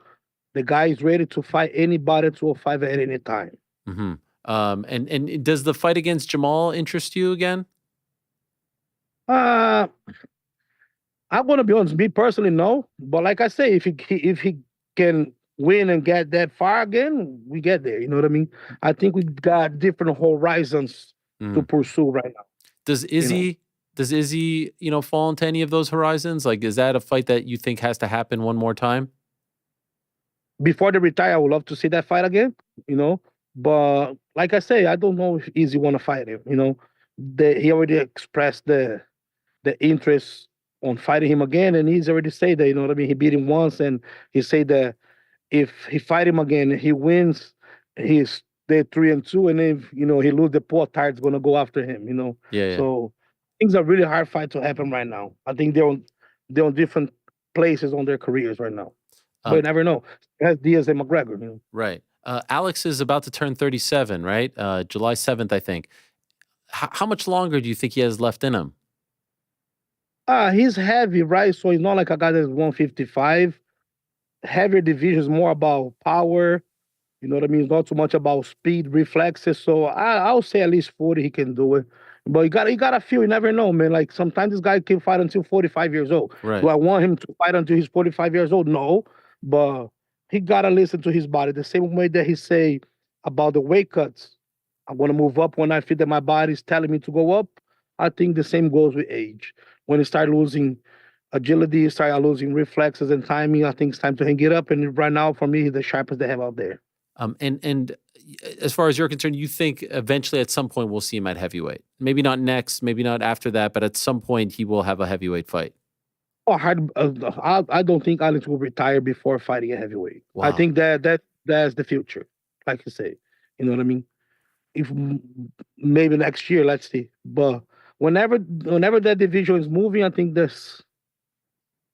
the guy is ready to fight anybody at 205 at any time. Mm-hmm. And does the fight against Jamal interest you again? I'm going to be honest. Me personally, no. But like I say, if he can win and get that far again, we get there. You know what I mean? I think we got different horizons to pursue right now. Does Izzy fall into any of those horizons? Like, is that a fight that you think has to happen one more time? Before they retire, I would love to see that fight again. But like I say, I don't know if Izzy want to fight him. He already expressed the interest on fighting him again, and he's already said that. You know what I mean? He beat him once, and he said that if he fight him again, he wins, they're 3-2, and if he lose, the Poatan is gonna go after him. Yeah. So things are really hard fight to happen right now. I think they're on different places on their careers right now. But you never know. It has Diaz and McGregor. Right. Alex is about to turn 37, right? July 7th, I think. How much longer do you think he has left in him? He's heavy, right? So he's not like a guy that's 155. Heavier division is more about power. You know what I mean? It's not too much about speed, reflexes. So I'll say at least 40 he can do it. But you gotta feel. You never know, man. Like sometimes this guy can fight until 45 years old. Right. Do I want him to fight until he's 45 years old? No. But he gotta listen to his body. The same way that he say about the weight cuts. I'm gonna move up when I feel that my body's telling me to go up. I think the same goes with age. When you start losing agility, you start losing reflexes and timing, I think it's time to hang it up. And right now, for me, he's the sharpest they have out there. And as far as you're concerned, you think eventually at some point we'll see him at heavyweight? Maybe not next, maybe not after that, but at some point he will have a heavyweight fight. I don't think Alex will retire before fighting a heavyweight. Wow. I think that's the future, like you say. You know what I mean? If maybe next year, let's see. But whenever that division is moving, I think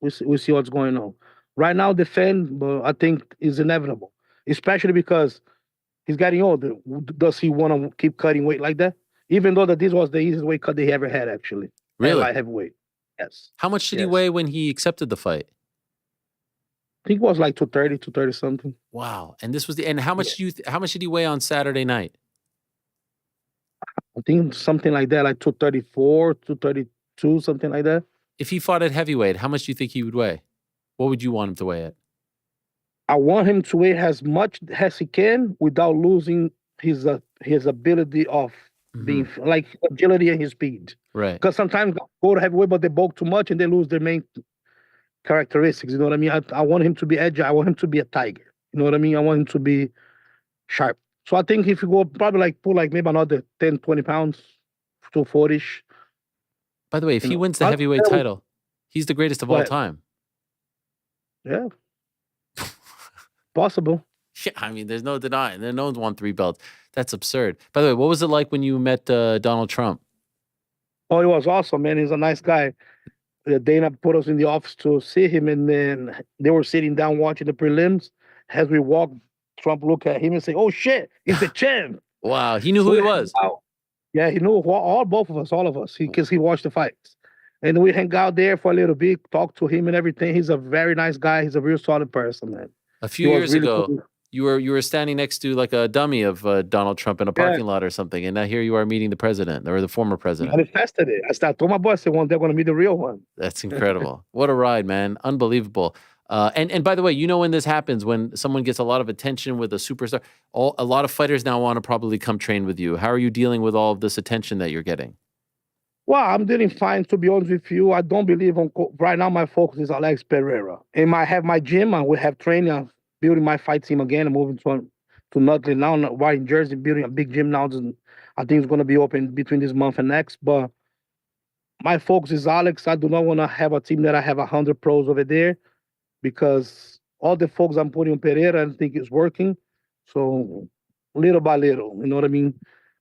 we'll see what's going on. Right now, defend, but I think is inevitable, especially because he's getting older. Does he want to keep cutting weight like that? Even though this was the easiest weight cut they ever had, actually. Really? Light heavyweight. Yes. How much did he weigh when he accepted the fight? I think it was like 230 something. Wow. And this was and how much how much did he weigh on Saturday night? I think something like that, like 234, 232, something like that. If he fought at heavyweight, how much do you think he would weigh? What would you want him to weigh at? I want him to weigh as much as he can without losing his ability of being like agility and his speed. Right. Because sometimes they go to heavyweight, but they bulk too much and they lose their main characteristics. You know what I mean? I want him to be agile. I want him to be a tiger. You know what I mean? I want him to be sharp. So I think if you go probably like pull like maybe another 10, 20 pounds to 40-ish. By the way, if You he know, wins the I'll heavyweight tell you- title, he's the greatest of Go all ahead. time. Yeah. Possible. Yeah, I mean, there's no denying. No one's won 3 belts. That's absurd. By the way, what was it like when you met Donald Trump? Oh, he was awesome, man. He's a nice guy. Dana put us in the office to see him, and then they were sitting down watching the prelims. As we walked, Trump looked at him and said, "Oh shit, he's the champ." Wow, he knew who he was. Yeah, he knew both of us, because he watched the fights. And we hang out there for a little bit, talk to him and everything. He's a very nice guy. He's a real solid person, man. A few He was years really ago, cool. you were standing next to like a dummy of Donald Trump in a parking lot or something, and now here you are meeting the president or the former president. Manifested it. I told my boy, I said, one day I'm going to meet the real one. That's incredible. What a ride, man. Unbelievable. And by the way, you know when this happens, when someone gets a lot of attention with a superstar, a lot of fighters now want to probably come train with you. How are you dealing with all of this attention that you're getting? Well, I'm doing fine, to be honest with you. I don't believe right now my focus is Alex Pereira. And I have my gym, and we have training. I'm building my fight team again. I'm moving to Nutley now, right in Jersey, building a big gym now. I think it's going to be open between this month and next. But my focus is Alex. I do not want to have a team that I have 100 pros over there, because all the folks I'm putting on Pereira, I think it's working. So little by little, you know what I mean?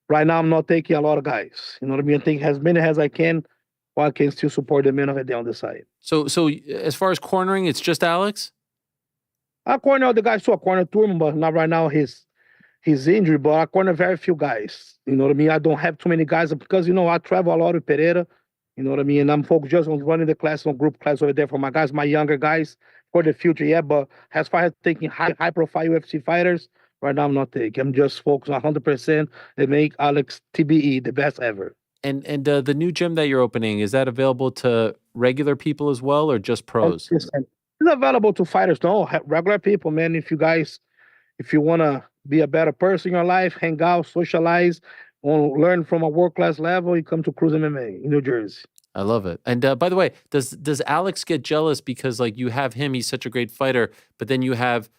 Right now, I'm not taking a lot of guys. You know what I mean? I think as many as I can, while I can still support the men over there on the side. So as far as cornering, it's just Alex? I corner the guys too. I corner Turman, but not right now. He's injured, but I corner very few guys. You know what I mean? I don't have too many guys because, I travel a lot with Pereira. You know what I mean? And I'm focused just on running the class, on group class over there for my guys, my younger guys for the future. Yeah, but as far as taking high profile UFC fighters, right now I'm not taking. I'm just focused 100% and make Alex TBE the best ever. And the new gym that you're opening, is that available to regular people as well, or just pros? It's available to fighters, no, regular people, man. If you want to be a better person in your life, hang out, socialize, learn from a world-class level, you come to Cruz MMA in New Jersey. I love it. And by the way, does Alex get jealous because like you have him, he's such a great fighter, but then you have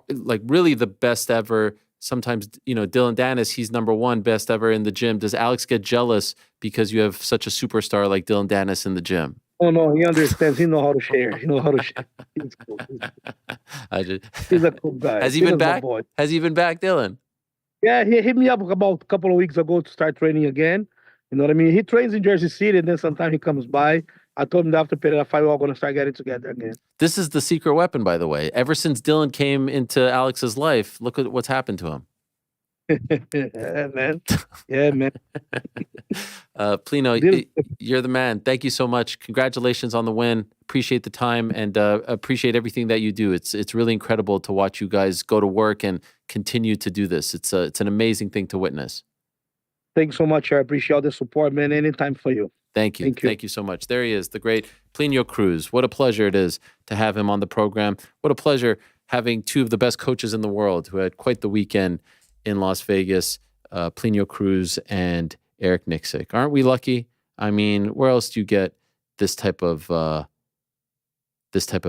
like really the best ever, sometimes, Dylan Dennis, he's #1 best ever in the gym. Does Alex get jealous because you have such a superstar like Dylan Dennis in the gym? Oh, no, he understands. He knows how to share. He's cool. He's a cool guy. Has he been back? Has he been back, Dylan? Yeah, he hit me up about a couple of weeks ago to start training again. You know what I mean? He trains in Jersey City, and then sometimes he comes by. I told him that after Pereira fight, we're all going to start getting together again. This is the secret weapon, by the way. Ever since Dylan came into Alex's life, look at what's happened to him. Yeah, man. Yeah, man. Plinio, you're the man. Thank you so much. Congratulations on the win. Appreciate the time and appreciate everything that you do. It's really incredible to watch you guys go to work and continue to do this. It's an amazing thing to witness. Thanks so much. I appreciate all the support, man. Anytime for you. Thank you. Thank you so much. There he is, the great Plinio Cruz. What a pleasure it is to have him on the program. What a pleasure having two of the best coaches in the world who had quite the weekend in Las Vegas, Plinio Cruz and Eric Nicksick. Aren't we lucky? I mean, where else do you get this type of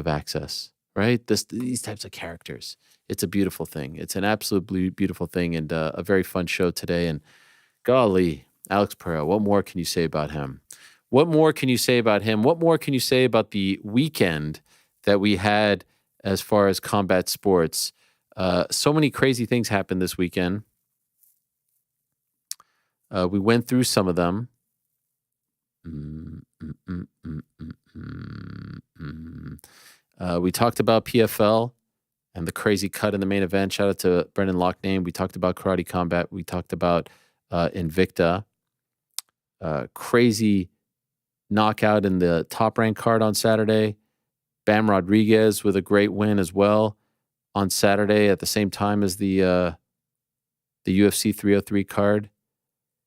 access, right? These types of characters. It's a beautiful thing. It's an absolutely beautiful thing, and a very fun show today. And golly, Alex Pereira, what more can you say about him? What more can you say about him? What more can you say about the weekend that we had as far as combat sports? So many crazy things happened this weekend. We went through some of them. We talked about PFL and the crazy cut in the main event. Shout out to Brendan Loughnane. We talked about Karate Combat. We talked about Invicta. Crazy knockout in the top rank card on Saturday. Bam Rodriguez with a great win as well on Saturday at the same time as the UFC 303 card.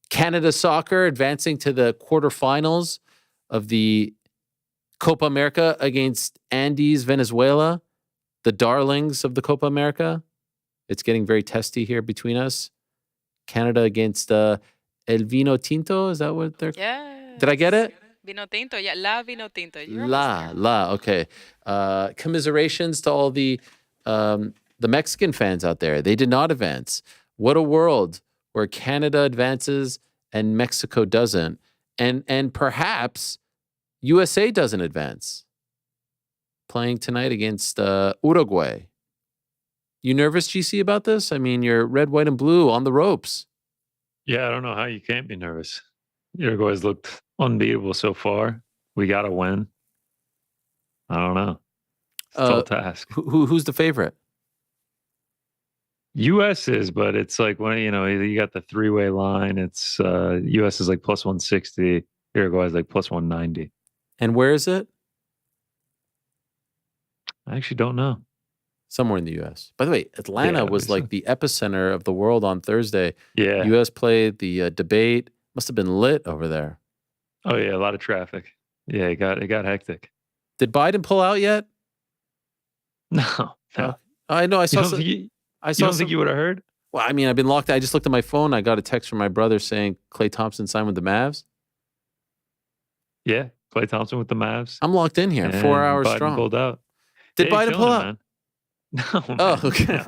Canada Soccer advancing to the quarterfinals of the Copa America against Andes, Venezuela, the darlings of the Copa America. It's getting very testy here between us. Canada against El Vino Tinto. Is that what they're? Yeah. Did I get it? Vino Tinto. Yeah, La Vino Tinto. Okay. Commiserations to all the the Mexican fans out there, they did not advance. What a world where Canada advances and Mexico doesn't. And perhaps USA doesn't advance. Playing tonight against Uruguay. You nervous, GC, about this? I mean, you're red, white, and blue on the ropes. Yeah, I don't know how you can't be nervous. Uruguay's looked unbeatable so far. We got to win. I don't know. It's a tall task. Who's the favorite? U.S. is, but it's like when you got the three-way line. It's U.S. is like plus 160. Uruguay is like plus 190. And where is it? I actually don't know. Somewhere in the U.S. By the way, Atlanta was like the epicenter of the world on Thursday. Yeah. U.S. played the debate. Must have been lit over there. Oh yeah, a lot of traffic. Yeah, it got hectic. Did Biden pull out yet? No. I know. I saw. You don't think you would have heard? Well, I mean, I've been locked. I just looked at my phone. I got a text from my brother saying Klay Thompson signed with the Mavs. Yeah, Klay Thompson with the Mavs. I'm locked in here. 4 hours Biden strong. Pulled out. Did Biden pull out? Man. No. Man, oh, okay.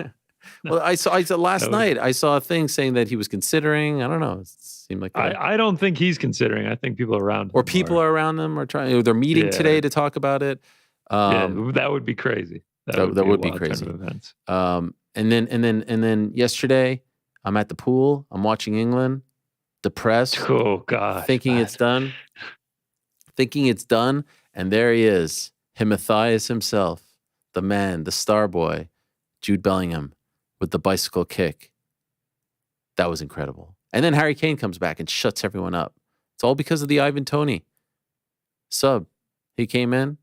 No. Well, I saw last night. I saw a thing saying that he was considering. I don't know. It seemed like I don't think he's considering. I think people around him or people are around him are trying. Or they're meeting today to talk about it. That would be crazy. That would be crazy. And then yesterday, I'm at the pool. I'm watching England, depressed. Oh God, thinking it's done. And there he is, Matthias himself, the man, the star boy, Jude Bellingham, with the bicycle kick. That was incredible. And then Harry Kane comes back and shuts everyone up. It's all because of the Ivan Toney sub. He came in,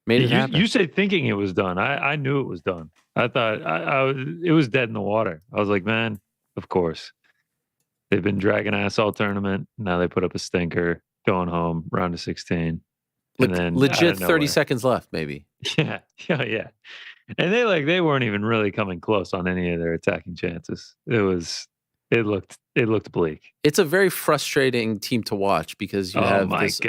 made it happen. You say thinking it was done. I knew it was done. I thought it was dead in the water. I was like, man, of course. They've been dragging ass all tournament. Now they put up a stinker, going home, round of 16. And then legit 30 seconds left, maybe. Yeah. And they weren't even really coming close on any of their attacking chances. It looked bleak. It's a very frustrating team to watch because you have this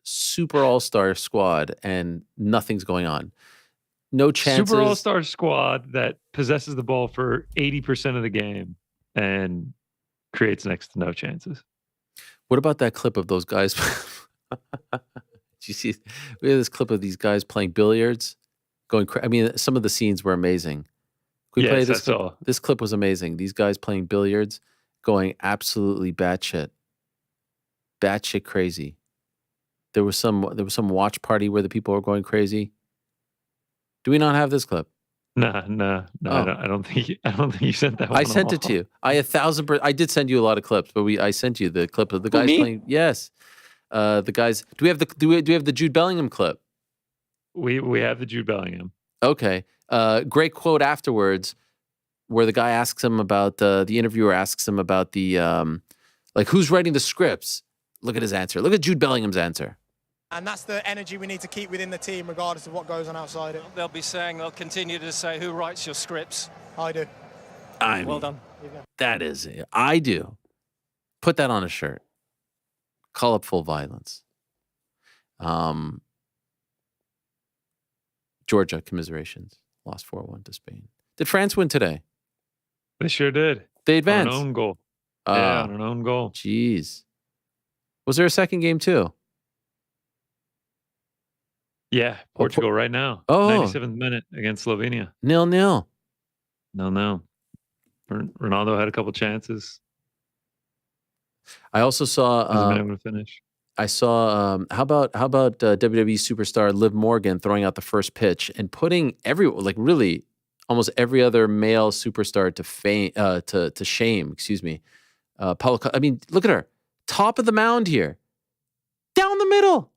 super all-star squad and nothing's going on. No chances. Super all-star squad that possesses the ball for 80% of the game and creates next to no chances. What about that clip of those guys? Did you see? We have this clip of these guys playing billiards, going. I mean, some of the scenes were amazing. Can we play this clip? This clip was amazing. These guys playing billiards, going absolutely batshit crazy. There was some watch party where the people were going crazy. Do we not have this clip? No. I don't think you sent that one. I sent it to you. I 1,000%. I did send you a lot of clips, but I sent you the clip of the guys playing. Yes, the guys. Do we have the Jude Bellingham clip? We have the Jude Bellingham. Okay. Great quote afterwards, where the guy asks him about the interviewer asks him about the who's writing the scripts. Look at his answer. Look at Jude Bellingham's answer. And that's the energy we need to keep within the team, regardless of what goes on outside it. They'll continue to say, who writes your scripts? I do. Well done. That is it. I do. Put that on a shirt. Call up full violence. Georgia, commiserations. Lost 4-1 to Spain. Did France win today? They sure did. They advanced. On an own goal. On an own goal. Jeez. Was there a second game too? Yeah, Portugal right now. 97th minute against Slovenia. 0-0. No. Ronaldo had a couple chances. I also saw. Hasn't been able to finish. I saw. How about WWE superstar Liv Morgan throwing out the first pitch and putting really almost every other male superstar to shame. Excuse me. Paulo. I mean, look at her, top of the mound here, down the middle.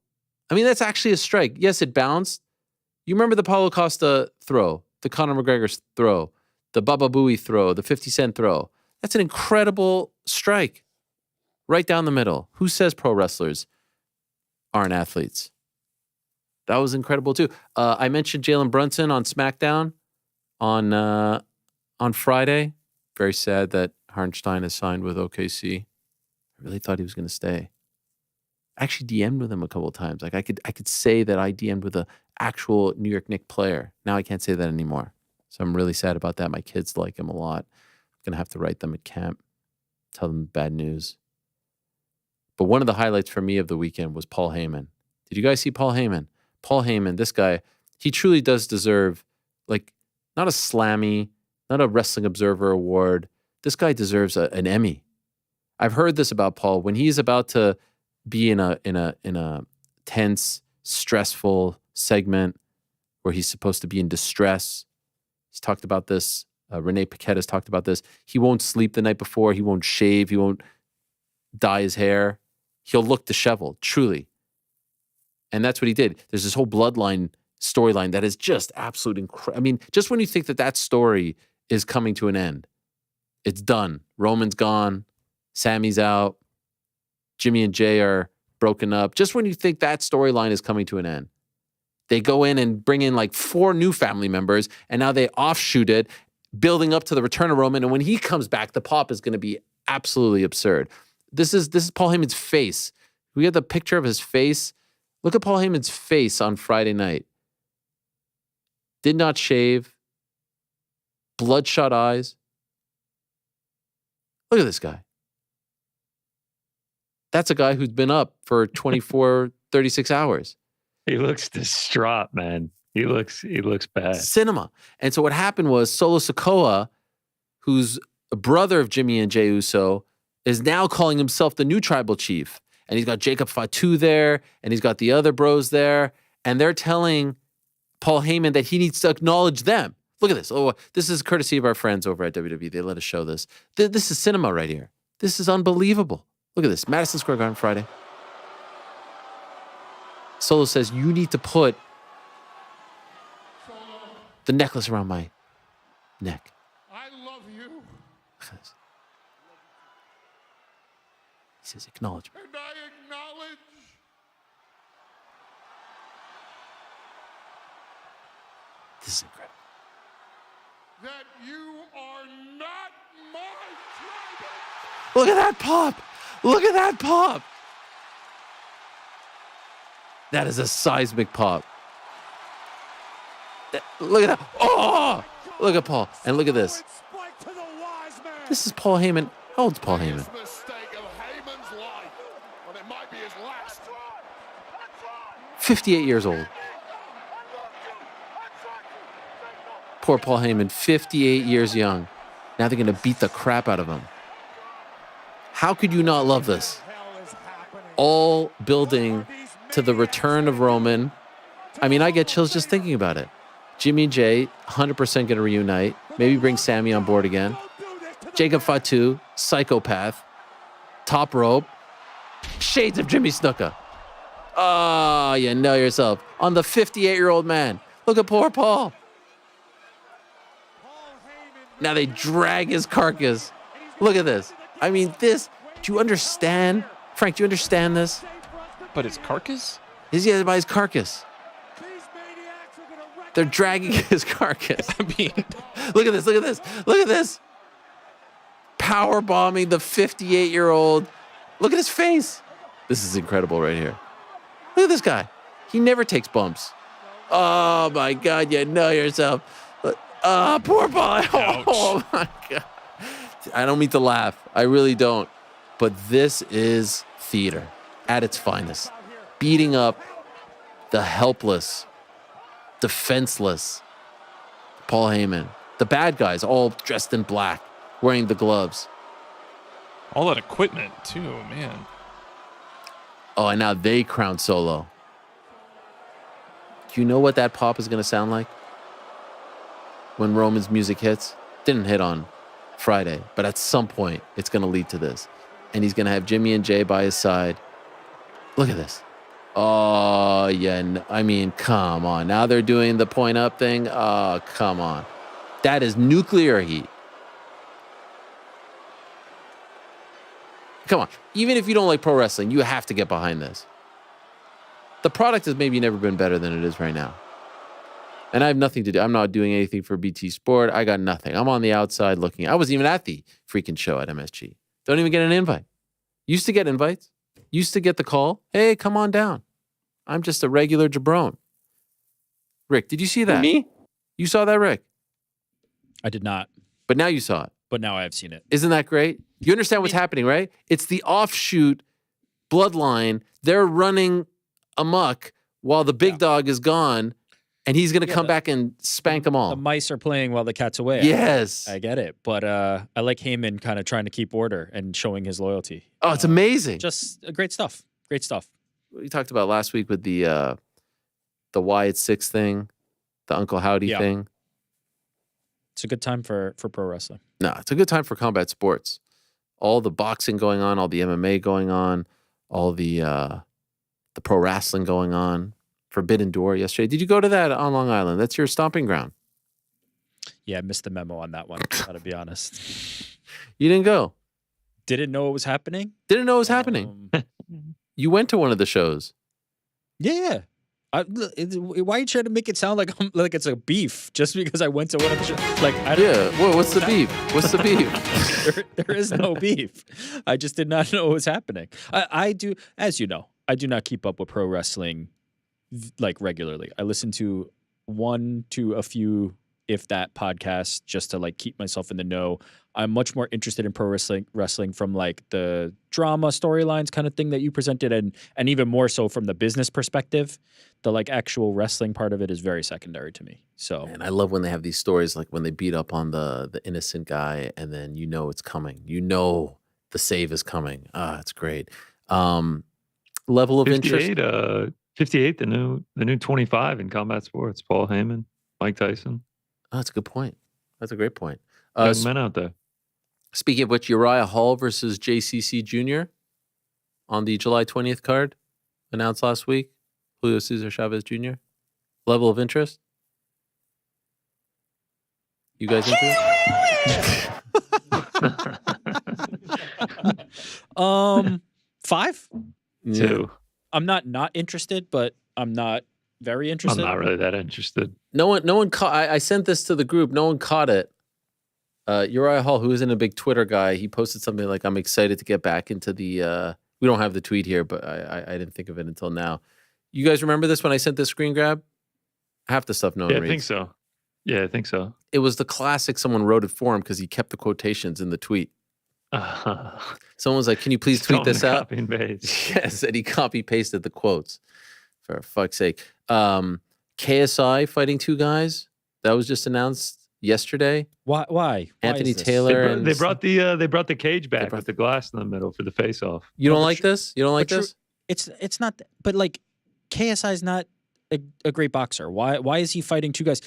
I mean, that's actually a strike. Yes, it bounced. You remember the Paulo Costa throw, the Conor McGregor throw, the Baba Booey throw, the 50 Cent throw. That's an incredible strike. Right down the middle. Who says pro wrestlers aren't athletes? That was incredible too. I mentioned Jalen Brunson on SmackDown on Friday. Very sad that Harnstein has signed with OKC. I really thought he was going to stay. I actually DM'd with him a couple of times. Like I could say that I DM'd with an actual New York Knicks player. Now I can't say that anymore. So I'm really sad about that. My kids like him a lot. I'm going to have to write them at camp, tell them bad news. But one of the highlights for me of the weekend was Paul Heyman. Did you guys see Paul Heyman? Paul Heyman, this guy, he truly does deserve, like, not a Slammy, not a Wrestling Observer Award. This guy deserves an Emmy. I've heard this about Paul. When he's about to be in a tense, stressful segment where he's supposed to be in distress, he's talked about this. Renee Paquette has talked about this. He won't sleep the night before. He won't shave. He won't dye his hair. He'll look disheveled, truly. And that's what he did. There's this whole bloodline storyline that is just absolute incredible. I mean, just when you think that story is coming to an end, it's done. Roman's gone. Sammy's out. Jimmy and Jay are broken up. Just when you think that storyline is coming to an end, they go in and bring in like 4 new family members, and now they offshoot it, building up to the return of Roman. And when he comes back, the pop is going to be absolutely absurd. This is Paul Heyman's face. We have the picture of his face. Look at Paul Heyman's face on Friday night. Did not shave. Bloodshot eyes. Look at this guy. That's a guy who's been up for 24, 36 hours. He looks distraught, man. He looks bad. Cinema. And so what happened was Solo Sikoa, who's a brother of Jimmy and Jey Uso, is now calling himself the new tribal chief. And he's got Jacob Fatu there, and he's got the other bros there, and they're telling Paul Heyman that he needs to acknowledge them. Look at this. Oh, this is courtesy of our friends over at WWE. They let us show this. This is cinema right here. This is unbelievable. Look at this. Madison Square Garden Friday. Solo says, you need to put the necklace around my neck. I love you. He says, acknowledge me. And I acknowledge this is incredible. that you are not my tribal. Look at that pop. Look at that pop. That is a seismic pop. Look at that. Oh, look at Paul. And look at this. This is Paul Heyman. How old's Paul Heyman? 58 years old. Poor Paul Heyman, 58 years young. Now they're going to beat the crap out of him. How could you not love this? All building to the return of Roman. I mean, I get chills just thinking about it. Jimmy and Jay, 100% going to reunite. Maybe bring Sammy on board again. Jacob Fatu, psychopath. Top rope. Shades of Jimmy Snuka. Oh, you know yourself. On the 58-year-old man. Look at poor Paul. Now they drag his carcass. Look at this. I mean, this, do you understand? Frank, do you understand this? But his carcass? Yeah, by his carcass. They're dragging his carcass. I mean, look at this, look at this, look at this. Power bombing the 58-year-old. Look at his face. This is incredible right here. Look at this guy. He never takes bumps. Oh my God, you know yourself. Poor Paul. Oh my God. I don't mean to laugh. I really don't. But this is theater at its finest. Beating up the helpless, defenseless Paul Heyman. The bad guys all dressed in black, wearing the gloves. All that equipment too, man. Oh, and now they crown Solo. Do you know what that pop is going to sound like? When Roman's music hits? Didn't hit on Friday, but at some point, it's going to lead to this. And he's going to have Jimmy and Jay by his side. Look at this. Oh, yeah. I mean, come on. Now they're doing the point up thing. Oh, come on. That is nuclear heat. Come on. Even if you don't like pro wrestling, you have to get behind this. The product has maybe never been better than it is right now. And I have nothing to do. I'm not doing anything for BT Sport. I got nothing. I'm on the outside looking. I wasn't even at the freaking show at MSG. Don't even get an invite. Used to get invites. Used to get the call. Hey, come on down. I'm just a regular jabron. Rick, did you see that? Me? You saw that, Rick? I did not, But now you saw it. but now I have seen it. Isn't that great? You understand what's happening, right? It's the offshoot bloodline. They're running amok while the big dog is gone, and he's going to come back and spank them all. The mice are playing while the cat's away. Yes. I get it. But I like Heyman kind of trying to keep order and showing his loyalty. Oh, it's amazing. Just great stuff. Great stuff. We talked about last week with the Wyatt Six thing, the Uncle Howdy thing. It's a good time for pro wrestling. No, it's a good time for combat sports. All the boxing going on, all the MMA going on, all the pro wrestling going on. Forbidden Door yesterday. Did you go to that on Long Island? That's your stomping ground. Yeah, I missed the memo on that one, gotta be honest. You didn't go? Didn't know it was happening? Didn't know it was happening. You went to one of the shows. Yeah. Why are you trying to make it sound like it's a beef just because I went to one of the shows? Like, I don't, Yeah. Well, what's the beef? What's the beef? there is no beef. I just did not know it was happening. I do, as you know, I do not keep up with pro wrestling like regularly. I listen to one to a few, if that, podcasts just to like keep myself in the know. I'm much more interested in pro wrestling from like the drama storylines kind of thing that you presented, and even more so from the business perspective. The like actual wrestling part of it is very secondary to me. So, and I love when they have these stories, like when they beat up on the innocent guy, and then you know it's coming. You know the save is coming. It's great. Level of interest. 58, the new 25 in combat sports. Paul Heyman, Mike Tyson. Oh, that's a good point. That's a great point. Young men out there. Speaking of which, Uriah Hall versus JCC Jr. on the July 20th card announced last week. Julio Cesar Chavez Jr. Level of interest? You guys into it? 5? 2. Yeah. I'm not interested, but I'm not very interested. I'm not really that interested. No one caught. I sent this to the group. No one caught it. Uriah Hall, who isn't a big Twitter guy, he posted something like, "I'm excited to get back into the." We don't have the tweet here, but I didn't think of it until now. You guys remember this when I sent this screen grab? Half the stuff no one reads. I think so. Yeah, I think so. It was the classic. Someone wrote it for him because he kept the quotations in the tweet. Someone was like, "Can you please tweet this out?" Copy and paste. Yes, and he copy pasted the quotes. For fuck's sake. KSI fighting 2 guys. That was just announced yesterday. Why? Anthony Taylor. They brought the cage back with the glass in the middle for the face off. You don't like this? You don't like this? It's not. But like, KSI is not a great boxer. Why is he fighting 2 guys?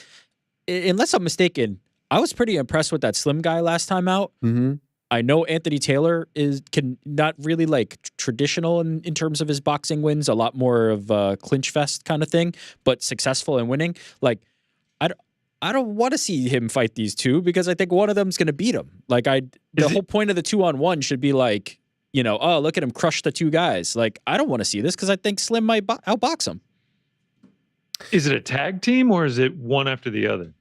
Unless I'm mistaken, I was pretty impressed with that Slim guy last time out. Mm-hmm. I know Anthony Taylor can not really like traditional in terms of his boxing wins, a lot more of a clinch fest kind of thing, but successful in winning. Like, I don't want to see him fight these 2 because I think one of them's going to beat him. Like, the whole point of the 2-on-1 should be like, you know, oh, look at him crush the 2 guys. Like, I don't want to see this because I think Slim might outbox him. Is it a tag team or is it one after the other?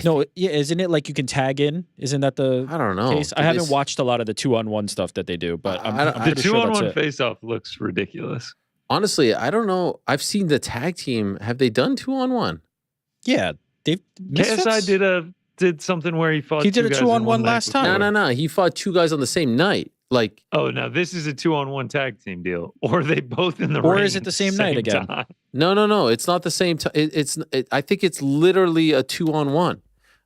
No, yeah, isn't it like you can tag in? Isn't that the I don't know. case? I haven't watched a lot of the 2-on-1 stuff that they do, but I'm The pretty sure that's 2-on-1 it. face-off looks ridiculous. Honestly, I don't know. I've seen the tag team. Have they done 2-on-1? Yeah, they've KSI did something where he fought. He did 2 a guys in 2-on-1 one night last time. before. No. He fought 2 guys on the same night. Like, Oh, now this is a 2-on-1 tag team deal, or are they both in the ring? Or is it the same night again? time? no. It's not the same. I think it's literally a 2-on-1.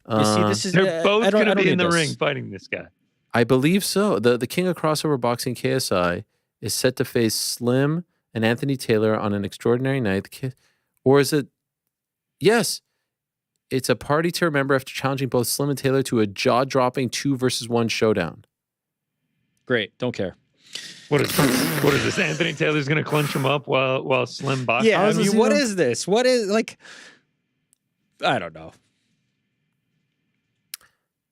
You see, this is They're both going to be in the this. ring fighting this guy. I believe so. The king of crossover boxing, KSI, is set to face Slim and Anthony Taylor on an extraordinary night. Or is it? Yes. It's a party to remember after challenging both Slim and Taylor to a jaw-dropping 2-versus-1 showdown. Great. Don't care. What is this? Anthony Taylor's going to clinch him up while Slim boxes. Yeah, I mean, what is this? What is, like, I don't know.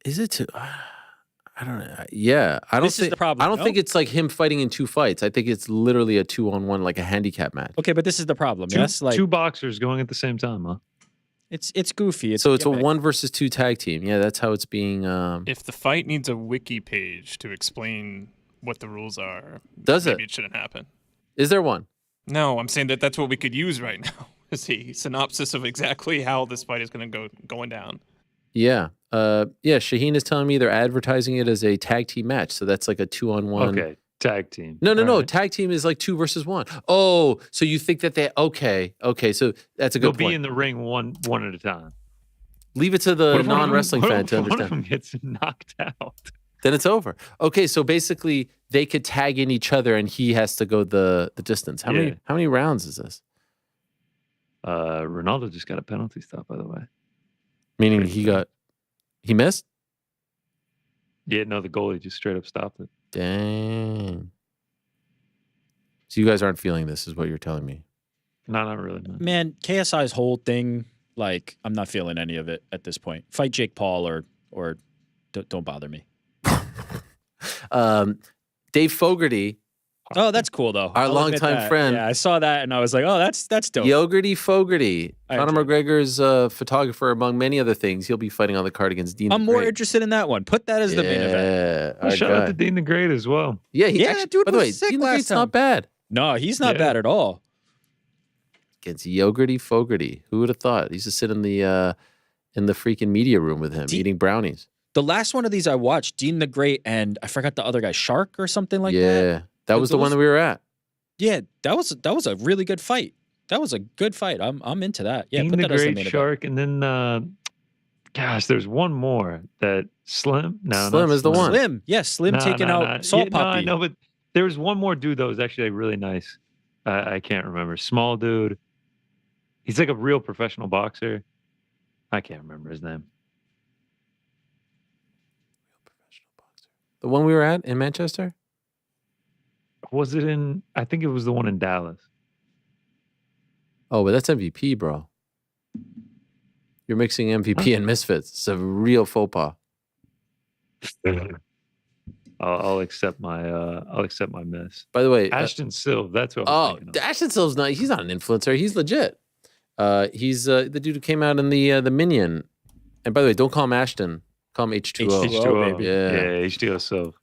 Is it to? I don't know. Yeah, I don't This is think the problem, I don't no? think it's like him fighting in 2 fights. I think it's literally a 2-on-1, like a handicap match. Okay, but this is the problem. Two, Yes, like 2 boxers going at the same time, huh? it's goofy. So it's a gimmick. 1-versus-2 tag team. Yeah, that's how it's being. If the fight needs a wiki page to explain what the rules are, Does maybe it? it shouldn't happen. Is there one? No, I'm saying that's what we could use right now. Is a synopsis of exactly how this fight is going to going down. Yeah. Yeah, Shaheen is telling me they're advertising it as a tag team match. So that's like a 2-on-1. Okay, tag team. No. Right. Tag team is like 2 versus 1. Oh, so you think that okay. So that's a good They'll point. be in the ring one at a time. Leave it to the non-wrestling fan to One of understand. them gets knocked out. Then it's over. Okay, so basically they could tag in each other and he has to go the distance. How many rounds is this? Ronaldo just got a penalty stop, by the way. Meaning he missed? Yeah, no, the goalie just straight up stopped it. Dang. So you guys aren't feeling this, is what you're telling me. No, not really. Man, KSI's whole thing, like, I'm not feeling any of it at this point. Fight Jake Paul or don't bother me. Dave Fogarty. Oh, that's cool though. Our longtime friend. Yeah, I saw that and I was like, oh, that's dope. Yogerty Fogarty. Conor McGregor's photographer, among many other things. He'll be fighting on the card against Dean. I'm more interested in that one. Put that as the main event. Well, shout out to Dean the Great as well. Yeah, dude. By the way, Dean the Great's not bad. No, he's not bad at all. Against Yogerty Fogarty. Who would have thought? He used to sit in the freaking media room with him, eating brownies. The last one of these I watched, Dean the Great, and I forgot the other guy, Shark or something like that. Yeah, that was the one that we were at. Yeah, that was a really good fight. That was a good fight. I'm into that. Yeah, Dean put the that as the Great, main Shark, and then gosh, there's one more that Slim. No, Slim not is the one. Slim, yes, Slim taking out Salt Poppy. I know, but there was one more dude that was actually like, really nice. I can't remember. Small dude. He's like a real professional boxer. I can't remember his name. The one we were at in Manchester? Was it in? I think it was the one in Dallas. Oh, but that's MVP, bro. You're mixing MVP and Misfits. It's a real faux pas. I'll accept my miss. By the way, Ashton Silve. That's what. I'm thinking of. Ashton Silve's not. He's not an influencer. He's legit. He's the dude who came out in the Minion. And by the way, don't call him Ashton. Call him H2O. H2O, baby. Yeah, H2O Silve.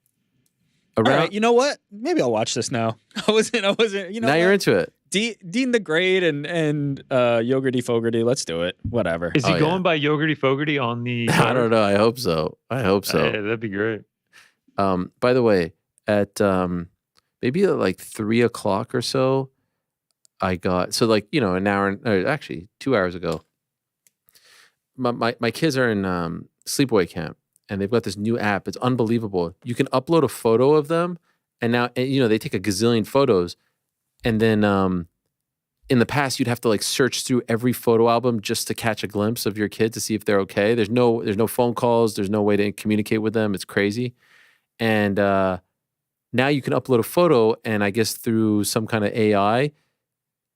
All right, you know what? Maybe I'll watch this now. I wasn't. You know, now you're into it. Dean the Great and Yogerty Fogarty. Let's do it. Whatever. Is he going by Yogerty Fogarty on the? I don't know. I hope so. Yeah, that'd be great. By the way, at maybe at like 3:00 or so, I got an hour, or actually 2 hours ago. My kids are in sleepaway camp. And they've got this new app. It's unbelievable. You can upload a photo of them, and now they take a gazillion photos, and then in the past you'd have to like search through every photo album just to catch a glimpse of your kid to see if they're okay. There's no phone calls. There's no way to communicate with them. It's crazy. And now you can upload a photo, and I guess through some kind of AI,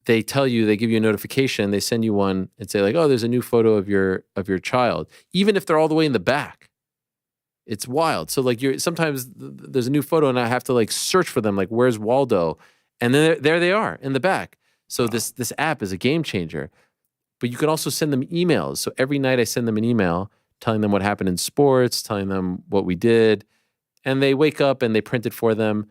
they give you a notification. They send you one and say like, oh, there's a new photo of your child, even if they're all the way in the back. It's wild. So like sometimes there's a new photo and I have to like search for them. Like, where's Waldo? And then there they are in the back. So this app is a game changer. But you can also send them emails. So every night I send them an email telling them what happened in sports, telling them what we did. And they wake up and they print it for them.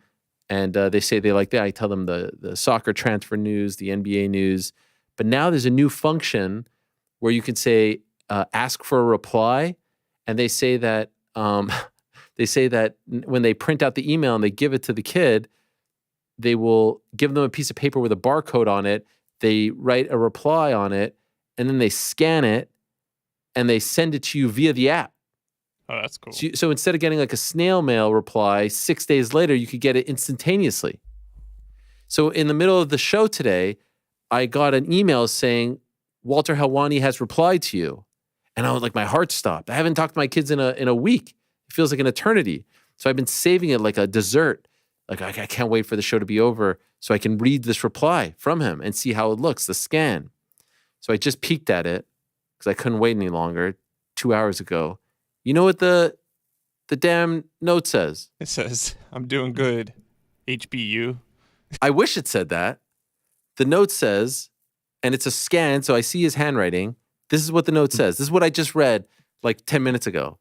And they say they like that. I tell them the soccer transfer news, the NBA news. But now there's a new function where you can say, ask for a reply. And they say that when they print out the email and they give it to the kid, they will give them a piece of paper with a barcode on it. They write a reply on it, and then they scan it, and they send it to you via the app. Oh, that's cool. So instead of getting like a snail mail reply 6 days later, you could get it instantaneously. So in the middle of the show today, I got an email saying, Walter Helwani has replied to you. And I was like, my heart stopped. I haven't talked to my kids in a week. It feels like an eternity. So I've been saving it like a dessert. Like I can't wait for the show to be over so I can read this reply from him and see how it looks, the scan. So I just peeked at it because I couldn't wait any longer 2 hours ago. You know what the damn note says? It says, I'm doing good, HBU. I wish it said that. The note says, and it's a scan, so I see his handwriting. This is what the note says. This is what I just read like 10 minutes ago.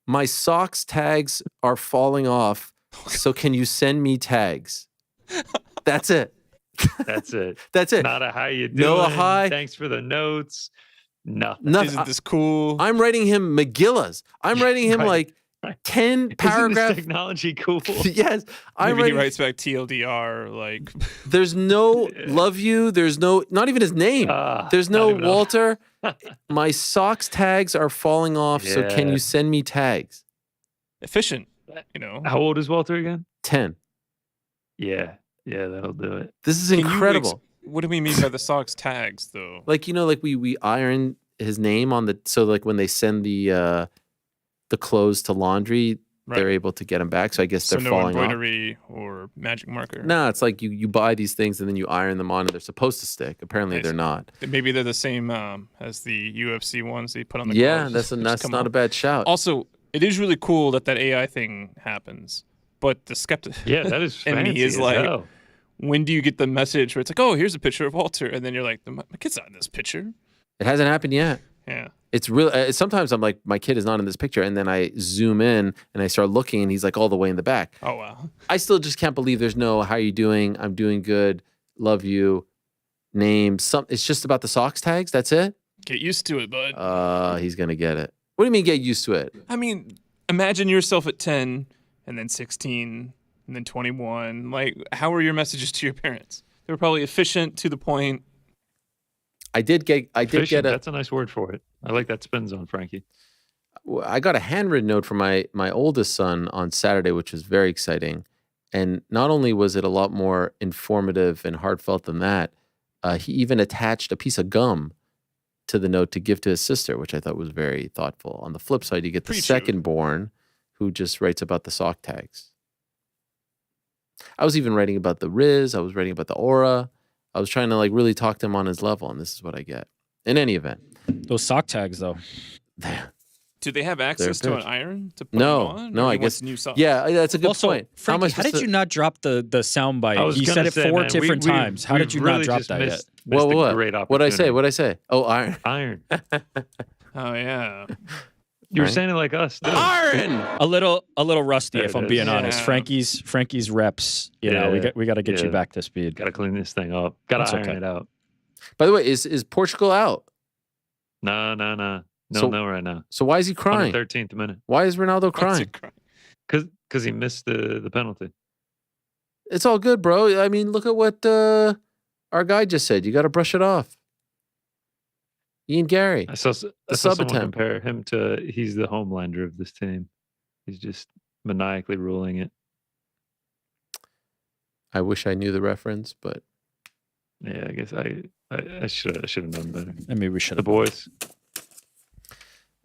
My socks tags are falling off, so can you send me tags? That's it. That's it. That's it. Not a how you doing. No a hi. Thanks for the notes. Nothing. Isn't this cool? I'm writing him Megillas. I'm writing him like 10 paragraphs. Isn't this technology cool? Yes. Maybe he writes back TLDR, like. There's no love you. There's no, not even his name. There's no Walter. My socks tags are falling off, so can you send me tags? Efficient, you know. How old is Walter again? 10. Yeah, that'll do it. This is incredible. What do we mean by the socks tags, though? Like, you know, like we iron his name on the, so like when they send the clothes to laundry, they're able to get them back. So I guess they're falling off. No embroidery or magic marker. No, it's like you buy these things and then you iron them on and they're supposed to stick. Apparently they're not. Maybe they're the same as the UFC ones they put on the gloves. gloves. That's not a bad shout. Also, it is really cool that AI thing happens. But the skeptic that is in me is like, when do you get the message where it's like, oh, here's a picture of Walter, and then you're like, my kid's not in this picture. It hasn't happened yet. Yeah. It's really, sometimes I'm like, my kid is not in this picture. And then I zoom in and I start looking and he's like all the way in the back. Oh, wow. I still just can't believe there's no, how are you doing? I'm doing good. Love you. Name. It's just about the socks tags. That's it. Get used to it, bud. He's going to get it. What do you mean get used to it? I mean, imagine yourself at 10 and then 16 and then 21. Like, how were your messages to your parents? They were probably efficient, to the point. I did get That's a nice word for it. I like that spin zone, Frankie. I got a handwritten note from my oldest son on Saturday, which was very exciting. And not only was it a lot more informative and heartfelt than that, he even attached a piece of gum to the note to give to his sister, which I thought was very thoughtful. On the flip side, you get the second born who just writes about the sock tags. I was even writing about the Riz. I was writing about the aura. I was trying to like really talk to him on his level, and this is what I get. In any event. Those sock tags, though. Do they have access to an iron to put them on? No, I guess. New socks? Yeah, that's a good point. Frankie, how did you not drop the sound bite? You said it four different times. How did you not drop that yet? What? What'd I say? Oh, iron. Iron. Oh, yeah. You were saying it like us, too. Iron! A little rusty, There if it I'm is. being honest. Frankie's reps, you know, we got to get you back to speed. Got to clean this thing up. Got to iron it out. By the way, is Portugal out? No, right now. So why is he crying? 13th minute. Why is Ronaldo crying? Because he missed the penalty. It's all good, bro. I mean, look at what our guy just said. You got to brush it off. Ian Gary. I saw someone compare him to, he's the Homelander of this team. He's just maniacally ruling it. I wish I knew the reference, but yeah, I guess I should have known better. Maybe we should. The boys.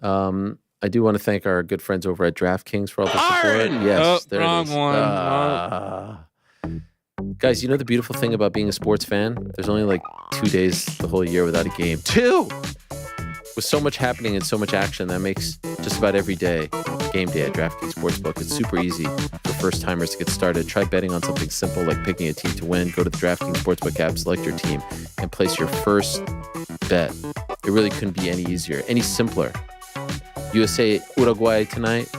I do want to thank our good friends over at DraftKings for all the support. Yes, there it is. One. Guys, you know the beautiful thing about being a sports fan? There's only like 2 days the whole year without a game. 2! With so much happening and so much action, that makes just about every day game day at DraftKings Sportsbook. It's super easy for first-timers to get started. Try betting on something simple like picking a team to win. Go to the DraftKings Sportsbook app, select your team, and place your first bet. It really couldn't be any easier, any simpler. USA, Uruguay tonight.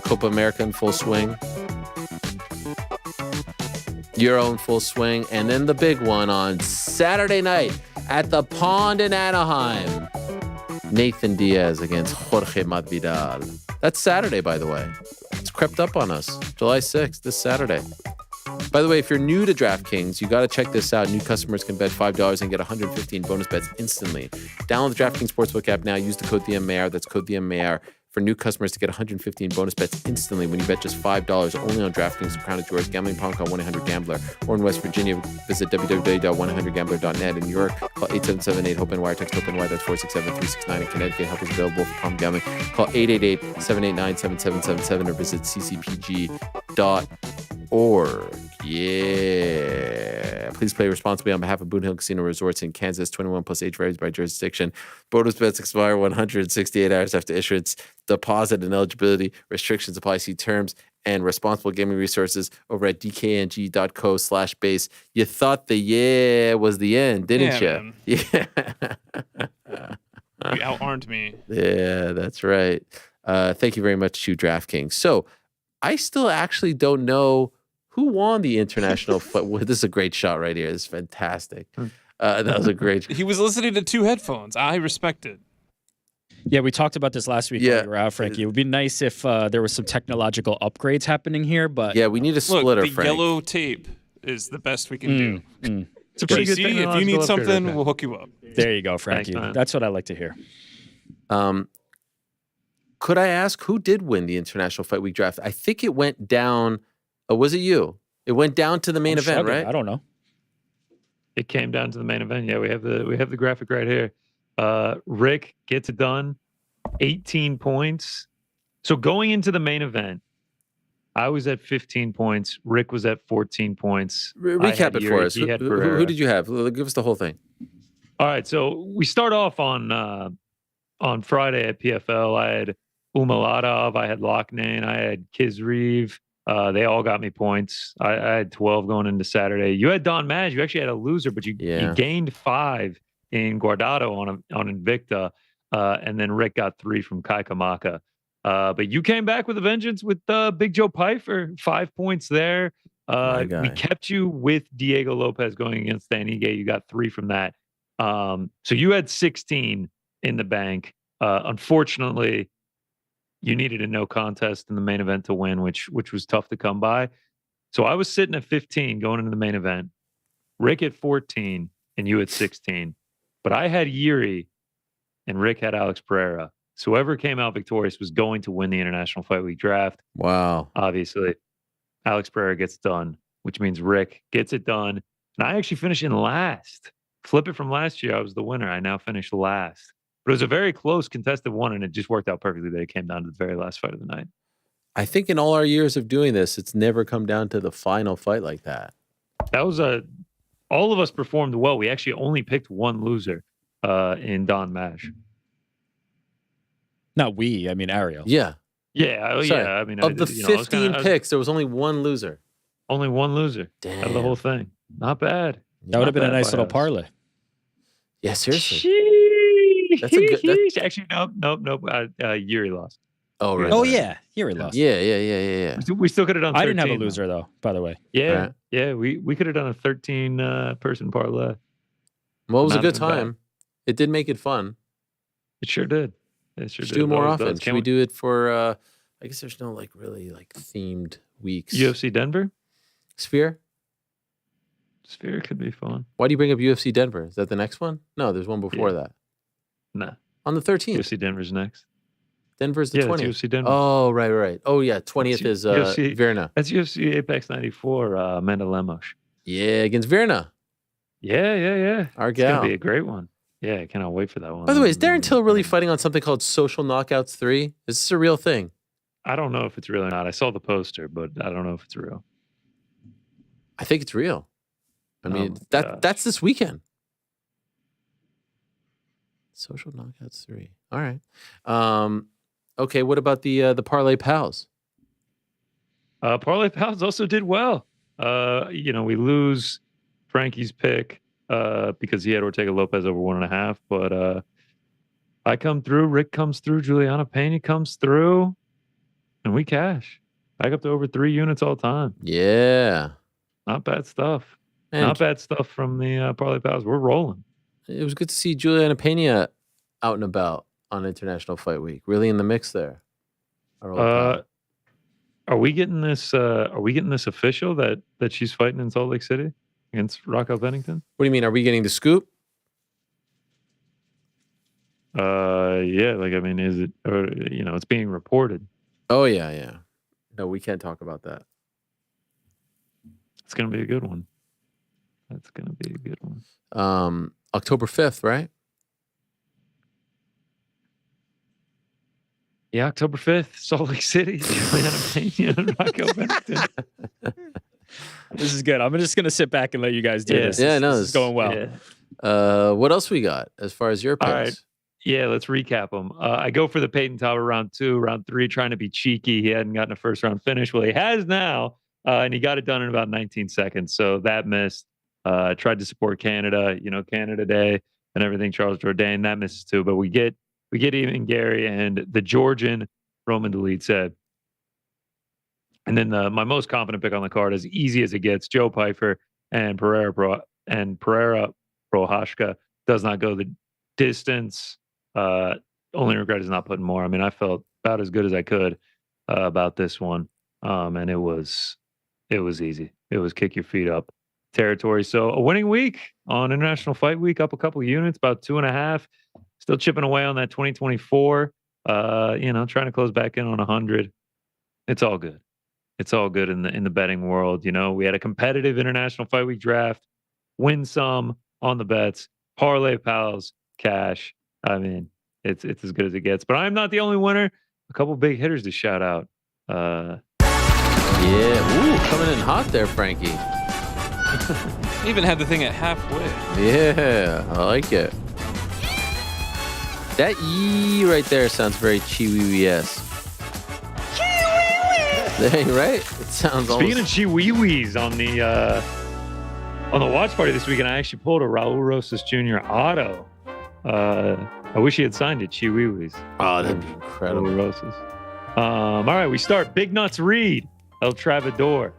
Copa America in full swing. Euro in full swing. And then the big one on Saturday night at the Pond in Anaheim. Nathan Diaz against Jorge Masvidal. That's Saturday, by the way. It's crept up on us. July 6th, this Saturday. By the way, if you're new to DraftKings, you got to check this out. New customers can bet $5 and get 115 bonus bets instantly. Download the DraftKings Sportsbook app now. Use the code TheMAYOR. That's code TheMAYOR for new customers to get 115 bonus bets instantly when you bet just $5 only on DraftKings. The crown is yours. Gambling problem, call 1-800-GAMBLER. Or in West Virginia, visit www.100gambler.net. In New York, call 877-8-HOPENY. Text HOPENY. That's 467-369. In Connecticut, help is available for problem gambling. Call 888-789-7777 or visit ccpg.org. Yeah. Please play responsibly on behalf of Boone Hill Casino Resorts in Kansas. 21 plus age varies by jurisdiction. Bonus bets expire 168 hours after issuance. Deposit and eligibility restrictions apply. See terms and responsible gaming resources over at dkng.co/base. You thought the was the end, didn't you? Man. Yeah. You out-armed me. Yeah, that's right. Thank you very much to DraftKings. So I still actually don't know who won the international. This is a great shot right here. This is fantastic. That was a great. He was listening to 2 headphones. I respect it. Yeah, we talked about this last week when we were out, Frankie. It would be nice if there was some technological upgrades happening here, but yeah, we need a splitter. Look, the Frank. yellow tape is the best we can do. It's a pretty good JC, if you need something, we'll hook you up. There you go, Frankie. Thanks, That's what I like to hear. Could I ask who did win the International Fight Week draft? I think it went down. Was it you? It went down to the main event, right? I don't know. It came down to the main event. Yeah, we have the graphic right here. Rick gets it done, 18 points. So going into the main event, I was at 15 points. Rick was at 14 points. Recap it for us. Who did you have? Give us the whole thing. All right, so we start off on Friday at PFL. I had Umaladov, I had Loughnane, I had Kizreev. They all got me points. I had 12 going into Saturday. You had Don Maj. You actually had a loser, but you gained 5 in Guardado on Invicta, and then Rick got 3 from Kai Kamaka. But you came back with a vengeance with Big Joe Pyfer, 5 points there. We kept you with Diego Lopes going against Dan Ige. You got 3 from that. So you had 16 in the bank. Unfortunately, you needed a no contest in the main event to win, which was tough to come by. So I was sitting at 15 going into the main event. Rick at 14 and you at 16. But I had Yuri and Rick had Alex Pereira. So whoever came out victorious was going to win the International Fight Week draft. Wow. Obviously, Alex Pereira gets done, which means Rick gets it done. And I actually finished in last. Flip it from last year, I was the winner. I now finished last. But it was a very close contested one, and it just worked out perfectly that it came down to the very last fight of the night. I think in all our years of doing this, it's never come down to the final fight like that. That was all of us performed well. We actually only picked one loser in Don Maj. Not we, I mean Ariel. Yeah. Yeah, yeah. I mean, of the 15 picks, there was only one loser. Only one loser. Damn. Of the whole thing. Not bad. That would have been a nice little parlay. Yeah, seriously. That's a good. Actually, nope. Yuri lost. Oh, right. Oh, yeah. Yuri lost. Yeah. We still could have done 13. I didn't have a loser, though, by the way. Yeah. We could have done a 13 person parlay. Well, it was a good time. It did make it fun. It sure did. Should do more often. Should we do it for? I guess there's no really themed weeks. UFC Denver, Sphere could be fun. Why do you bring up UFC Denver? Is that the next one? No, there's one before that. Nah. On the 13th. UFC Denver's next. Denver's the 20th. UFC Denver. Oh, right. Oh, yeah. 20th is Virna. That's UFC Apex 94. Amanda Lemos. Yeah, against Virna. Yeah. Our It's gal. gonna be a great one. Yeah, I cannot wait for that one. By the way, is Darren Till really fighting on something called Social Knockouts 3? Is this a real thing? I don't know if it's real or not. I saw the poster, but I don't know if it's real. I think it's real. I mean, that's this weekend. Social Knockouts 3. All right. Okay, what about the Parlay Pals? Parlay Pals also did well. We lose Frankie's pick because he had Ortega Lopez over 1.5, but I come through, Rick comes through, Juliana Pena comes through, and we cash. Back up to over 3 units all time. Yeah. Not bad stuff. And not bad stuff from the Parlay Pals. We're rolling. It was good to see Juliana Pena out and about on International Fight Week. Really in the mix there. Are we getting this? Are we getting this official that she's fighting in Salt Lake City against Raquel Bennington? What do you mean? Are we getting the scoop? Yeah. I mean, is it? Or, it's being reported. Oh yeah. No, we can't talk about that. It's gonna be a good one. That's gonna be a good one. October 5th, right? Yeah, October 5th, Salt Lake City, Juliana Pena and Raquel Bennington. This is good. I'm just going to sit back and let you guys do this. Yeah, no, this is going well. Yeah. What else we got as far as your picks? All right. Yeah, let's recap them. I go for the Payton Talbott round 2, round 3, trying to be cheeky. He hadn't gotten a first round finish. Well, he has now, and he got it done in about 19 seconds. So that missed. Tried to support Canada, Canada Day and everything. Charles Jourdain, that misses too. But we get even Gary and the Georgian Roman Dolidze. And then my most confident pick on the card, as easy as it gets, Joe Pyfer and Pereira Prochazka does not go the distance. Only regret is not putting more. I mean, I felt about as good as I could about this one, and it was easy. It was kick your feet up territory. So a winning week on International Fight Week, up a couple units, about 2.5. Still chipping away on that 2024. Trying to close back in on 100. It's all good. It's all good in the betting world. We had a competitive International Fight Week draft. Win some on the bets. Parlay pals, cash. I mean, it's as good as it gets. But I'm not the only winner. A couple big hitters to shout out. Yeah. Ooh, coming in hot there, Frankie. Even had the thing at halfway. Yeah, I like it. That yee right there sounds very Chiwi-esque. Right? It sounds Speaking almost... of Chiwiwis on the watch party this weekend, I actually pulled a Raul Rosas Jr. auto. I wish he had signed it, Chiwiwis. Oh, that'd be incredible. Raul Rosas. All right, we start. Big Nuts Reed, El Travador,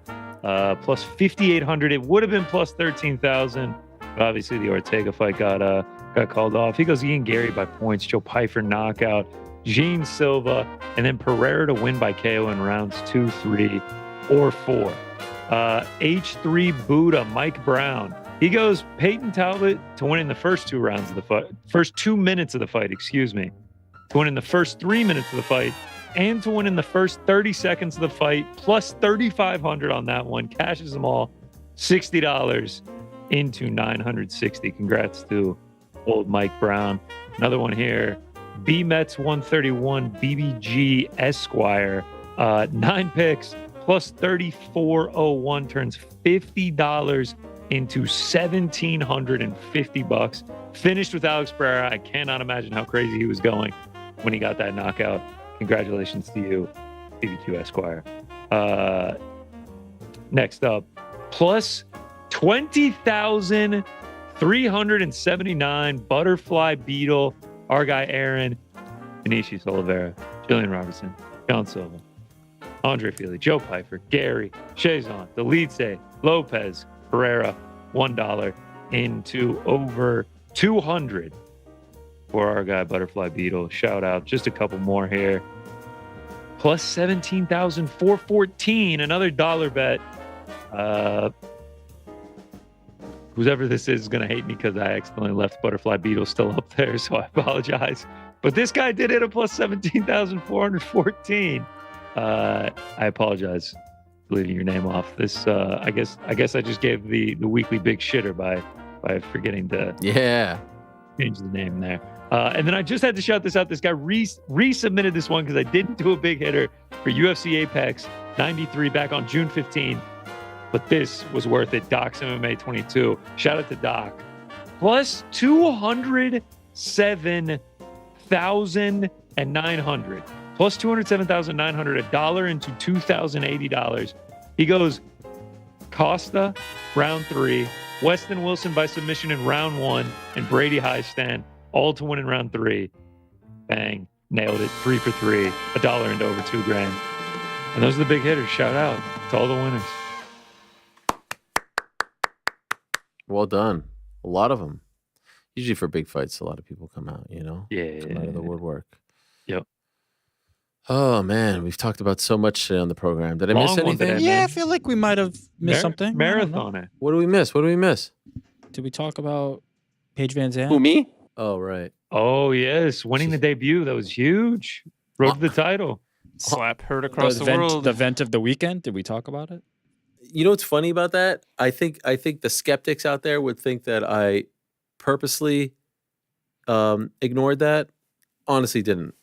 plus 5,800. It would have been plus 13,000. But obviously, the Ortega fight got called off. He goes Ian Gary by points, Joe Pyfer knockout, Gene Silva, and then Pereira to win by KO in rounds 2, 3, or 4. H3 Buddha, Mike Brown. He goes Payton Talbott to win in the first 2 rounds of the fight, first 2 minutes of the fight, to win in the first 3 minutes of the fight, and to win in the first 30 seconds of the fight, plus 3,500 on that one. Cashes them all, $60 into 960. Congrats to old Mike Brown. Another one here. B Mets 131 BBG Esquire. 9 picks plus 3,401 turns $50 into $1,750. Finished with Alex Pereira. I cannot imagine how crazy he was going when he got that knockout. Congratulations to you, BBQ Esquire. Next up, plus 20,379 Butterfly Beetle. Our guy Aaron, Vinicius Oliveira, Jillian Robertson, John Silva, Andre Feely, Joe Pyfer, Gary, Chazon, Delitze, Lopes, Pereira, $1 into over 200 for our guy Butterfly Beetle. Shout out. Just a couple more here. Plus 17,414, another dollar bet. Whoever this is going to hate me because I accidentally left Butterfly Beetle still up there, so I apologize. But this guy did hit a plus 17,414. I apologize for leaving your name off. This, I guess I just gave the weekly big shitter by forgetting to change the name there. And then I just had to shout this out. This guy resubmitted this one because I didn't do a big hitter for UFC Apex 93 back on June 15th. But this was worth it. Doc's MMA 22. Shout out to Doc. Plus 207,900. Plus 207,900. $1 into $2,080. He goes Costa, round 3. Weston Wilson by submission in round 1. And Brady Highstand, all to win in round 3. Bang. Nailed it. 3 for 3. $1 into over $2,000. And those are the big hitters. Shout out to all the winners. Well done. A lot of them. Usually for big fights, a lot of people come out, Yeah. Come out of the woodwork. Yep. Oh, man. We've talked about so much today on the program. Did I miss anything? Yeah, I feel like we might have missed something. Marathon. What do we miss? Did we talk about Paige Van Zandt? Who, me? Oh, right. Oh, yes. Winning the debut. That was huge. Road to the title. Slap heard across the world. The event of the weekend. Did we talk about it? You know what's funny about that? I think the skeptics out there would think that I purposely ignored that. Honestly, didn't.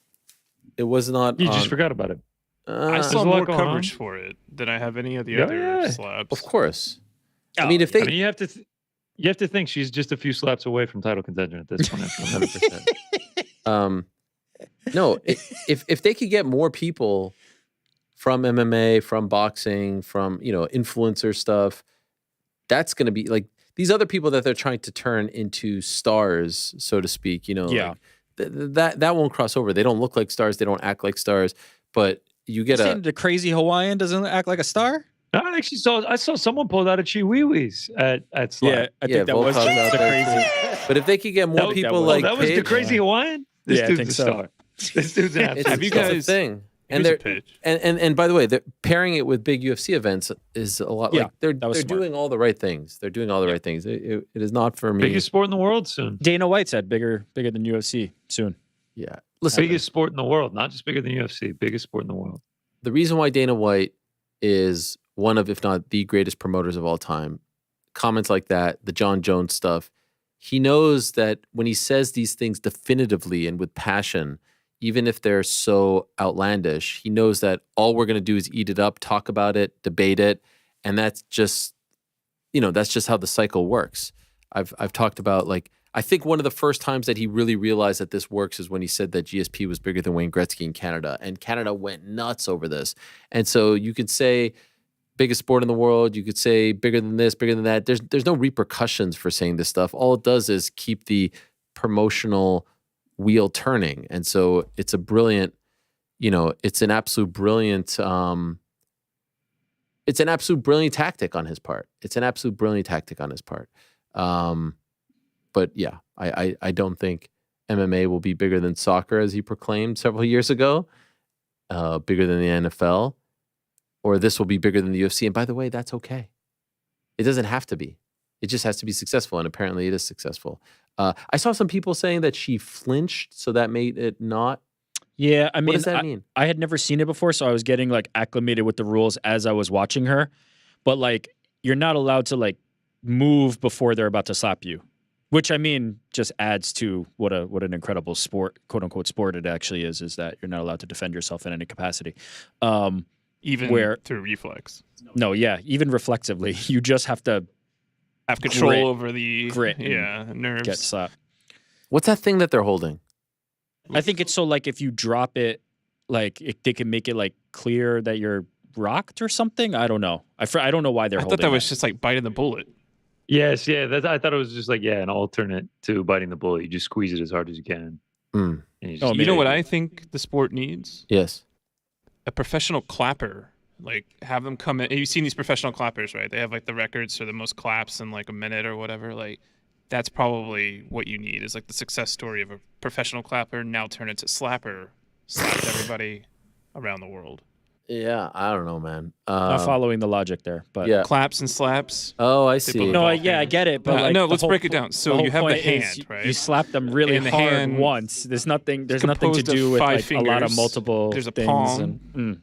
It was not. You just forgot about it. I saw more coverage for it than I have any of the other slaps. Of course. I mean, you have to think she's just a few slaps away from title contention at this point. 100%. No, if they could get more people from MMA, from boxing, from influencer stuff, that's going to be like these other people that they're trying to turn into stars, so to speak. Yeah. Like, that won't cross over. They don't look like stars. They don't act like stars. But you get the crazy Hawaiian doesn't act like a star. I actually saw someone pull out a Chihuahuas at Slap. Yeah, I think that was Volkov's just out the there, crazy. too. But if they could get more people like that was the Page, crazy Hawaiian. This Yeah, I dude's think a so. star. This dude's an absolute it's star. a thing. And And by the way, pairing it with big UFC events is a lot. Yeah, Like they're smart. doing all the right things. They're doing all the right things. It is not for me. Biggest sport in the world soon. Dana White said bigger than UFC soon. Yeah, listen. Biggest sport in the world, not just bigger than UFC. Biggest sport in the world. The reason why Dana White is one of, if not the greatest promoters of all time, comments like that, the John Jones stuff, he knows that when he says these things definitively and with passion, even if they're so outlandish, he knows that all we're going to do is eat it up, talk about it, debate it, and that's just, that's just how the cycle works. I've talked about, like, I think one of the first times that he really realized that this works is when he said that GSP was bigger than Wayne Gretzky in Canada, and Canada went nuts over this. And so you could say biggest sport in the world, you could say bigger than this, bigger than that. There's no repercussions for saying this stuff. All it does is keep the promotional wheel turning. And so it's a brilliant, it's an absolute brilliant tactic on his part. But yeah, I don't think MMA will be bigger than soccer, as he proclaimed several years ago, bigger than the NFL, or this will be bigger than the UFC. And by the way, that's okay. It doesn't have to be. It just has to be successful, and apparently it is successful. I saw some people saying that she flinched, so that made it not. Yeah, I mean, what does that mean? I had never seen it before, so I was getting like acclimated with the rules as I was watching her. But like, you're not allowed to like move before they're about to slap you, which I mean just adds to what an incredible sport, quote unquote sport, it actually is that you're not allowed to defend yourself in any capacity. Even through reflex. No, yeah, even reflexively, you just have to have control over the grit, nerves. Get slapped. What's that thing that they're holding? I think it's so like if you drop it, like they can make it like clear that you're rocked or something. I don't know. I don't know why they're. I thought that was just like biting the bullet. Yes, yeah. I thought it was just like an alternate to biting the bullet. You just squeeze it as hard as you can. Mm. And You know what I think the sport needs? Yes. A professional clapper. Like have them come in. You've seen these professional clappers, right? They have like the records for the most claps in like a minute or whatever. Like that's probably what you need is like the success story of a professional clapper now turn into slapper, slapped everybody around the world. Yeah, I don't know, man. Not following the logic there, but yeah. Claps and slaps. Oh, I see. No, I get it. But like, no, let's break it down. So you have the hand, right? You slap them really And the hard hand once. There's nothing to composed of do with 5 like a lot of fingers. multiple There's a things. palm.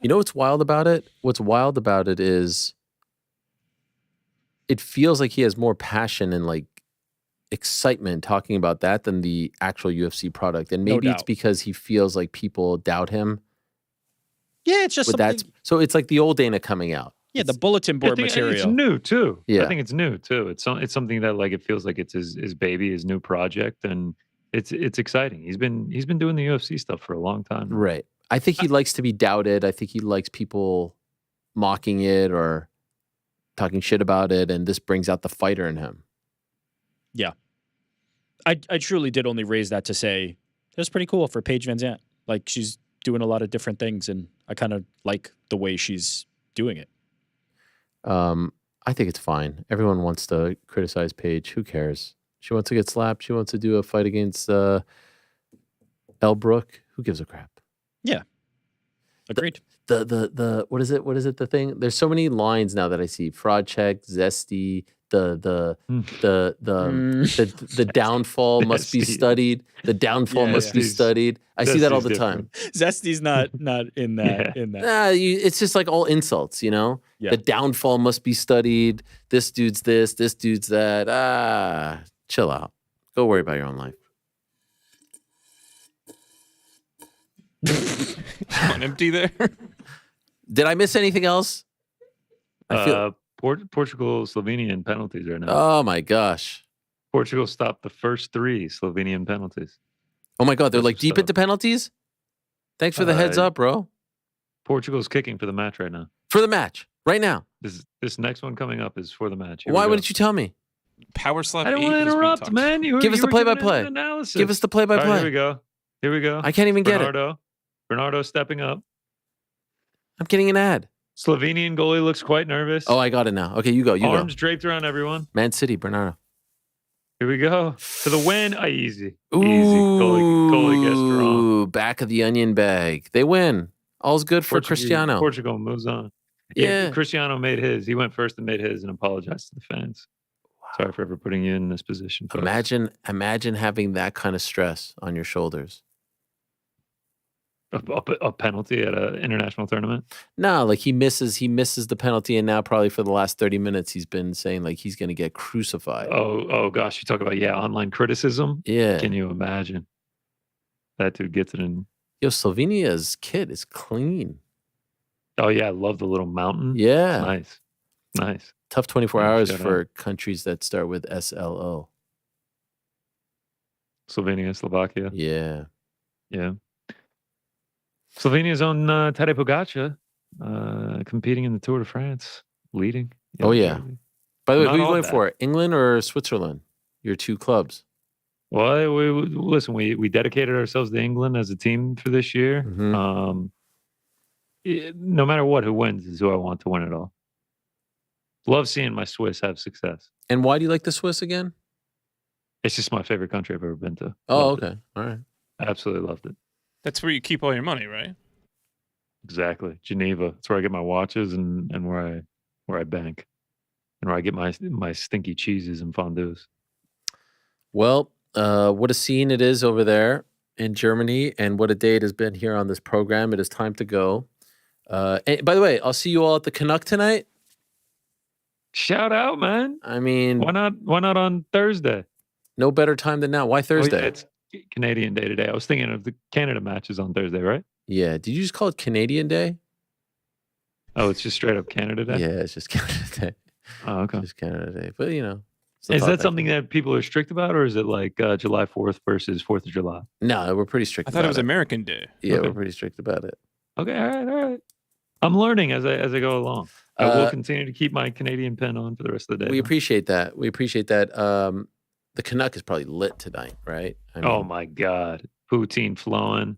You know what's wild about it? What's wild about it is it feels like he has more passion and like excitement talking about that than the actual UFC product. And maybe it's because he feels like people doubt him. Yeah, it's just something. So it's like the old Dana coming out. Yeah, the bulletin board material. It's new too. Yeah. I think it's new too. It's something that like it feels like it's his baby, his new project, and it's exciting. He's been doing the UFC stuff for a long time. Right. I think he likes to be doubted. I think he likes people mocking it or talking shit about it, and this brings out the fighter in him. Yeah. I truly did only raise that to say that's pretty cool for Paige Van Zandt. Like she's doing a lot of different things, and I kind of like the way she's doing it. I think it's fine. Everyone wants to criticize Paige. Who cares? She wants to get slapped. She wants to do a fight against Elle Brook. Who gives a crap? Yeah. Agreed. The what is it? What is it? The thing? There's so many lines now that I see. Fraud check, zesty, the downfall must be studied. The downfall must be studied. I see that all the time. Zesty's not in that. In that. It's just like all insults, you know? Yeah. The downfall must be studied. This dude's this dude's that. Chill out. Go worry about your own life. On empty there. Did I miss anything else? Portugal, Slovenian penalties right now. Oh my gosh. Portugal stopped the first 3 Slovenian penalties. Oh my God, they're like deep into penalties? Thanks for the heads up, bro. Portugal's kicking for the match right now. For the match, right now. This next one coming up is for the match. Why wouldn't you tell me? Power slap. I don't want to interrupt, man. Give us the play-by-play. Give us the play-by-play. Here we go. I can't even get it. Bernardo stepping up. I'm getting an ad. Slovenian goalie looks quite nervous. Oh, I got it now. Okay, you go. Arms draped around everyone. Man City, Bernardo. Here we go. For the win. Easy. Ooh, Easy. Goalie gets drawn. Back of the onion bag. They win. All's good for Cristiano. Portugal moves on. Yeah, Cristiano made his. He went first and made his and apologized to the fans. Wow. Sorry for ever putting you in this position. Folks. Imagine having that kind of stress on your shoulders. A penalty at an international tournament? No, like he misses the penalty, and now probably for the last 30 minutes he's been saying like he's going to get crucified. Oh gosh, you talk about online criticism. Yeah, can you imagine? That dude gets it in. Yo, Slovenia's kit is clean. Oh yeah, I love the little mountain. Yeah, nice. Tough 24 hours for countries that start with SLO. Slovenia, Slovakia. Yeah. Slovenia's own Tadej Pogačar, competing in the Tour de France, leading. Oh, yeah. By the way, who are you going for? England or Switzerland? Your two clubs. Well, we dedicated ourselves to England as a team for this year. Mm-hmm. No matter who wins is who I want to win it all. Love seeing my Swiss have success. And why do you like the Swiss again? It's just my favorite country I've ever been to. Oh, okay. All right. Absolutely loved it. That's where you keep all your money, right? Exactly. Geneva. That's where I get my watches and where I bank. And where I get my stinky cheeses and fondues. Well, what a scene it is over there in Germany, and what a day it has been here on this program. It is time to go. And by the way, I'll see you all at the Canuck tonight. Shout out, man. I mean, why not on Thursday? No better time than now. Why Thursday? It's Canadian Day today. I was thinking of the Canada matches on Thursday, right? Yeah. Did you just call it Canadian Day? Oh, it's just straight up Canada Day? Yeah, it's just Canada Day. Oh, okay. Just Canada Day. But, is that something that people are strict about, or is it like July 4th versus 4th of July? No, we're pretty strict I thought it was American Day. Yeah, okay. We're pretty strict about it. Okay, all right. I'm learning as I go along. I will continue to keep my Canadian pen on for the rest of the day. We appreciate that. The Canuck is probably lit tonight, right? Oh my God. Poutine flowing.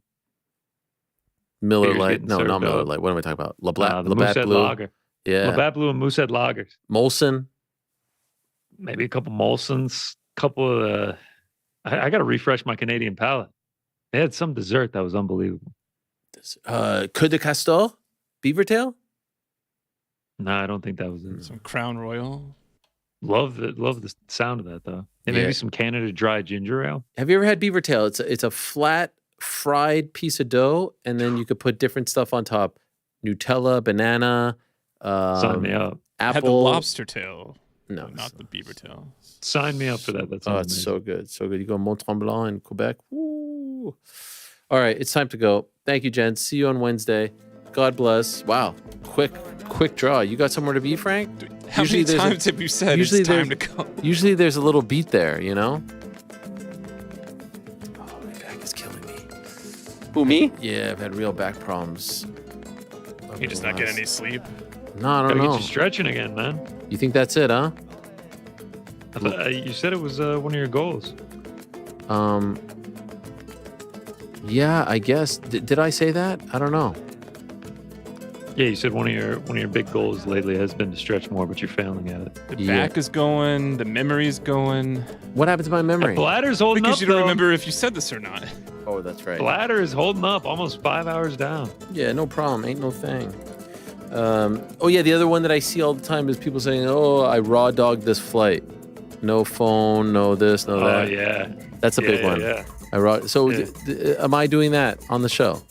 Miller Lite. No, not Miller Lite. What am I talking about? Labatt Blue. Lager. Yeah. Labatt Blue and Moosehead Lagers. Molson. Maybe a couple Molsons. Couple of I got to refresh my Canadian palate. They had some dessert that was unbelievable. Coup de Castor? Beaver tail? No, I don't think that was it. Some Crown Royal. Love the sound of that though. And maybe some Canada Dry ginger ale. Have you ever had beaver tail? It's a flat fried piece of dough, and then you could put different stuff on top. Nutella, banana, sign me up. Apple. Had the lobster tail. No, not the beaver tail. Sign me up for that. That's it's so good, so good. You go Mont Tremblant in Quebec. Woo. All right, it's time to go. Thank you, gents. See you on Wednesday. God bless. Wow, quick draw. You got somewhere to be, Frank? How many times have you said it's time to go? Usually there's a little beat there, Oh, my back is killing me. Who, me? Yeah, I've had real back problems. You just not getting any sleep? No, I don't know. Get you stretching again, man. You think that's it, huh? You said it was one of your goals. Yeah, I guess. Did I say that? I don't know. Yeah, you said one of your big goals lately has been to stretch more, but you're failing at it. The back is going. The memory's going. What happened to my memory? The bladder's holding because up, you don't though. remember if you said this or not. Oh, that's right. Bladder is holding up, almost 5 hours down. Yeah, no problem. Ain't no thing. Oh, yeah, the other one that I see all the time is people saying, oh, I raw dogged this flight. No phone, no this, no that. Oh, yeah. That's a big one. Yeah. Am I doing that on the show?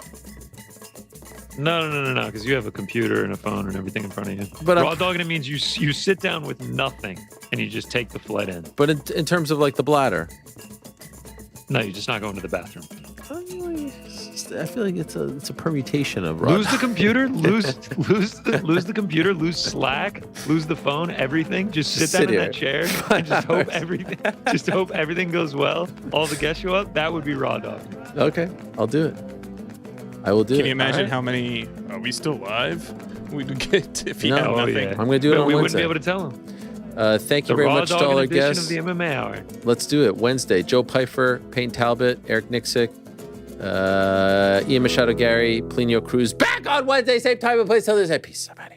No, because you have a computer and a phone and everything in front of you. But raw dogging, it means you sit down with nothing and you just take the flight in. But in terms of like the bladder? No, you're just not going to the bathroom. I feel like it's a permutation of raw. Lose the computer, lose the computer, lose Slack, lose the phone, everything. Just sit down in that chair and just hope everything goes well. All the guests show up. That would be raw dogging. Okay, I'll do it. I will do it. Can you imagine how many? Are we still live? We'd get if he had nothing. Yeah. I'm going to do it on we Wednesday. We wouldn't be able to tell him. Thank you very much to all our guests. Of the MMA Hour. Let's do it. Wednesday. Joe Pyfer, Payton Talbott, Eric Nicksick, Machado Garry, Plinio Cruz. Back on Wednesday, same time and place. Till there's a peace. Somebody.